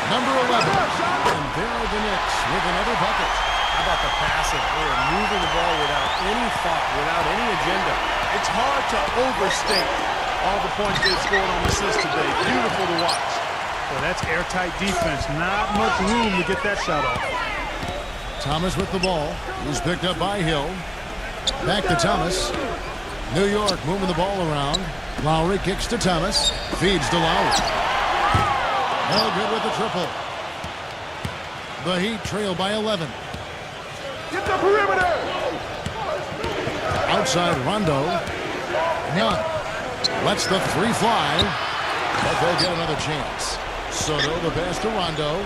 Number 11. And there are the Knicks with another bucket. How about the passing? They are moving the ball without any thought, without any agenda. It's hard to overstate all the points they've scored on assists today. Beautiful to watch. Well, that's airtight defense. Not much room to get that shot off. Thomas with the ball. He's picked up by Hill. Back to Thomas. New York moving the ball around. Lowry kicks to Thomas. Feeds to Lowry. No good with the triple. The Heat trail by 11. Get the perimeter! Outside Rondo. None. Lets the three fly. But they'll get another chance. Soto the pass to Rondo.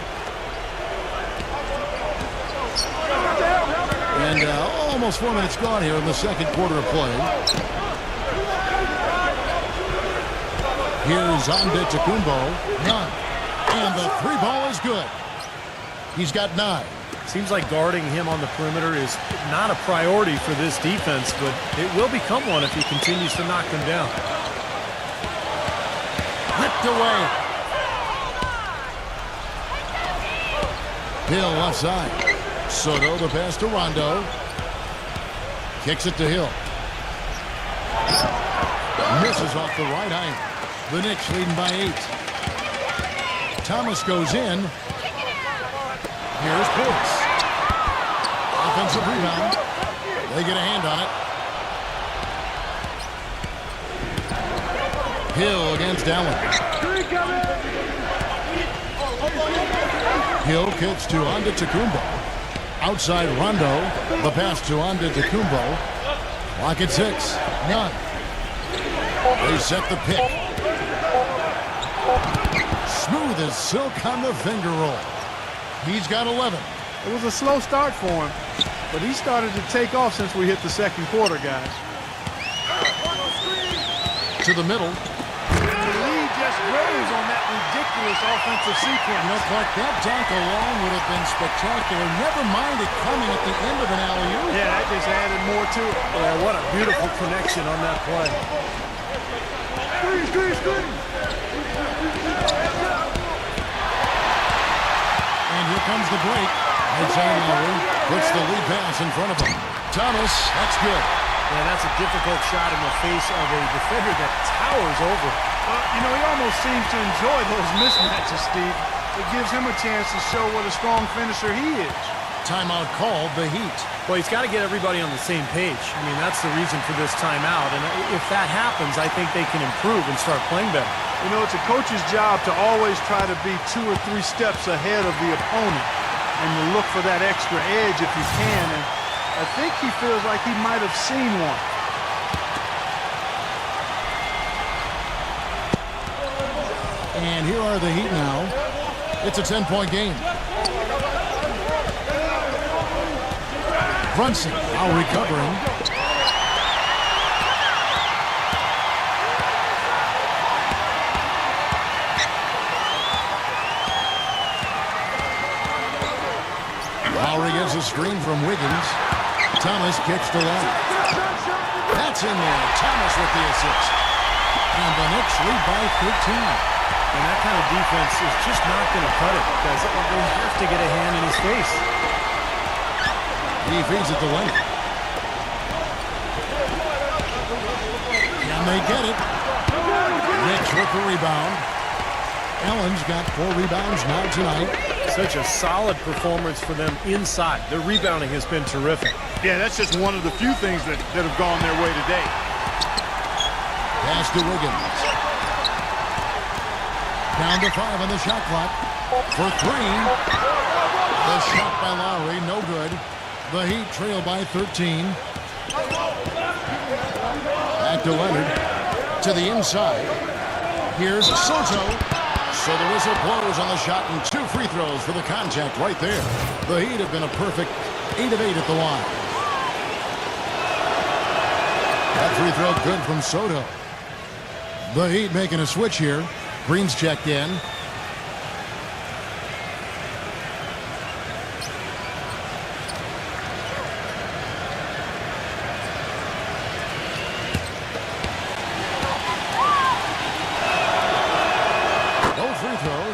And almost 4 minutes gone here in the second quarter of play. Here's Antetokounmpo. None. And the three ball is good. He's got 9. Seems like guarding him on the perimeter is not a priority for this defense, but it will become one if he continues to knock them down. Ripped away. Hill left side. Soto the pass to Rondo. Kicks it to Hill. Misses off the right iron. The Knicks leading by 8. Thomas goes in. Here's Pierce. Offensive rebound. They get a hand on it. Hill against Allen. Hill kicks to Antetokounmpo. Outside Rondo. The pass to Antetokounmpo. Clock at 6. None. They set the pick. Smooth as silk on the finger roll. He's got 11. It was a slow start for him, but he started to take off since we hit the second quarter, guys. To the middle. The lead just grows on that ridiculous offensive sequence. You know, Clark, that dunk alone would have been spectacular. Never mind it coming at the end of an alley-oop. Yeah, that just added more to it. Yeah, what a beautiful connection on that play. And here comes the break. Outside Lowry puts the lead pass in front of him. Thomas, that's good. Yeah, that's a difficult shot in the face of a defender that towers over. Well, you know, he almost seems to enjoy those mismatches, Steve. It gives him a chance to show what a strong finisher he is. Timeout called the Heat. Well, he's got to get everybody on the same page. I mean, that's the reason for this timeout. And if that happens, I think they can improve and start playing better. You know, it's a coach's job to always try to be 2 or 3 steps ahead of the opponent and to look for that extra edge if you can. And I think he feels like he might have seen one. And here are the Heat now. It's a 10-point game. Brunson now recovering. Here's a screen from Wiggins. Thomas kicks to left. That's in there. Thomas with the assist. And the Knicks lead by 13. And that kind of defense is just not going to cut it, because they have to get a hand in his face. He feeds it to Leonard. And they get it. Knicks with the rebound. Allen's got 4 rebounds now tonight. Such a solid performance for them inside. Their rebounding has been terrific. Yeah, that's just one of the few things that have gone their way today. Pass to Wiggins. Down to 5 on the shot clock. For 3. The shot by Lowry, no good. The Heat trail by 13. Back to Leonard. To the inside. Here's Soto. So the whistle blows on the shot, and 2 free throws for the contact right there. The Heat have been a perfect 8 of 8 at the line. That free throw good from Soto. The Heat making a switch here. Green's checked in.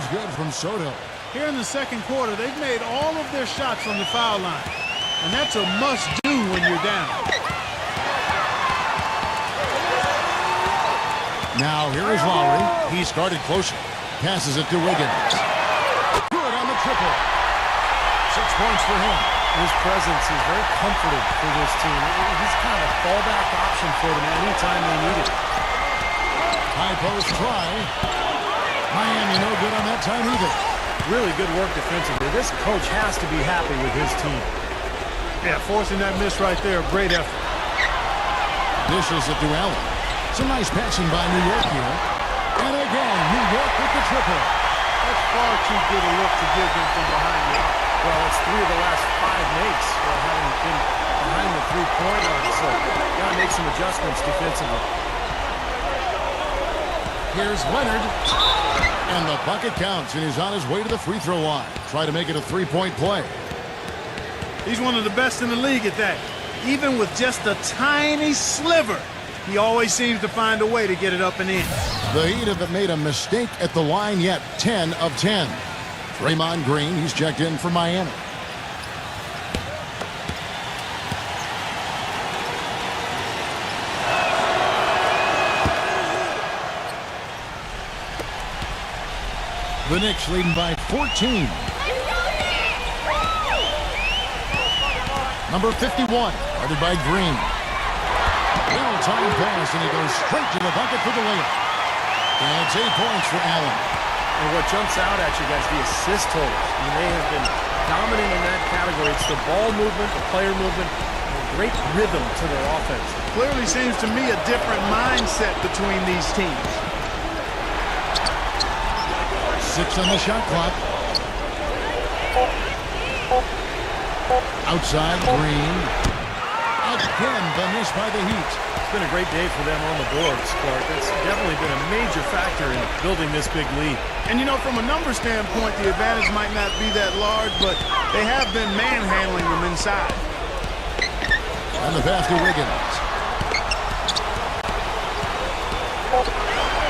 Good from Soto. Here in the second quarter, they've made all of their shots from the foul line. And that's a must-do when you're down. Now here is Lowry. He started closer. Passes it to Wiggins. Good on the triple. 6 points for him. His presence is very comforting for this team. He's kind of a fallback option for them anytime they need it. High post try. Miami no good on that time either. Really good work defensively. This coach has to be happy with his team. Yeah, forcing that miss right there, great effort. Dishes it to Allen. Some nice passing by New York here. And again, New York with the triple. That's far too good a look to give them from behind the arc. Well, it's 3 of the last 5 makes having been behind the three-point line. So, got to make some adjustments defensively. Here's Leonard. And the bucket counts, and he's on his way to the free throw line. Try to make it a 3-point play. He's one of the best in the league at that. Even with just a tiny sliver, he always seems to find a way to get it up and in. The Heat haven't made a mistake at the line yet. 10 of 10. Draymond Green, he's checked in for Miami. The Knicks leading by 14. Number 51, guarded by Green. Well-timed pass, and he goes straight to the bucket for the layup. And it's 8 points for Allen. And what jumps out at you guys, the assist totals. I mean, they have been dominant in that category. It's the ball movement, the player movement, great rhythm to their offense. Clearly seems to me a different mindset between these teams. 6 on the shot clock. Outside, Green. Again, the miss by the Heat. It's been a great day for them on the boards, Clark. That's definitely been a major factor in building this big lead. And, you know, from a number standpoint, the advantage might not be that large, but they have been manhandling them inside. And the pass to Wiggins.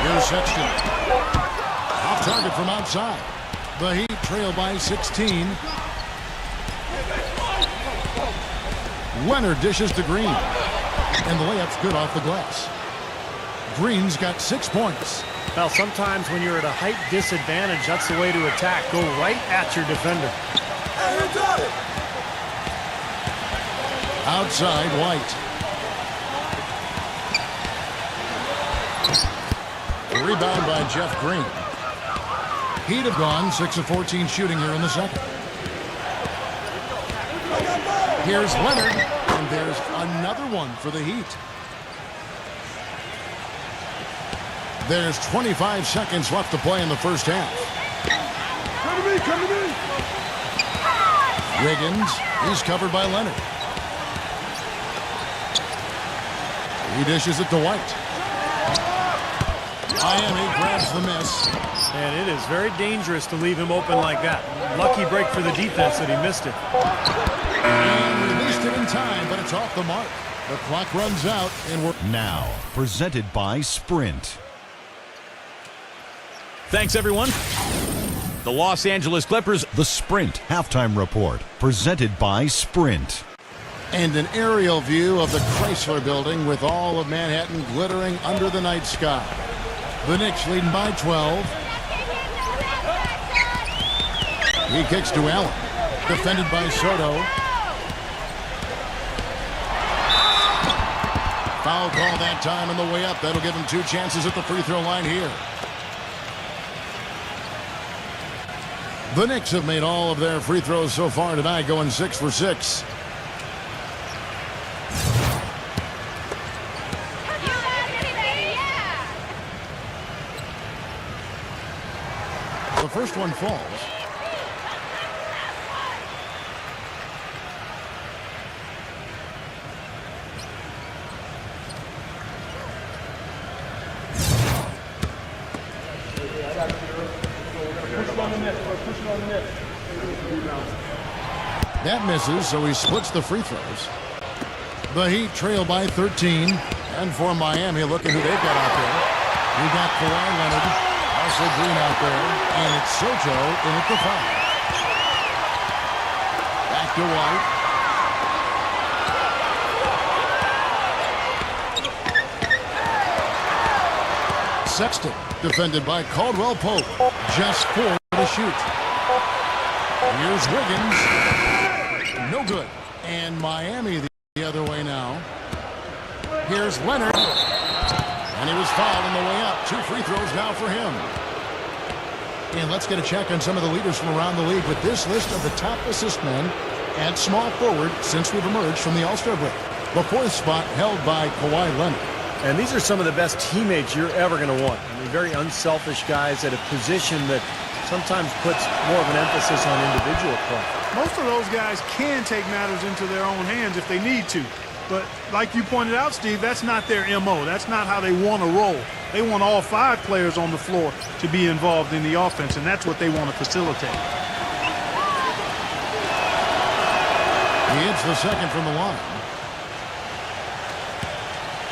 Here's Sexton. Off target from outside. The Heat trail by 16. Leonard dishes to Green. And the layup's good off the glass. Green's got 6 points. Well, sometimes when you're at a height disadvantage, that's the way to attack. Go right at your defender. Outside, White. Rebound by Jeff Green. Heat have gone 6 of 14 shooting here in the second. Here's Leonard, and there's another one for the Heat. There's 25 seconds left to play in the first half. Come to me, come to me. Wiggins, he's covered by Leonard. He dishes it to White. Miami grabs the miss. And it is very dangerous to leave him open like that. Lucky break for the defense that he missed it. time, but it's off the mark. The clock runs out, and we're Now, presented by Sprint. Thanks, everyone. The Los Angeles Clippers. The Sprint Halftime Report, presented by Sprint. and an aerial view of the Chrysler Building with all of Manhattan glittering under the night sky. The Knicks leading by 12. He kicks to Allen. Defended by Soto. Foul call that time on the way up. That'll give him 2 chances at the free throw line here. The Knicks have made all of their free throws so far tonight, going 6 for 6. The first one falls. That misses, so he splits the free throws. The Heat trail by 13. And for Miami, look at who they've got out there. We've got Kawhi Leonard, Russell Green out there, and it's Soto in at the 5. Back to White. Sexton, defended by Caldwell Pope. Just 4 to shoot. Here's Wiggins. No good. And Miami the other way now. Here's Leonard. And he was fouled on the way up. 2 free throws now for him. And let's get a check on some of the leaders from around the league with this list of the top assist men and small forward since we've emerged from the All-Star break. The 4th spot held by Kawhi Leonard. And these are some of the best teammates you're ever going to want. I mean, very unselfish guys at a position that sometimes puts more of an emphasis on individual play. Most of those guys can take matters into their own hands if they need to. But like you pointed out, Steve, that's not their MO. That's not how they want to roll. They want all 5 players on the floor to be involved in the offense, and that's what they want to facilitate. He hits the second from the line.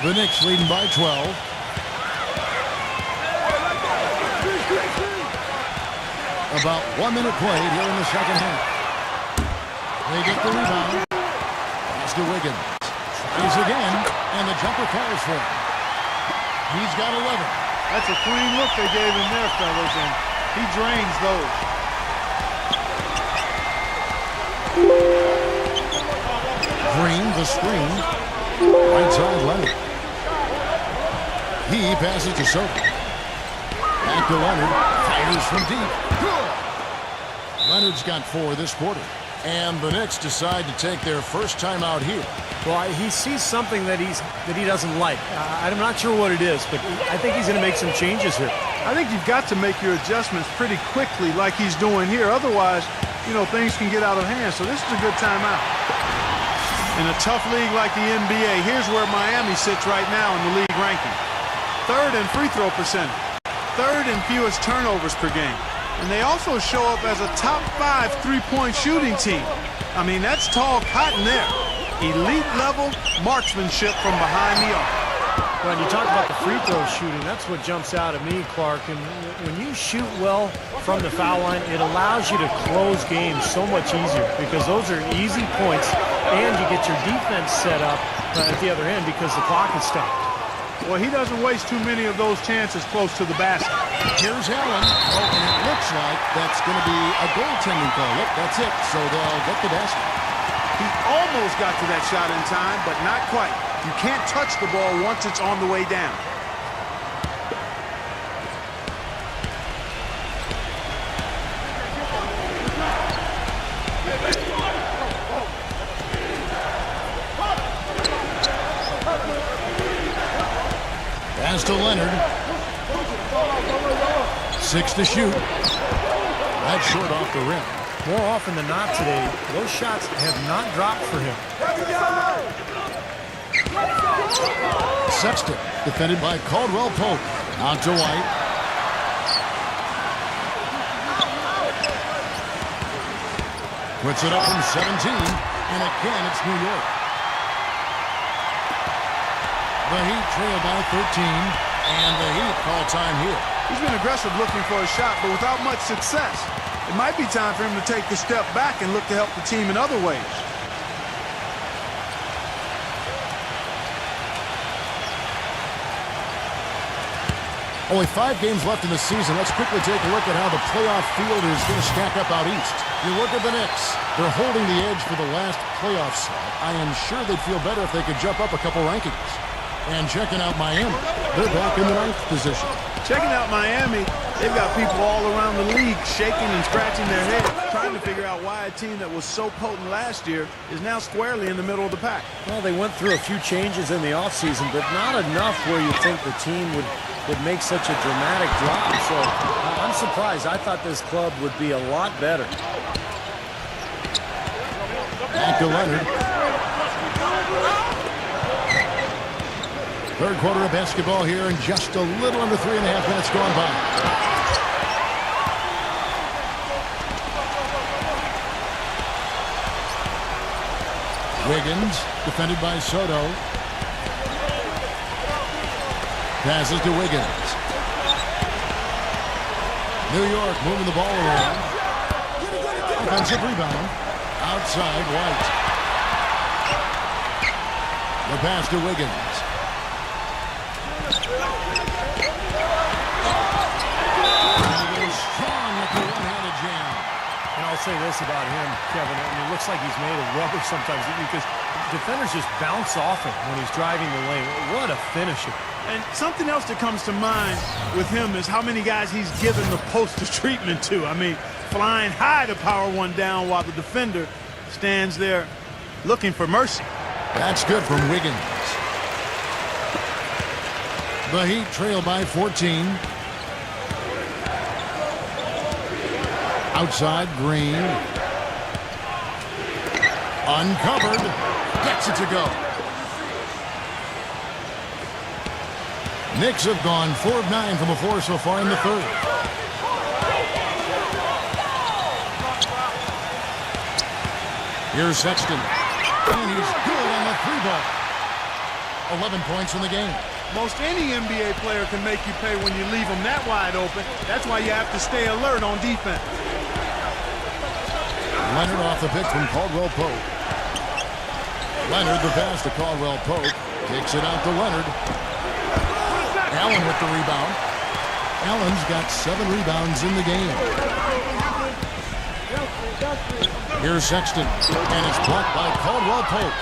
The Knicks leading by 12. About 1 minute played here in the second half. They get the rebound. Pass to Wiggins. Tries again, and the jumper falls for him. He's got 11. That's a clean look they gave him there, fellas, and he drains those. Green, the screen. Right side Leonard. He passes to Soto. Back to Leonard. Fires from deep. Good. Leonard's got 4 this quarter. And the Knicks decide to take their first time out here. Well, he sees something that he doesn't like. I'm not sure what it is, but I think he's going to make some changes here. I think you've got to make your adjustments pretty quickly like he's doing here. Otherwise, you know, things can get out of hand. So this is a good timeout. In a tough league like the NBA, here's where Miami sits right now in the league ranking. 3rd in free throw percentage. 3rd in fewest turnovers per game. And they also show up as a top 5 3-point shooting team. I mean, that's tall cotton there. Elite level marksmanship from behind the arc. When you talk about the free throw shooting, that's what jumps out at me, Clark. And when you shoot well from the foul line, it allows you to close games so much easier because those are easy points, and you get your defense set up at the other end because the clock is stopped. Well, he doesn't waste too many of those chances close to the basket. Here's Allen. Oh, and it looks like that's going to be a goaltending call. Yep, that's it. So they'll get the basket. He almost got to that shot in time, but not quite. You can't touch the ball once it's on the way down. Pass to Leonard. 6 to shoot. That's short off the rim. More often than not today, those shots have not dropped for him. Sexton, defended by Caldwell Pope. Out to White. Puts it up from 17. And again, it's New York. The Heat trail by 13, and the Heat call time here. He's been aggressive looking for a shot, but without much success. It might be time for him to take a step back and look to help the team in other ways. Only 5 games left in the season. Let's quickly take a look at how the playoff field is going to stack up out east. You look at the Knicks. They're holding the edge for the last playoff slot. I am sure they'd feel better if they could jump up a couple rankings. And checking out Miami, they're back in the 9th position. Checking out Miami, they've got people all around the league shaking and scratching their heads, trying to figure out why a team that was so potent last year is now squarely in the middle of the pack. Well, they went through a few changes in the offseason, but not enough where you think the team would make such a dramatic drop. So I'm surprised. I thought this club would be a lot better. Back to Leonard. Third quarter of basketball here, and just a little under 3.5 minutes gone by. Wiggins, defended by Soto. Passes to Wiggins. New York moving the ball around. Offensive rebound. Outside, White. The pass to Wiggins. Strong with the one-handed jam. And I'll say this about him, Kevin. I mean, it looks like he's made of rubber sometimes because defenders just bounce off him when he's driving the lane. What a finisher. And something else that comes to mind with him is how many guys he's given the poster treatment to. I mean, flying high to power one down while the defender stands there looking for mercy. That's good from Wiggins. The Heat trail by 14. Outside, Green. Uncovered. Gets it to go. Knicks have gone 4 of 9 from the floor so far in the third. Here's Sexton. And he's good on the 3-ball. 11 points in the game. Most any NBA player can make you pay when you leave them that wide open. That's why you have to stay alert on defense. Leonard off the pick from Caldwell Pope. Leonard the pass to Caldwell Pope. Takes it out to Leonard. Allen with the rebound. Allen's got 7 rebounds in the game. Here's Sexton. And it's blocked by Caldwell Pope.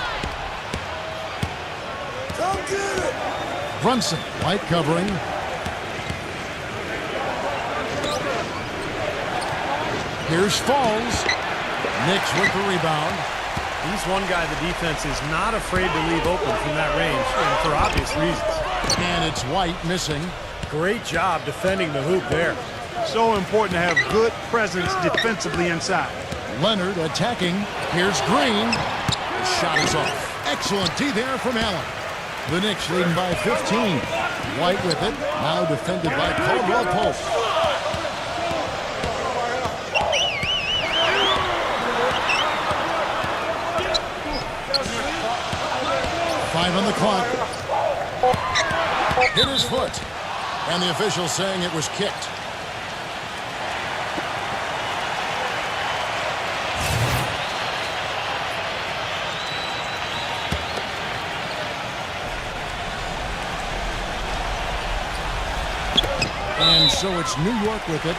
Brunson, White covering. Here's Falls. Knicks with the rebound. He's one guy the defense is not afraid to leave open from that range, and for obvious reasons. And it's White missing. Great job defending the hoop there. So important to have good presence defensively inside. Leonard attacking. Here's Green. The shot is off. Excellent D there from Allen. The Knicks leading by 15. White with it. Now defended by Caldwell Pope. Five on the clock. Hit his foot. And the official saying it was kicked. And so it's New York with it.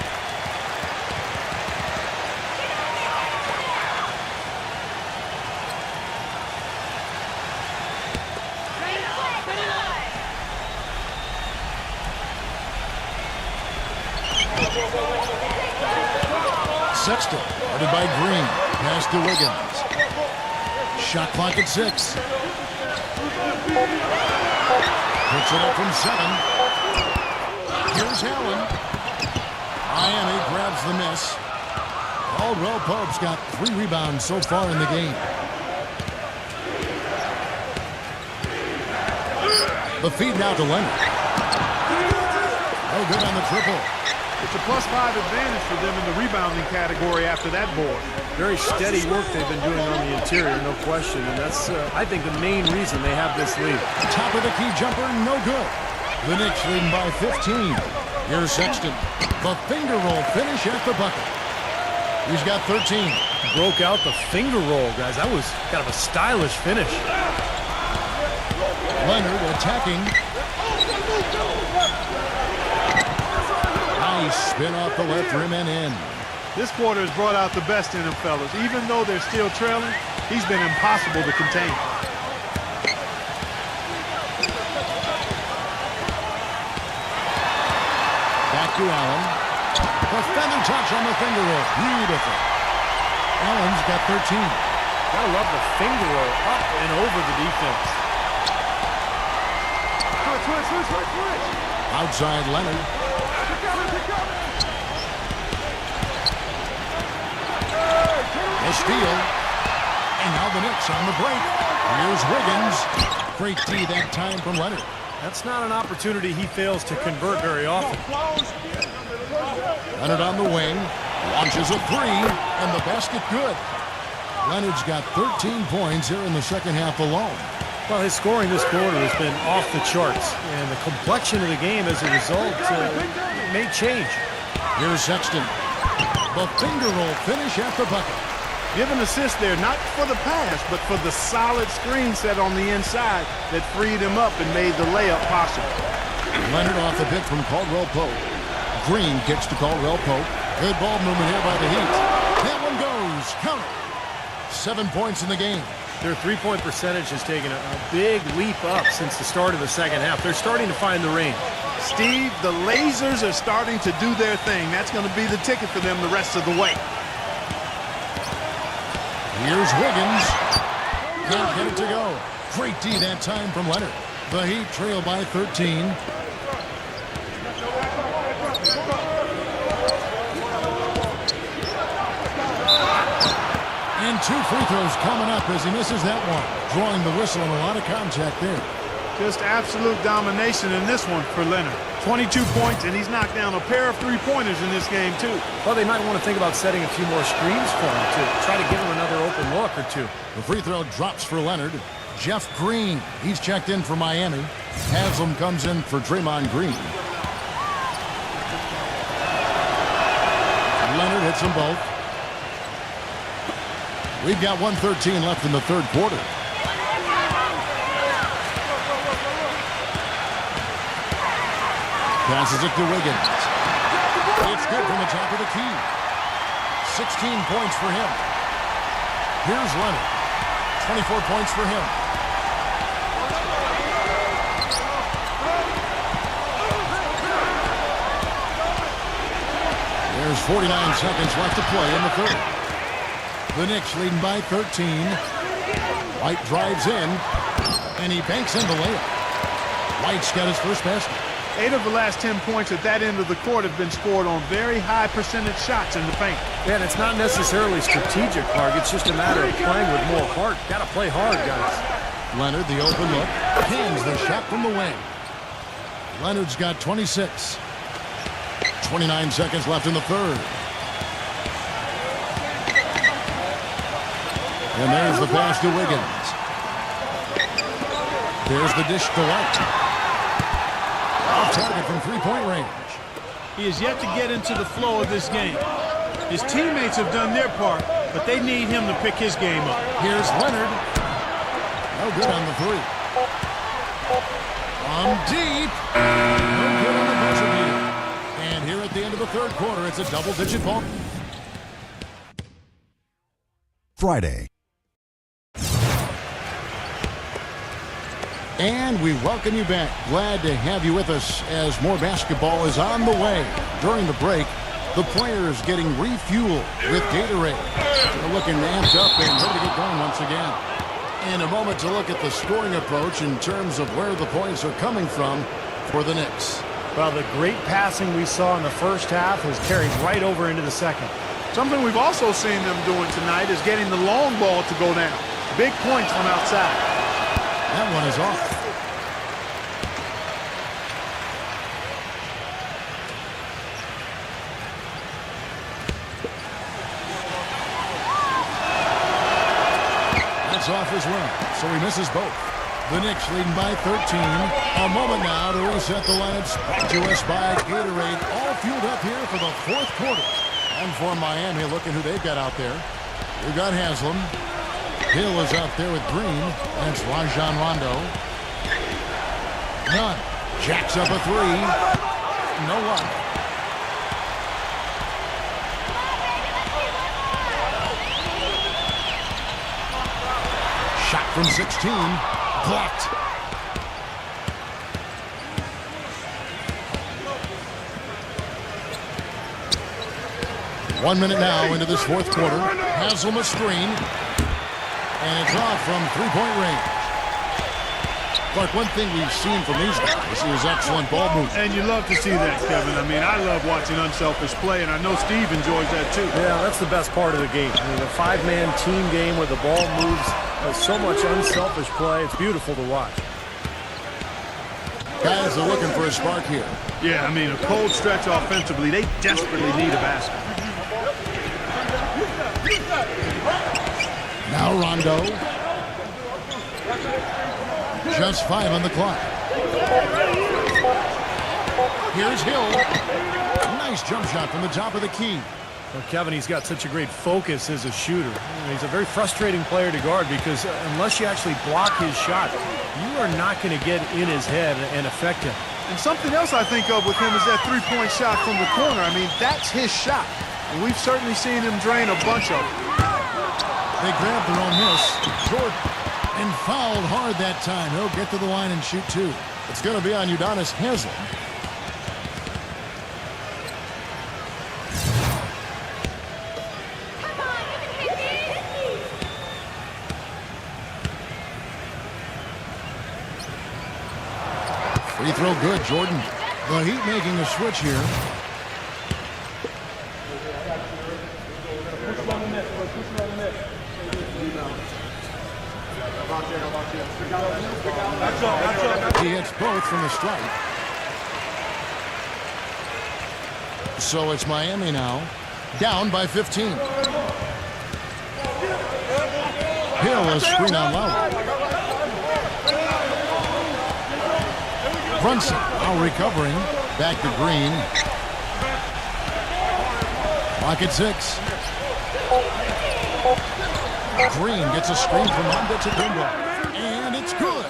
Sexton, headed by Green. Pass to Wiggins. Shot clock at 6. Puts it up from 7. Here's Allen. Miami grabs the miss. Caldwell Pope's got 3 rebounds so far in the game. The feed now to Leonard. No good on the triple. It's a +5 advantage for them in the rebounding category after that board. Very steady work they've been doing on the interior, no question. And that's, I think, the main reason they have this lead. Top of the key jumper, no good. The Knicks leading by 15. Here's Sexton. The finger roll finish at the bucket. He's got 13. Broke out the finger roll, guys. That was kind of a stylish finish. Leonard attacking. Nice spin off the left rim and in. This quarter has brought out the best in him, fellas. Even though they're still trailing, he's been impossible to contain. Back to Allen. The feather touch on the finger roll. Beautiful. Allen's got 13. Gotta love the finger roll up and over the defense. Switch. Outside Leonard. A steal. And now the Knicks on the break. Here's Wiggins. Great D that time from Leonard. That's not an opportunity he fails to convert very often. Leonard on the wing. Launches a three. And the basket good. Leonard's got 13 points here in the second half alone. Well, his scoring this quarter has been off the charts. And the complexion of the game as a result may change. Here's Sexton. The finger roll finish at the bucket. Give an assist there, not for the pass, but for the solid screen set on the inside that freed him up and made the layup possible. Leonard off the pick from Caldwell Pope. Green kicks to Caldwell Pope. Good ball movement here by the Heat. That one goes. Count it. 7 points in the game. Their three-point percentage has taken a big leap up since the start of the second half. They're starting to find the range. Steve, the lasers are starting to do their thing. That's going to be the ticket for them the rest of the way. Here's Wiggins. Can't get it to go. Great D that time from Leonard. The Heat trail by 13. And 2 free throws coming up as he misses that one. Drawing the whistle and a lot of contact there. Just absolute domination in this one for Leonard. 22 points, and he's knocked down a pair of three-pointers in this game, too. Well, they might want to think about setting a few more screens for him to try to give him another open look or two. The free throw drops for Leonard. Jeff Green, he's checked in for Miami. Haslam comes in for Draymond Green. Leonard hits them both. We've got 1:13 left in the third quarter. Passes it to Wiggins. It's good from the top of the key. 16 points for him. Here's Leonard. 24 points for him. There's 49 seconds left to play in the third. The Knicks leading by 13. White drives in, and he banks in the layup. White's got his first basket. 8 of the last 10 points at that end of the court have been scored on very high percentage shots in the paint. Yeah, and it's not necessarily strategic, Clark. It's just a matter of playing with more heart. Got to play hard, guys. Leonard, the open look, hands the shot from the wing. Leonard's got 26. 29 seconds left in the third. And there's the pass to Wiggins. There's the dish to White. Off target from three-point range. He has yet to get into the flow of this game. His teammates have done their part, but they need him to pick his game up. Here's Leonard. No good on the three. On deep. No good on the buzzer beater. And here at the end of the third quarter, it's a double-digit ball. Friday. And we welcome you back. Glad to have you with us as more basketball is on the way. During the break, the players getting refueled with Gatorade. They're looking amped up and ready to get going once again. In a moment to look at the scoring approach in terms of where the points are coming from for the Knicks. Well, the great passing we saw in the first half has carried right over into the second. Something we've also seen them doing tonight is getting the long ball to go down. Big points from outside. That one is off. is off as well, so he misses both. The Knicks leading by 13. A moment now to reset the lineups. Brought to us by Gatorade. All fueled up here for the fourth quarter. And for Miami, look at who they've got out there. We've got Haslam. Hill is out there with Green. That's Rajon Rondo. Nunn jacks up a three. No luck. Shot from 16. Blocked. One minute now into this fourth quarter. Haslam a screen. And it's off from three-point range. Clark, one thing we've seen from these guys is excellent ball movement. And you love to see that, Kevin. I mean, I love watching unselfish play, and I know Steve enjoys that too. Yeah, that's the best part of the game. I mean, a five-man team game where the ball moves. So much unselfish play. It's beautiful to watch. Guys are looking for a spark here. Yeah, I mean, a cold stretch offensively. They desperately need a basket. Now Rondo. Just 5 on the clock. Here's Hill. Nice jump shot from the top of the key. Well, Kevin, he's got such a great focus as a shooter. He's a very frustrating player to guard because unless you actually block his shot, you are not going to get in his head and affect him. And something else I think of with him is that three-point shot from the corner. I mean, that's his shot. And we've certainly seen him drain a bunch of them. They grabbed their own miss. Jordan. And fouled hard that time. He'll get to the line and shoot two. It's going to be on Udonis Haslam. Free throw good, Jordan. The Heat making a switch here. He hits both from the stripe. So it's Miami now, down by 15. Hill is screen on Lowry. Brunson now recovering. Back to Green. Clock at 6. Green gets a screen from Mackubex. And it's good.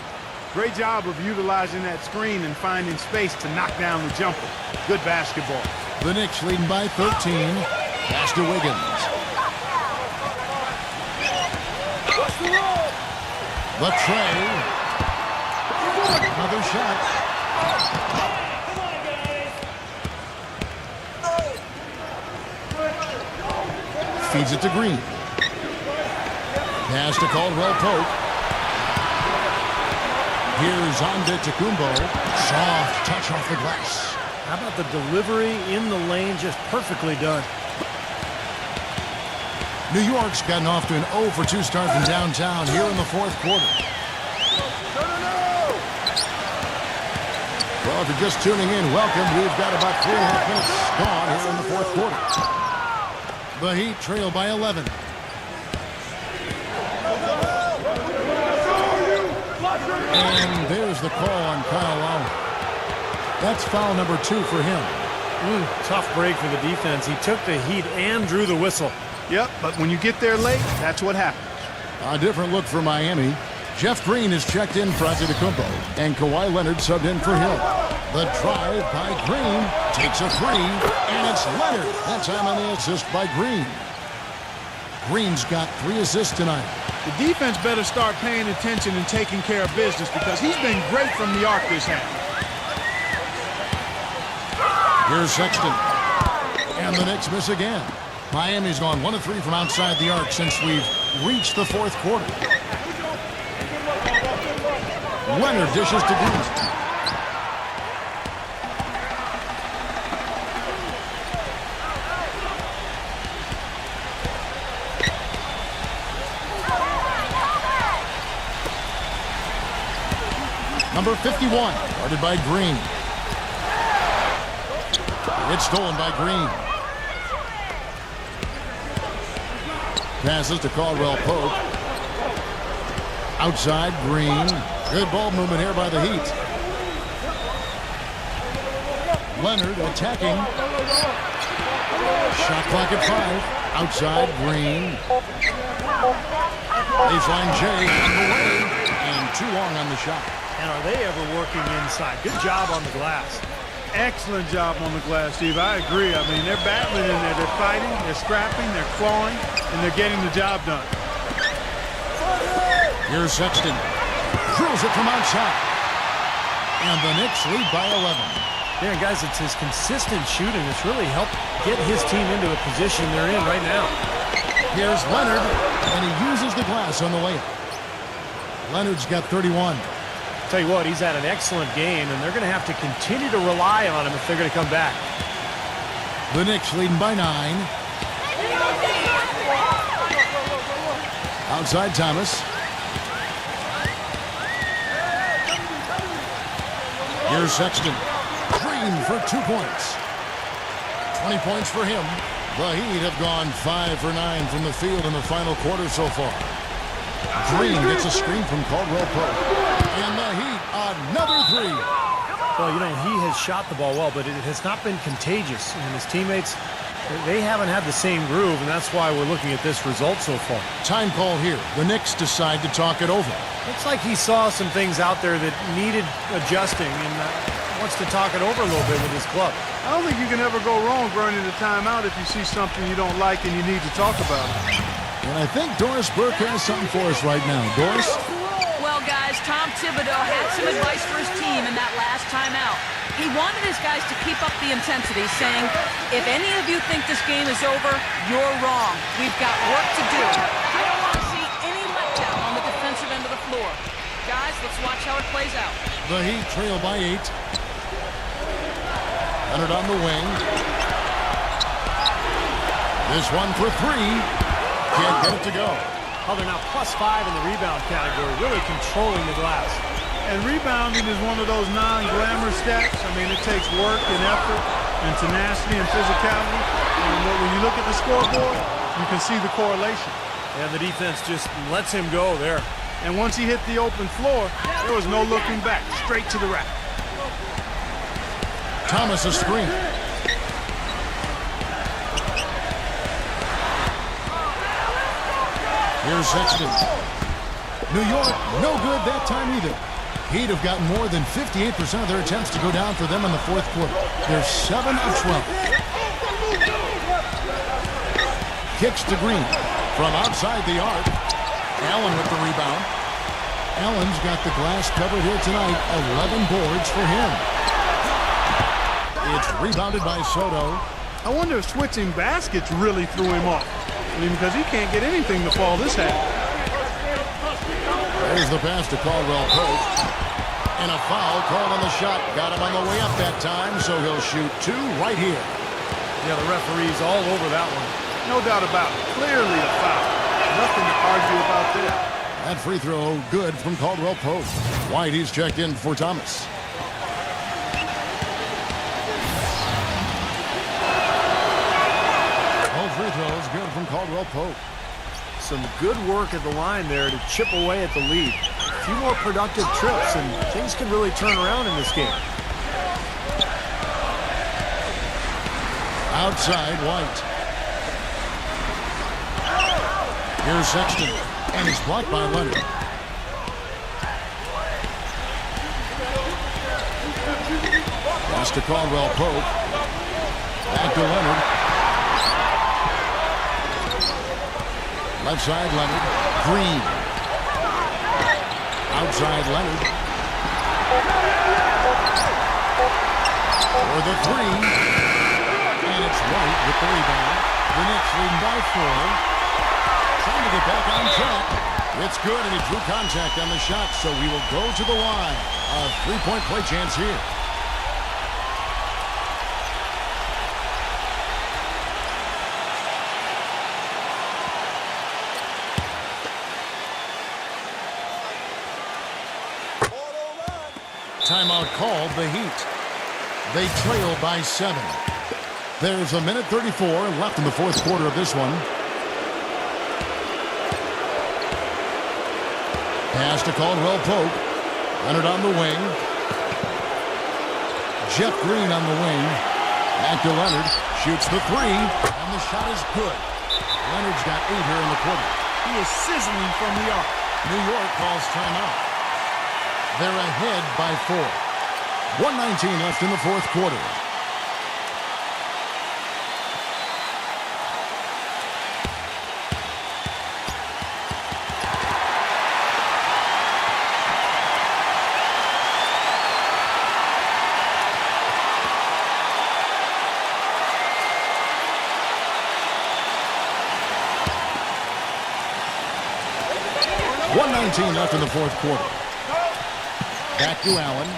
Great job of utilizing that screen and finding space to knock down the jumper. Good basketball. The Knicks leading by 13. Pass to Wiggins. The tray. Another shot. Feeds it to Green. Pass to Caldwell Pope. Here's Antetokounmpo. Soft touch off the glass. How about the delivery in the lane? Just perfectly done. New York's gotten off to an 0 for 2 start from downtown here in the fourth quarter. Well, if you're just tuning in, welcome. We've got about 3.5 minutes gone here in the fourth quarter. The Heat trail by 11. And there's the call on Kyle Lowry. That's foul number 2 for him. Tough break for the defense. He took the heat and drew the whistle. Yep, but when you get there late, that's what happens. A different look for Miami. Jeff Green is checked in for Antetokounmpo, and Kawhi Leonard subbed in for Hill. The drive by Green takes a three, and it's Leonard. That time on the assist by Green. Green's got 3 assists tonight. The defense better start paying attention and taking care of business because he's been great from the arc this half. Here's Sexton. And the Knicks miss again. Miami's gone 1 of 3 from outside the arc since we've reached the fourth quarter. Leonard dishes to Green. Number 51, guarded by Green. It's stolen by Green. Passes to Caldwell Pope. Outside, Green. Good ball movement here by the Heat. Leonard attacking. Shot clock at 5. Outside, Green. Baseline J on the way. And too long on the shot. And are they ever working inside? Good job on the glass. Excellent job on the glass, Steve. I agree. I mean, they're battling in there. They're fighting, they're scrapping, they're clawing, and they're getting the job done. Here's Sexton. Drills it from outside. And the Knicks lead by 11. Yeah, guys, it's his consistent shooting that's really helped get his team into a position they're in right now. Here's Leonard, and he uses the glass on the layup. Leonard's got 31. Tell you what, he's had an excellent game, and they're going to have to continue to rely on him if they're going to come back. The Knicks leading by 9. Outside Thomas. Here's Sexton. Green for 2 points. 20 points for him. The Heat have gone 5 for 9 from the field in the final quarter so far. Green gets a screen from Caldwell Pope. And the Heat, another 3. Well, you know, he has shot the ball well, but it has not been contagious. And his teammates, they haven't had the same groove, and that's why we're looking at this result so far. Time call here. The Knicks decide to talk it over. Looks like he saw some things out there that needed adjusting and wants to talk it over a little bit with his club. I don't think you can ever go wrong running a timeout if you see something you don't like and you need to talk about it. And I think Doris Burke has something for us right now. Doris? Well, guys, Tom Thibodeau had some advice for his team in that last timeout. He wanted his guys to keep up the intensity, saying, if any of you think this game is over, you're wrong. We've got work to do. I don't want to see any letdown on the defensive end of the floor. Guys, let's watch how it plays out. The Heat trail by 8. Leonard on the wing. This one for 3. Can't get it to go. Oh, they're now +5 in the rebound category, really controlling the glass. And rebounding is one of those non-glamour stats. I mean, it takes work and effort and tenacity and physicality. And when you look at the scoreboard, you can see the correlation. And the defense just lets him go there. And once he hit the open floor, there was no looking back, straight to the rack. Thomas a screen. Here's Sexton. New York, no good that time either. Heat have gotten more than 58% of their attempts to go down for them in the fourth quarter. They're 7 of 12. Kicks to Green. From outside the arc. Allen with the rebound. Allen's got the glass covered here tonight. 11 boards for him. It's rebounded by Soto. I wonder if switching baskets really threw him off. I mean, because he can't get anything to fall this half. There's the pass to Caldwell Pope. And a foul called on the shot. Got him on the way up that time, so he'll shoot 2 right here. Yeah, the referee's all over that one. No doubt about it. Clearly a foul. Nothing to argue about there. That free throw good from Caldwell Pope. White, he's checked in for Thomas. All free throws good from Caldwell Pope. Some good work at the line there to chip away at the lead. A few more productive trips, and things can really turn around in this game. Outside, White. Here's Sexton, and he's blocked by Leonard. Pass to Caldwell Pope. Back to Leonard. Left side, Leonard. Green. Outside, Leonard. For the 3. And it's White with the rebound. The Knicks leading by 4. Trying to get back on track. It's good, and he drew contact on the shot, so we will go to the line. A 3-point play chance here. Timeout called the Heat. They trail by 7. There's a minute 34 left in the fourth quarter of this one. Pass to Caldwell Pope. Leonard on the wing. Jeff Green on the wing. Back to Leonard. Shoots the three. And the shot is good. Leonard's got 8 here in the quarter. He is sizzling from the arc. New York calls timeout. They're ahead by 4. 1:19 left in the fourth quarter. .19 left in the fourth quarter. Back to Allen.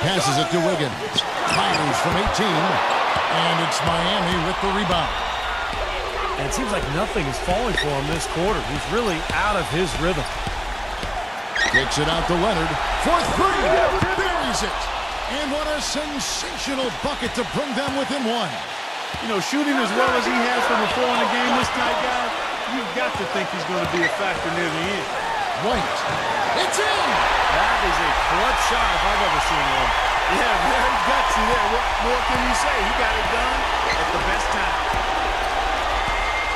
Passes it to Wiggins. Fires from 18. And it's Miami with the rebound. And it seems like nothing is falling for him this quarter. He's really out of his rhythm. Kicks it out to Leonard. For 3. Buries it. And what a sensational bucket to bring them within 1. You know, shooting as well as he has from before in the game this night, guys, you've got to think he's going to be a factor near the end. White. It's in! That is a clutch shot if I've ever seen one. Yeah, very gutsy there. What more can you say? He got it done at the best time.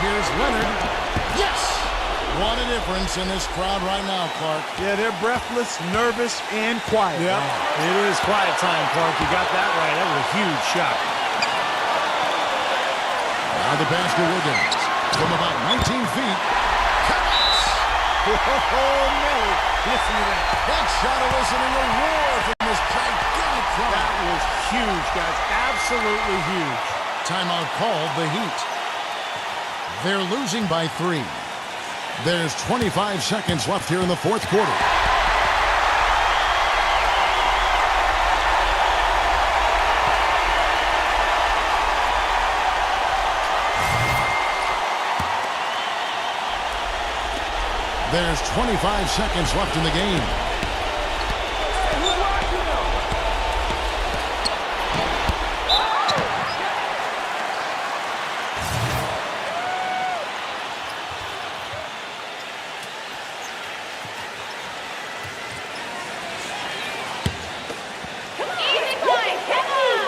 Here's Leonard. Yes! What a difference in this crowd right now, Clark. Yeah, they're breathless, nervous, and quiet. Yeah, it is quiet time, Clark. You got that right. That was a huge shot. Now the pass to Wiggins. From about 19 feet. Connects! Oh, Nelly. Listen to that. That shot eliciting a roar from this gigantic crowd. That was huge, guys. Absolutely huge. Timeout called the Heat. They're losing by 3. There's 25 seconds left here in the fourth quarter. There's 25 seconds left in the game. Easy play, come on!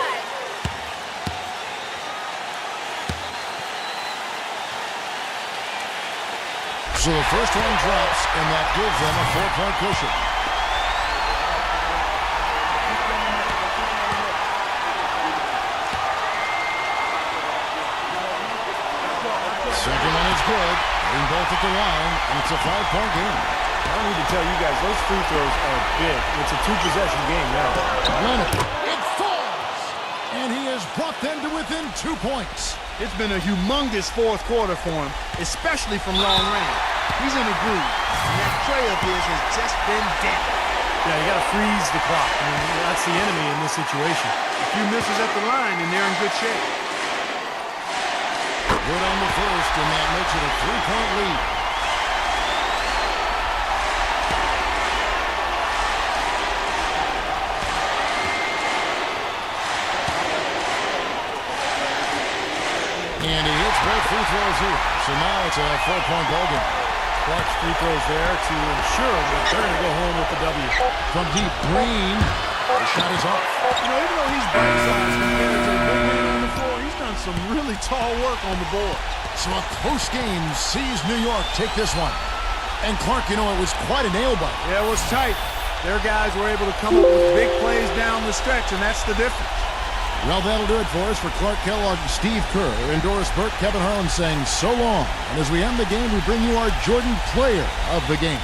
So the first one drops, and that gives them a 4-point cushion. Second one is good. Getting both at the line, and it's a 5-point game. I don't need to tell you guys, those free throws are big. It's a 2-possession game now. Leonard, it falls! And he has brought them to within 2 points. It's been a humongous fourth quarter for him, especially from long range. He's in a groove, and that tray of his has just been dead. Yeah, you got to freeze the clock. I mean, that's the enemy in this situation. A few misses at the line, and they're in good shape. Good on the first, and that makes it a 3-point lead. And he hits both free throws here. So now it's a 4-point ball game. Clark's free throws there to ensure that they're going to go home with the W. From deep, Green. The shot is off. You know, even though he's bite-sized compared to the big man on the floor, he's done some really tall work on the board. So a close game sees New York take this one. And Clark, you know, it was quite a nail-biter. Yeah, it was tight. Their guys were able to come up with big plays down the stretch, and that's the difference. Well, that'll do it for us. For Clark Kellogg, Steve Kerr, and Doris Burke, Kevin Harlan saying so long. And as we end the game, we bring you our Jordan Player of the Game.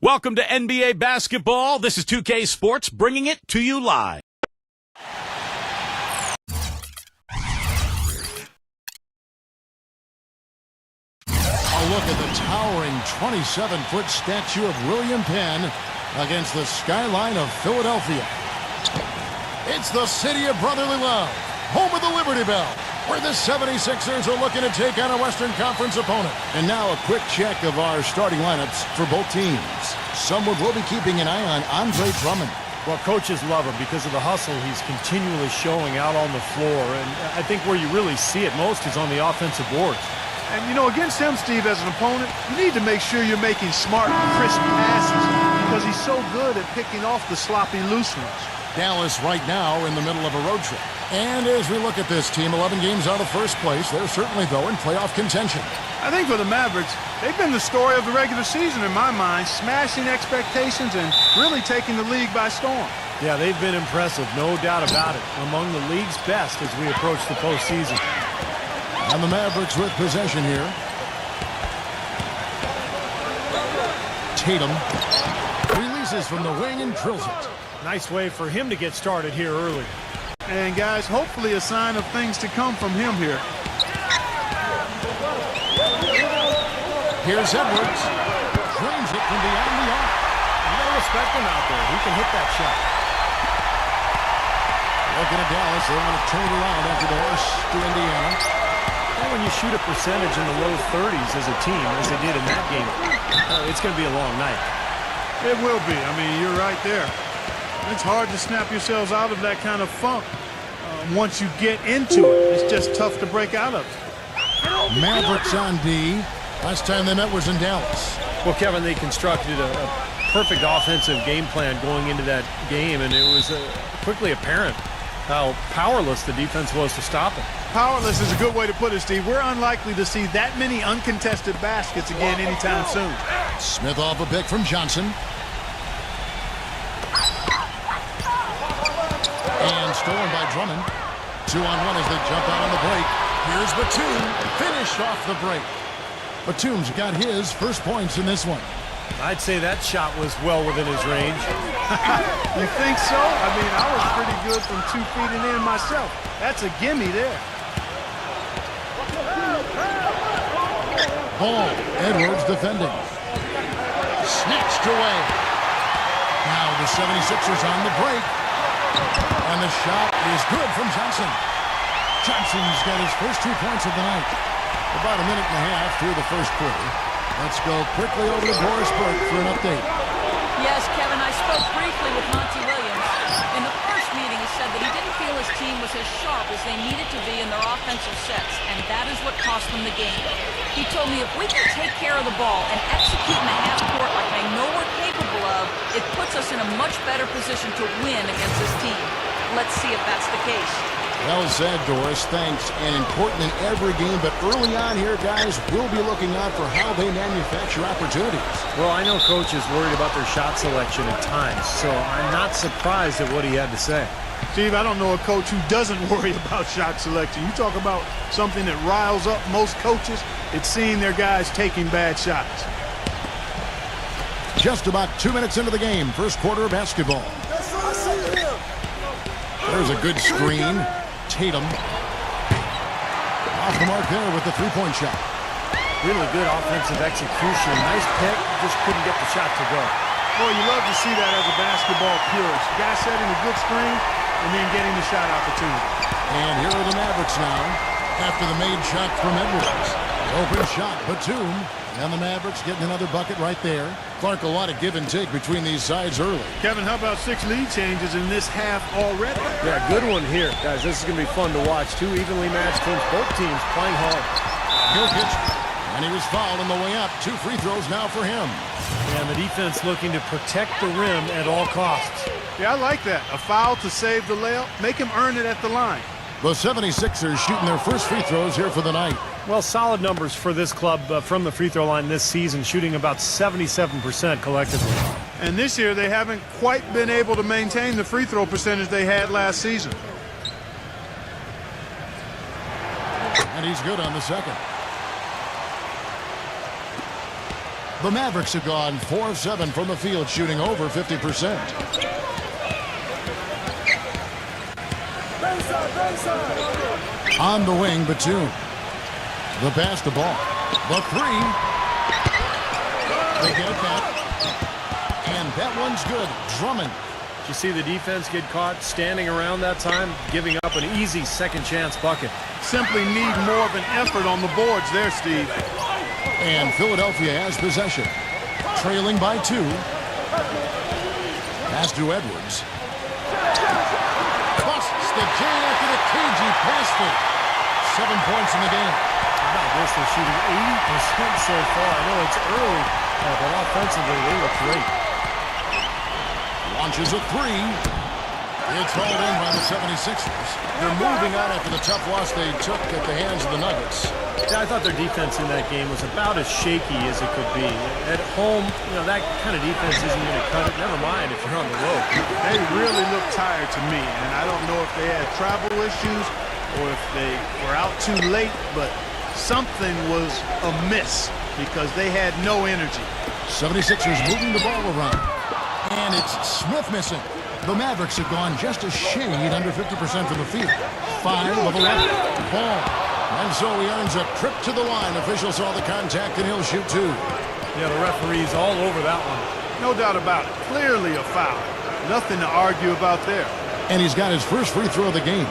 Welcome to NBA basketball. This is 2K Sports bringing it to you live. A look at the towering 27-foot statue of William Penn against the skyline of Philadelphia. It's the city of brotherly love, home of the Liberty Bell, where the 76ers are looking to take on a Western Conference opponent. And now a quick check of our starting lineups for both teams. Someone will be keeping an eye on Andre Drummond. Well, coaches love him because of the hustle he's continually showing out on the floor. And I think where you really see it most is on the offensive boards. And, you know, against him, Steve, as an opponent, you need to make sure you're making smart, crisp passes because he's so good at picking off the sloppy loose ones. Dallas right now in the middle of a road trip. And as we look at this team, 11 games out of first place, they're certainly, though, in playoff contention. I think for the Mavericks, they've been the story of the regular season in my mind, smashing expectations and really taking the league by storm. Yeah, they've been impressive, no doubt about it. Among the league's best as we approach the postseason. And the Mavericks with possession here. Tatum releases from the wing and drills it. Nice way for him to get started here early. And, guys, hopefully a sign of things to come from him here. Here's Edwards. Drains it from beyond the arc. You gotta respect him out there. He can hit that shot. Looking at Dallas, they want to turn it around after the loss to Indiana. Well, when you shoot a percentage in the low 30s as a team, as they did in that game, it's going to be a long night. It will be. I mean, you're right there. It's hard to snap yourselves out of that kind of funk. Once you get into it, it's just tough to break out of it. Mavericks on D. Last time they met was in Dallas. Well, Kevin, they constructed a perfect offensive game plan going into that game, and it was quickly apparent how powerless the defense was to stop it. Powerless is a good way to put it, Steve. We're unlikely to see that many uncontested baskets again anytime soon. Smith off a pick from Johnson. And stolen by Drummond. 2-on-1 as they jump out on the break. Here's Batum. Finished off the break. Batum's got his first points in this one. I'd say that shot was well within his range. You think so? I mean, I was pretty good from 2 feet and in myself. That's a gimme there. Ball. Edwards defending. Snatched away. Now the 76ers on the break. And the shot is good from Johnson. Johnson's got his first 2 points of the night. About a minute and a half through the first quarter. Let's go quickly over to Boris Burke for an update. Yes, Kevin, I spoke briefly with Monty Williams. In the first meeting, he said that he didn't feel his team was as sharp as they needed to be in their offensive sets, and that is what cost them the game. He told me if we can take care of the ball and execute in the half court like I know we're capable of, it puts us in a much better position to win against this team. Let's see if that's the case. Well said, Doris. Thanks. And important in every game, but early on here, guys, we'll be looking out for how they manufacture opportunities. Well, I know Coach is worried about their shot selection at times, so I'm not surprised at what he had to say. Steve, I don't know a coach who doesn't worry about shot selection. You talk about something that riles up most coaches, it's seeing their guys taking bad shots. Just about 2 minutes into the game, first quarter of basketball. There's a good screen. Tatum. Off the mark there with the three-point shot. Really good offensive execution. Nice pick, just couldn't get the shot to go. Boy, you love to see that as a basketball purist. Guy setting a good screen and then getting the shot opportunity. And here are the Mavericks now after the made shot from Edwards. Open shot, Batum. And the Mavericks getting another bucket right there. Clark, a lot of give and take between these sides early. Kevin, how about 6 lead changes in this half already? Yeah, good one here. Guys, this is going to be fun to watch. 2 evenly matched teams, both teams playing hard. Jokic, and he was fouled on the way up. 2 free throws now for him. And the defense looking to protect the rim at all costs. Yeah, I like that. A foul to save the layup. Make him earn it at the line. The 76ers shooting their first free throws here for the night. Well, solid numbers for this club from the free throw line this season, shooting about 77% collectively. And this year, they haven't quite been able to maintain the free throw percentage they had last season. And he's good on the second. The Mavericks have gone 4 of 7 from the field, shooting over 50%. On the wing, Batum. The pass, the ball. The three. They get it back. And that one's good. Drummond. Did you see the defense get caught standing around that time, giving up an easy second chance bucket? Simply need more of an effort on the boards there, Steve. And Philadelphia has possession. Trailing by 2. Pass to Edwards. Busts the J after the cagey pass fake. 7 points in the game. How about this? They're shooting 80% so far. I know it's early, but offensively they look great. Launches a 3. It's hauled in by the 76ers. They're moving on after the tough loss they took at the hands of the Nuggets. Yeah, I thought their defense in that game was about as shaky as it could be. At home, that kind of defense isn't going to cut it. Never mind if you're on the road. They really look tired to me, and I don't know if they had travel issues or if they were out too late, but something was amiss because they had no energy. 76ers moving the ball around. And it's Smith missing. The Mavericks have gone just a shade under 50% from the field. 5 of 11. Ball. And so he earns a trip to the line. Official saw the contact, and he'll shoot 2. Yeah, the referee's all over that one. No doubt about it. Clearly a foul. Nothing to argue about there. And he's got his first free throw of the game.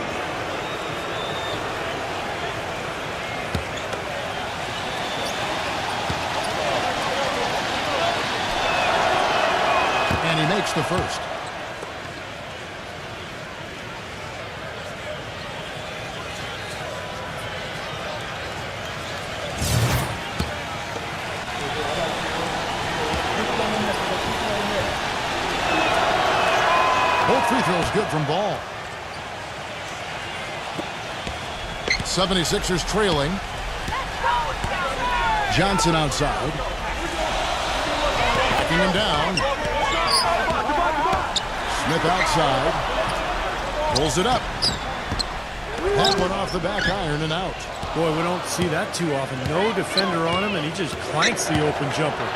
And he makes the first. Both free throws good from Ball. 76ers trailing. Johnson outside. Backing him down. Smith outside. Pulls it up. That one off the back iron and out. Boy, we don't see that too often. No defender on him, and he just clanks the open jumper.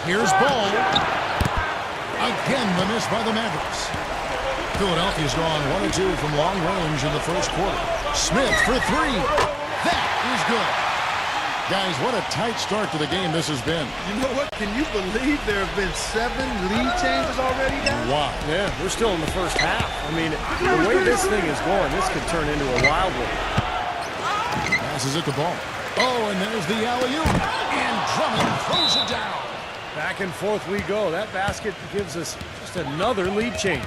Here's Ball. Again, the miss by the Mavericks. Philadelphia's gone 1 of 2 from long range in the first quarter. Smith for 3. That is good. Guys, what a tight start to the game this has been. You know what? Can you believe there have been 7 lead changes already, guys? Wow. Yeah, we're still in the first half. I mean, the way this thing is going, this could turn into a wild one. Passes it to Ball. Oh, and there's the alley-oop. And Drummond throws it down. Back and forth we go. That basket gives us just another lead change.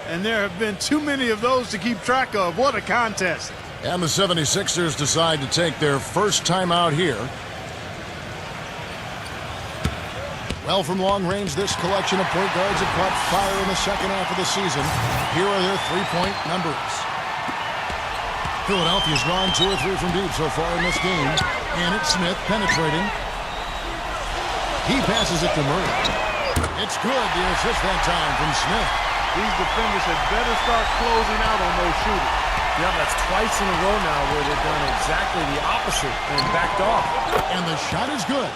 And there have been too many of those to keep track of. What a contest. And the 76ers decide to take their first time out here. Well, from long range, this collection of point guards have caught fire in the second half of the season. Here are their three-point numbers. Philadelphia's gone 2 or 3 from deep so far in this game. And it's Smith penetrating. He passes it to Murray. It's good, the assist that time from Smith. These defenders had better start closing out on those shooters. Yeah, that's twice in a row now where they've done exactly the opposite and backed off. And the shot is good.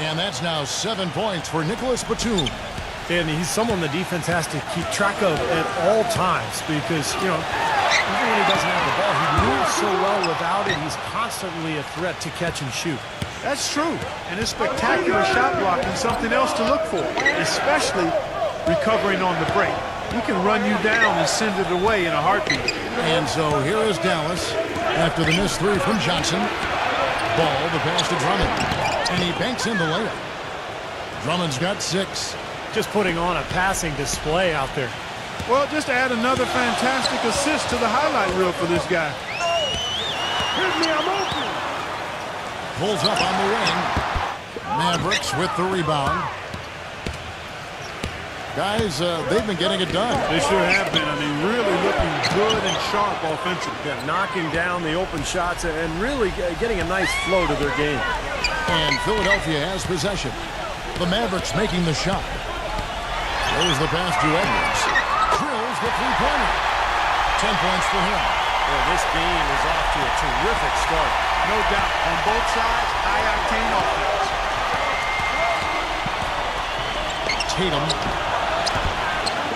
And that's now 7 points for Nicholas Batum. And he's someone the defense has to keep track of at all times because, even when he doesn't have the ball, he moves so well without it. He's constantly a threat to catch and shoot. That's true. And his spectacular shot blocking something else to look for, especially recovering on the break. He can run you down and send it away in a heartbeat. And so here is Dallas after the missed 3 from Johnson. Ball, the pass to Drummond. And he banks in the layup. Drummond's got 6. Just putting on a passing display out there. Well, just add another fantastic assist to the highlight reel for this guy. Hit me, I'm open. Pulls up on the wing. Mavericks with the rebound. Guys, they've been getting it done. They sure have been. I mean, really looking good and sharp offensively. Yeah, knocking down the open shots and really getting a nice flow to their game. And Philadelphia has possession. The Mavericks making the shot. There's the pass to Edwards. Drills the three-pointer. 10 points for him. Well, this game is off to a terrific start. No doubt. On both sides, high-octane offense. Tatum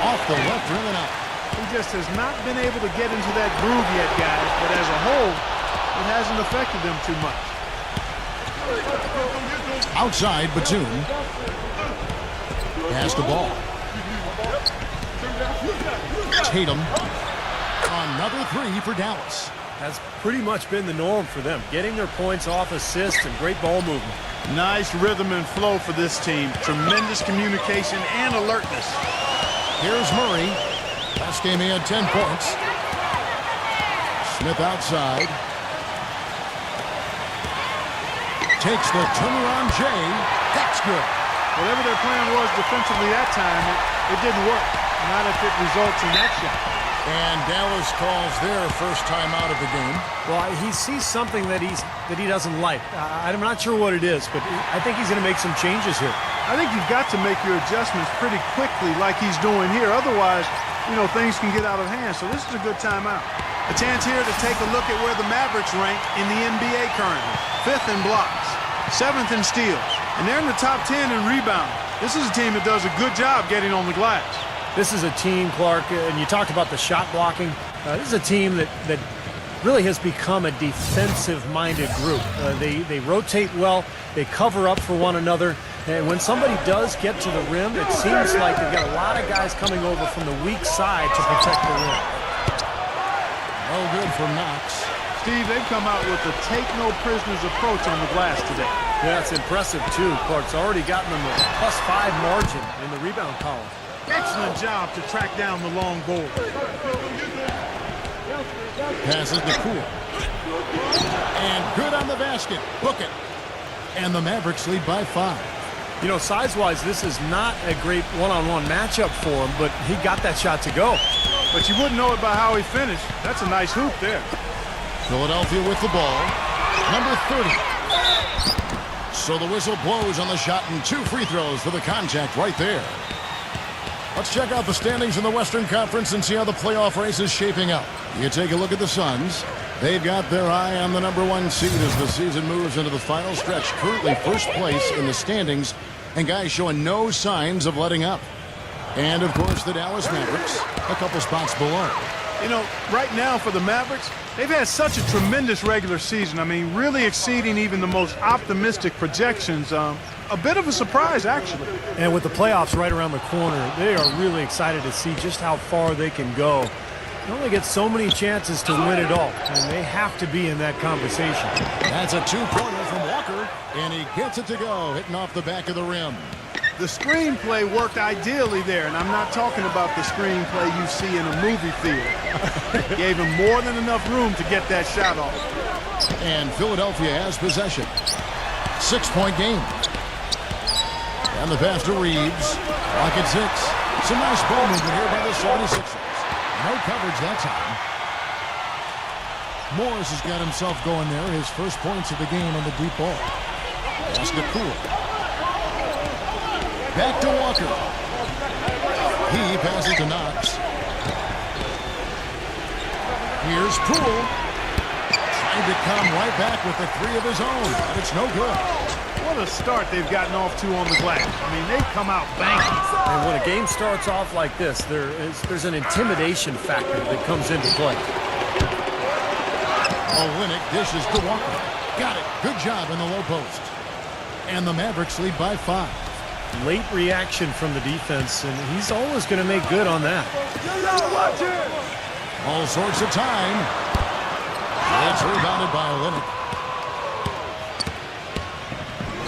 off the left rim and out. He just has not been able to get into that groove yet, guys. But as a whole, it hasn't affected them too much. Outside, Batum. Pass the ball. Tatum. Another three for Dallas. That's pretty much been the norm for them. Getting their points off assists and great ball movement. Nice rhythm and flow for this team. Tremendous communication and alertness. Here's Murray. Last game he had 10 points. Smith outside. Takes the turnaround Jay. That's good. Whatever their plan was defensively that time, it didn't work. Not if it results in that shot. And Dallas calls their first time out of the game. Well, he sees something that he doesn't like. I'm not sure what it is, but I think he's going to make some changes here. I think you've got to make your adjustments pretty quickly like he's doing here. Otherwise, things can get out of hand. So this is a good timeout. A chance here to take a look at where the Mavericks rank in the NBA currently. 5th in blocks, 7th in steals, and they're in the top 10 in rebounding. This is a team that does a good job getting on the glass. This is a team, Clark, and you talked about the shot blocking. This is a team that really has become a defensive-minded group. They rotate well, they cover up for one another, and when somebody does get to the rim, it seems like they've got a lot of guys coming over from the weak side to protect the rim. No good for Knox. Steve, they've come out with a take-no-prisoners approach on the glass today. Yeah, it's impressive, too. Clark's already gotten them a +5 margin in the rebound column. Excellent job to track down the long board. Passes to Poole. And good on the basket. Book it. And the Mavericks lead by 5. Size-wise, this is not a great one-on-one matchup for him, but he got that shot to go. But you wouldn't know it by how he finished. That's a nice hoop there. Philadelphia with the ball. Number 30. So the whistle blows on the shot and 2 free throws for the contact right there. Let's check out the standings in the Western Conference and see how the playoff race is shaping up. You take a look at the Suns. They've got their eye on the number 1 seed as the season moves into the final stretch. Currently first place in the standings, and guys showing no signs of letting up. And, of course, the Dallas Mavericks, a couple spots below. Right now for the Mavericks, they've had such a tremendous regular season. I mean, really exceeding even the most optimistic projections. A bit of a surprise, actually. And with the playoffs right around the corner, they are really excited to see just how far they can go. They only get so many chances to win it all, and they have to be in that conversation. That's a 2-pointer from Walker, and he gets it to go, hitting off the back of the rim. The screenplay worked ideally there, and I'm not talking about the screenplay you see in a movie theater. Gave him more than enough room to get that shot off. And Philadelphia has possession. 6-point game. And the pass to Reeves. Lock at 6. Some nice ball movement here by the 76ers. No coverage that time. Morris has got himself going there. His first points of the game on the deep ball. Pass to Poole. Back to Walker. He passes to Knox. Here's Poole. Trying to come right back with the 3 of his own, but it's no good. What a start they've gotten off to on the glass. I mean, they've come out banging. And when a game starts off like this, there's an intimidation factor that comes into play. Olynyk dishes to Walker. Got it. Good job in the low post. And the Mavericks lead by 5. Late reaction from the defense, and he's always going to make good on that. All sorts of time. It's rebounded by Olynyk.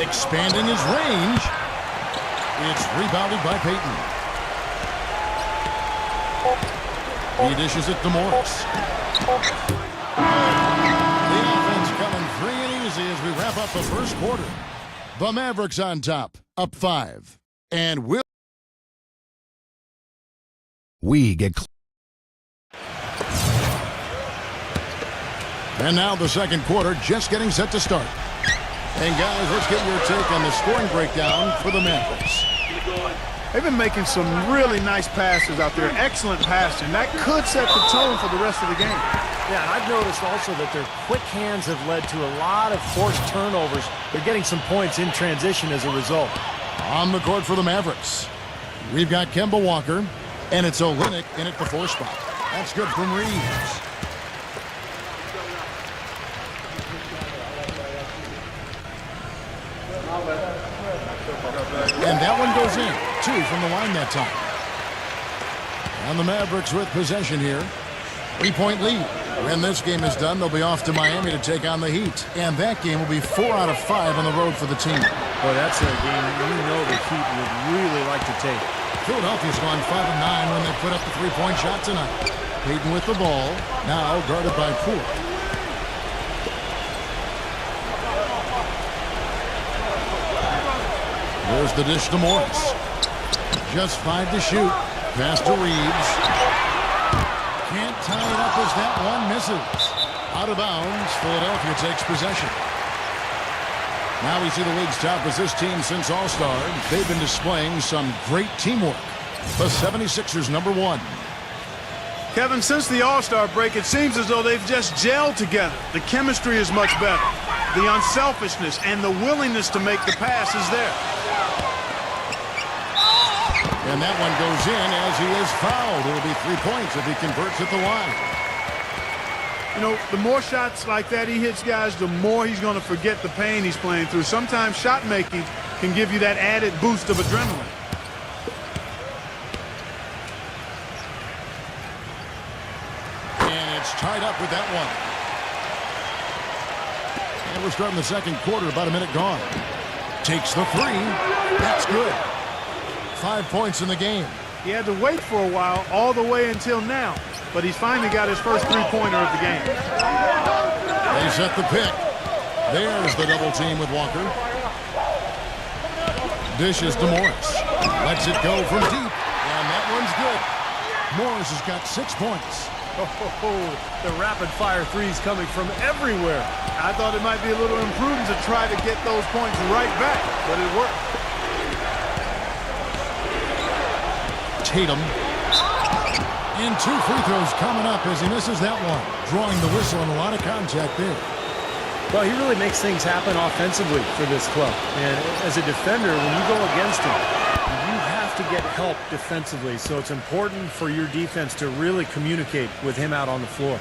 Expanding his range. It's rebounded by Payton. He dishes it to Morris. The offense coming free and easy as we wrap up the first quarter. The Mavericks on top, up 5. And We get And now the second quarter just getting set to start. And guys, let's get your take on the scoring breakdown for the Mavericks. They've been making some really nice passes out there. Excellent passing. That could set the tone for the rest of the game. Yeah, and I've noticed also that their quick hands have led to a lot of forced turnovers. They're getting some points in transition as a result. On the court for the Mavericks, we've got Kemba Walker, and it's Olynyk in at the 4 spot. That's good from Reeves. And that one goes in. 2 from the line that time. And the Mavericks with possession here. 3-point lead. When this game is done, they'll be off to Miami to take on the Heat. And that game will be 4 out of 5 on the road for the team. Well, that's a game you know the Heat would really like to take. Philadelphia's gone 5-9 when they put up the 3-point shot tonight. Payton with the ball. Now guarded by Poole. There's the dish to Morris. Just 5 to shoot. Pass to Reeves. Can't tie it up as that one misses. Out of bounds. Philadelphia takes possession. Now we see the league's top as this team since All-Star. They've been displaying some great teamwork. The 76ers #1. Kevin, since the All-Star break, it seems as though they've just gelled together. The chemistry is much better. The unselfishness and the willingness to make the pass is there. And that one goes in as he is fouled. It'll be 3 points if he converts at the line. You know, the more shots like that he hits, guys, the more he's going to forget the pain he's playing through. Sometimes shot making can give you that added boost of adrenaline. And it's tied up with that one. And we're starting the second quarter, about a minute gone. Takes the 3. That's good. 5 points in the game. He had to wait for a while, all the way until now. But he's finally got his first 3-pointer of the game. They set the pick. There's the double team with Walker. Dishes to Morris. Lets it go from deep. And that one's good. Morris has got 6 points. Oh, the rapid-fire threes coming from everywhere. I thought it might be a little imprudent to try to get those points right back, but it worked. Tatum. And 2 free throws coming up as he misses that one. Drawing the whistle and a lot of contact there. Well, he really makes things happen offensively for this club. And as a defender, when you go against him, you have to get help defensively. So it's important for your defense to really communicate with him out on the floor.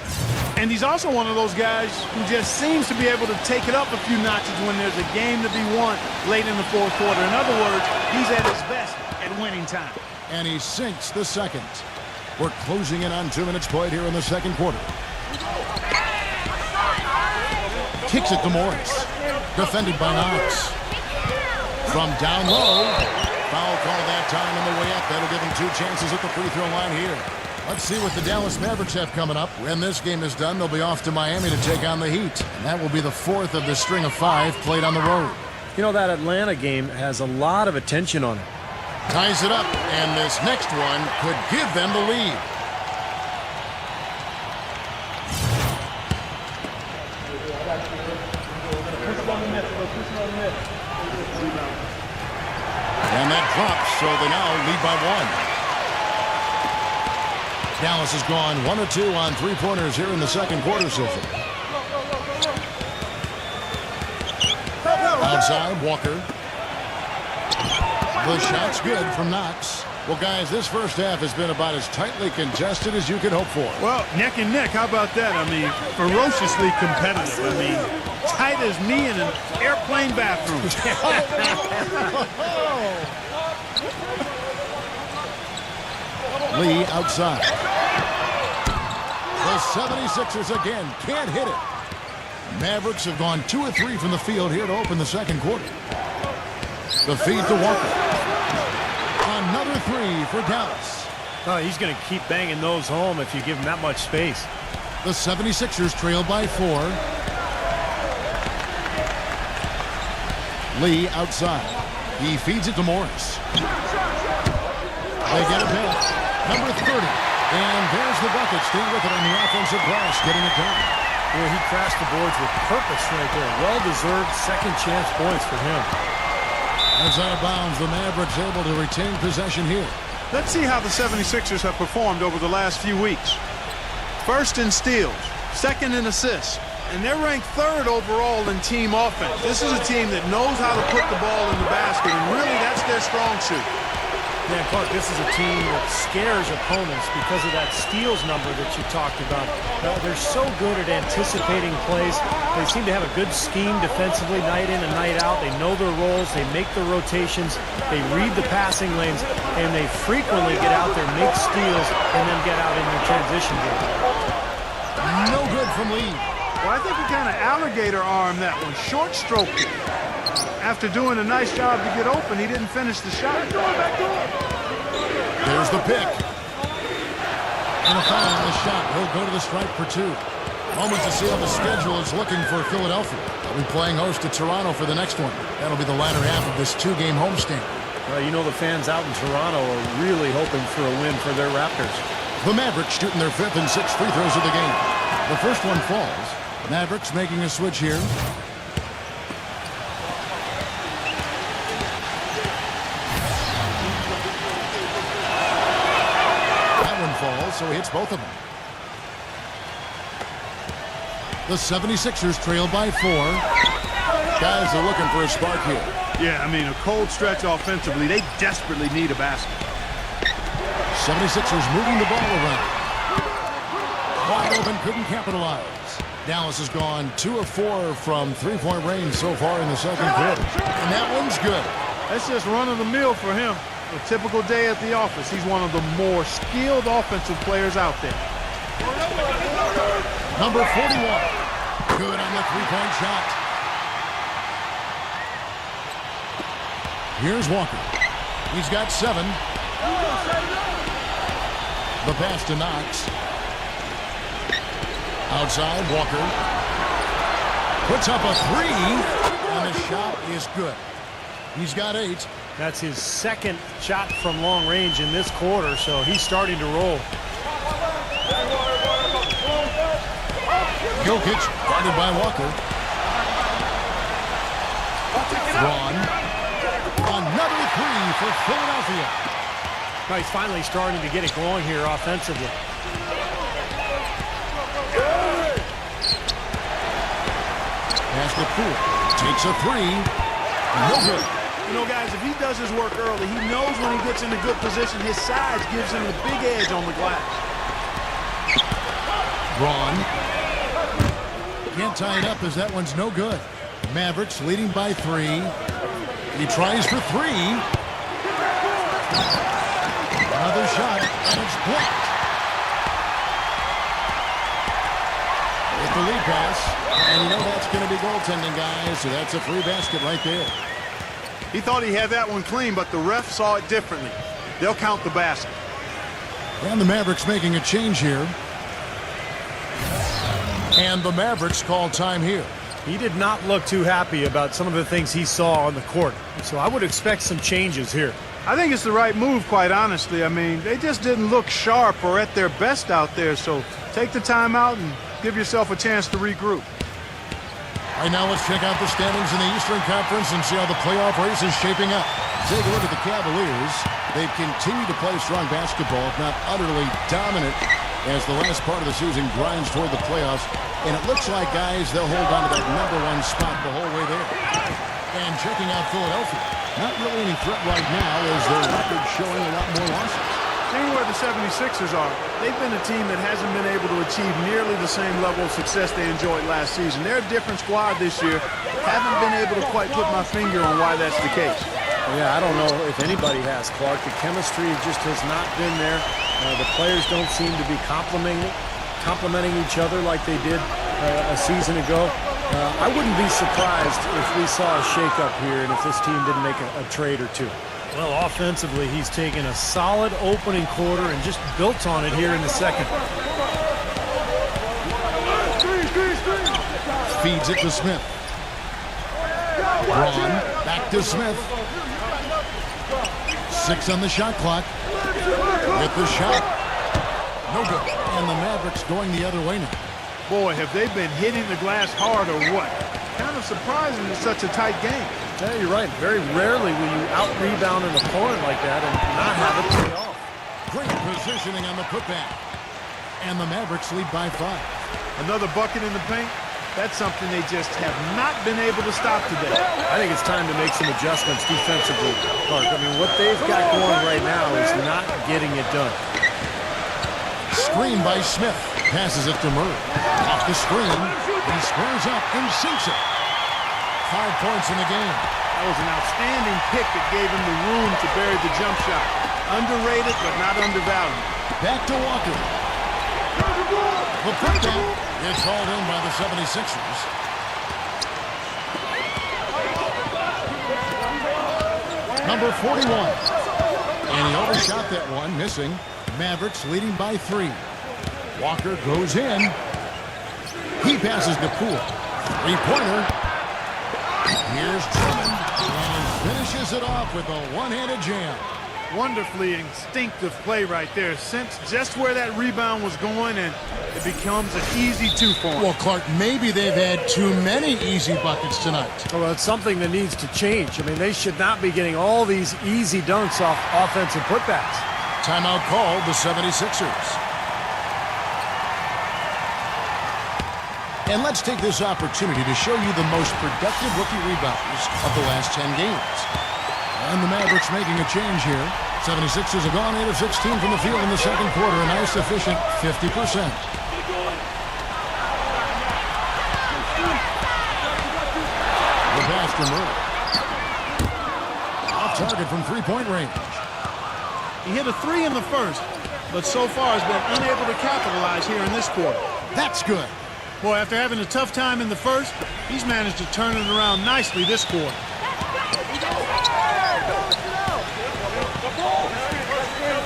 And he's also one of those guys who just seems to be able to take it up a few notches when there's a game to be won late in the 4th quarter. In other words, he's at his best at winning time. And he sinks the second. We're closing in on 2 minutes played here in the second quarter. Kicks it to Morris. Defended by Knox. From down low. Foul call that time on the way up. That'll give him 2 chances at the free throw line here. Let's see what the Dallas Mavericks have coming up. When this game is done, they'll be off to Miami to take on the Heat. And that will be the 4th of the string of 5 played on the road. You know, that Atlanta game has a lot of attention on it. Ties it up, and this next one could give them the lead. And that drops, so they now lead by 1. Dallas has gone 1 of 2 on 3-pointers here in the second quarter so far. Outside, Walker. The shot's good from Knox. Well, guys, this first half has been about as tightly contested as you could hope for. Well, neck and neck, how about that? I mean, ferociously competitive. I mean, tight as me in an airplane bathroom. Lee outside. The 76ers again can't hit it. Mavericks have gone 2 of 3 from the field here to open the second quarter. The feed to Walker. Another 3 for Dallas. Oh, he's going to keep banging those home if you give him that much space. The 76ers trail by 4. Lee outside. He feeds it to Morris. They get it back. Number 30. And there's the bucket. Stay with it on the offensive glass, getting it done. Well, he crashed the boards with purpose right there. Well-deserved second chance points for him. As out of bounds, the Mavericks able to retain possession here. Let's see how the 76ers have performed over the last few weeks. First in steals, second in assists. And they're ranked third overall in team offense. This is a team that knows how to put the ball in the basket, and really that's their strong suit. Yeah, Clark, this is a team that scares opponents because of that steals number that you talked about. They're so good at anticipating plays. They seem to have a good scheme defensively night in and night out. They know their roles. They make the rotations. They read the passing lanes, and they frequently get out there, make steals, and then get out in the transition game. No good from Lee. Well, I think he kind of alligator armed that one, short stroked it. After doing a nice job to get open, he didn't finish the shot. There's the pick. And a foul on the shot. He'll go to the stripe for 2. Moment to see how the schedule is looking for Philadelphia. They'll be playing host to Toronto for the next one. That'll be the latter half of this 2-game homestand. Well, you know the fans out in Toronto are really hoping for a win for their Raptors. The Mavericks shooting their 5th and 6th free throws of the game. The first one falls. Mavericks making a switch here. Falls, so he hits both of them. The 76ers trail by 4. Guys are looking for a spark here. Yeah, I mean, a cold stretch offensively. They desperately need a basket. 76ers moving the ball around. Wide open, couldn't capitalize. Dallas has gone 2 of 4 from three-point range so far in the second quarter. And that one's good. That's just run-of-the-mill for him. A typical day at the office. He's one of the more skilled offensive players out there. Number 41. Good on the three-point shot. Here's Walker. He's got 7. The pass to Knox. Outside, Walker. Puts up a 3. And the shot is good. He's got 8. That's his second shot from long range in this quarter, so he's starting to roll. Jokic guarded by Walker. Braun. Another 3 for Philadelphia. Now he's finally starting to get it going here offensively. Pass to Poole. Takes a 3. No good. You know, guys, if he does his work early, he knows when he gets in a good position, his size gives him the big edge on the glass. Braun. Can't tie it up as that one's no good. Mavericks leading by 3. He tries for 3. Another shot, and it's blocked. With the lead pass, and you know that's going to be goaltending, guys, so that's a free basket right there. He thought he had that one clean, but the ref saw it differently. They'll count the basket. And the Mavericks making a change here. And the Mavericks call time here. He did not look too happy about some of the things he saw on the court, so I would expect some changes here. I think it's the right move, quite honestly. I mean, they just didn't look sharp or at their best out there, so take the time out and give yourself a chance to regroup. All right, now let's check out the standings in the Eastern Conference and see how the playoff race is shaping up. Take a look at the Cavaliers. They've continued to play strong basketball, if not utterly dominant, as the last part of the season grinds toward the playoffs. And it looks like, guys, they'll hold on to that #1 spot the whole way there. And checking out Philadelphia. Not really any threat right now as their record showing a lot more losses. Seeing where the 76ers are, they've been a team that hasn't been able to achieve nearly the same level of success they enjoyed last season. They're a different squad this year. Haven't been able to quite put my finger on why that's the case. Yeah, I don't know if anybody has, Clark. The chemistry just has not been there. The players don't seem to be complimenting each other like they did a season ago. I wouldn't be surprised if we saw a shakeup here and if this team didn't make a trade or two. Well, offensively, he's taken a solid opening quarter and just built on it here in the second. Feeds it to Smith. Braun, back to Smith. 6 on the shot clock. With the shot. No good. And the Mavericks going the other way now. Boy, have they been hitting the glass hard or what? Kind of surprising it's such a tight game. Yeah, you're right. Very rarely will you out-rebound an opponent like that and not have it pay off. Great positioning on the putback. And the Mavericks lead by 5. Another bucket in the paint. That's something they just have not been able to stop today. I think it's time to make some adjustments defensively, Clark. I mean, what they've got going right now is not getting it done. Screen by Smith. Passes it to Murray. Off the screen. He squares up and sinks it. 5 points in the game. That was an outstanding pick that gave him the room to bury the jump shot. Underrated, but not undervalued. Back to Walker. The putdown is called in by the 76ers. Number 41. And he overshot that one, missing. Mavericks leading by 3. Walker goes in. He passes to Poole. Three-pointer. Here's Drummond. And he finishes it off with a one-handed jam. Wonderfully instinctive play right there. Sensed just where that rebound was going, and it becomes an easy 2 for him. Well, Clark, maybe they've had too many easy buckets tonight. Well, it's something that needs to change. I mean, they should not be getting all these easy dunks off offensive putbacks. Timeout called the 76ers. And let's take this opportunity to show you the most productive rookie rebounders of the last 10 games. And the Mavericks making a change here. 76ers have gone 8 of 16 from the field in the second quarter. A nice efficient 50%. The pass to Murray. Off target from three-point range. He hit a 3 in the first, but so far has been unable to capitalize here in this quarter. That's good. Boy, after having a tough time in the first, he's managed to turn it around nicely this quarter.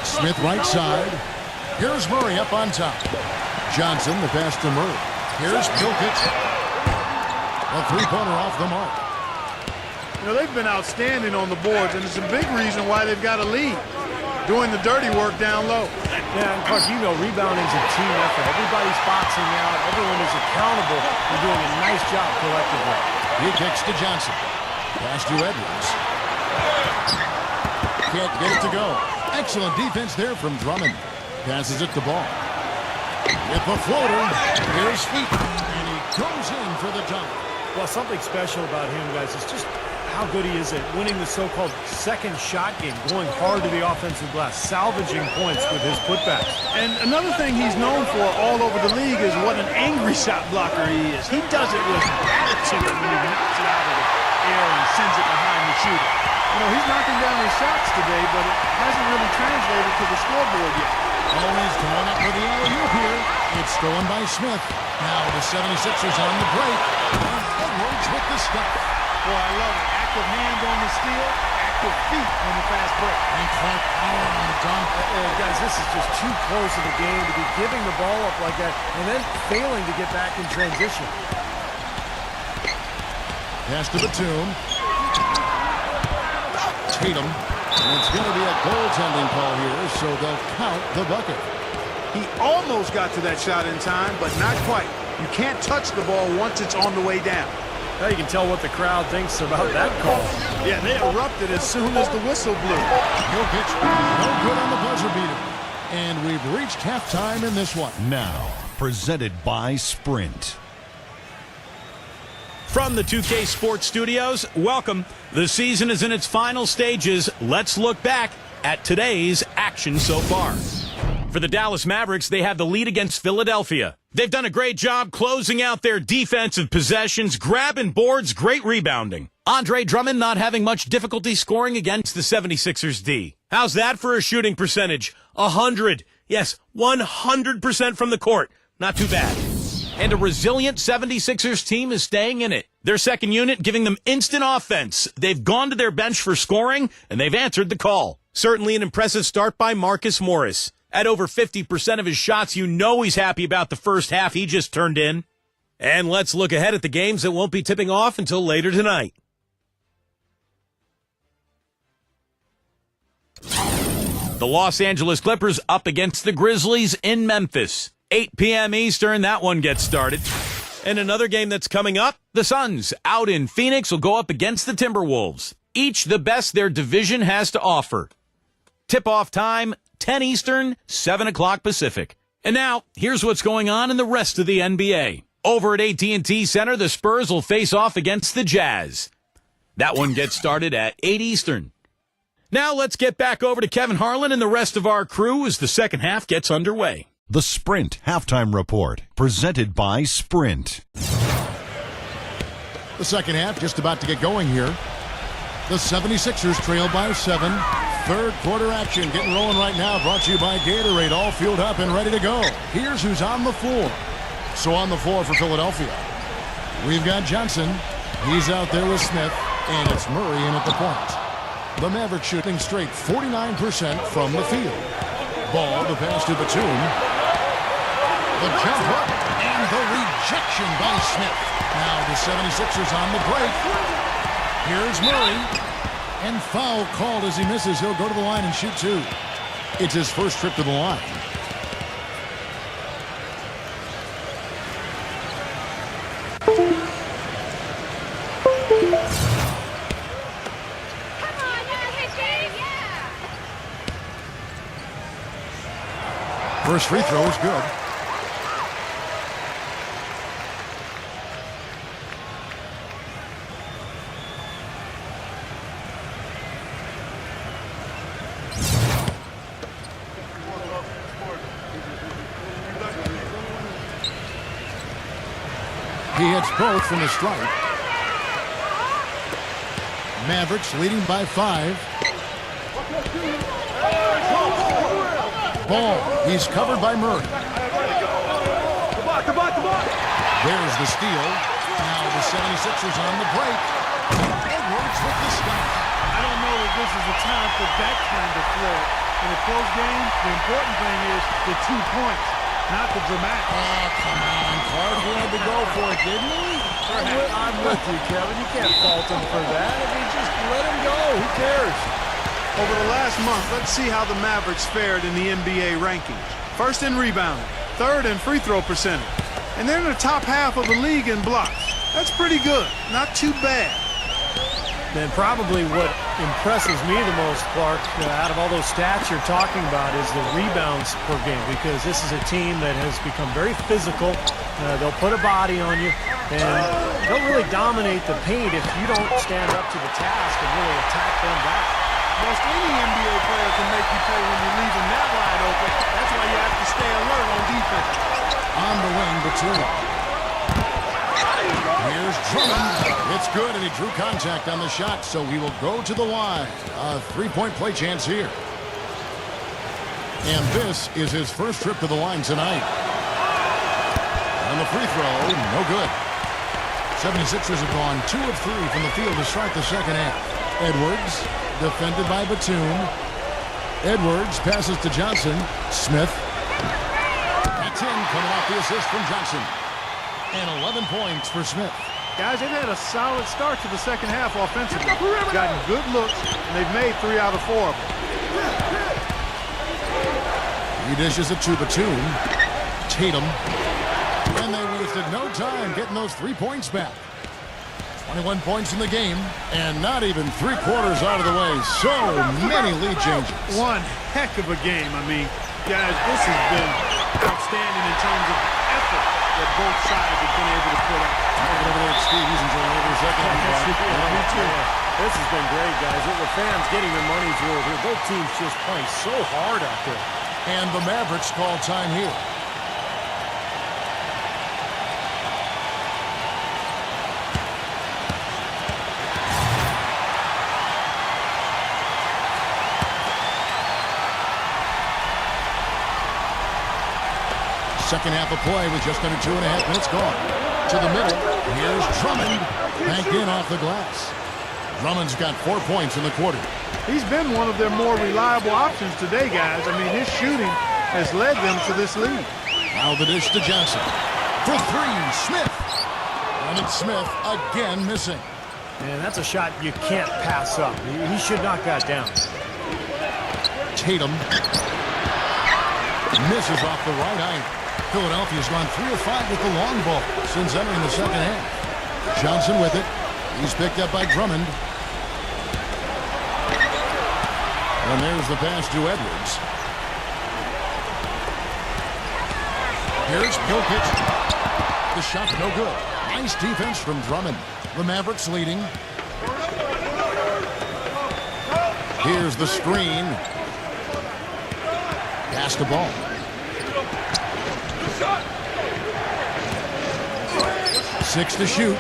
Smith right side. Here's Murray up on top. Johnson, the pass to Murray. Here's Pilkett. A three-pointer off the mark. You know, they've been outstanding on the boards, and it's a big reason why they've got a lead. Doing the dirty work down low. Yeah, and Clark, you know, rebounding's a team effort. Everybody's boxing out. Everyone is accountable for doing a nice job collectively. He kicks to Johnson. Pass to Edwards. Can't get it to go. Excellent defense there from Drummond. Passes it to Ball. With the floater, here's Feet. And he goes in for the dunk. Well, something special about him, guys, is just how good he is at winning the so-called second shot game, going hard to the offensive glass, salvaging points with his putbacks. And another thing he's known for all over the league is what an angry shot blocker he is. He does it with attitude when he knocks it out of the air and sends it behind the shooter. You know, he's knocking down his shots today, but it hasn't really translated to the scoreboard yet. Oh, he's going up for the alley-oop here. It's stolen by Smith. Now the 76ers on the break. And Edwards with the step. Boy, I love it. Active hand on the steal, active feet on the fast break. And Clark power on the dunk. Guys, this is just too close of a game to be giving the ball up like that and then failing to get back in transition. Pass to Batum. Tatum. And it's going to be a goaltending call here, so they'll count the bucket. He almost got to that shot in time, but not quite. You can't touch the ball once it's on the way down. Now you can tell what the crowd thinks about that call. Yeah, they erupted as soon as the whistle blew. Jokic, no good on the buzzer beater. And we've reached halftime in this one. Now, presented by Sprint. From the 2K Sports Studios, welcome. The season is in its final stages. Let's look back at today's action so far. For the Dallas Mavericks, they have the lead against Philadelphia. They've done a great job closing out their defensive possessions, grabbing boards, great rebounding. Andre Drummond not having much difficulty scoring against the 76ers D. How's that for a shooting percentage? 100. Yes, 100% from the court. Not too bad. And a resilient 76ers team is staying in it. Their second unit giving them instant offense. They've gone to their bench for scoring, and they've answered the call. Certainly an impressive start by Marcus Morris. At over 50% of his shots, you know he's happy about the first half he just turned in. And let's look ahead at the games that won't be tipping off until later tonight. The Los Angeles Clippers up against the Grizzlies in Memphis. 8 p.m. Eastern, that one gets started. And another game that's coming up, the Suns out in Phoenix will go up against the Timberwolves. Each the best their division has to offer. Tip-off time, 10 Eastern, 7 o'clock Pacific. And now, here's what's going on in the rest of the NBA. Over at AT&T Center, the Spurs will face off against the Jazz. That one gets started at 8 Eastern. Now let's get back over to Kevin Harlan and the rest of our crew as the second half gets underway. The Sprint Halftime Report, presented by Sprint. The second half just about to get going here. The 76ers trail by 7. Third quarter action getting rolling right now, brought to you by Gatorade, all fueled up and ready to go. Here's who's on the floor. So on the floor for Philadelphia, we've got Johnson. He's out there with Smith, and it's Murray in at the point. The Mavericks shooting straight 49% from the field. Ball, the pass to Batum. The jump up and the rejection by Smith. Now the 76ers on the break. Here's Murray. And foul called as he misses. He'll go to the line and shoot two. It's his first trip to the line. First free throw is good. He hits both from the stripe. Mavericks leading by 5. Ball. He's covered by Murray. There's the steal. Now the 76ers on the break. Edwards with the stop. I don't know if this is the time for that kind of flow. In a close game, the important thing is the 2 points, not the dramatic. Oh, come on. Clark had to go for it, didn't he? I'm with you, Kevin. You can't fault him for that. If he just let him go, who cares? Over the last month, let's see how the Mavericks fared in the NBA rankings. First in rebounding, third in free throw percentage, and they're in the top half of the league in blocks. That's pretty good, not too bad. Then probably what impresses me the most, Clark, out of all those stats you're talking about is the rebounds per game, because this is a team that has become very physical. They'll put a body on you, and they'll really dominate the paint if you don't stand up to the task and really attack them back. Most any NBA player can make you pay when you're leaving that wide open. That's why you have to stay alert on defense. On the wing, Batum. Here's Drummond. It's good, and he drew contact on the shot, so he will go to the line. A three-point play chance here. And this is his first trip to the line tonight. And the free throw, no good. 76ers have gone 2 of 3 from the field to start the second half. Edwards, defended by Batum. Edwards passes to Johnson. Smith. That's in, coming off the assist from Johnson. And 11 points for Smith. Guys, they've had a solid start to the second half offensively. Gotten good looks, and they've made 3 out of 4 of them. He dishes it to Batum. Tatum. And they wasted no time getting those 3 points back. 21 points in the game, and not even 3/4 out of the way. So many lead changes. One heck of a game. I mean, guys, this has been outstanding in terms of effort that both sides have been able to put out. Over there at Steve, he's enjoying every second. Me too. This has been great, guys. The fans getting their money's worth here. Both teams just playing so hard out there. And the Mavericks call time here. Second half of play with just under 2.5 minutes gone. To the middle, here's Drummond. Banked in off the glass. Drummond's got 4 points in the quarter. He's been one of their more reliable options today, guys. I mean, his shooting has led them to this lead. Now the dish to Johnson. For 3, Smith. And it's Smith again missing. Man, that's a shot you can't pass up. He should knock that down. Tatum. Misses off the right iron. Philadelphia's gone 3 of 5 with the long ball since entering the second half. Johnson with it. He's picked up by Drummond. And there's the pass to Edwards. Here's Jokic. The shot no good. Nice defense from Drummond. The Mavericks leading. Here's the screen. Pass the ball. Six to shoot.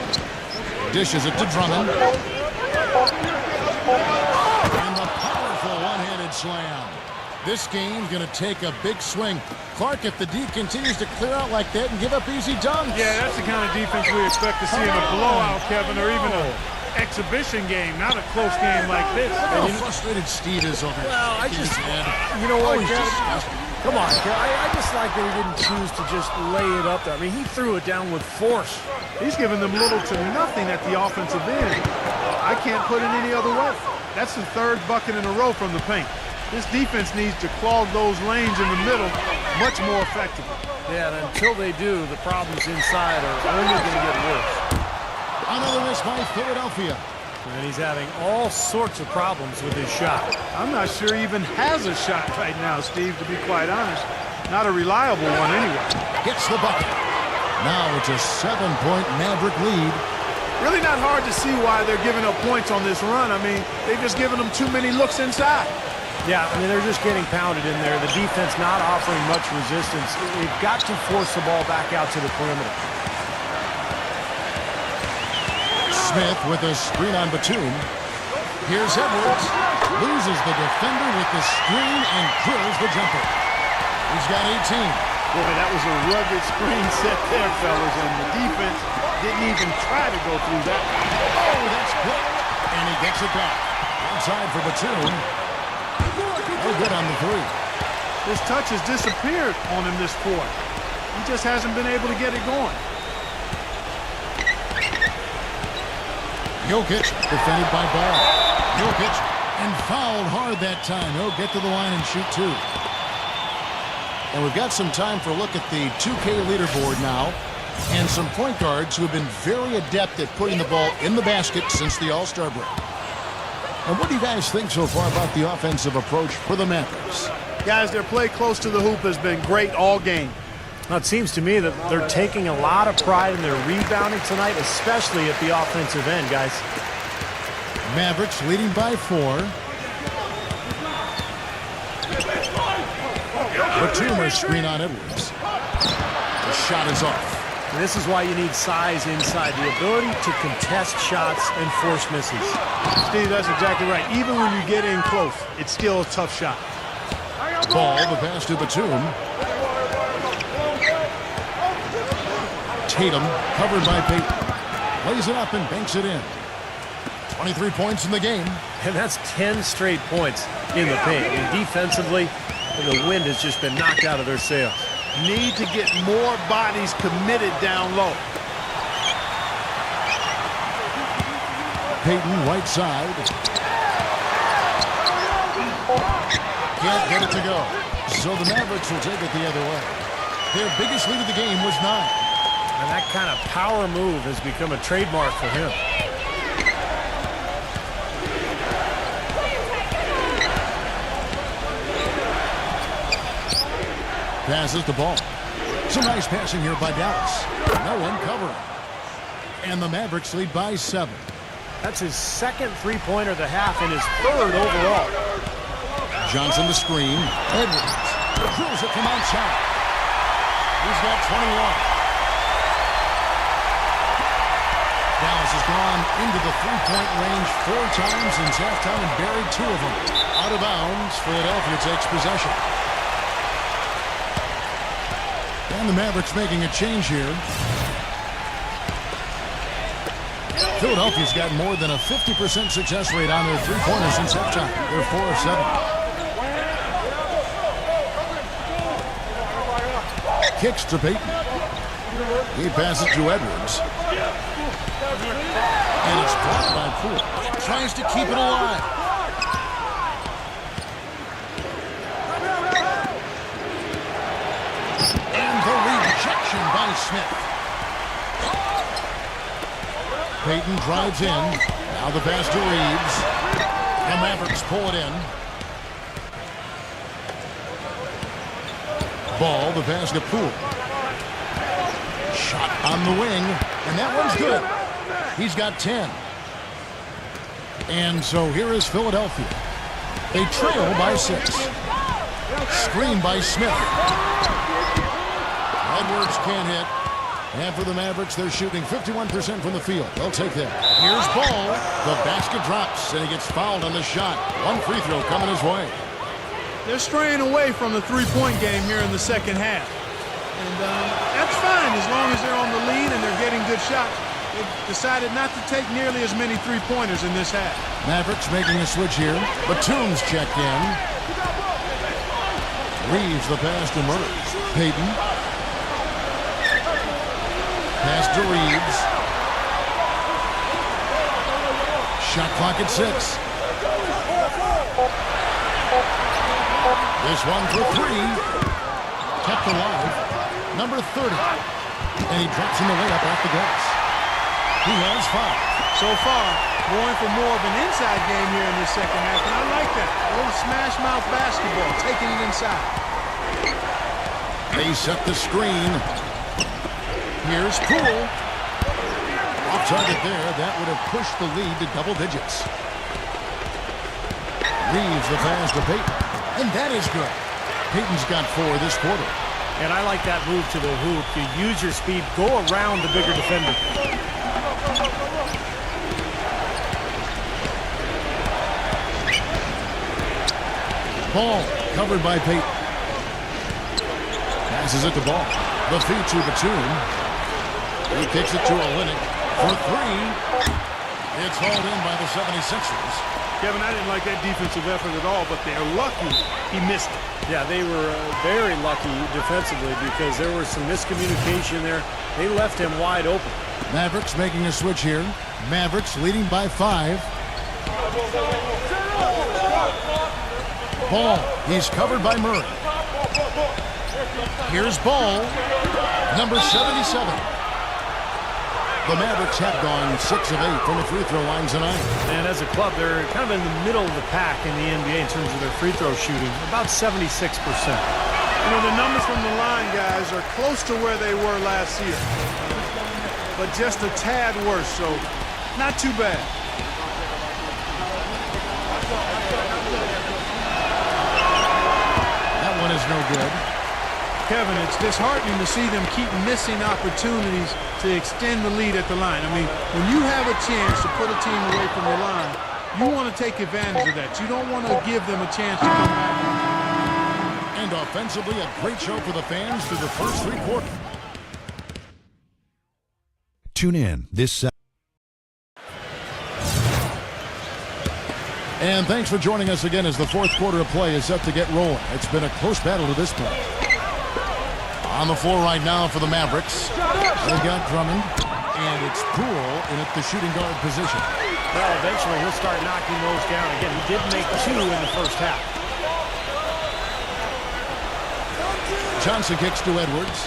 Dishes it to Drummond. And the powerful one-handed slam. This game's going to take a big swing. Clark, if the D continues to clear out like that and give up easy dunks. Yeah, that's the kind of defense we expect to see in a blowout, Kevin, or even an exhibition game, not a close game like this. How frustrated Steve is over here. Well, you know what, come on, I just like that he didn't choose to just lay it up there. I mean, he threw it down with force. He's giving them little to nothing at the offensive end. I can't put it any other way. That's the third bucket in a row from the paint. This defense needs to clog those lanes in the middle much more effectively. Yeah, and until they do, the problems inside are only going to get worse. Another miss by Philadelphia. And he's having all sorts of problems with his shot. I'm not sure he even has a shot right now, Steve, to be quite honest. Not a reliable one anyway. Gets the bucket. Now it's a 7-point Maverick lead. Really not hard to see why they're giving up points on this run. I mean, they've just given them too many looks inside. Yeah, I mean, they're just getting pounded in there. The defense not offering much resistance. They've got to force the ball back out to the perimeter. Smith with a screen on Batum. Here's Edwards. Loses the defender with the screen and drills the jumper. He's got 18. Boy, that was a rugged screen set there, fellas, and the defense didn't even try to go through that. Oh, that's quick. And he gets it back. Inside for Batum. Oh, good on the three. His touch has disappeared on him this quarter. He just hasn't been able to get it going. Jokic defended by Ball. Jokic and fouled hard that time. He'll get to the line and shoot two. And we've got some time for a look at the 2K leaderboard now. And some point guards who have been very adept at putting the ball in the basket since the All-Star break. And what do you guys think so far about the offensive approach for the Mavericks? Guys, their play close to the hoop has been great all game. Now, it seems to me that they're taking a lot of pride in their rebounding tonight, especially at the offensive end, guys. Mavericks leading by 4. Batum screen on Edwards. The shot is off. And this is why you need size inside, the ability to contest shots and force misses. Steve, that's exactly right. Even when you get in close, it's still a tough shot. Ball, the pass to Batum. Tatum, covered by Payton. Lays it up and banks it in. 23 points in the game. And that's 10 straight points in the paint. And defensively, the wind has just been knocked out of their sails. Need to get more bodies committed down low. Payton, right side. Can't get it to go. So the Mavericks will take it the other way. Their biggest lead of the game was 9. And that kind of power move has become a trademark for him. Passes the ball. Some nice passing here by Dallas. No one covering. And the Mavericks lead by 7. That's his second three-pointer of the half and his third overall. Johnson the screen. Edwards drills it from outside. He's got 21. Dallas has gone into the three-point range 4 times since halftime and buried 2 of them. Out of bounds, Philadelphia takes possession. And the Mavericks making a change here. Philadelphia's got more than a 50% success rate on their three-pointers since halftime. They're 4 of 7. Kicks to Payton. He passes to Edwards. And it's blocked by Poole. Tries to keep it alive. And the rejection by Smith. Payton drives in. Now the pass to Reeves. The Mavericks pull it in. Ball, the pass to Poole. Shot on the wing, and that one's good. He's got 10. And so here is Philadelphia. They trail by 6. Screen by Smith. Edwards can't hit. And for the Mavericks, they're shooting 51% from the field. They'll take that. Here's Ball. The basket drops, and he gets fouled on the shot. One free throw coming his way. They're straying away from the three-point game here in the second half. And that's fine as long as they're on the lead and they're getting good shots. They've decided not to take nearly as many three-pointers in this half. Mavericks making a switch here. Batum's checked in. Reeves the pass to Murray. Payton. Pass to Reeves. Shot clock at 6. This one for 3. Kept alive. Number 30. And he drops in the layup off the glass. He has 5. So far, going for more of an inside game here in this second half, and I like that. A little smash mouth basketball, taking it inside. They set the screen. Here's Poole. Off target there. That would have pushed the lead to double digits. Reeves the pass to Payton. And that is good. Payton's got 4 this quarter. And I like that move to the hoop. You use your speed, go around the bigger defender. Ball covered by Payton. Passes it to Ball. The feed to Batum. He kicks it to Olynyk for 3. It's hauled in by the 76ers. Kevin, I didn't like that defensive effort at all, but they're lucky he missed it. Yeah, they were very lucky defensively because there was some miscommunication there. They left him wide open. Mavericks making a switch here. Mavericks leading by 5. Ball. He's covered by Murray. Here's Ball. Number 77. The Mavericks have gone 6 of 8 from the free throw line tonight. And as a club, they're kind of in the middle of the pack in the NBA in terms of their free throw shooting, about 76%. You know, the numbers from the line, guys, are close to where they were last year, but just a tad worse, so not too bad. That one is no good. Kevin, it's disheartening to see them keep missing opportunities to extend the lead at the line. I mean, when you have a chance to put a team away from the line, you want to take advantage of that. You don't want to give them a chance to come back. And offensively, a great show for the fans through the first 3 quarters. Tune in this Saturday. And thanks for joining us again as the 4th quarter of play is set to get rolling. It's been a close battle to this point. On the floor right now for the Mavericks. They've got Drummond, and it's Poole in at the shooting guard position. Well, eventually he'll start knocking those down. Again, he did make 2 in the first half. Johnson kicks to Edwards.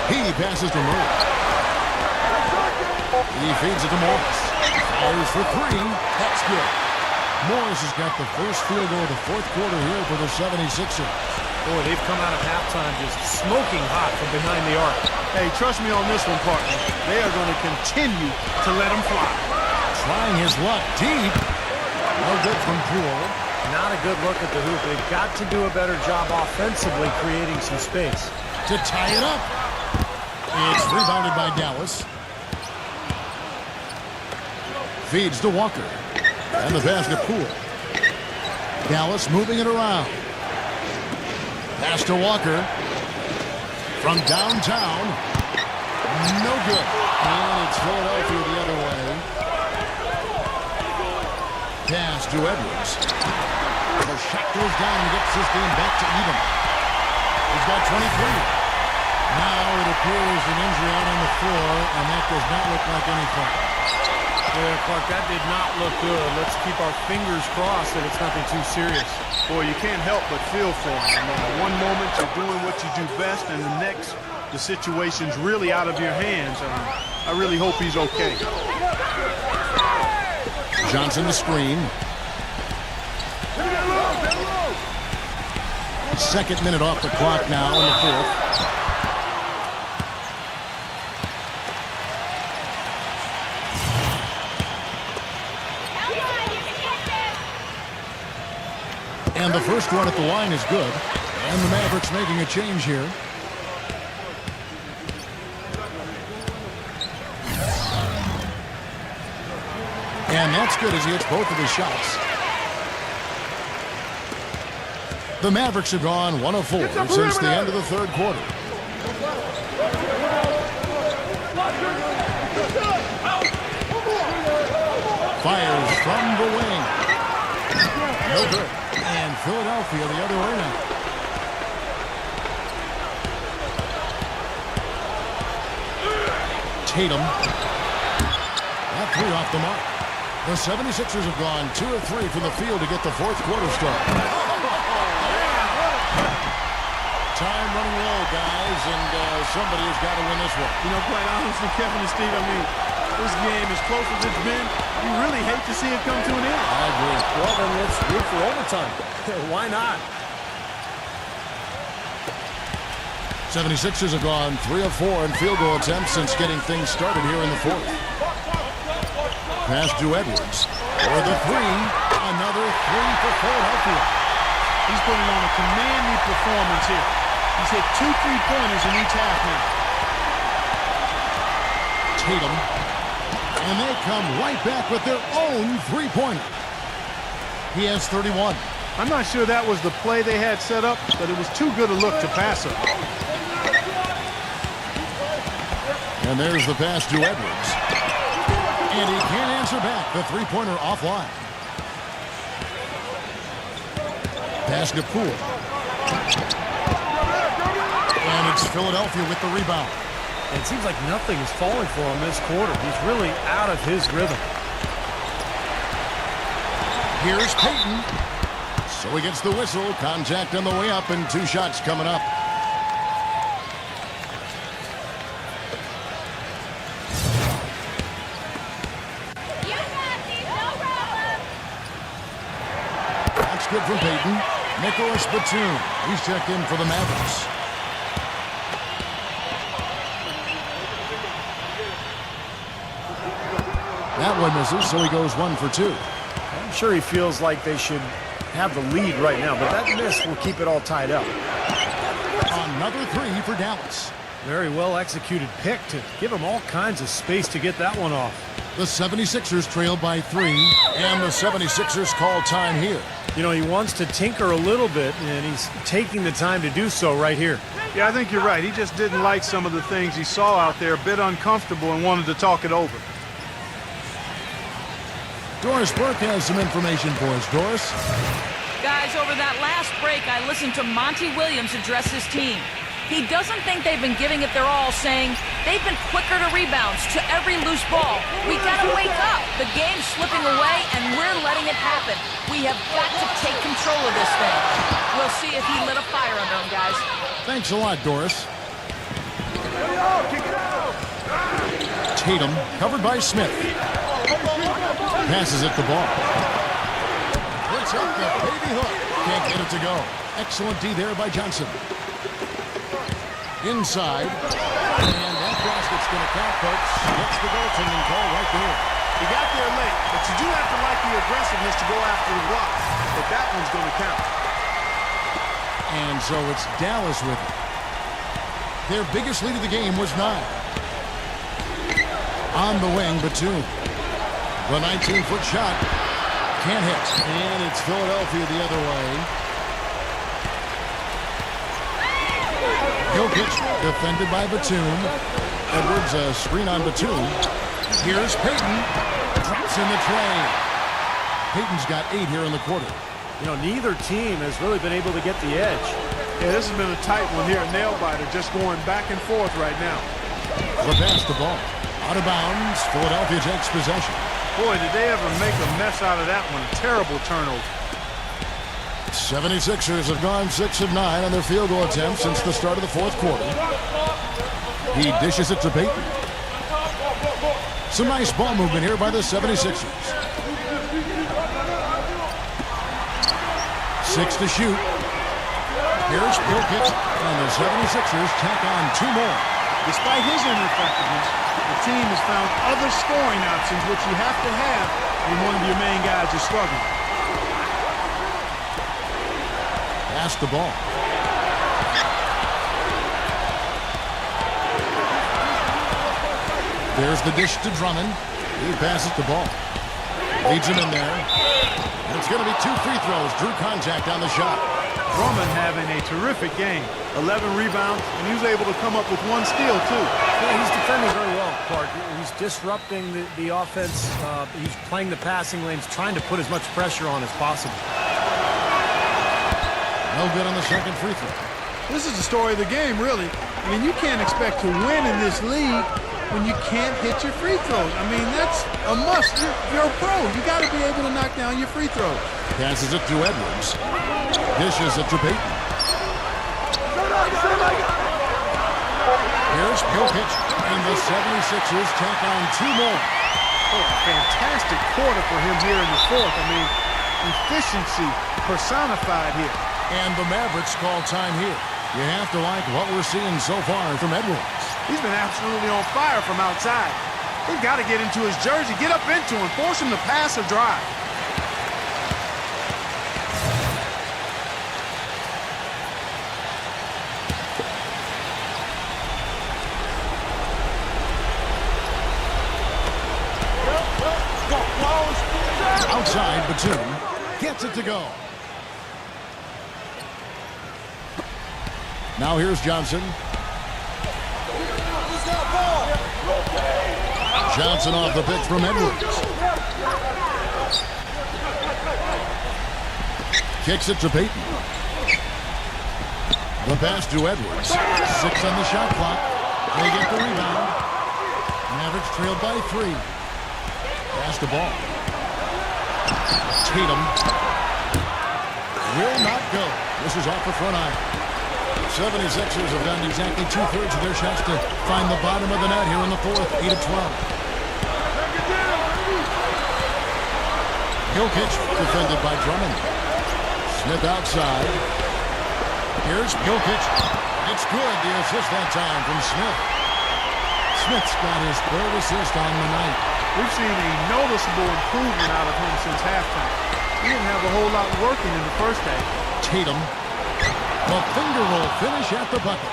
He passes to Murray. He feeds it to Morris. Fires for 3. That's good. Morris has got the first field goal of the 4th quarter here for the 76ers. Boy, they've come out of halftime just smoking hot from behind the arc. Hey, trust me on this one, partner. They are going to continue to let them fly. Trying his luck deep. No good from Poole. Not a good look at the hoop. They've got to do a better job offensively creating some space. To tie it up. It's rebounded by Dallas. Feeds to Walker. And the pass to Poole. Dallas moving it around. Pass to Walker. From downtown. No good. And it's Philadelphia the other way. Pass to Edwards. The shot goes down and gets this game back to even. He's got 23. Now it appears an injury out on the floor, and that does not look like anything. Yeah, Clark, that did not look good. Let's keep our fingers crossed that it's nothing too serious. Boy, you can't help but feel for him. I mean, one moment you're doing what you do best, and the next, the situation's really out of your hands. I really hope he's okay. Johnson the screen. Second minute off the clock now in the fourth. And the first one at the line is good. And the Mavericks making a change here. And that's good as he hits both of his shots. The Mavericks have gone 1 of 4 since the end of the third quarter. Fires from the wing. No good. And Philadelphia the other way now. Tatum. That three off the mark. The 76ers have gone 2 of 3 from the field to get the fourth quarter started. Time running low, guys, and somebody has got to win this one. You know, quite honestly, Kevin and Steve, I mean, this game, as close as it's been, you really hate to see it come to an end. I agree. Well, then let's root for overtime. Why not? 76ers have gone 3 of 4 in field goal attempts since getting things started here in the fourth. Pass to Edwards. For the three. Another three for Philadelphia. He's putting on a commanding performance here. He's hit 2 3-pointers in each half now. Tatum. And they come right back with their own three-pointer. He has 31. I'm not sure that was the play they had set up, but it was too good a look to pass up. And there's the pass to Edwards. And he can't answer back. The three-pointer offline. Pass to Poole. And it's Philadelphia with the rebound. It seems like nothing is falling for him this quarter. He's really out of his rhythm. Here's Payton. So he gets the whistle. Contact on the way up and 2 shots coming up. That's good from Payton. Nicholas Batum. He's checked in for the Mavericks. That one misses, so he goes 1 for 2. I'm sure he feels like they should have the lead right now, but that miss will keep it all tied up. Another three for Dallas. Very well executed pick to give him all kinds of space to get that one off. The 76ers trail by 3, and the 76ers call time here. You know, he wants to tinker a little bit, and he's taking the time to do so right here. Yeah, I think you're right. He just didn't like some of the things he saw out there, a bit uncomfortable, and wanted to talk it over. Doris Burke has some information for us. Doris? Guys, over that last break, I listened to Monty Williams address his team. He doesn't think they've been giving it their all, saying they've been quicker to rebounds, to every loose ball. We gotta wake up. The game's slipping away, and we're letting it happen. We have got to take control of this thing. We'll see if he lit a fire under him, guys. Thanks a lot, Doris. Tatum, covered by Smith. Passes at the ball. Puts up the baby hook. Can't get it to go. Excellent D there by Johnson. Inside. And that basket's going to count, folks. Gets the goaltending call right there. He got there late, but you do have to like the aggressiveness to go after the block. But that one's going to count. And so it's Dallas with it. Their biggest lead of the game was 9. On the wing, Batum. The 19-foot shot can't hit. And it's Philadelphia the other way. Jokic defended by Batum. Edwards a screen on Batum. Here's Payton. Drops in the tray. Payton's got 8 here in the quarter. You know, neither team has really been able to get the edge. Yeah, this has been a tight one here. A nail-biter just going back and forth right now. The pass the ball. Out of bounds. Philadelphia takes possession. Boy, did they ever make a mess out of that one. A terrible turnover. 76ers have gone 6 of 9 on their field goal attempts since the start of the fourth quarter. He dishes it to Payton. Some nice ball movement here by the 76ers. 6 to shoot. Here's Jokic, and the 76ers tack on 2 more. Despite his ineffectiveness, the team has found other scoring options, which you have to have when one of your main guys is struggling. Pass the ball. There's the dish to Drummond. He passes the ball. Leads him in there. And it's going to be 2 free throws. Drew contact on the shot. Drummond having a terrific game. 11 rebounds, and he was able to come up with 1 steal, too. Yeah, he's defending very well, Clark. He's disrupting the offense. He's playing the passing lanes, trying to put as much pressure on as possible. No good on the second free throw. This is the story of the game, really. I mean, you can't expect to win in this league when you can't hit your free throws. I mean, that's a must. You're a pro. You got to be able to knock down your free throws. Passes it to Edwards. Dishes it to Payton. Here's Jokic, and the 76ers tack on 2 more. Oh, a fantastic quarter for him here in the 4th. I mean, efficiency personified here. And the Mavericks call time here. You have to like what we're seeing so far from Edwards. He's been absolutely on fire from outside. They've got to get into his jersey, get up into him, force him to pass or drive. Outside, Batum gets it to go. Now here's Johnson. Johnson off the pitch from Edwards. Kicks it to Payton. The pass to Edwards. 6 on the shot clock. They get the rebound. Mavericks trailed by 3. Pass the ball. Tatum will not go. This is off the front iron. 76ers have done exactly 2/3 of their shots to find the bottom of the net here in the 4th. 8 of 12. Jokic defended by Drummond. Smith outside. Here's Jokic. It's good. The assist that time from Smith. Smith's got his 3rd assist on the night. We've seen a noticeable improvement out of him since halftime. He didn't have a whole lot working in the first half. Tatum. The finger roll finish at the bucket.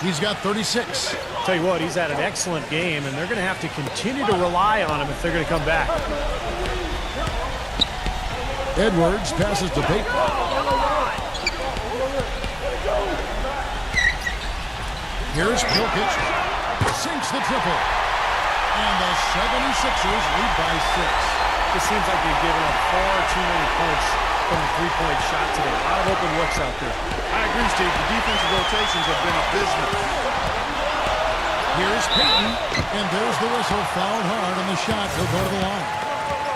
He's got 36. Tell you what, he's had an excellent game, and they're going to have to continue to rely on him if they're going to come back. Edwards passes to Payton. Here's Jokic. Sinks the triple. And the 76ers lead by 6. It seems like they've given up far too many points from the 3-point shot today. A lot of open looks out there. I agree, Steve. The defensive rotations have been abysmal. Here's Payton. And there's the whistle. Fouled hard on the shot. He'll go to the line.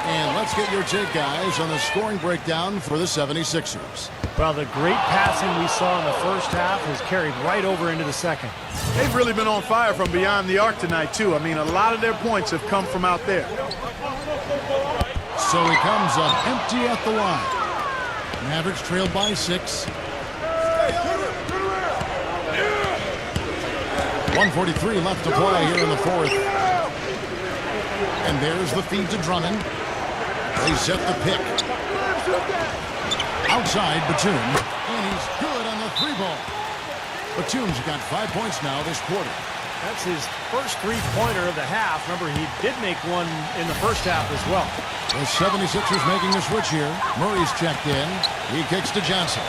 And let's get your take, guys, on the scoring breakdown for the 76ers. Well, the great passing we saw in the first half has carried right over into the second. They've really been on fire from beyond the arc tonight, too. I mean, a lot of their points have come from out there. So he comes up empty at the line. Mavericks trailed by 6. 1:43 left to play here in the 4th. And there's the feed to Drummond. They set the pick. Outside Batum. And he's good on the 3-ball. Batum's got 5 points now this quarter. That's his first 3-pointer of the half. Remember, he did make one in the first half as well. The 76ers making the switch here. Murray's checked in. He kicks to Johnson.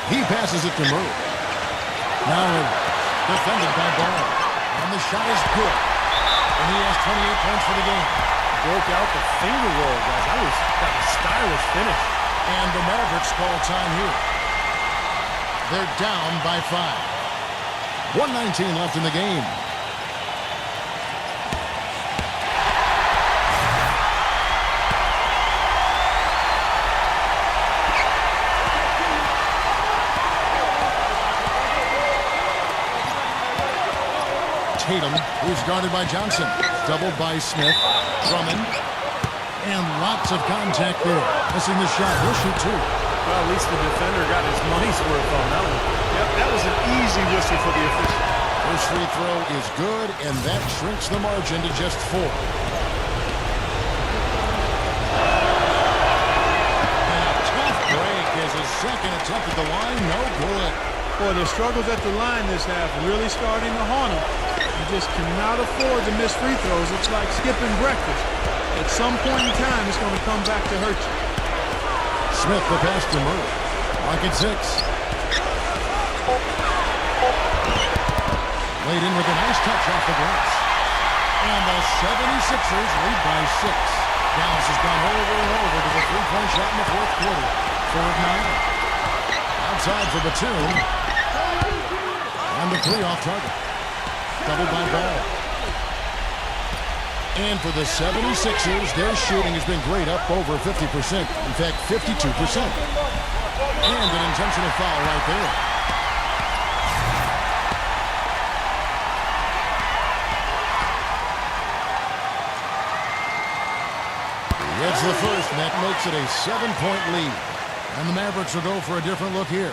He passes it to Murray. Now defended by Ball. And the shot is good. And he has 28 points for the game. Broke out the finger roll, guys. That was a stylish finish. And the Mavericks call time here. They're down by 5. 1:19 left in the game. Tatum, who's guarded by Johnson. Doubled by Smith. Drummond. And lots of contact there. Missing the shot. He'll shoot 2. Well, at least the defender got his money's worth on that one. Yep, that was an easy whistle for the official. First free throw is good, and that shrinks the margin to just 4. And a tough break as his second attempt at the line, no good. Boy, the struggles at the line this half are really starting to haunt him. You just cannot afford to miss free throws. It's like skipping breakfast. At some point in time, it's going to come back to hurt you. Smith the pass to Murray. Lock at 6. Laid in with a nice touch off the glass. And the 76ers lead by 6. Dallas has gone over and over to the three-point shot in the fourth quarter. 4 of 9. Outside for Batum. And the 3 off target. Doubled by Ball. And for the 76ers, their shooting has been great, up over 50%. In fact, 52%. And an intentional foul right there. He gets the first, and that makes it a 7-point lead. And the Mavericks will go for a different look here.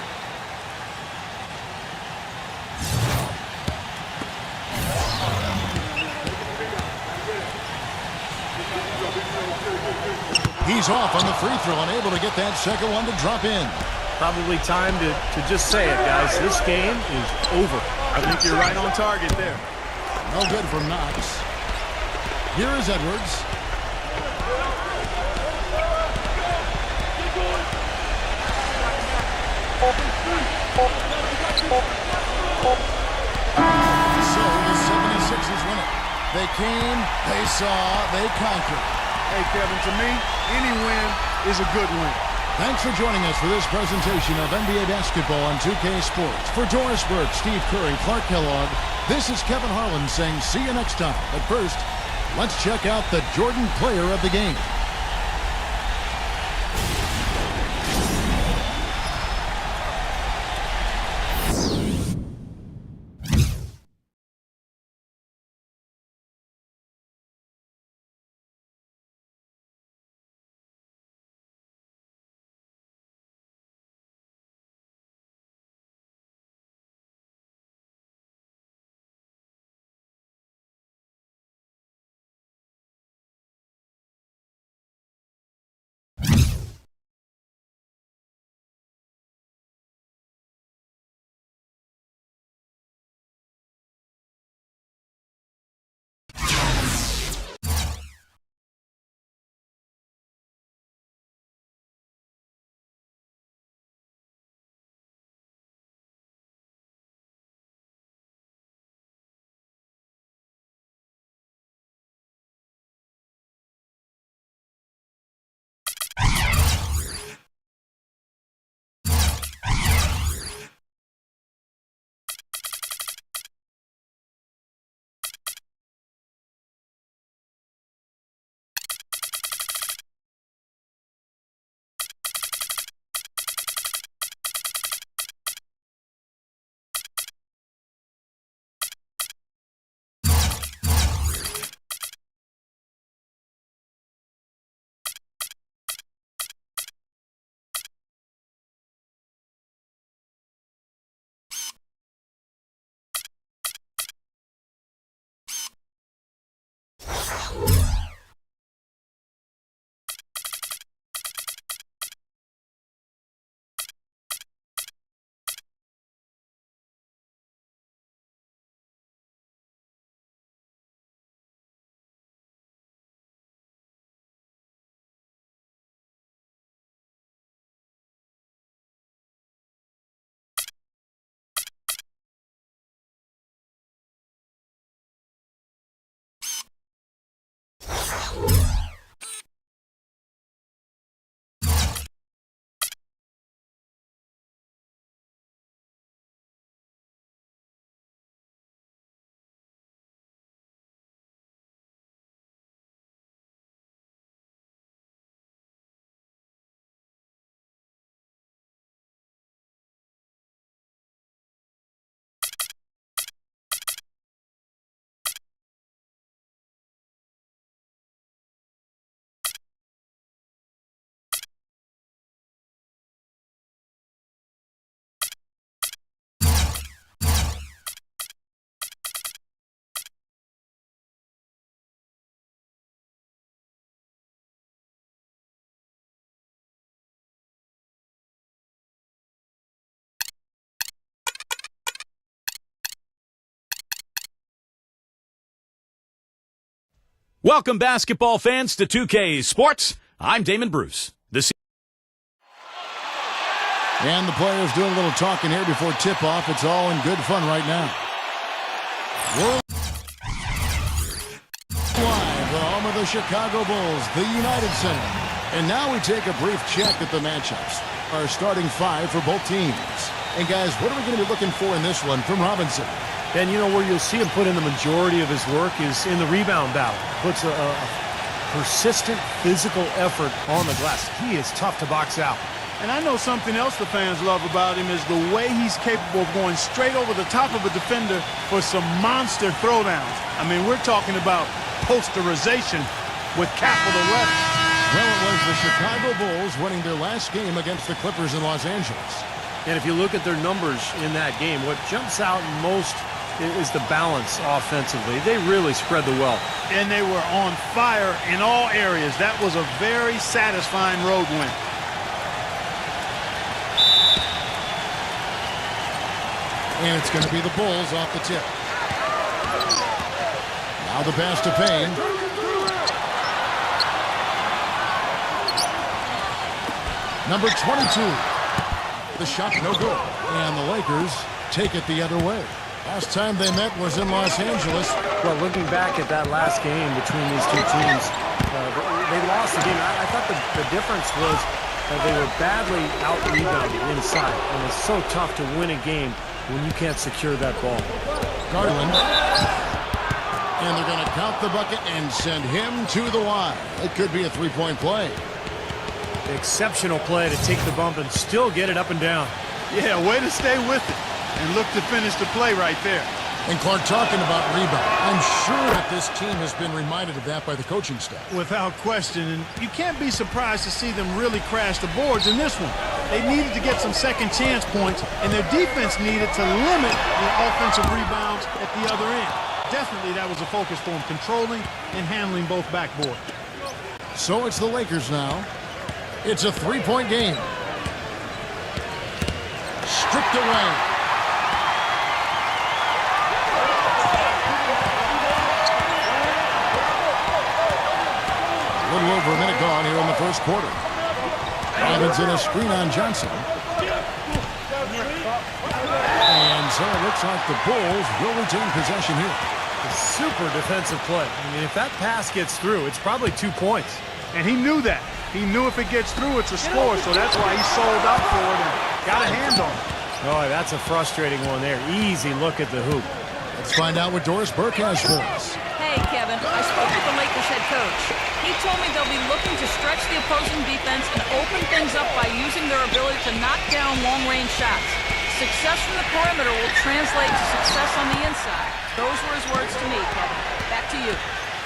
He's off on the free throw, unable to get that second one to drop in. Probably time to just say it, guys. This game is over. I think you're right on target there. No good from Knox. Here is Edwards. So the 76ers win it. They came, they saw, they conquered. Hey, Kevin, to me, any win is a good win. Thanks for joining us for this presentation of NBA basketball on 2K Sports. For Doris Burke, Steve Curry, Clark Kellogg, this is Kevin Harlan saying see you next time. But first, let's check out the Jordan player of the game. Welcome, basketball fans, to 2K Sports. I'm Damon Bruce. And the players doing a little talking here before tip-off. It's all in good fun right now. World Live, the home of the Chicago Bulls, the United Center. And now we take a brief check at the matchups. Our starting five for both teams. And guys, what are we going to be looking for in this one from Robinson? And you know where you'll see him put in the majority of his work is in the rebound battle. Puts a persistent physical effort on the glass. He is tough to box out. And I know something else the fans love about him is the way he's capable of going straight over the top of a defender for some monster throwdowns. I mean, we're talking about posterization with capital letters. Well, it was the Chicago Bulls winning their last game against the Clippers in Los Angeles. And if you look at their numbers in that game, what jumps out most is the balance offensively. They really spread the wealth. And they were on fire in all areas. That was a very satisfying road win. And it's going to be the Bulls off the tip. Now the pass to Payne. Number 22. The shot no good. And the Lakers take it the other way. Last time they met was in Los Angeles. Well, looking back at that last game between these two teams, they lost the game. I thought the difference was they were badly out-rebounded inside. And it's so tough to win a game when you can't secure that ball. Garland. And they're going to count the bucket and send him to the line. It could be a three-point play. Exceptional play to take the bump and still get it up and down. Yeah, way to stay with it and look to finish the play right there. And Clark, talking about rebound, I'm sure that this team has been reminded of that by the coaching staff. Without question, and you can't be surprised to see them really crash the boards in this one. They needed to get some second chance points, and their defense needed to limit the offensive rebounds at the other end. Definitely that was a focus for them, controlling and handling both backboard. So it's the Lakers now. It's a three-point game. Stripped away. A little over a minute gone here in the first quarter. Robinson a screen on Johnson. And so it looks like the Bulls will retain possession here. A super defensive play. I mean, if that pass gets through, it's probably 2 points. And he knew that. He knew if it gets through, it's a score, so that's why he sold up for it and got a hand on it. Oh, that's a frustrating one there. Easy look at the hoop. Let's find out what Doris Burke has for us. Hey, Kevin, I spoke with the Lakers head coach. He told me they'll be looking to stretch the opposing defense and open things up by using their ability to knock down long-range shots. Success from the perimeter will translate to success on the inside. Those were his words to me, Kevin. Back to you.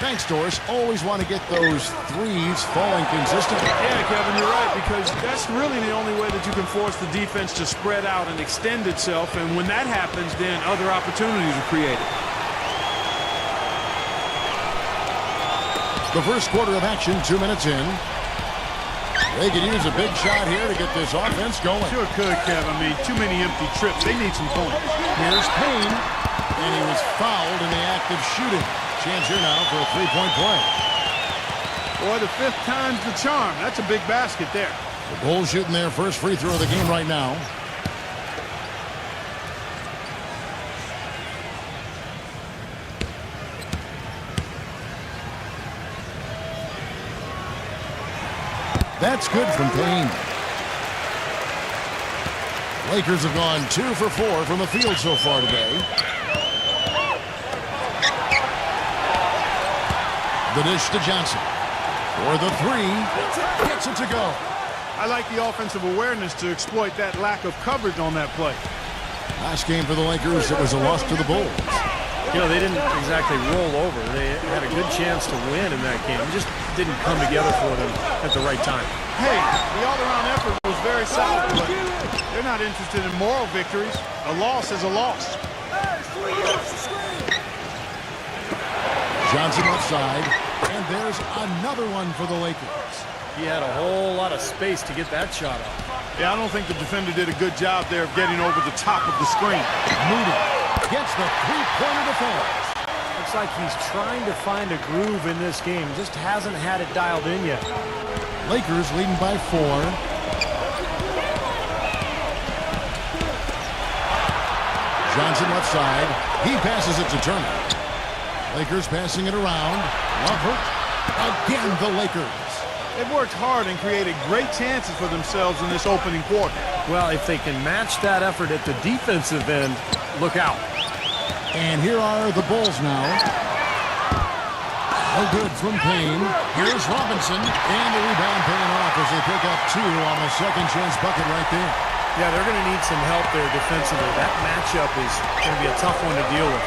Thanks, Doris. Always want to get those threes falling consistently. Yeah, Kevin, you're right, because that's really the only way that you can force the defense to spread out and extend itself, and when that happens, then other opportunities are created. The first quarter of action, 2 minutes in. They could use a big shot here to get this offense going. Sure could, Kevin. I mean, too many empty trips. They need some points. Here's Payne, and he was fouled in the act of shooting. Chance here now for a three-point play. Boy, the fifth time's the charm. That's a big basket there. The Bulls shooting their first free throw of the game right now. That's good from Payne. Lakers have gone 2 for 4 from the field so far today. The dish to Johnson. For the three. Gets it to go. I like the offensive awareness to exploit that lack of coverage on that play. Last game for the Lakers, it was a loss to the Bulls. You know, they didn't exactly roll over. They had a good chance to win in that game. It just didn't come together for them at the right time. Hey, the all-around effort was very solid, but they're not interested in moral victories. A loss is a loss. Johnson left side, and there's another one for the Lakers. He had a whole lot of space to get that shot off. Yeah, I don't think the defender did a good job there of getting over the top of the screen. Moody gets the three-pointer to fall. It's looks like he's trying to find a groove in this game. Just hasn't had it dialed in yet. Lakers leading by 4. Johnson left side. He passes it to Turner. Lakers passing it around. Levert. Again, the Lakers. They've worked hard and created great chances for themselves in this opening quarter. Well, if they can match that effort at the defensive end, look out. And here are the Bulls now. No good from Payne. Here's Robinson. And the rebound paying off as they pick up 2 on the second chance bucket right there. Yeah, they're going to need some help there defensively. That matchup is going to be a tough one to deal with.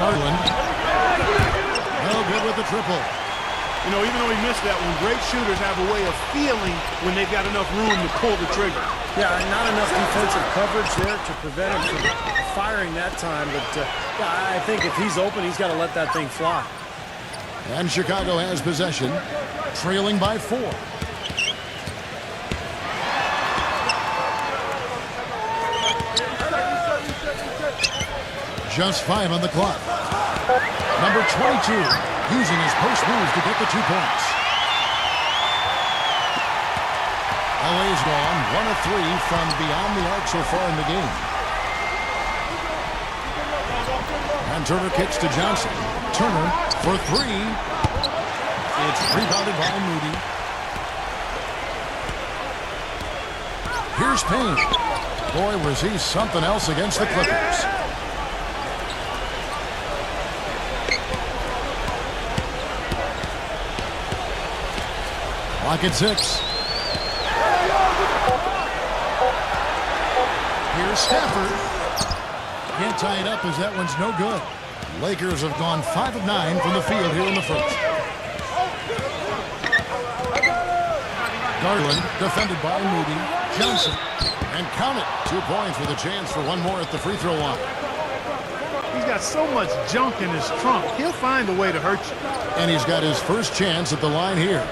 Garland. No good with the triple. You know, even though he missed that one, great shooters have a way of feeling when they've got enough room to pull the trigger. Yeah, not enough defensive coverage there to prevent him from firing that time. But yeah, I think if he's open, he's got to let that thing fly. And Chicago has possession, trailing by 4. Just 5 on the clock. Number 22, using his post move to get the 2 points. LA's gone 1 of 3 from beyond the arc so far in the game. And Turner kicks to Johnson. Turner for 3. It's rebounded by Moody. Here's Payne. Boy, was he something else against the Clippers. Clock at 6. Here's Stafford. Can't tie it up as that one's no good. Lakers have gone 5 of 9 from the field here in the first. Garland defended by Moody. Johnson. And count it. 2 points with a chance for one more at the free throw line. He's got so much junk in his trunk. He'll find a way to hurt you. And he's got his first chance at the line here.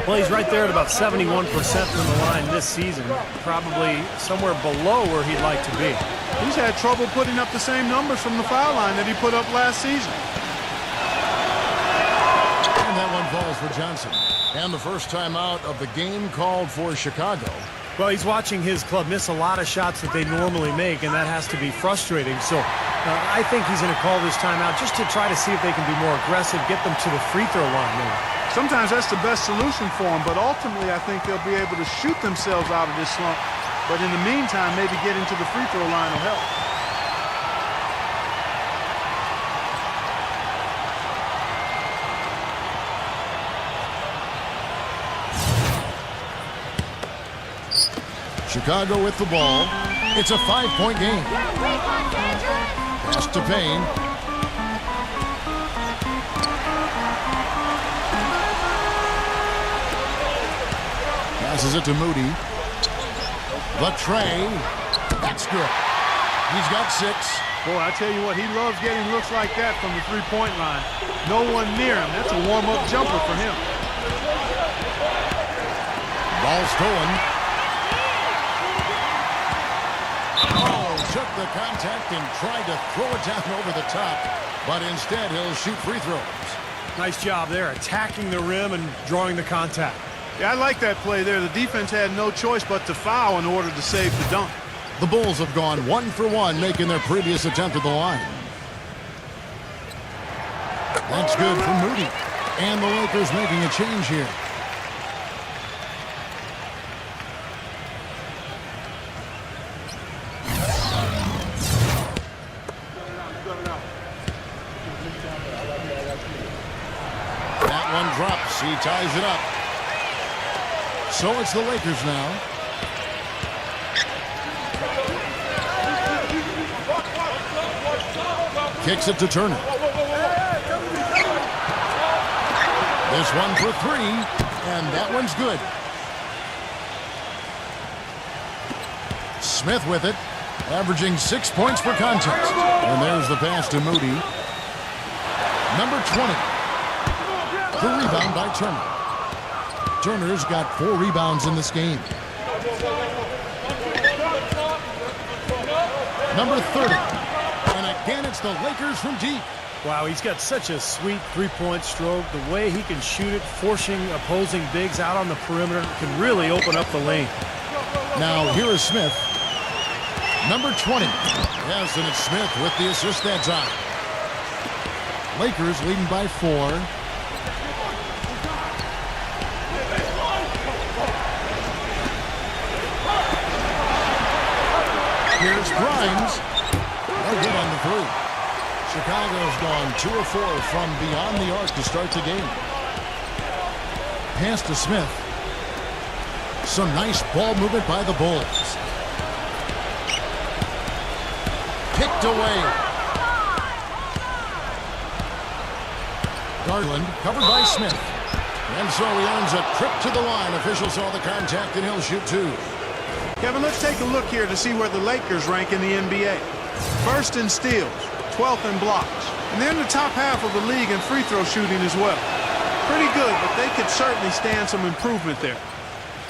Well, he's right there at about 71% from the line this season. Probably somewhere below where he'd like to be. He's had trouble putting up the same numbers from the foul line that he put up last season. And that one falls for Johnson. And the first time out of the game called for Chicago. Well, he's watching his club miss a lot of shots that they normally make, and that has to be frustrating. So I think he's going to call this timeout just to try to see if they can be more aggressive, get them to the free throw line there. Sometimes that's the best solution for them, but ultimately I think they'll be able to shoot themselves out of this slump. But in the meantime, maybe getting to the free throw line will help. Chicago with the ball. It's a 5-point game. Pass to Payne. Passes it to Moody. The tray. That's good. He's got 6. Boy, I tell you what, he loves getting looks like that from the three-point line. No one near him. That's a warm-up jumper for him. Ball stolen. Oh, took the contact and tried to throw it down over the top, but instead he'll shoot free throws. Nice job there, attacking the rim and drawing the contact. Yeah, I like that play there. The defense had no choice but to foul in order to save the dunk. The Bulls have gone 1 for 1, making their previous attempt at the line. That's good for Moody. And the Lakers making a change here. That one drops. He ties it up. So it's the Lakers now. Kicks it to Turner. This one for 3, and that one's good. Smith with it, averaging 6 points per contest. And there's the pass to Moody. Number 20. The rebound by Turner. Turner's got 4 rebounds in this game. Number 30. And again, it's the Lakers from deep. Wow, he's got such a sweet three-point stroke. The way he can shoot it, forcing opposing bigs out on the perimeter, can really open up the lane. Now, here is Smith. Number 20. Yes, and it's Smith with the assist that time. Lakers leading by 4. Here's Grimes. No good on the three. Chicago's gone 2 of 4 from beyond the arc to start the game. Pass to Smith. Some nice ball movement by the Bulls. Picked away. Garland covered by Smith. And so he earns a trip to the line. Officials saw the contact and he'll shoot 2. Kevin, let's take a look here to see where the Lakers rank in the NBA. First in steals, 12th in blocks, and they're in the top half of the league in free throw shooting as well. Pretty good, but they could certainly stand some improvement there.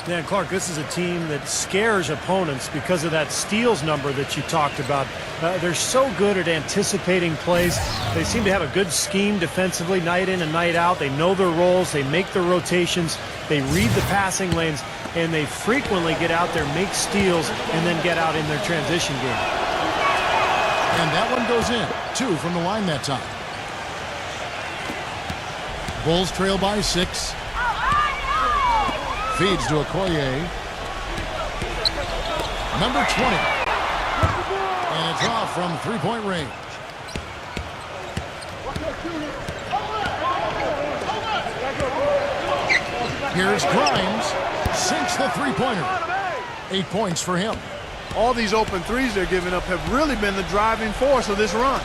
Yeah, Clark, this is a team that scares opponents because of that steals number that you talked about. They're so good at anticipating plays. They seem to have a good scheme defensively night in and night out. They know their roles. They make their rotations. They read the passing lanes, and they frequently get out there, make steals, and then get out in their transition game. And that one goes in. 2 from the line that time. Bulls trail by 6. Feeds to Okoye. Number 20. And it's off from three-point range. Here's Grimes. Sinks the three-pointer. 8 points for him. All these open threes they're giving up have really been the driving force of this run.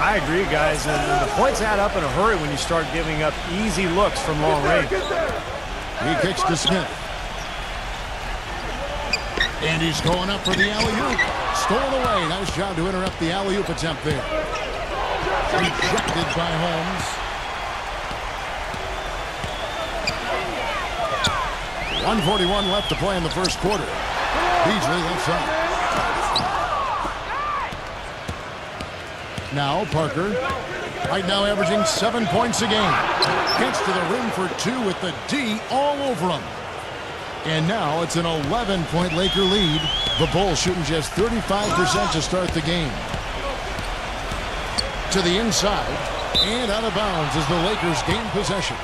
I agree, guys. And the points add up in a hurry when you start giving up easy looks from long range. He kicks to Smith. And he's going up for the alley-oop. Stolen away. Nice job to interrupt the alley-oop attempt there. Rejected by Holmes. 1:41 left to play in the first quarter. Beasley left side. Now Parker. Right now averaging 7 points a game. Gets to the rim for 2 with the D all over him. And now it's an 11-point Laker lead. The Bulls shooting just 35% to start the game. To the inside. And out of bounds as the Lakers gain possession.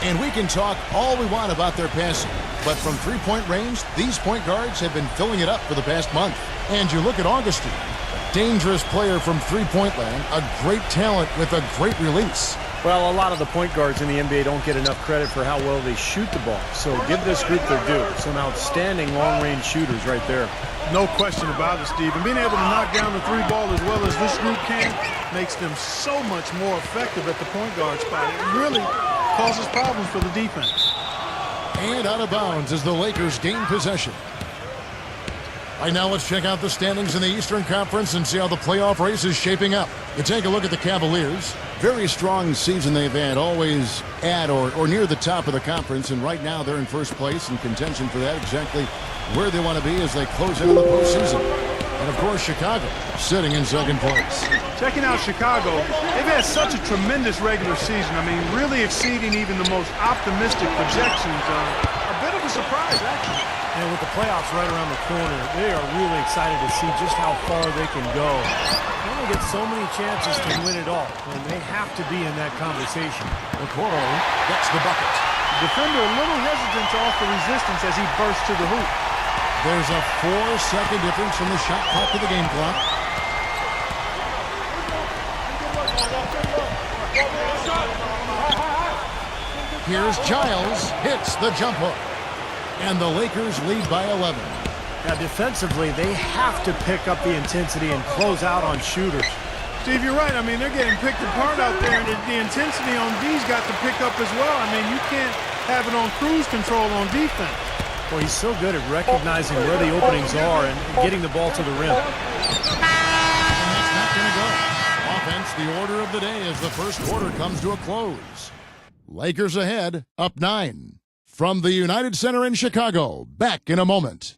And we can talk all we want about their passing. But from three-point range, these point guards have been filling it up for the past month. And you look at Augustine. Dangerous player from three-point land. A great talent with a great release. Well, a lot of the point guards in the NBA don't get enough credit for how well they shoot the ball. So give this group their due. Some outstanding long-range shooters right there. No question about it, Steve. And being able to knock down the three ball as well as this group can makes them so much more effective at the point guard spot. It really causes problems for the defense. And out of bounds as the Lakers gain possession. Right now, let's check out the standings in the Eastern Conference and see how the playoff race is shaping up. You take a look at the Cavaliers. Very strong season they've had, always at or near the top of the conference, and right now they're in first place in contention for that, exactly where they want to be as they close into the postseason. And, of course, Chicago sitting in second place. Checking out Chicago, they've had such a tremendous regular season. I mean, really exceeding even the most optimistic projections. A bit of a surprise, actually. And with the playoffs right around the corner, they are really excited to see just how far they can go. They only get so many chances to win it all, and they have to be in that conversation. Okoro gets the bucket. Defender a little hesitant to offer resistance as he bursts to the hoop. There's a 4-second difference from the shot clock to the game clock. Here's Giles, hits the jump hook. And the Lakers lead by 11. Now, defensively, they have to pick up the intensity and close out on shooters. Steve, you're right. I mean, they're getting picked apart out there, and the intensity on D's got to pick up as well. I mean, you can't have it on cruise control on defense. Well, he's so good at recognizing where the openings are and getting the ball to the rim. And that's not going to go. Offense, the order of the day as the first quarter comes to a close. Lakers ahead, up 9. From the United Center in Chicago, back in a moment.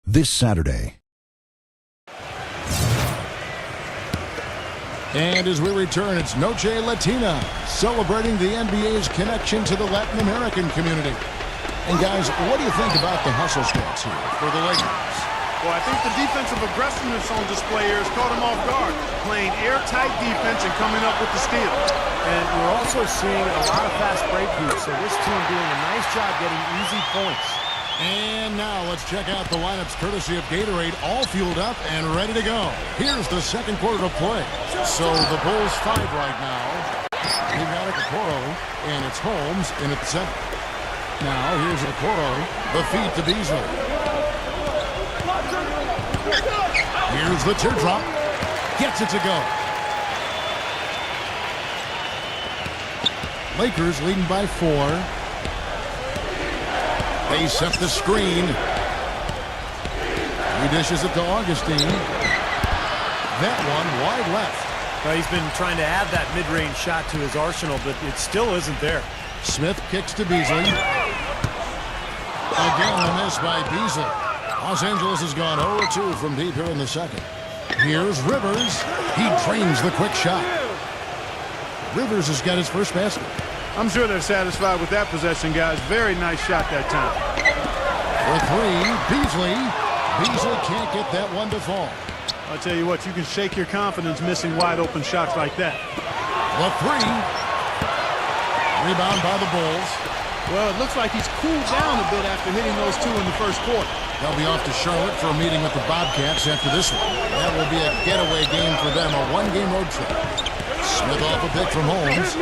this Saturday. And as we return, it's Noche Latina, celebrating the NBA's connection to the Latin American community. And guys, what do you think about the hustle stats here for the Lakers? Well, I think the defensive aggressiveness on display here has caught him off guard, playing airtight defense and coming up with the steals. And we're also seeing a lot of fast break moves, so this team doing a nice job getting easy points. And now let's check out the lineups courtesy of Gatorade, all fueled up and ready to go. Here's the second quarter of play. So the Bulls 5 right now. We've got it to Okoro, and it's Holmes in at the center. Now here's Okoro, the feed to Beasley. Here's the teardrop. Gets it to go. Lakers leading by 4. They set the screen. He dishes it to Augustine. That one wide left. Well, he's been trying to add that mid-range shot to his arsenal, but it still isn't there. Smith kicks to Beasley. Again, a miss by Beasley. Los Angeles has gone 0-2 from deep here in the second. Here's Rivers. He drains the quick shot. Rivers has got his first basket. I'm sure they're satisfied with that possession, guys. Very nice shot that time. For 3, Beasley. Beasley can't get that one to fall. I'll tell you what, you can shake your confidence missing wide open shots like that. The 3. Rebound by the Bulls. Well, it looks like he's cooled down a bit after hitting those 2 in the first quarter. They'll be off to Charlotte for a meeting with the Bobcats after this one. That will be a getaway game for them, a one-game road trip. Smith off a pick from Holmes.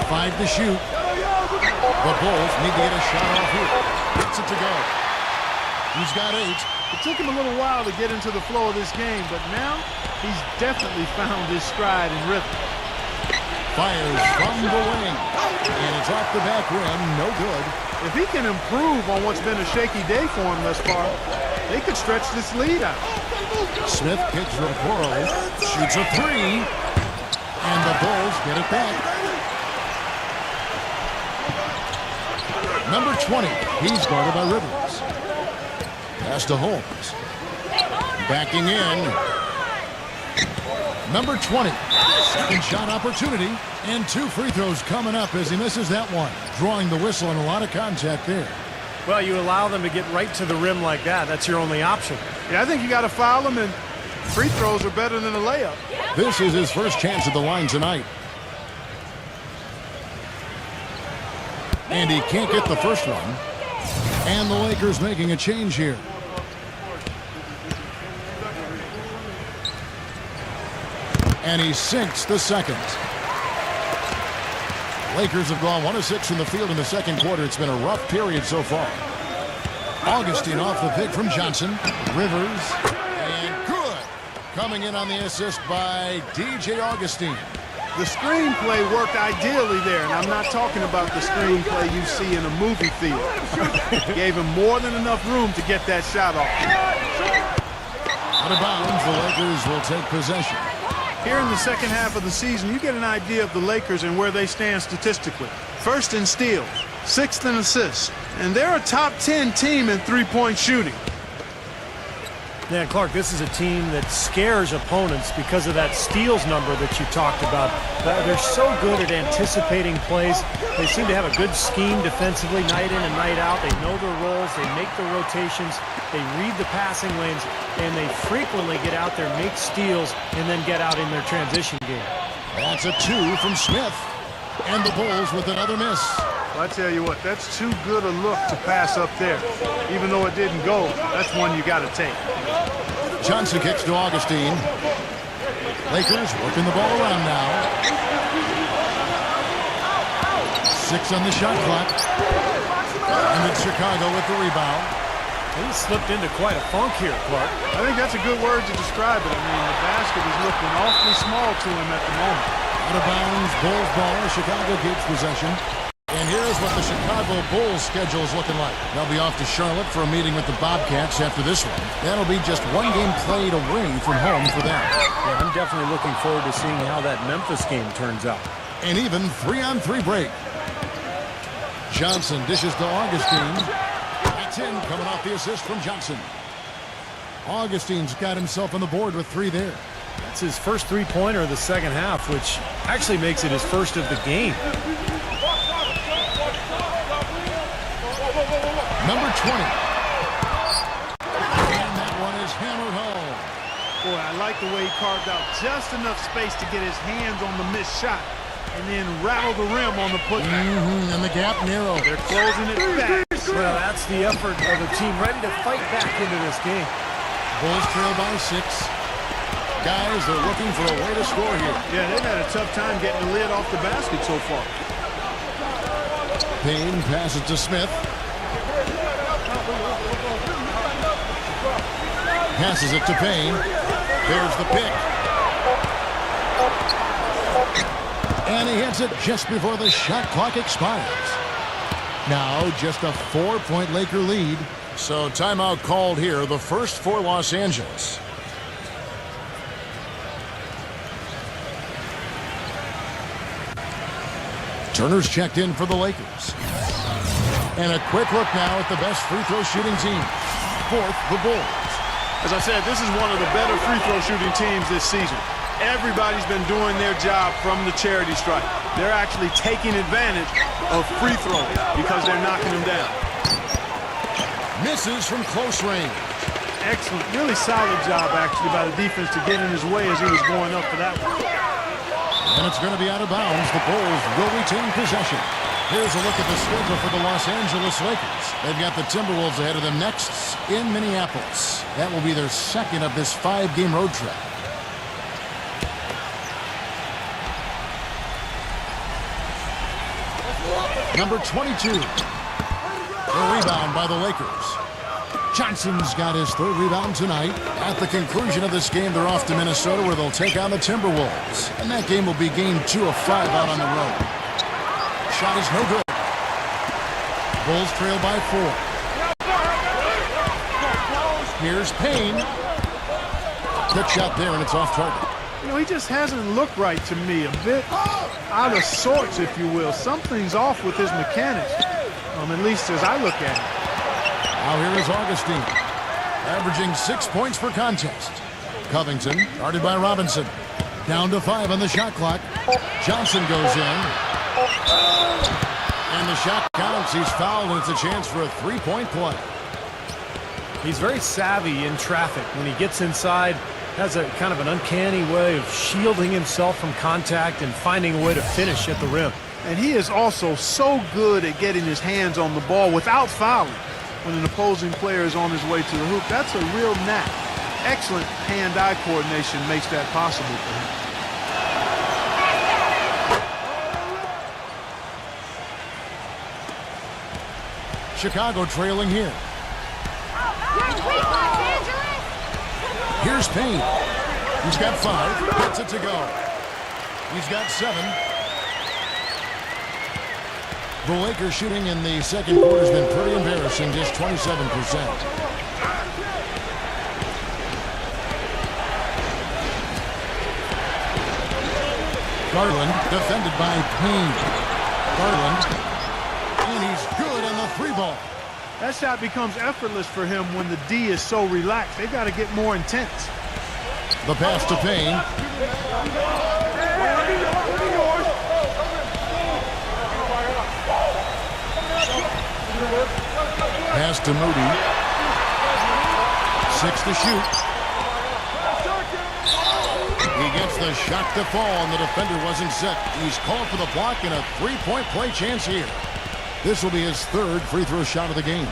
5 to shoot. The Bulls need to get a shot off here. Gets it to go. He's got 8. It took him a little while to get into the flow of this game, but now he's definitely found his stride and rhythm. Fires from the wing. And it's off the back rim. No good. If he can improve on what's been a shaky day for him thus far, they could stretch this lead out. Smith kicks from Okoro. Shoots a 3. And the Bulls get it back. Number 20. He's guarded by Rivers. Pass to Holmes. Backing in. Number 20. Second shot opportunity. And 2 free throws coming up as he misses that one. Drawing the whistle and a lot of contact there. Well, you allow them to get right to the rim like that. That's your only option. Yeah, I think you got to foul him, and free throws are better than a layup. This is his first chance at the line tonight. And he can't get the first one. And the Lakers making a change here. And he sinks the second. Lakers have gone 1 of 6 from the field in the second quarter. It's been a rough period so far. Augustine off the pick from Johnson. Rivers. And good. Coming in on the assist by DJ Augustine. The screenplay worked ideally there, and I'm not talking about the screenplay you see in a movie theater. Gave him more than enough room to get that shot off. Out of bounds, the Lakers will take possession. Here in the second half of the season, you get an idea of the Lakers and where they stand statistically. First in steals, 6th in assists, and they're a top 10 team in three-point shooting. Yeah, Clark, this is a team that scares opponents because of that steals number that you talked about. They're so good at anticipating plays. They seem to have a good scheme defensively night in and night out. They know their roles. They make their rotations. They read the passing lanes, and they frequently get out there, make steals, and then get out in their transition game. That's a 2 from Smith. And the Bulls with another miss. Well, I tell you what, that's too good a look to pass up there. Even though it didn't go, that's one you got to take. Johnson kicks to Augustine. Lakers working the ball around now. 6 on the shot clock. And it's Chicago with the rebound. He slipped into quite a funk here, Clark. I think that's a good word to describe it. I mean, the basket is looking awfully small to him at the moment. Out of bounds, Bulls ball. Chicago keeps possession. And here's what the Chicago Bulls schedule is looking like. They'll be off to Charlotte for a meeting with the Bobcats after this one. That'll be just one game played away from home for them. Yeah, I'm definitely looking forward to seeing how that Memphis game turns out. An even 3-on-3 break. Johnson dishes to Augustine. 10 coming off the assist from Johnson. Augustine's got himself on the board with 3 there. That's his first three-pointer of the second half, which actually makes it his first of the game. Number 20. And that one is hammered home. Boy, I like the way he carved out just enough space to get his hands on the missed shot and then rattle the rim on the putback. And the gap narrow. They're closing it fast. Well, that's the effort of a team ready to fight back into this game. Bulls trail by 6. Guys are looking for a way to score here. Yeah, they've had a tough time getting the lid off the basket so far. Payne passes to Smith. Passes it to Payne. There's the pick. And he hits it just before the shot clock expires. Now just a 4-point Laker lead. So timeout called here, the first for Los Angeles. Turner's checked in for the Lakers. And a quick look now at the best free throw shooting team. 4th, the Bulls. As I said, this is one of the better free throw shooting teams this season. Everybody's been doing their job from the charity stripe. They're actually taking advantage of free throws because they're knocking them down. Misses from close range. Excellent, really solid job actually by the defense to get in his way as he was going up for that one. And it's going to be out of bounds. The Bulls will retain possession. Here's a look at the schedule for the Los Angeles Lakers. They've got the Timberwolves ahead of them next in Minneapolis. That will be their second of this 5-game road trip. Number 22. The rebound by the Lakers. Johnson's got his 3rd rebound tonight. At the conclusion of this game, they're off to Minnesota where they'll take on the Timberwolves. And that game will be game 2 of 5 out on the road. Shot is no good. Bulls trail by 4. Here's Payne. Good shot there, and it's off target. You know, he just hasn't looked right to me. A bit out of sorts, if you will. Something's off with his mechanics, at least as I look at it. Now here is Augustine, averaging 6 points per contest. Covington, guarded by Robinson. Down to 5 on the shot clock. Johnson goes in. And the shot counts. He's fouled, and it's a chance for a 3-point play. He's very savvy in traffic. When he gets inside, has a kind of an uncanny way of shielding himself from contact and finding a way to finish at the rim. And he is also so good at getting his hands on the ball without fouling when an opposing player is on his way to the hoop. That's a real knack. Excellent hand-eye coordination makes that possible for him. Chicago trailing here. Here's Payne. He's got 5. Gets it to go. He's got 7. The Lakers shooting in the second quarter has been pretty embarrassing, just 27%. Garland defended by Payne. Garland. And he's good on the 3-ball. That shot becomes effortless for him when the D is so relaxed. They've got to get more intense. The pass to Payne. Pass to Moody. 6 to shoot. He gets the shot to fall, and the defender wasn't set. He's called for the block and a 3-point play chance here. This will be his 3rd free throw shot of the game.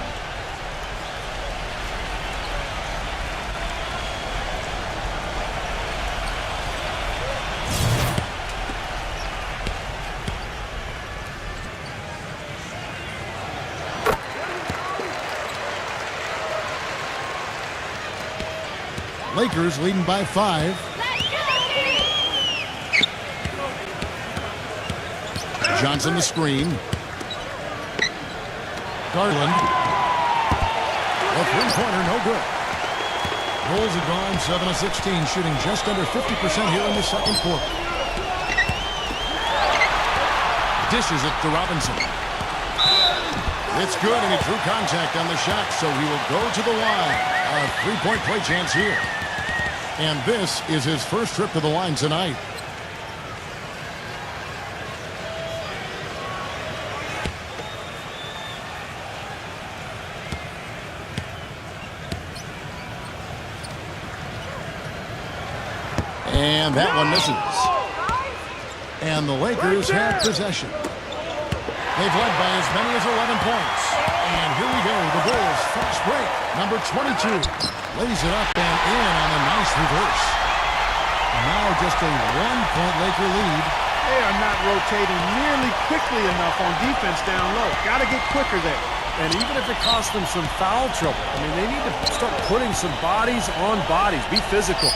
Lakers leading by 5. Johnson the screen. Garland. A 3-pointer, no good. Bulls have gone 7 of 16, shooting just under 50% here in the second quarter. Dishes it to Robinson. It's good, and he drew contact on the shot, so he will go to the line. A three-point play chance here. And this is his first trip to the line tonight. And that one misses. And the Lakers have possession. They've led by as many as 11 points. And here we go, the Bulls fast break. Number 22 lays it up and in on a nice reverse. Now just a 1-point Laker lead. They are not rotating nearly quickly enough on defense down low. Got to get quicker there. And even if it costs them some foul trouble, I mean, they need to start putting some bodies on bodies. Be physical.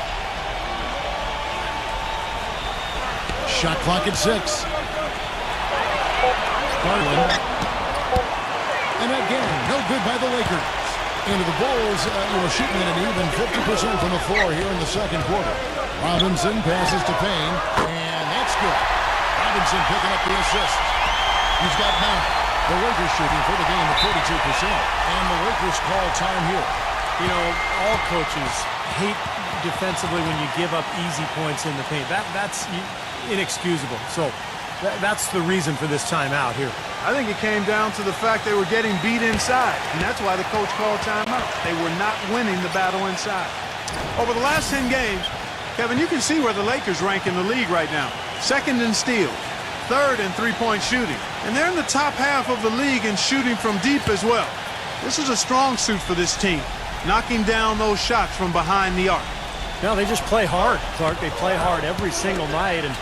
Shot clock at 6. Garland. And again, no good by the Lakers. Into the Bulls, shooting at an even 50% from the floor here in the second quarter. Robinson passes to Payne, and that's good. Robinson picking up the assist. He's got 9. The Lakers shooting for the game at 42%. And the Lakers call time here. You know, all coaches hate defensively when you give up easy points in the paint. That's inexcusable. So that's the reason for this timeout here. I think it came down to the fact they were getting beat inside, and that's why the coach called timeout. They were not winning the battle inside. Over the last 10 games, Kevin, you can see where the Lakers rank in the league right now. Second in steals, third in three-point shooting, and they're in the top half of the league in shooting from deep as well. This is a strong suit for this team, knocking down those shots from behind the arc. No, they just play hard, Clark. They play hard every single night, and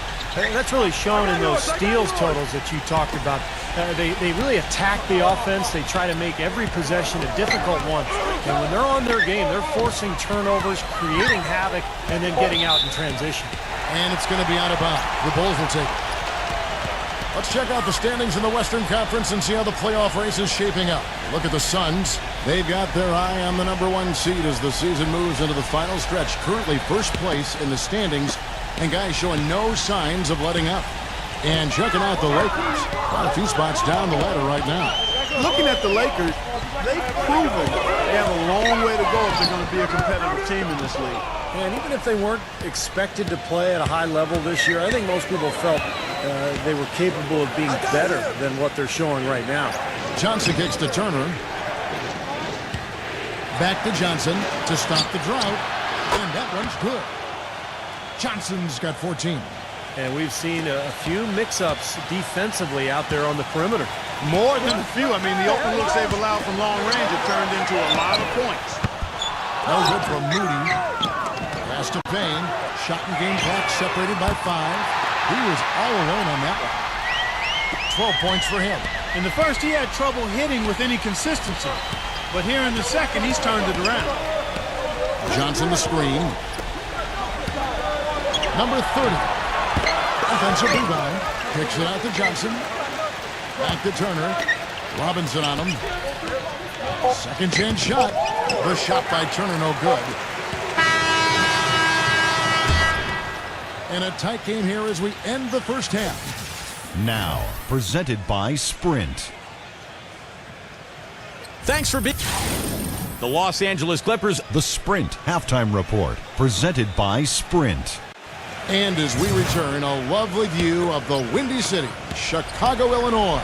that's really shown in those steals totals that you talked about. They really attack the offense. They try to make every possession a difficult one. And when they're on their game, they're forcing turnovers, creating havoc, and then getting out in transition. And it's going to be out of bounds. The Bulls will take it. Let's check out the standings in the Western Conference and see how the playoff race is shaping up. Look at the Suns. They've got their eye on the number 1 seed as the season moves into the final stretch. Currently first place in the standings, and guys showing no signs of letting up. And checking out the Lakers. Got a few spots down the ladder right now. Looking at the Lakers, they've proven they have a long way to go if they're going to be a competitive team in this league. And even if they weren't expected to play at a high level this year, I think most people felt they were capable of being better than what they're showing right now. Johnson kicks to Turner. Back to Johnson to stop the drought. And that one's good. Johnson's got 14. And we've seen a few mix-ups defensively out there on the perimeter. More than a few. I mean, the open looks they've allowed from long range have turned into a lot of points. No good from Moody. Pass to Payne. Shot and game clock separated by 5. He was all alone on that one. 12 points for him. In the first, he had trouble hitting with any consistency. But here in the second, he's turned it around. Johnson the screen. Number 30. Offensive rebound. Kicks it out to Johnson. Back to Turner. Robinson on him. Second chance shot. The shot by Turner no good. And a tight game here as we end the first half. Now, presented by Sprint. Thanks for being the Los Angeles Clippers. The Sprint Halftime Report, presented by Sprint. And as we return, a lovely view of the Windy City, Chicago, Illinois.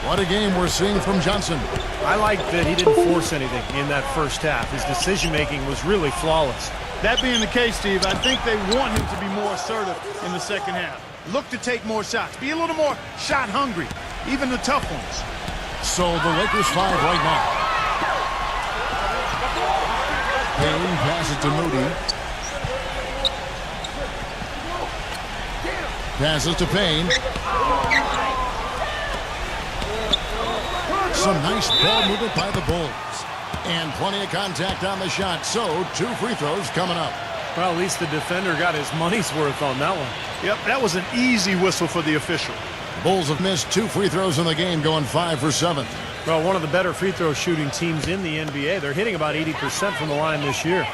What a game we're seeing from Johnson. I like that he didn't force anything in that first half. His decision-making was really flawless. That being the case, Steve, I think they want him to be more assertive in the second half. Look to take more shots. Be a little more shot hungry, even the tough ones. So the Lakers 5 right now. Payne passes to Moody. Passes to Payne. Some nice ball movement by the Bulls. And plenty of contact on the shot. So 2 free throws coming up. Well, at least the defender got his money's worth on that one. Yep, that was an easy whistle for the official. Bulls have missed 2 free throws in the game, going 5 for 7. Well, one of the better free throw shooting teams in the NBA. They're hitting about 80% from the line this year.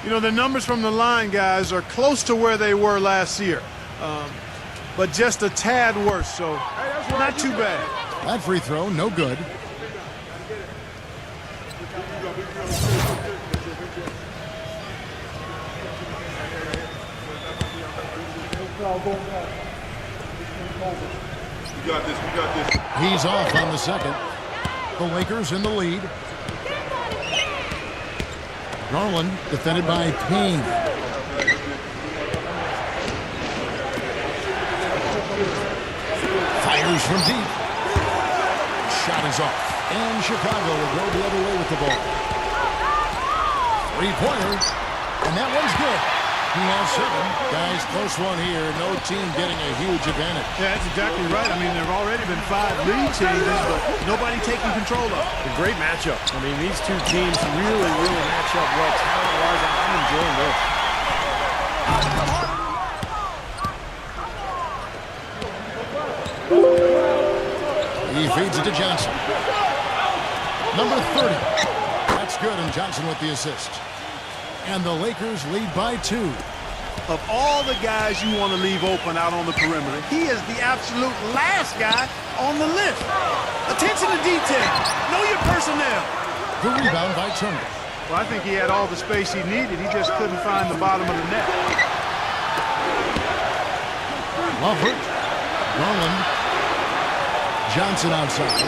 You know, the numbers from the line, guys, are close to where they were last year. But just a tad worse, so not too bad. That free throw, no good. We got this. He's off on the second. The Lakers in the lead. Garland defended by Payne. Fires from deep. Shot is off. And Chicago will go the other way with the ball. Three-pointer. And that one's good. He has 7. Guys, close one here. No team getting a huge advantage. Yeah, that's exactly right. I mean, there have already been 5 lead changes, but nobody taking control of it. A great matchup. I mean, these two teams really match up well talent-wise. I'm enjoying this. He feeds it to Johnson. Number 30. That's good, and Johnson with the assist. And the Lakers lead by 2. Of all the guys you want to leave open out on the perimeter, he is the absolute last guy on the list. Attention to detail. Know your personnel. The rebound by Turner. Well, I think he had all the space he needed. He just couldn't find the bottom of the net. Lovert. Garland. Johnson outside.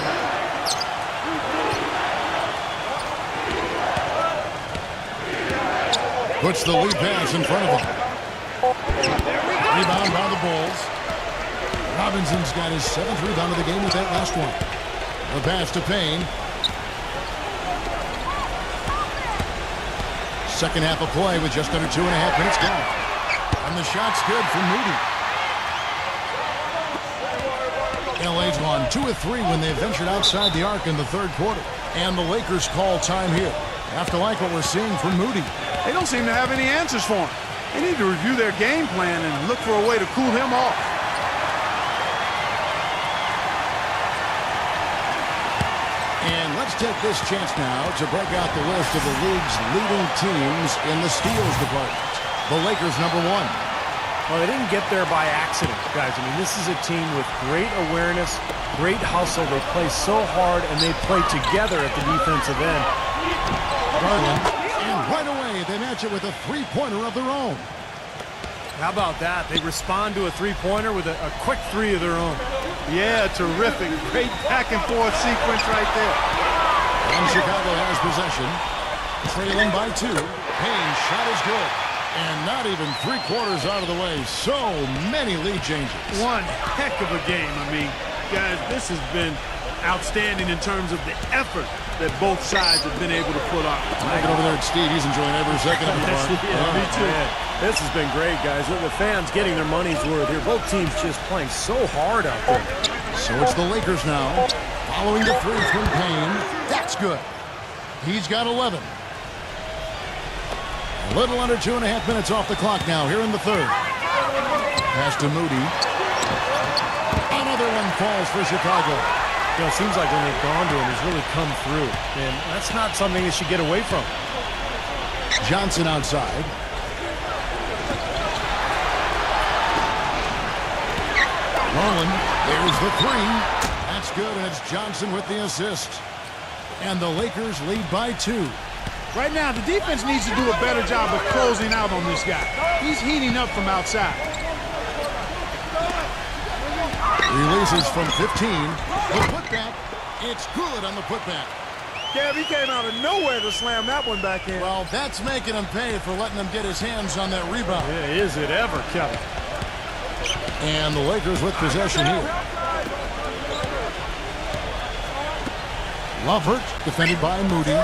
Puts the lead pass in front of him. Rebound by the Bulls. Robinson's got his 7th rebound of the game with that last one. The pass to Payne. Second half of play with just under 2.5 minutes gone. And the shot's good for Moody. LA's won 2 of 3 when they ventured outside the arc in the third quarter. And the Lakers call time here. Have to like what we're seeing from Moody. They don't seem to have any answers for him. They need to review their game plan and look for a way to cool him off. And let's take this chance now to break out the list of the league's leading teams in the steals department. The Lakers, number 1. Well, they didn't get there by accident, guys. I mean, this is a team with great awareness, great hustle. They play so hard, and they play together at the defensive end. Garland, and right away they match it with a three-pointer of their own. How about that? They respond to a three-pointer with a quick 3 of their own. Yeah, terrific. Great back-and-forth sequence right there. And Chicago has possession. Trailing by 2. Payne's shot is good. And not even 3/4 out of the way. So many lead changes. One heck of a game. I mean, guys, this has been outstanding in terms of the effort that both sides have been able to put on. Looking over there at Steve, he's enjoying every second of the part. Me too. This has been great, guys. The fans getting their money's worth here. Both teams just playing so hard out there. So it's the Lakers now. Following the 3 from Payne. That's good. He's got 11. A little under 2.5 minutes off the clock now here in the third. Pass to Moody. Another one falls for Chicago. You know, it seems like when they've gone to him, he's really come through. And that's not something they should get away from. Johnson outside. Garland, there's the 3. That's good, and it's Johnson with the assist. And the Lakers lead by 2. Right now, the defense needs to do a better job of closing out on this guy. He's heating up from outside. Releases from 15. The putback. It's good on the putback. Gav, he came out of nowhere to slam that one back in. Well, that's making him pay for letting him get his hands on that rebound. Yeah, is it ever, Kevin? And the Lakers with possession here. Lovert defended by Moody.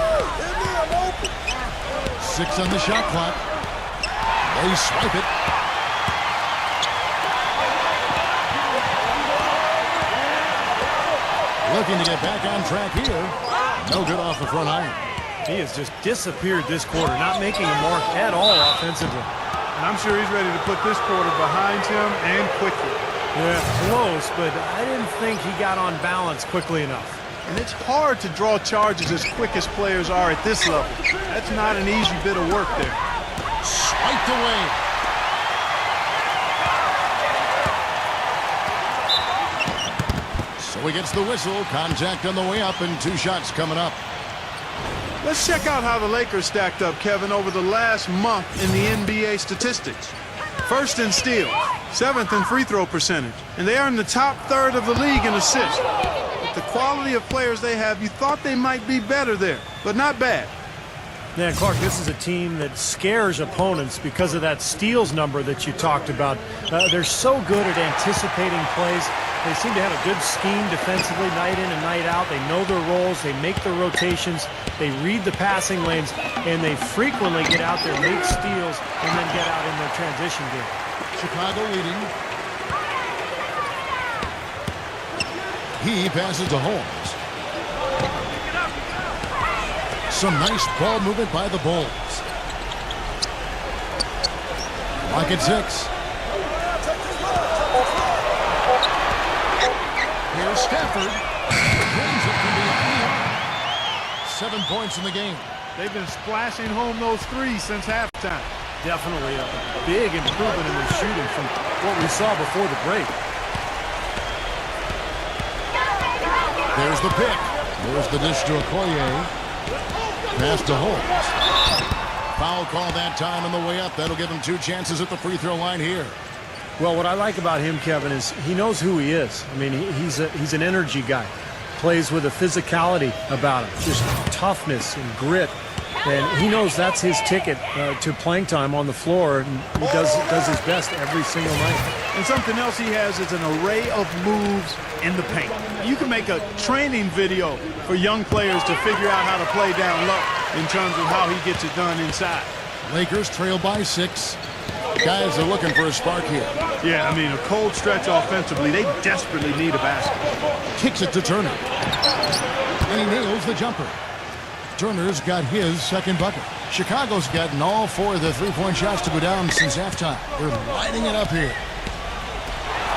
6 on the shot clock. They swipe it. Looking to get back on track here. No good off the front iron. He has just disappeared this quarter, not making a mark at all offensively. And I'm sure he's ready to put this quarter behind him and quickly. Yeah, close, but I didn't think he got on balance quickly enough. And it's hard to draw charges as quick as players are at this level. That's not an easy bit of work there. Swiped away. So he gets the whistle. Contact on the way up and 2 shots coming up. Let's check out how the Lakers stacked up, Kevin, over the last month in the NBA statistics. First in steals, 7th in free throw percentage, and they are in the top third of the league in assists. With the quality of players they have, you thought they might be better there, but not bad. Yeah, Clark, this is a team that scares opponents because of that steals number that you talked about. They're so good at anticipating plays. They seem to have a good scheme defensively night in and night out. They know their roles. They make their rotations. They read the passing lanes, and they frequently get out there, make steals, and then get out in their transition game. Chicago leading. He passes to Holmes. Some nice ball movement by the Bulls. Lock at 6. Here's Stafford. Brings it from behind the arc. 7 points in the game. They've been splashing home those threes since halftime. Definitely a big improvement in their shooting from what we saw before the break. There's the pick. There's the dish to Okoye. Pass to Holmes. Foul call that time on the way up. That'll give him 2 chances at the free throw line here. Well, what I like about him, Kevin, is he knows who he is. I mean, he's an energy guy. Plays with a physicality about him, just toughness and grit. And he knows that's his ticket to playing time on the floor, and he does his best every single night. And something else he has is an array of moves in the paint. You can make a training video for young players to figure out how to play down low in terms of how he gets it done inside. Lakers trail by 6. Guys are looking for a spark here. Yeah, I mean, a cold stretch offensively. They desperately need a basket. Kicks it to Turner. And he nails the jumper. Turner's got his second bucket. Chicago's gotten all 4 of the three-point shots to go down since halftime. They're lighting it up here.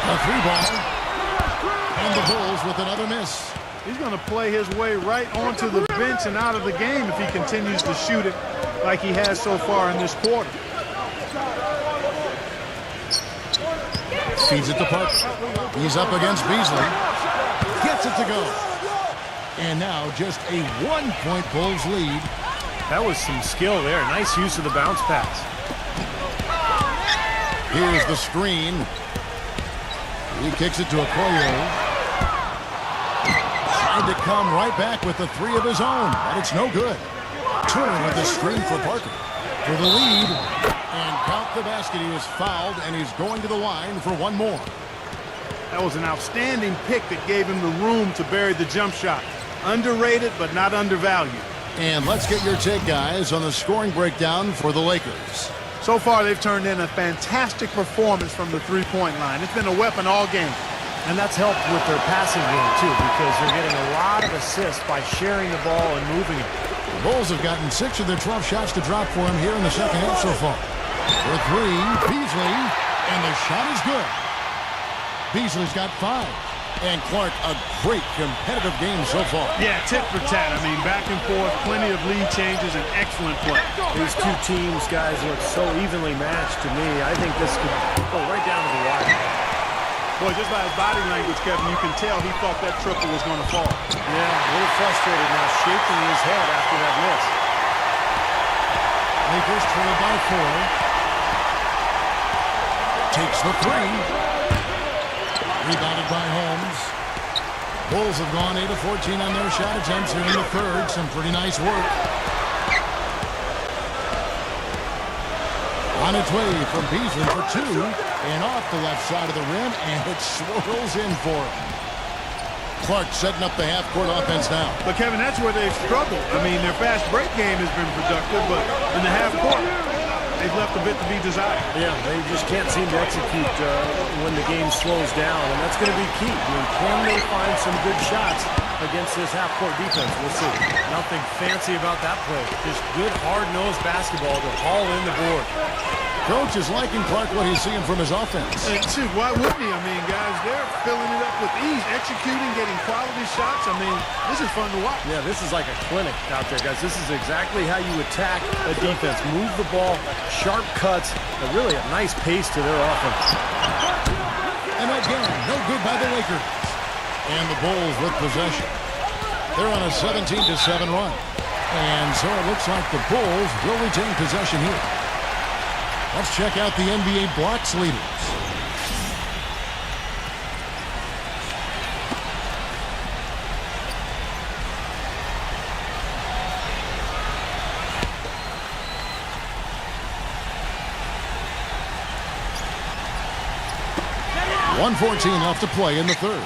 A 3-ball. And the Bulls with another miss. He's going to play his way right onto the bench and out of the game if he continues to shoot it like he has so far in this quarter. Feeds it to Parker. He's up against Beasley. Gets it to go. And now just a 1-point Bulls lead. That was some skill there. Nice use of the bounce pass. Here's the screen. He kicks it to Okoye. Trying to come right back with the 3 of his own, but it's no good. Turner with the screen for Parker. For the lead. And count the basket. He was fouled, and he's going to the line for 1 more. That was an outstanding pick that gave him the room to bury the jump shot. Underrated, but not undervalued. And let's get your take, guys, on the scoring breakdown for the Lakers. So far, they've turned in a fantastic performance from the three-point line. It's been a weapon all game. And that's helped with their passing game, too, because they're getting a lot of assists by sharing the ball and moving it. The Bulls have gotten 6 of their 12 shots to drop for him here in the second half so far. For 3, Beasley, and the shot is good. Beasley's got 5. And Clark, a great competitive game so far. Yeah, tit for tat. I mean, back and forth, plenty of lead changes, and excellent play. These 2 teams, guys, look so evenly matched to me. I think this could go right down to the wire. Boy, just by his body language, Kevin, you can tell he thought that triple was going to fall. Yeah, a little frustrated now, shaking his head after that miss. Lakers trail by 4. Takes the 3. Rebounded by Holmes. Bulls have gone 8 of 14 on their shot attempts here in the third. Some pretty nice work. On its way from Beasley for 2. And off the left side of the rim. And it swirls in for him. Clark setting up the half-court offense now. But, Kevin, that's where they've struggled. I mean, their fast break game has been productive, but in the half-court, they've left a bit to be desired. Yeah, they just can't seem to execute when the game slows down, and that's going to be key. I mean, can they find some good shots against this half-court defense? We'll see. Nothing fancy about that play. Just good, hard-nosed basketball to haul in the board. Coach is liking Clark what he's seeing from his offense. And shoot, why wouldn't he? I mean, guys, they're filling it up with ease, executing, getting quality shots. I mean, this is fun to watch. Yeah, this is like a clinic out there, guys. This is exactly how you attack a defense. Move the ball, sharp cuts, really a nice pace to their offense. And again, no good by the Lakers. And the Bulls with possession. They're on a 17-7 run. And so it looks like the Bulls will retain possession here. Let's check out the NBA blocks leaders. .114 left to play in the third.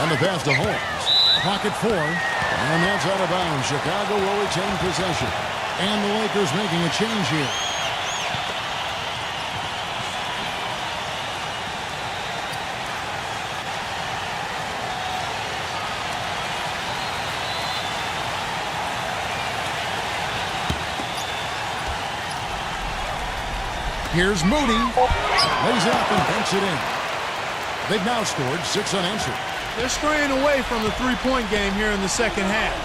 And the pass to Holmes. Pocket four. And that's out of bounds. Chicago will retain possession. And the Lakers making a change here. Here's Moody. Lays it up and banks it in. They've now scored 6 unanswered. They're straying away from the three-point game here in the second half.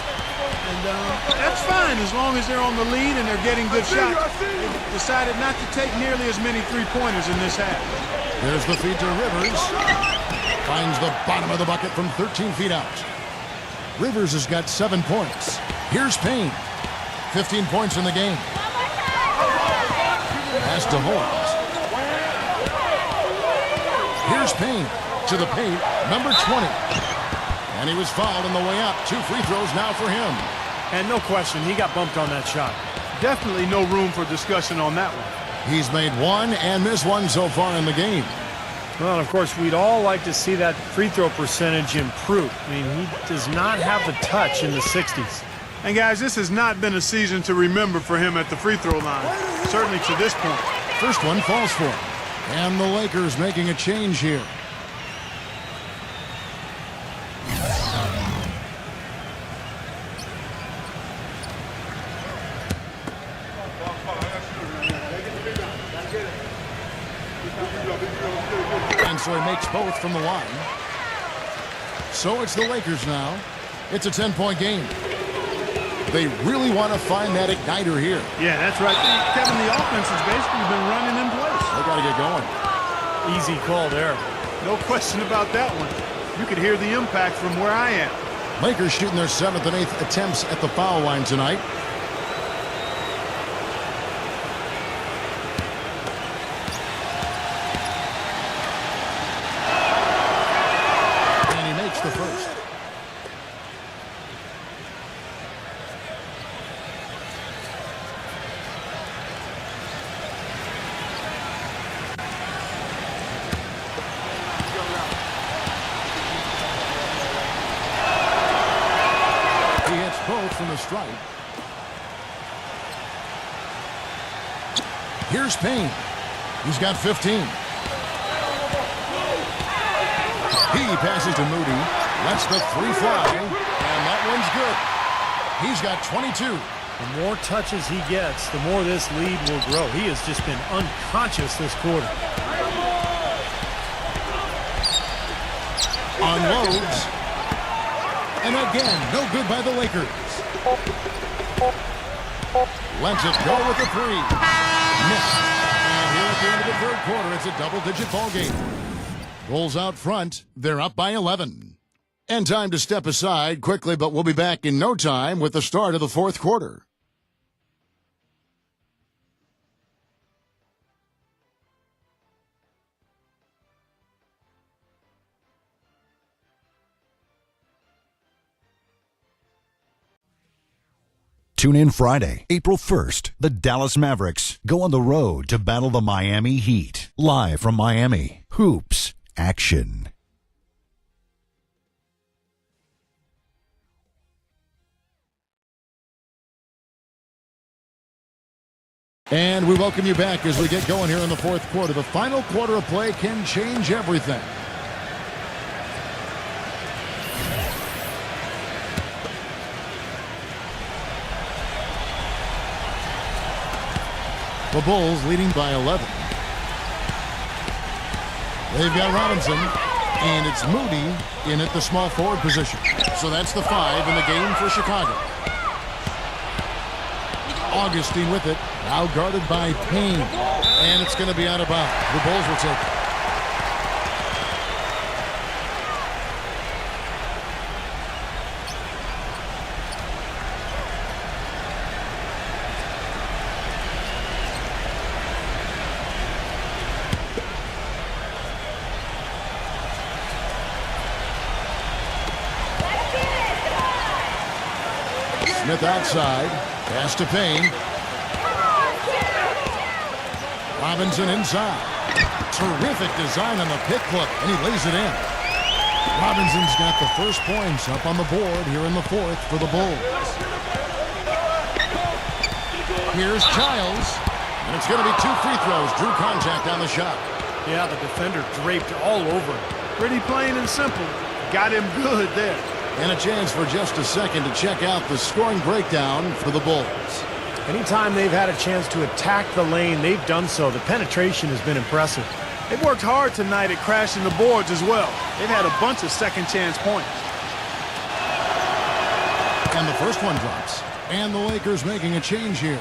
And that's fine as long as they're on the lead and they're getting good shots. They've decided not to take nearly as many three-pointers in this half. There's the feed to Rivers. Finds the bottom of the bucket from 13 feet out. Rivers has got 7 points. Here's Payne. 15 points in the game. Pass to Holmes. Here's Payne to the paint, number 20. And he was fouled on the way up. 2 free throws now for him. And no question, he got bumped on that shot. Definitely no room for discussion on that one. He's made 1 and missed 1 so far in the game. Well, and of course, we'd all like to see that free throw percentage improve. I mean, he does not have the touch in the 60s. And guys, this has not been a season to remember for him at the free throw line, certainly to this point. First one falls for him. And the Lakers making a change here. And so he makes both from the line. So it's the Lakers now. It's a 10-point game. They really want to find that igniter here. Yeah, that's right. Kevin, the offense has basically been running in place. They got to get going. Easy call there. No question about that one. You could hear the impact from where I am. Lakers shooting their 7th and 8th attempts at the foul line tonight. And he makes the first. Both from the stripe. Here's Payne. He's got 15. He passes to Moody. Lets the 3 fly. And that one's good. He's got 22. The more touches he gets, the more this lead will grow. He has just been unconscious this quarter. Unloads. And again, no good by the Lakers. Lets it go with the 3. Missed. And here at the end of the third quarter, it's a double-digit ball game. Bulls out front. They're up by 11. And time to step aside quickly, but we'll be back in no time with the start of the fourth quarter. Tune in Friday, April 1st. The Dallas Mavericks go on the road to battle the Miami Heat. Live from Miami. Hoops action. And we welcome you back as we get going here in the fourth quarter. The final quarter of play can change everything. The Bulls leading by 11. They've got Robinson, and it's Moody in at the small forward position. So that's the 5 in the game for Chicago. Augustine with it, now guarded by Payne, and it's going to be out of bounds. The Bulls will take it. Smith outside. Pass to Payne. Robinson inside. Terrific design on the pick look, and he lays it in. Robinson's got the first points up on the board here in the fourth for the Bulls. Here's Childs, and it's going to be 2 free throws. Drew contact on the shot. Yeah, the defender draped all over him. Pretty plain and simple. Got him good there. And a chance for just a second to check out the scoring breakdown for the Bulls. Anytime they've had a chance to attack the lane, they've done so. The penetration has been impressive. They've worked hard tonight at crashing the boards as well. They've had a bunch of second chance points. And the first one drops. And the Lakers making a change here.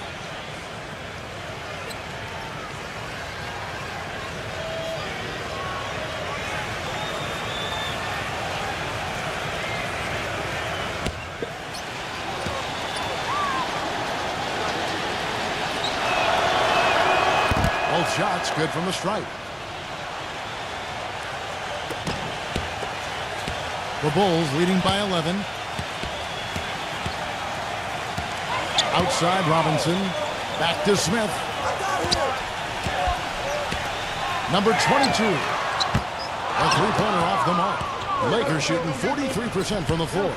Both shots good from the stripe. The Bulls leading by 11. Outside Robinson. Back to Smith. Number 22. A three-pointer off the mark. Lakers shooting 43% from the floor.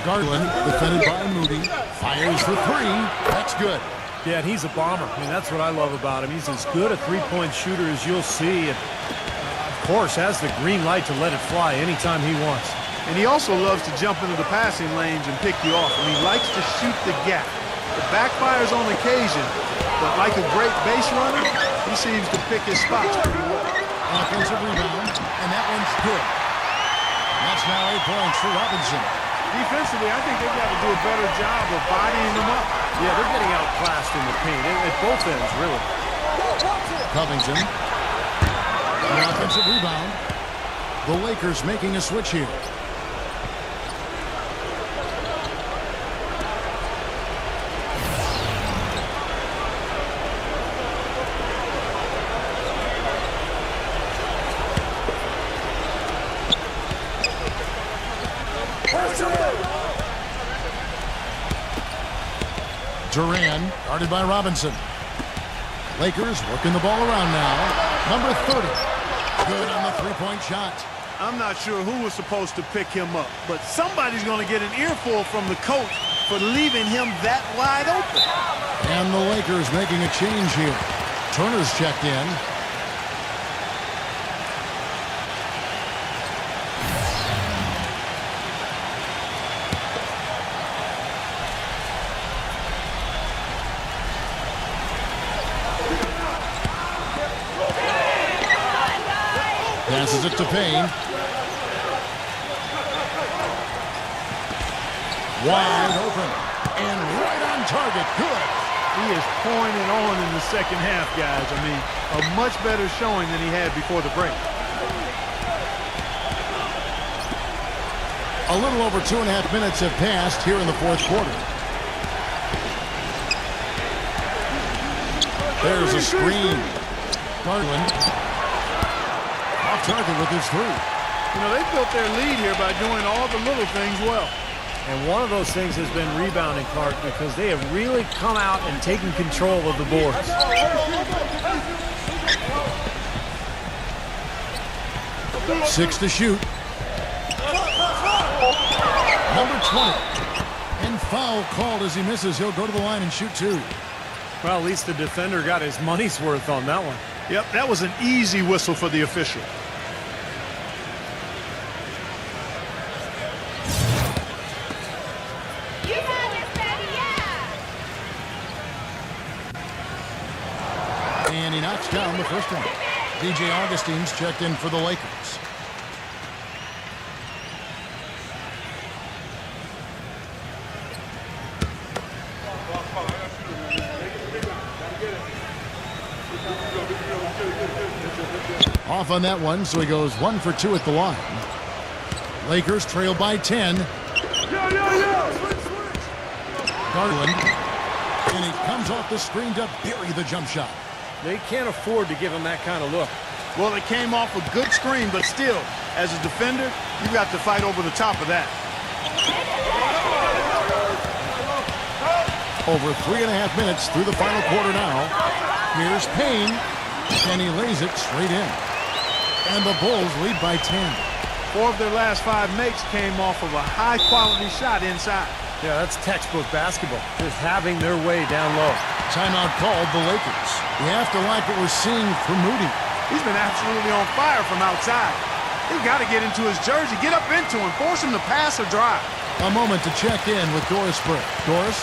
Garland, defended by Moody, fires for three. That's good. Yeah, and he's a bomber. I mean, that's what I love about him. He's as good a three-point shooter as you'll see. And, of course, has the green light to let it fly anytime he wants. And he also loves to jump into the passing lanes and pick you off. And he likes to shoot the gap. It backfires on occasion, but like a great base runner, he seems to pick his spots pretty well. Offensive rebound, and that one's good. That's now 8 points for Robinson. Defensively, I think they've got to do a better job of bodying them up. Yeah, they're getting outclassed in the paint at both ends, really. Covington. An offensive rebound. The Lakers making a switch here. Duran, guarded by Robinson. Lakers working the ball around now. Number 30. Good on the three-point shot. I'm not sure who was supposed to pick him up, but somebody's going to get an earful from the coach for leaving him that wide open. And the Lakers making a change here. Turner's checked in. Passes it to Payne. Wide open. And right on target. Good. He is pouring it on in the second half, guys. I mean, a much better showing than he had before the break. A little over 2.5 minutes have passed here in the fourth quarter. There's a screen. Garland off target with his three. You know, they built their lead here by doing all the little things well. And one of those things has been rebounding, Clark, because they have really come out and taken control of the boards. 6 to shoot. Number 20. And foul called as he misses. He'll go to the line and shoot 2. Well, at least the defender got his money's worth on that one. Yep, that was an easy whistle for the official. You got this, baby, yeah! And he knocks down the first one. DJ Augustine's checked in for the Lakers. Off on that one, so he goes 1 for 2 at the line. Lakers trail by 10. Garland. And he comes off the screen to bury the jump shot. They can't afford to give him that kind of look. Well, it came off a good screen, but still, as a defender, you got to fight over the top of that. Over 3.5 minutes through the final quarter now. Here's Payne, and he lays it straight in. And the Bulls lead by 10. 4 of their last 5 makes came off of a high-quality shot inside. Yeah, that's textbook basketball. Just having their way down low. Timeout called the Lakers. You have to like what we're seeing from Moody. He's been absolutely on fire from outside. He's got to get into his jersey, get up into him, force him to pass or drive. A moment to check in with Doris Burke. Doris?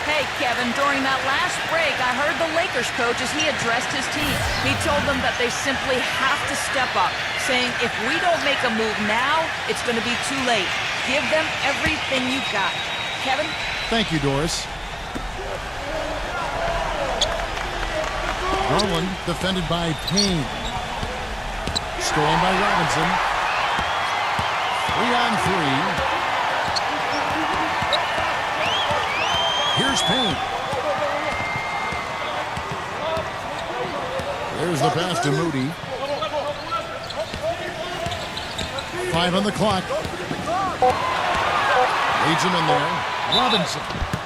Hey, Kevin, during that last break, I heard the Lakers coach as he addressed his team. He told them that they simply have to step up, saying if we don't make a move now, it's going to be too late. Give them everything you've got. Kevin? Thank you, Doris. Garland defended by Payne. Stolen by Robinson. 3-on-3. Here's Payne. There's the pass to Moody. 5 on the clock. Leads him in there. Robinson.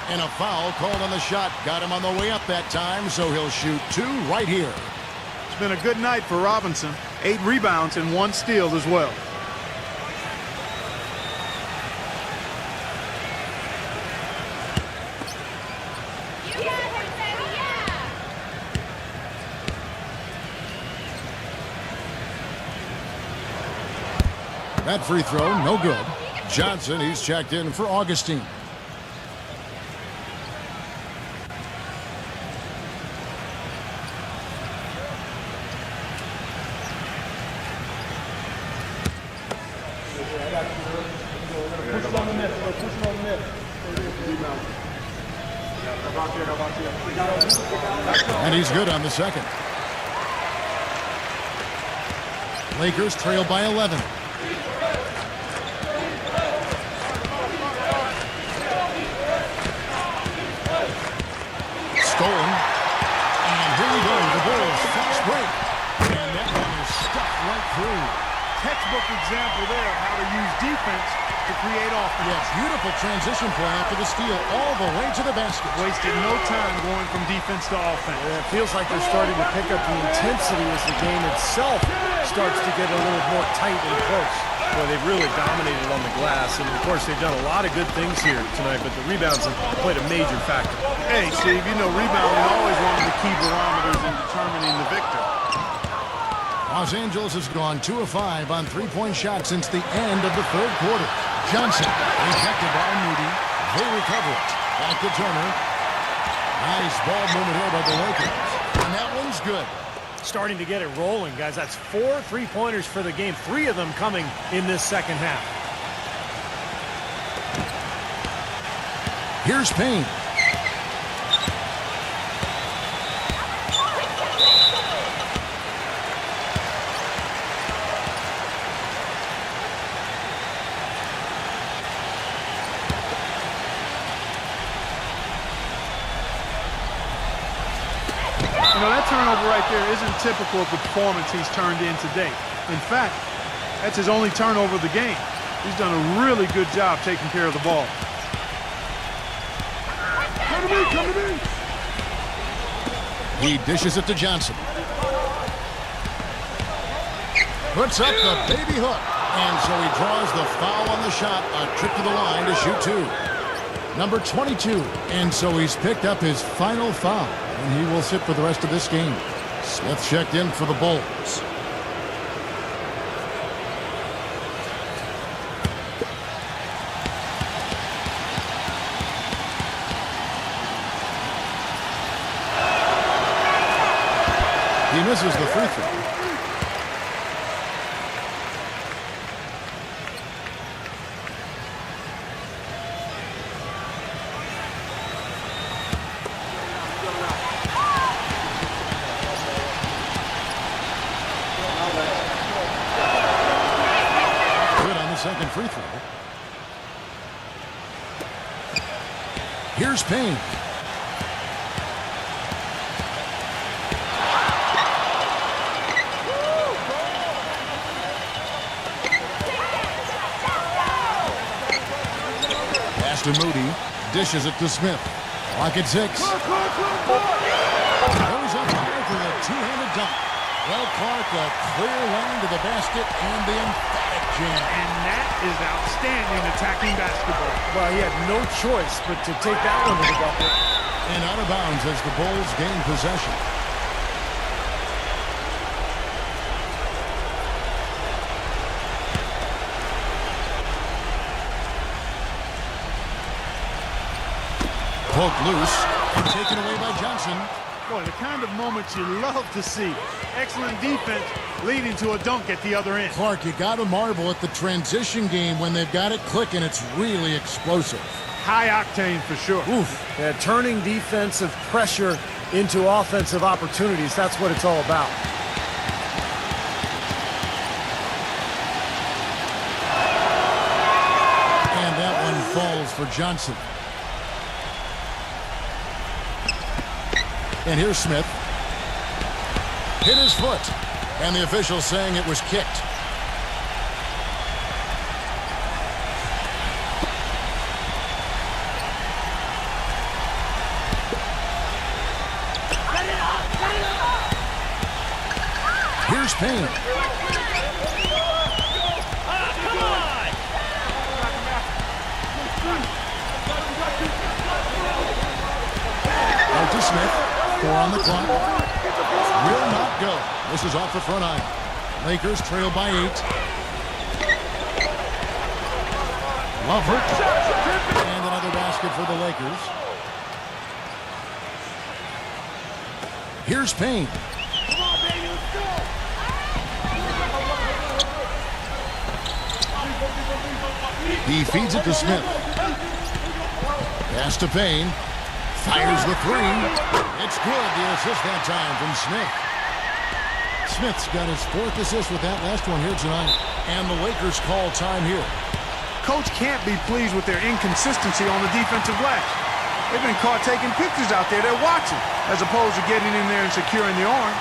And a foul called on the shot. Got him on the way up that time, so he'll shoot 2 right here. It's been a good night for Robinson. 8 rebounds and 1 steal as well. That free throw, no good. Johnson, he's checked in for Augustine. And he's good on the second. Lakers trail by 11. Stolen. And here we go. The Bulls fast break. And that one is stuffed right through. Textbook example there of how to use defense to create offense. Yes, beautiful transition play after the steal all the way to the basket. Wasted no time going from defense to offense. Yeah, it feels like they're starting to pick up the intensity as the game itself starts to get a little more tight and close. Boy, they've really dominated on the glass, and of course they've done a lot of good things here tonight, but the rebounds have played a major factor. Hey, Steve, you know rebounding always one of the key barometers in determining the victor. Los Angeles has gone 2 of 5 on three-point shots since the end of the third quarter. Johnson, rejected by Moody. They recover it. Back to Turner. Nice ball movement here by the Lakers. And that one's good. Starting to get it rolling, guys. That's 4 3-pointers for the game. 3 of them coming in this second half. Here's Payne. You know, that turnover right there isn't typical of the performance he's turned in today. In fact, that's his only turnover of the game. He's done a really good job taking care of the ball. Come to me, come to me. He dishes it to Johnson. Puts up the baby hook. And so he draws the foul on the shot. A trip to the line to shoot 2. Number 22. And so he's picked up his final foul. And he will sit for the rest of this game. Smith checked in for the Bulls. He misses the free throw. Second free throw. Here's Payne. to Moody. Dishes it to Smith. Clock at 6. Goes up high for the two-handed dunk. Well, Clark, a clear lane to the basket and the emphatic jam. And that is outstanding attacking basketball. Well, he had no choice but to take that one to the bucket. And out of bounds as the Bulls gain possession. Poked loose and taken away by Johnson. Boy, the kind of moments you love to see. Excellent defense leading to a dunk at the other end. Clark, you got to marvel at the transition game when they've got it clicking. It's really explosive. High octane for sure. Oof. Yeah, turning defensive pressure into offensive opportunities. That's what it's all about. And that one falls for Johnson. And here's Smith. Hit his foot. And the official saying it was kicked. Here's Payne. Out to Smith. 4 on the clock. Will not go. This is off the front iron. Lakers trail by 8. Lovert. And another basket for the Lakers. Here's Payne. He feeds it to Smith. Pass to Payne. Fires the 3. It's good. The assist that time from Smith. Smith's got his 4th assist with that last one here tonight. And the Lakers call time here. Coach can't be pleased with their inconsistency on the defensive glass. They've been caught taking pictures out there. They're watching as opposed to getting in there and securing the arm.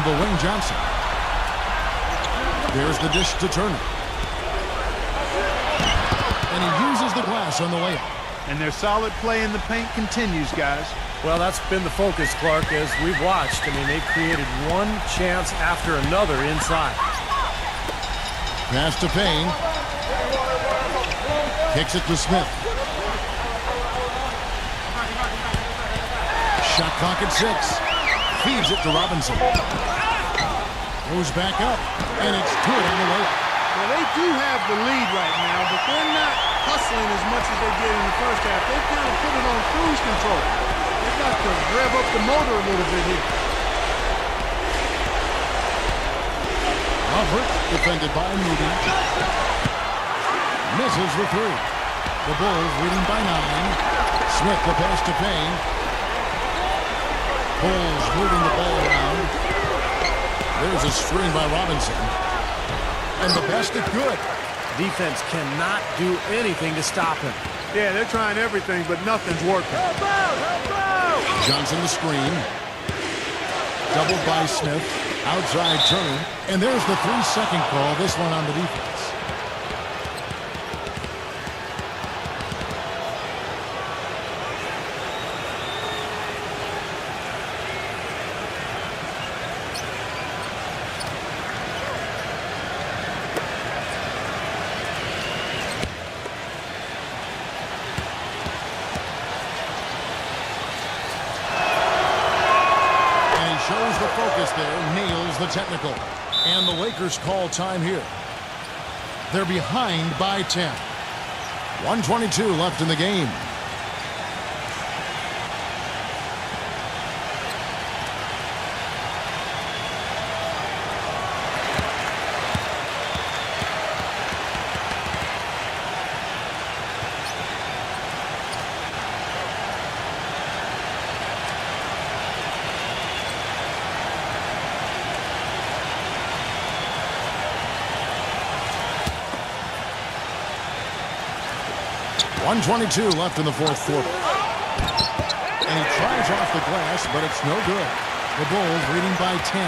Wayne Johnson. There's the dish to Turner. And he uses the glass on the layup. And their solid play in the paint continues, guys. Well, that's been the focus, Clark, as we've watched. I mean, they created one chance after another inside. Pass to Payne. Kicks it to Smith. Shot clock at 6. Feeds it to Robinson. Goes back up, and it's good on the layup. Well, they do have the lead right now, but they're not hustling as much as they did in the first half. They've kind of put it on cruise control. They've got to rev up the motor a little bit here. Lovert, defended by Moody. Misses the 3. The Bulls leading by 9. Smith the pass to Payne. Bulls moving the ball around. There's a screen by Robinson. And the basket good. Defense cannot do anything to stop him. Yeah, they're trying everything, but nothing's working. Help out! Help out! Johnson the screen. Doubled by Smith. Outside Turner. And there's the 3-second call. This one on the defense. Shows the focus there, nails the technical. And the Lakers call time here. They're behind by 10. 1:22 left in the game. 1:22 left in the fourth quarter. And he tries off the glass, but it's no good. The Bulls leading by 10.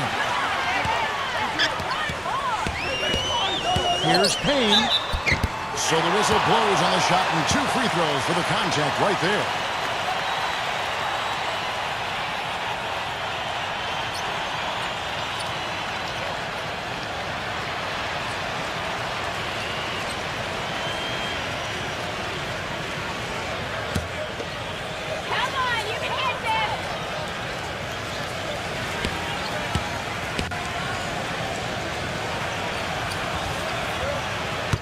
Here's Payne. So the whistle blows on the shot and 2 free throws for the contact right there. Come on, you can hit this.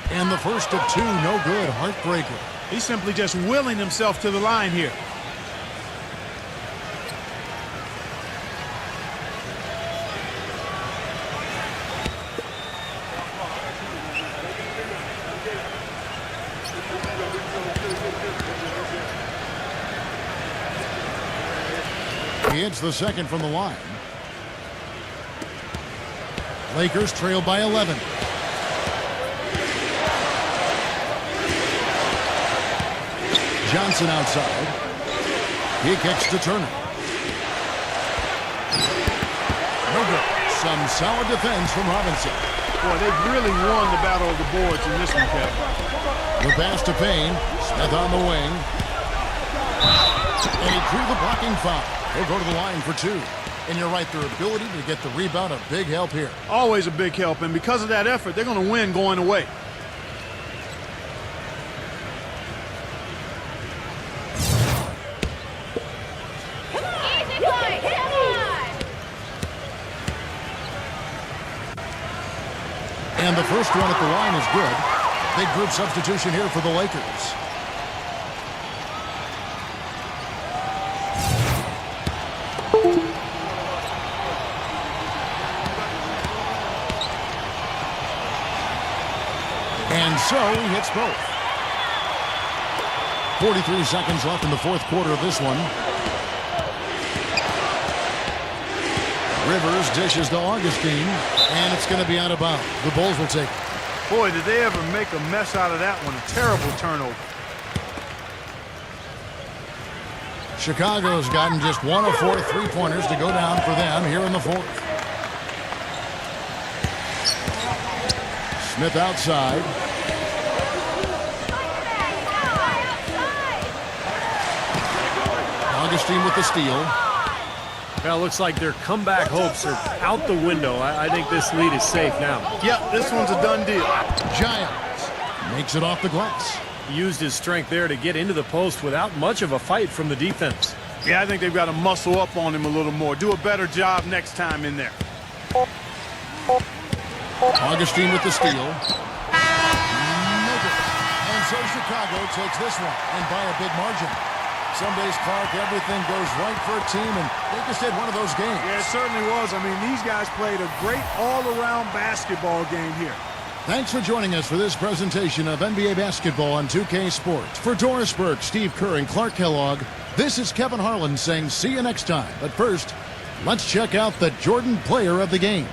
And the first of 2, no good. Heartbreaker. He's simply just willing himself to the line here. He hits the second from the line. Lakers trail by 11. Johnson outside. He kicks to Turner. No good. Some solid defense from Robinson. Boy, they've really won the battle of the boards in this one, Kevin. The pass to Payne. Smith on the wing. And he drew the blocking foul. He'll go to the line for 2. And you're right, their ability to get the rebound, a big help here. Always a big help, and because of that effort, they're going to win going away. Easy play. Come on. And the first one at the line is good. Big group substitution here for the Lakers. And so he hits both. 43 seconds left in the fourth quarter of this one. Rivers dishes to Augustine, and it's going to be out of bounds. The Bulls will take it. Boy, did they ever make a mess out of that one. A terrible turnover. Chicago's gotten just 1 of 4 3-pointers to go down for them here in the fourth. Smith outside. Augustine with the steal. Well, it looks like their comeback hopes are out the window. I think this lead is safe now. Yep, this one's a done deal. Giants makes it off the glass. He used his strength there to get into the post without much of a fight from the defense. Yeah, I think they've got to muscle up on him a little more. Do a better job next time in there. Augustine with the steal. And so Chicago takes this one, and by a big margin. Some days, Clark, everything goes right for a team, and they just had one of those games. Yeah, it certainly was. I mean, these guys played a great all-around basketball game here. Thanks for joining us for this presentation of NBA basketball on 2K Sports. For Doris Burke, Steve Kerr, and Clark Kellogg, this is Kevin Harlan saying see you next time. But first, let's check out the Jordan player of the game.